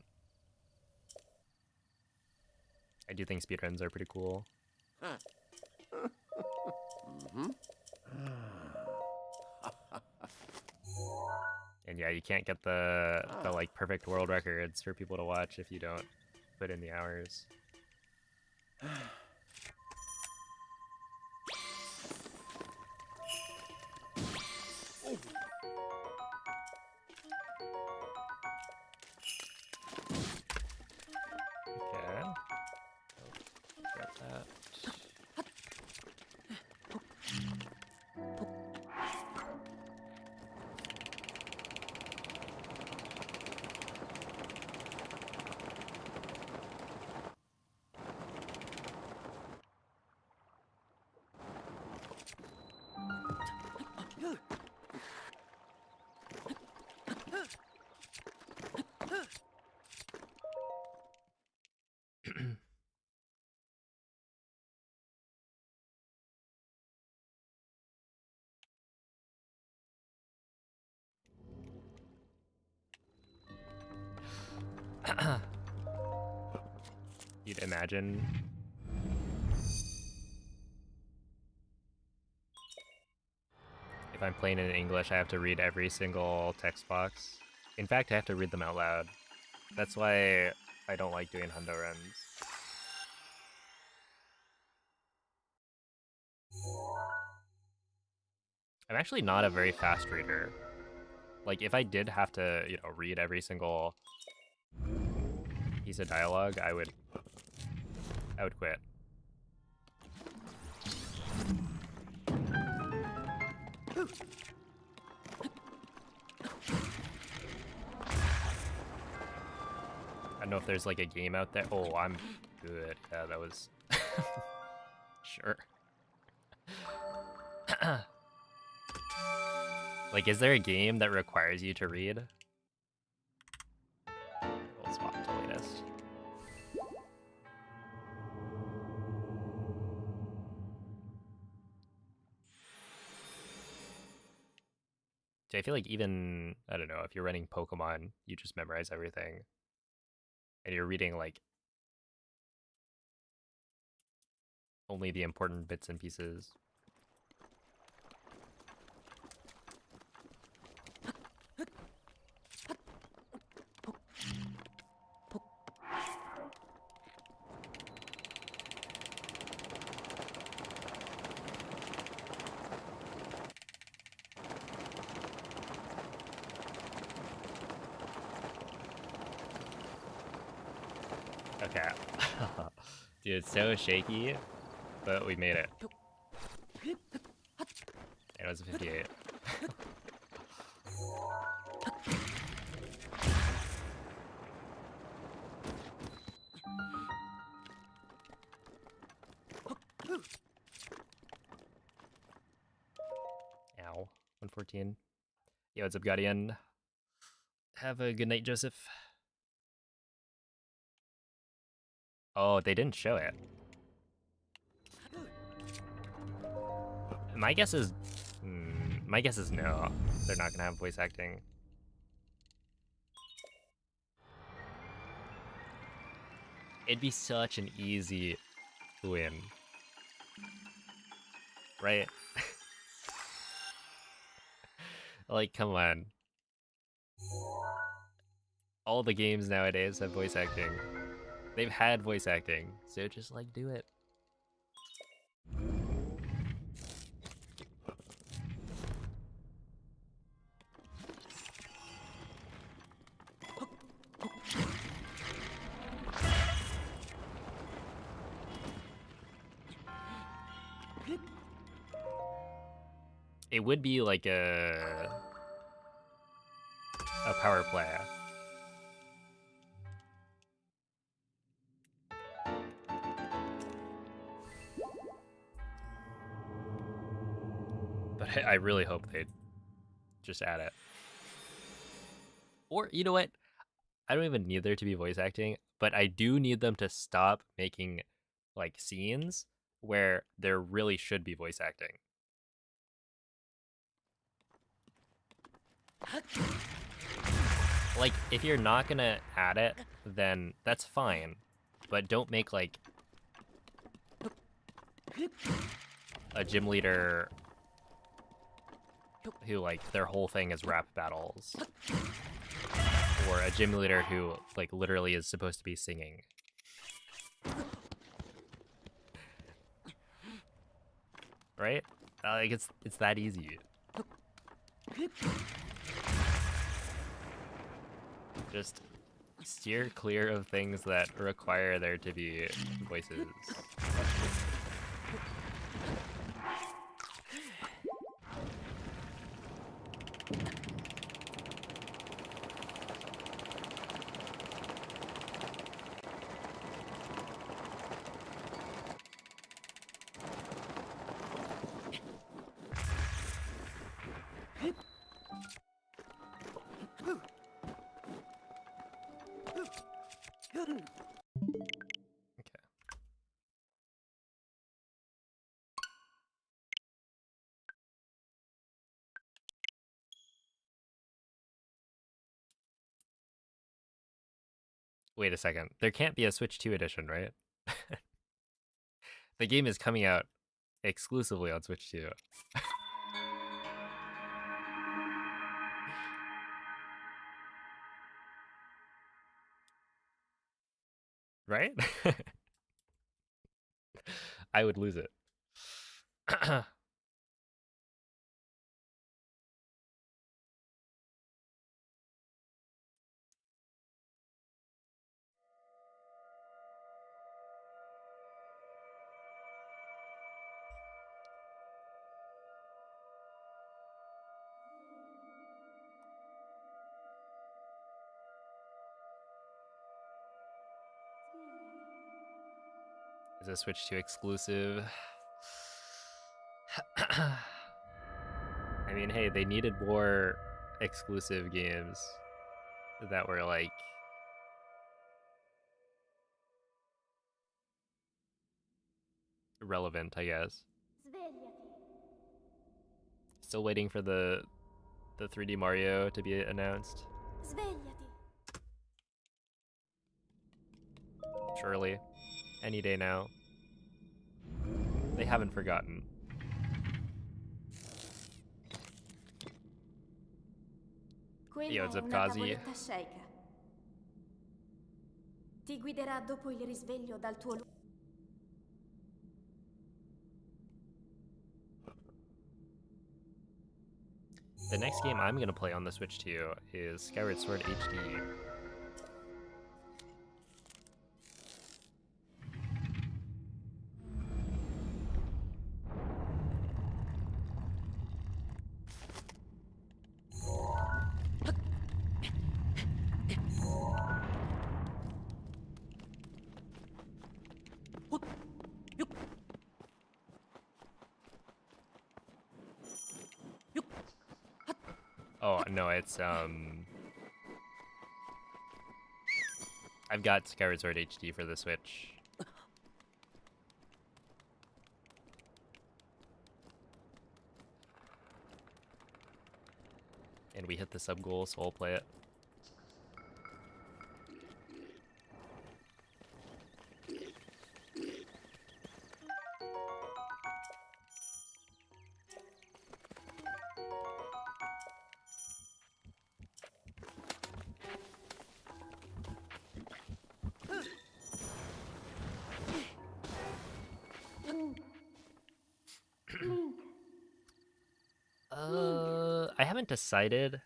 I do think speedruns are pretty cool. And yeah, you can't get the like perfect world records for people to watch if you don't put in the hours. Okay. Oh, grab that. You'd imagine. If I'm playing in English, I have to read every single text box. In fact, I have to read them out loud. That's why I don't like doing hundo runs. I'm actually not a very fast reader. Like, if I did have to, you know, read every single piece of dialogue, I would quit. I don't know if there's like a game out there. Oh, I'm good. Yeah, that was sure. Like, is there a game that requires you to read? We'll swap to latest. So I feel like even, I don't know, if you're running Pokemon, you just memorize everything. And you're reading, like, only the important bits and pieces. Okay. Dude, it's so shaky, but we made it. It was a 58. Ow. 114. Yo, what's up, Guardian? Have a good night, Joseph. Oh, they didn't show it. My guess is... my guess is no. They're not gonna have voice acting. It'd be such an easy win. Right? Like, come on. All the games nowadays have voice acting. They've had voice acting, so just, like, do it. It would be like a power play. But I really hope they just add it. Or, you know what? I don't even need there to be voice acting, but I do need them to stop making, like, scenes where there really should be voice acting. Like, if you're not gonna add it, then that's fine. But don't make, like, a gym leader who, like, their whole thing is rap battles. Or a gym leader who, like, literally is supposed to be singing. Right? Like, it's that easy. Just steer clear of things that require there to be voices. Wait a second. There can't be a Switch 2 edition, right? The game is coming out exclusively on Switch 2. Right? I would lose it. Is a Switch 2 exclusive? I mean, hey, they needed more exclusive games that were like relevant, I guess. Still waiting for the 3D Mario to be announced. Svegliati. Surely. Any day now. They haven't forgotten. Quella Yo, è Zip una Kazi. tavoletta sceicca. Ti guiderà dopo il risveglio dal tuo The next game I'm gonna play on the Switch 2 is Skyward Sword HD. Oh, no, it's, I've got Skyward Sword HD for the Switch. And we hit the sub goal, so I'll play it. I haven't decided.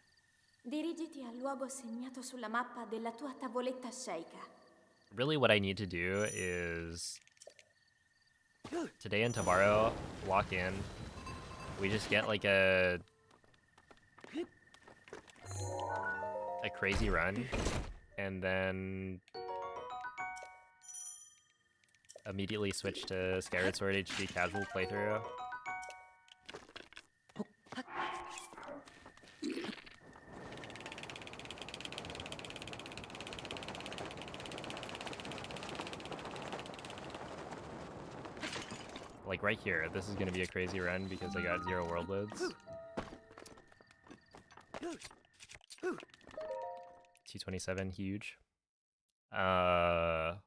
Dirigiti al luogo segnato sulla mappa della tua tavoletta sceicca. Really what I need to do is today and tomorrow lock in. We just get like a crazy run and then immediately switch to Skyward Sword HD casual playthrough. Like right here, this is gonna be a crazy run because I got 0 world loads. 227, huge. But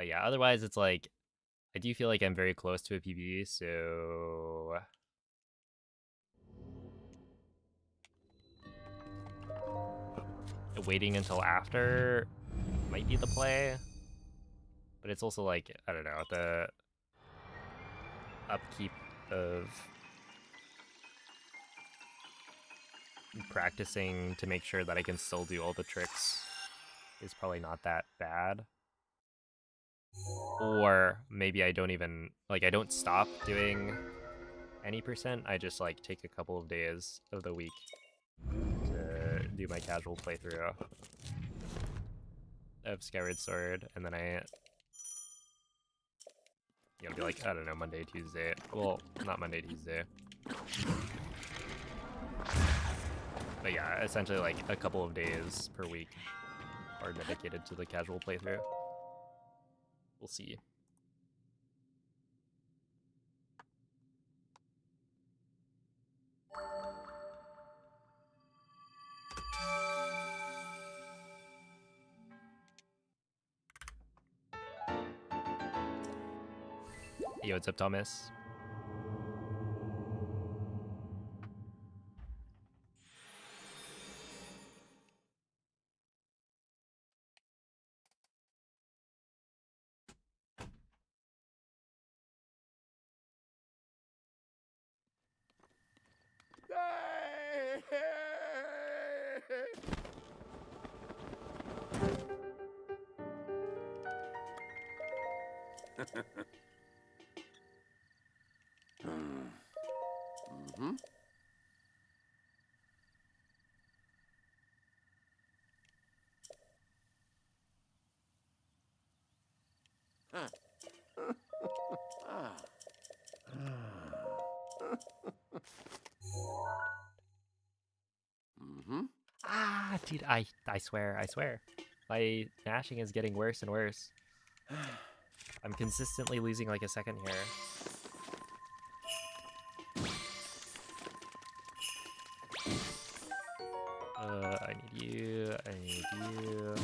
yeah, otherwise it's like, I do feel like I'm very close to a PB, so... Waiting until after might be the play. But it's also like, I don't know, the upkeep of practicing to make sure that I can still do all the tricks is probably not that bad. Or maybe I don't even, like, I don't stop doing any percent, I just like take a couple of days of the week to do my casual playthrough of Skyward Sword, and then I be like, I don't know, Monday, Tuesday. Well, not Monday, Tuesday. But yeah, essentially like a couple of days per week are dedicated to the casual playthrough. We'll see. Yo, what's up, Thomas? Mm-hmm. Ah. Mm-hmm. Ah, dude, I swear. My mashing is getting worse and worse. I'm consistently losing like a second here. I need you, I need you.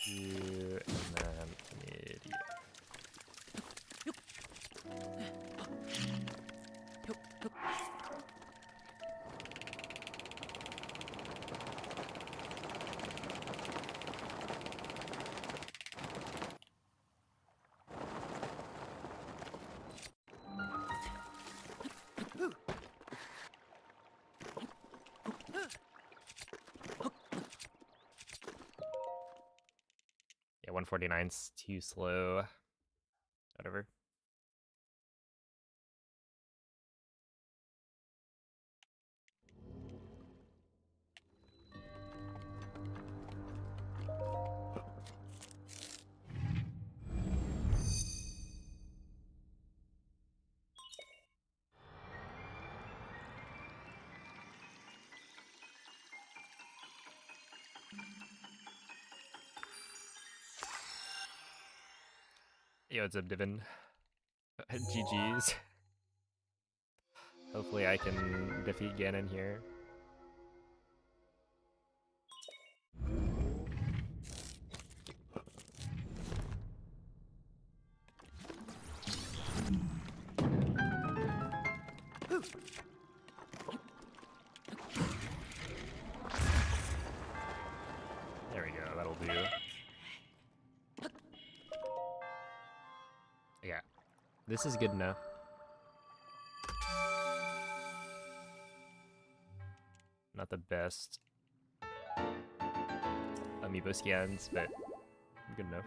You, and then I need you. Yeah, 149's too slow. Whatever. Yo, what's up, Divin? GG's. Hopefully I can defeat Ganon here. There we go, that'll do. Yeah, this is good enough. Not the best Amiibo scans, but good enough.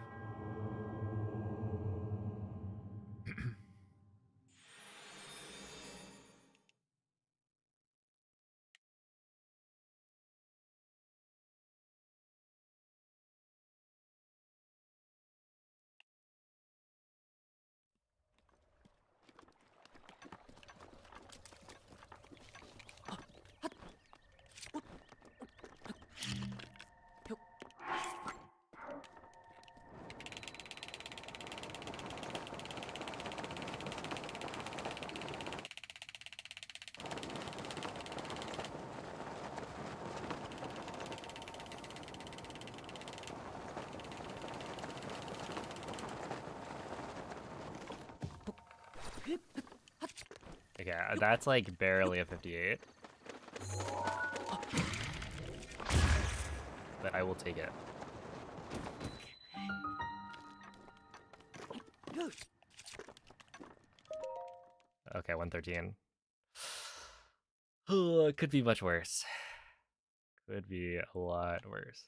Okay, that's like barely a 58. But I will take it. Okay, 113. Oh, it could be much worse. Could be a lot worse.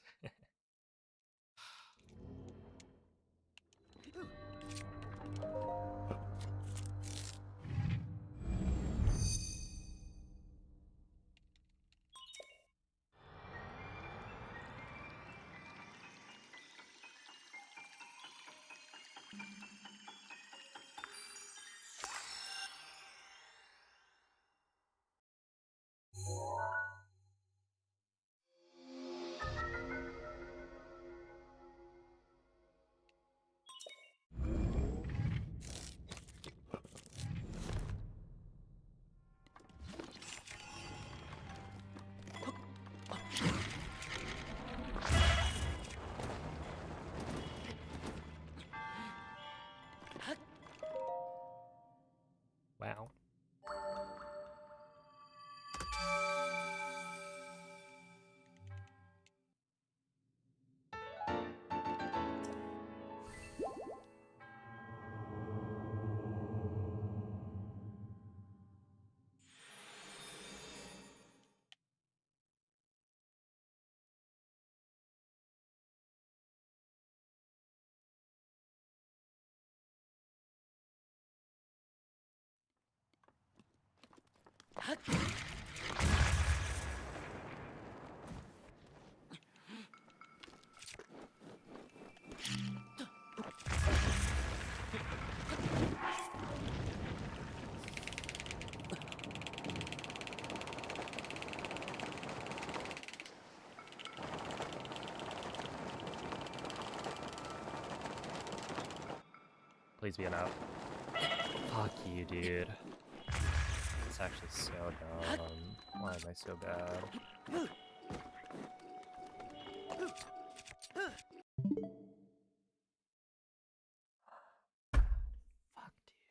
Please be an out. Fuck you, dude. It's actually so dumb. Why am I so bad? Fuck, dude.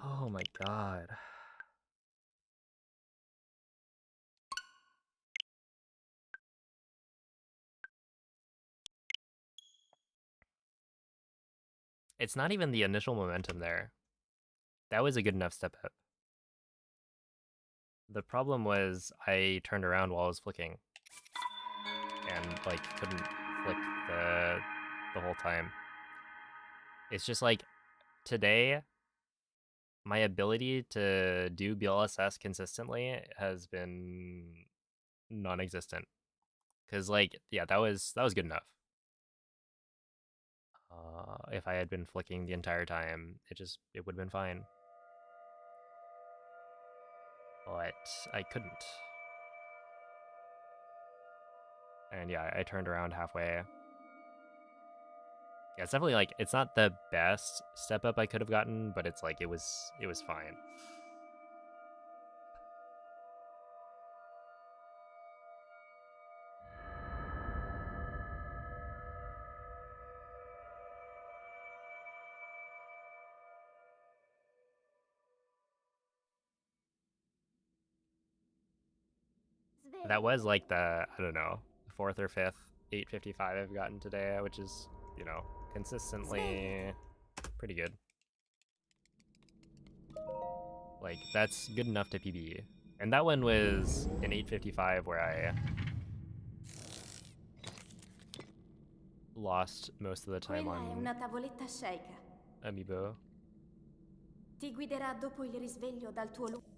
Oh my god. It's not even the initial momentum there. That was a good enough step up. The problem was I turned around while I was flicking. And like couldn't flick the whole time. It's just like today my ability to do BLSS consistently has been non-existent. Cause like, yeah, that was good enough. If I had been flicking the entire time, it would have been fine. But I couldn't. And yeah, I turned around halfway. Yeah, it's definitely like, it's not the best step up I could have gotten, but it's like, it was fine. That was like the, I don't know, 4th or 5th 855 I've gotten today, which is, you know, consistently pretty good. Like, that's good enough to PB. And that one was an 855 where I lost most of the time Quella è on una tavoletta sceicca. Amiibo. Ti guiderà dopo il risveglio dal tuo lungo.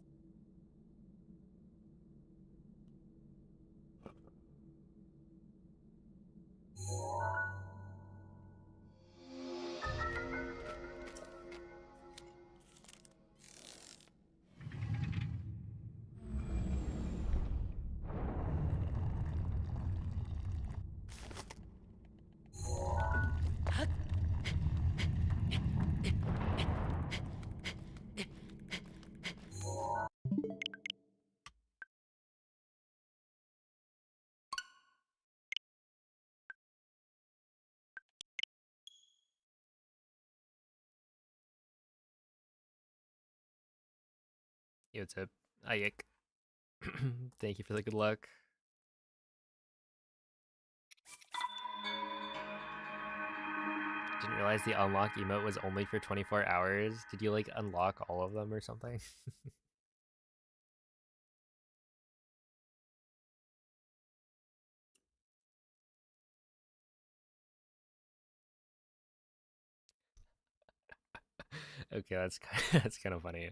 Yo, what's up? Ayik. Thank you for the good luck. Didn't realize the unlock emote was only for 24 hours. Did you like unlock all of them or something? Okay, that's kind of funny.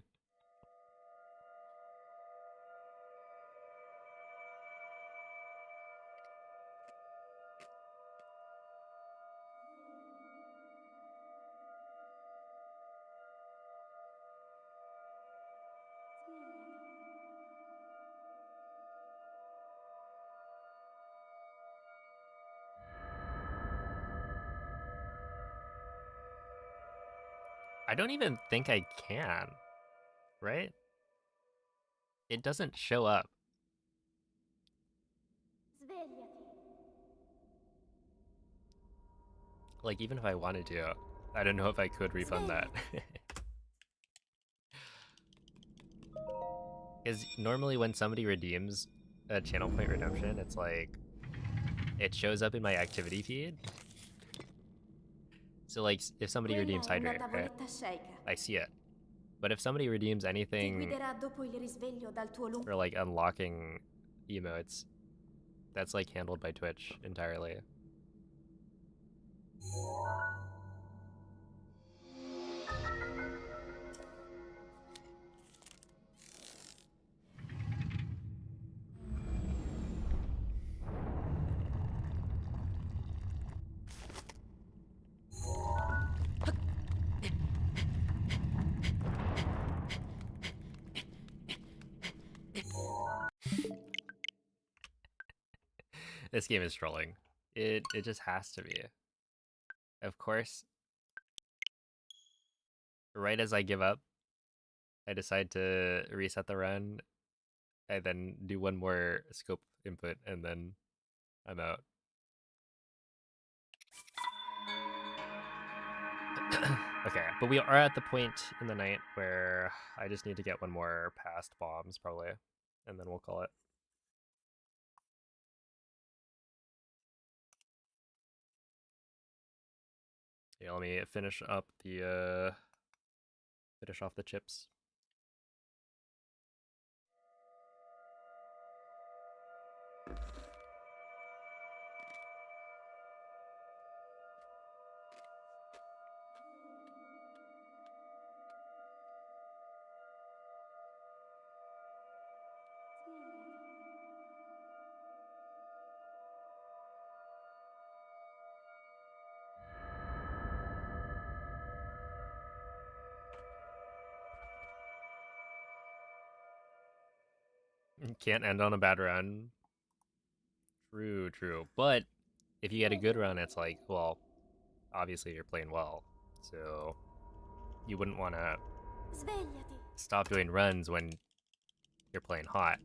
I don't even think I can, right? It doesn't show up. Svegliati. Like, even if I wanted to, I don't know if I could refund that. Because normally when somebody redeems a channel point redemption, it's like, it shows up in my activity feed. So like, if somebody redeems Quella è una Hydrate, right, tavoletta sceicca. I see it. But if somebody redeems Ti anything guiderà dopo il risveglio dal tuo lungo. for like unlocking emotes, that's like handled by Twitch entirely. This game is trolling. It just has to be. Of course, right as I give up, I decide to reset the run. I then do one more scope input, and then I'm out. Okay, but we are at the point in the night where I just need to get one more past bombs, probably, and then we'll call it. Yeah, let me finish up the finish off the chips. Can't end on a bad run. True, true. But if you get a good run, it's like, well, obviously you're playing well. So you wouldn't want to Svegliati. stop doing runs when you're playing hot.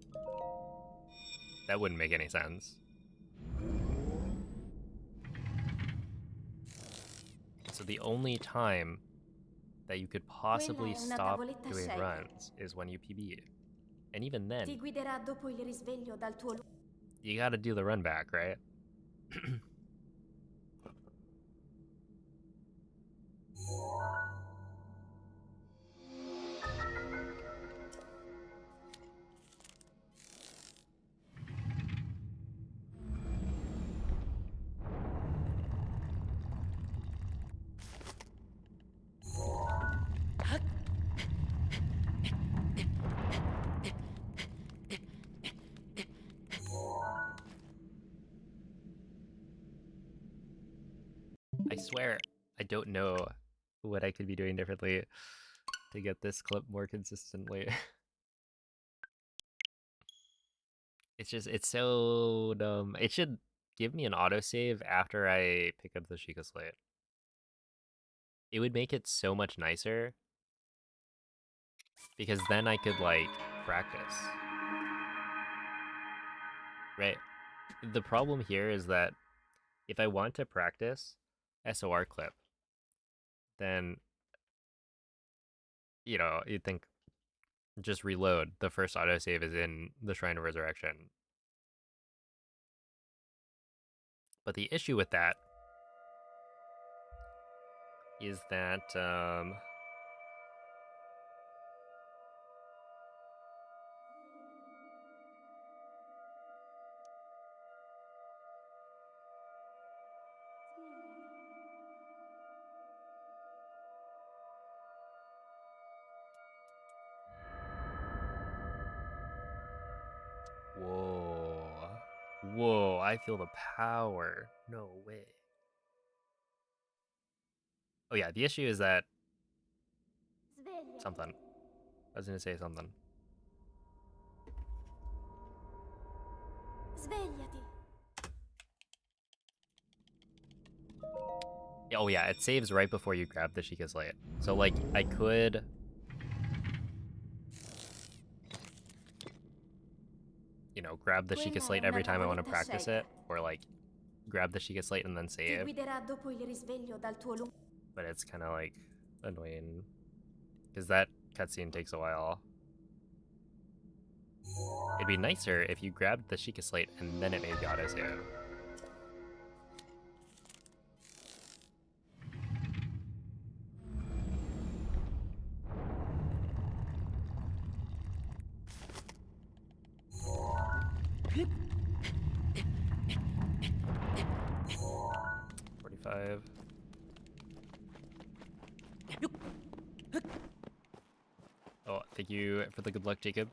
That wouldn't make any sense. So the only time that you could possibly Quella è una stop tavoletta doing shaker. runs is when you PB. And even Ti then, guiderà dopo il risveglio dal tuo you gotta do the run back, right? I swear, I don't know what I could be doing differently to get this clip more consistently. It's so dumb. It should give me an autosave after I pick up the Sheikah Slate. It would make it so much nicer. Because then I could, like, practice. Right. The problem here is that if I want to practice SOR clip, then, you know, you'd think just reload. The first autosave is in the Shrine of Resurrection. But the issue with that is that, whoa. Whoa, I feel the power. No way. Oh yeah, the issue is that Svegliati. something. I was gonna say something. Svegliati. Oh yeah, it saves right before you grab the Sheikah Slate. So like, I could... you know, grab the Sheikah Quella Slate è every una time I want to tavoletta practice shaker. it, or like, grab the Sheikah Slate and then Ti save. guiderà dopo il risveglio dal tuo lungo. But it's kind of like annoying because that cutscene takes a while. It'd be nicer if you grabbed the Sheikah Slate and then it made the autosave. $45. Oh, thank you for the good luck, Jacob.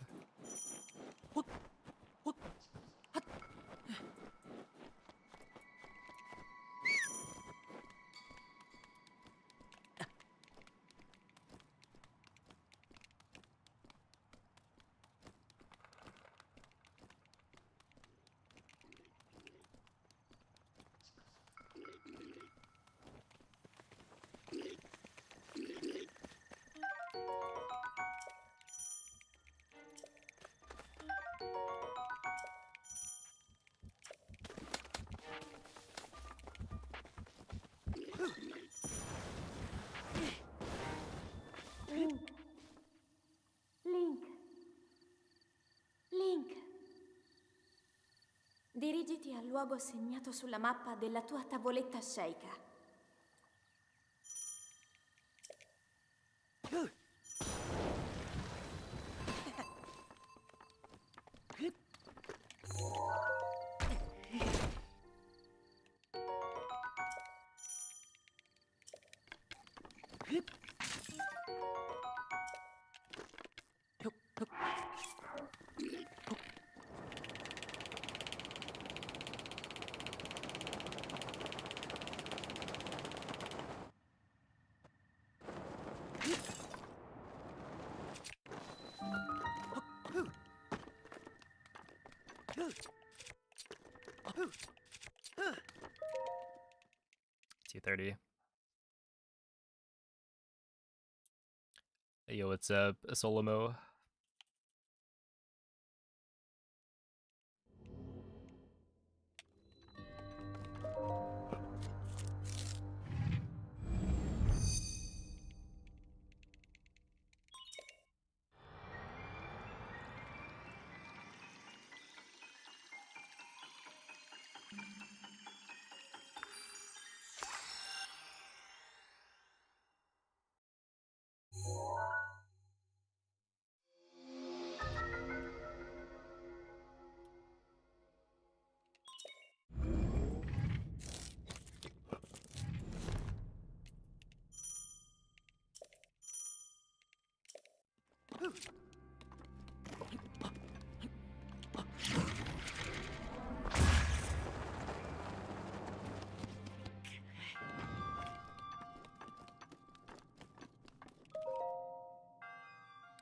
Dirigiti al luogo segnato sulla mappa della tua tavoletta sceicca. $230. Yo, what's up, Solomo?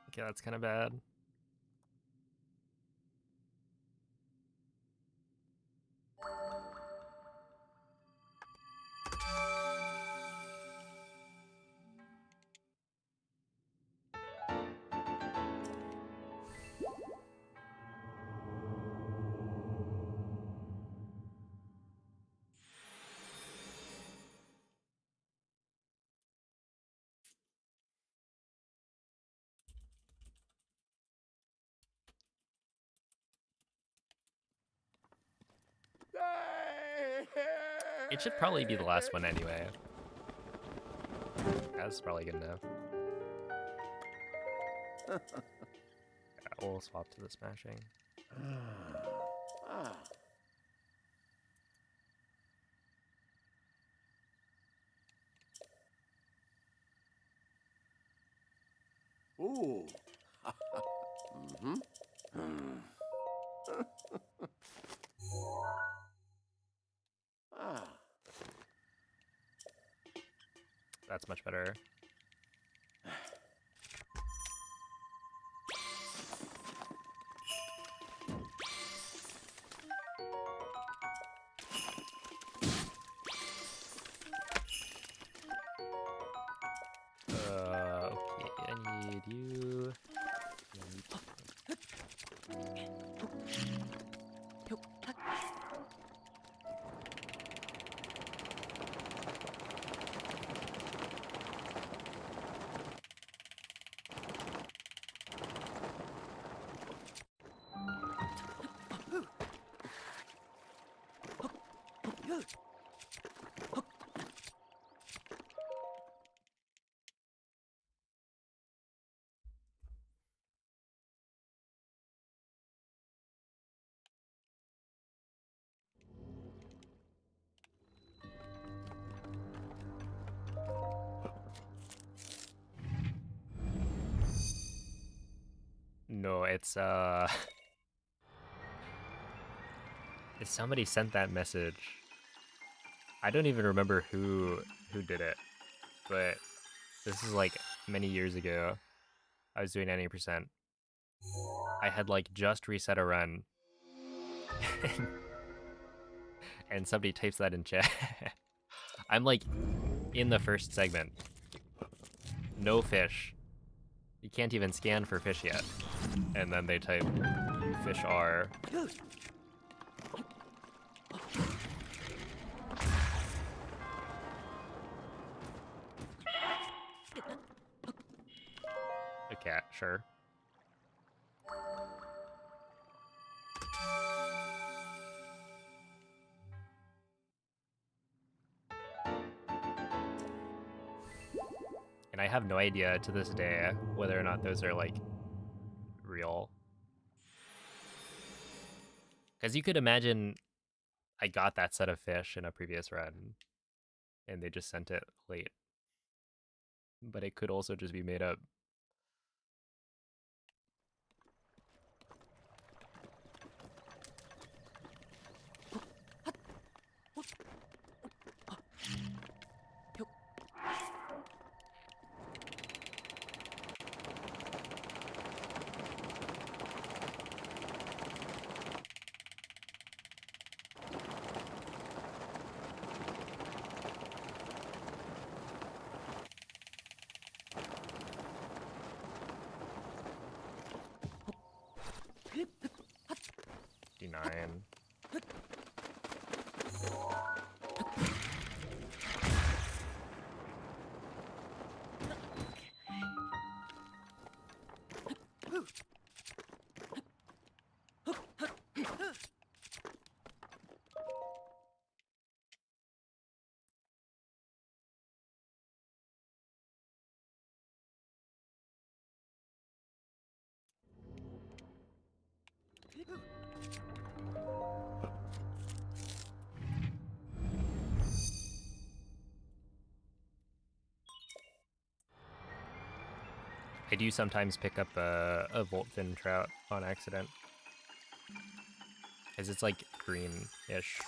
Okay, that's kind of bad. It should probably be the last one anyway. That's probably good enough. Yeah, we'll swap to the smashing. Ah. Ooh. Mm-hmm. Ah. That's much better. Okay, I need you. No, it's somebody sent that message. I don't even remember who did it, but this is like many years ago. I was doing 90%. I had like just reset a run, and somebody types that in chat. I'm like in the first segment. No fish. You can't even scan for fish yet. And then they type, "You fish are." A cat, sure. And I have no idea to this day whether or not those are, like, real. Because you could imagine I got that set of fish in a previous run, and they just sent it late. But it could also just be made up. Nine. I do sometimes pick up a Voltfin trout on accident. Because it's like green-ish.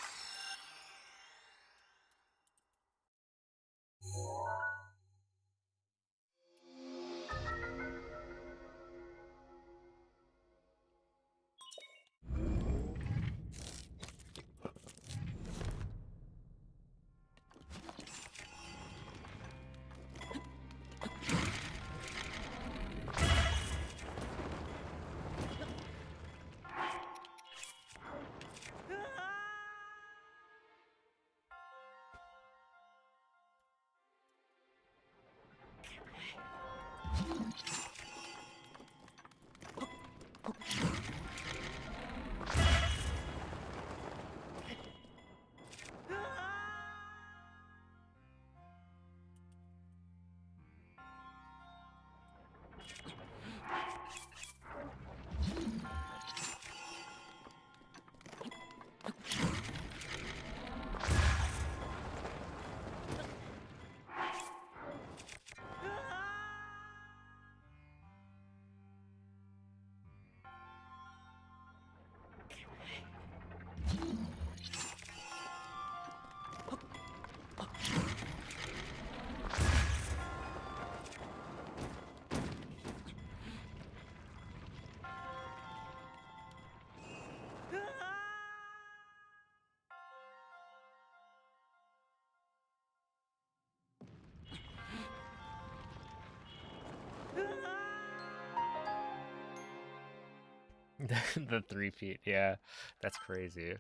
The 3 feet, yeah. That's crazy.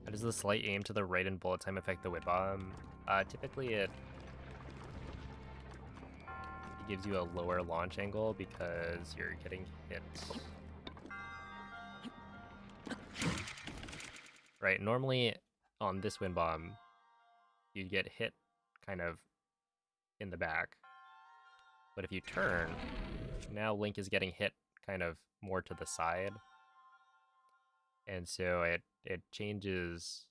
How does the slight aim to the right and bullet time affect the whip bomb? Typically it gives you a lower launch angle because you're getting hit. Right, normally on this wind bomb, you get hit kind of in the back. But if you turn, now Link is getting hit kind of more to the side. And so it changes,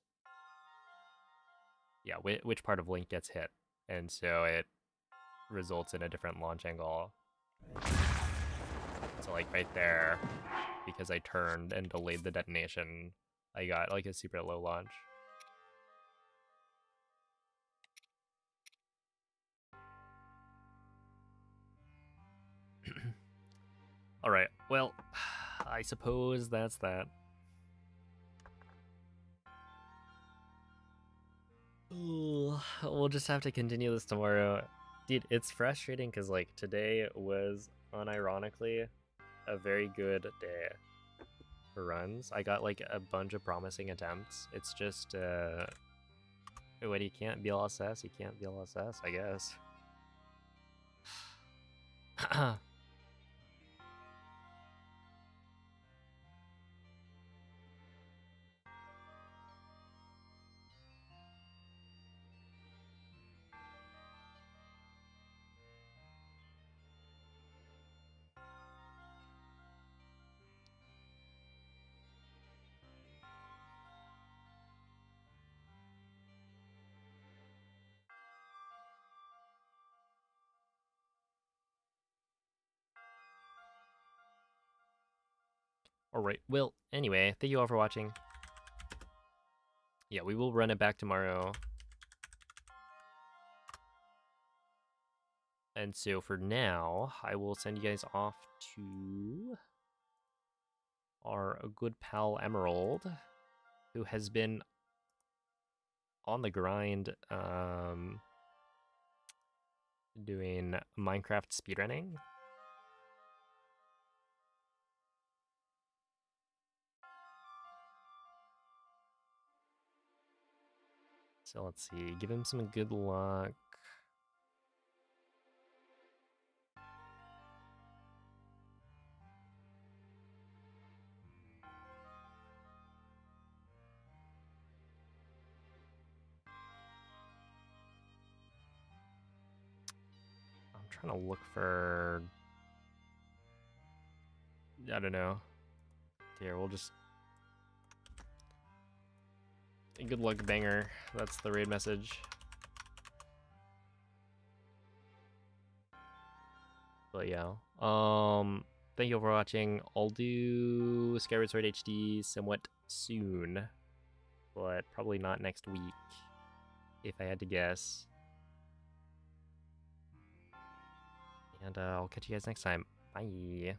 yeah, which part of Link gets hit. And so it results in a different launch angle. So like right there, because I turned and delayed the detonation, I got like a super low launch. Alright, well, I suppose that's that. Ooh, we'll just have to continue this tomorrow. Dude, it's frustrating because like today was unironically a very good day for runs. I got like a bunch of promising attempts. It's just when you can't BLSS, you can't BLSS, I guess. Alright, well, anyway, thank you all for watching. Yeah, we will run it back tomorrow. And so for now, I will send you guys off to our good pal Emerald, who has been on the grind doing Minecraft speedrunning. So let's see, give him some good luck. I'm trying to look for, I don't know. Here, we'll just, good luck, banger. That's the raid message. But yeah, thank you all for watching. I'll do Skyward Sword HD somewhat soon, but probably not next week, if I had to guess. And I'll catch you guys next time. Bye.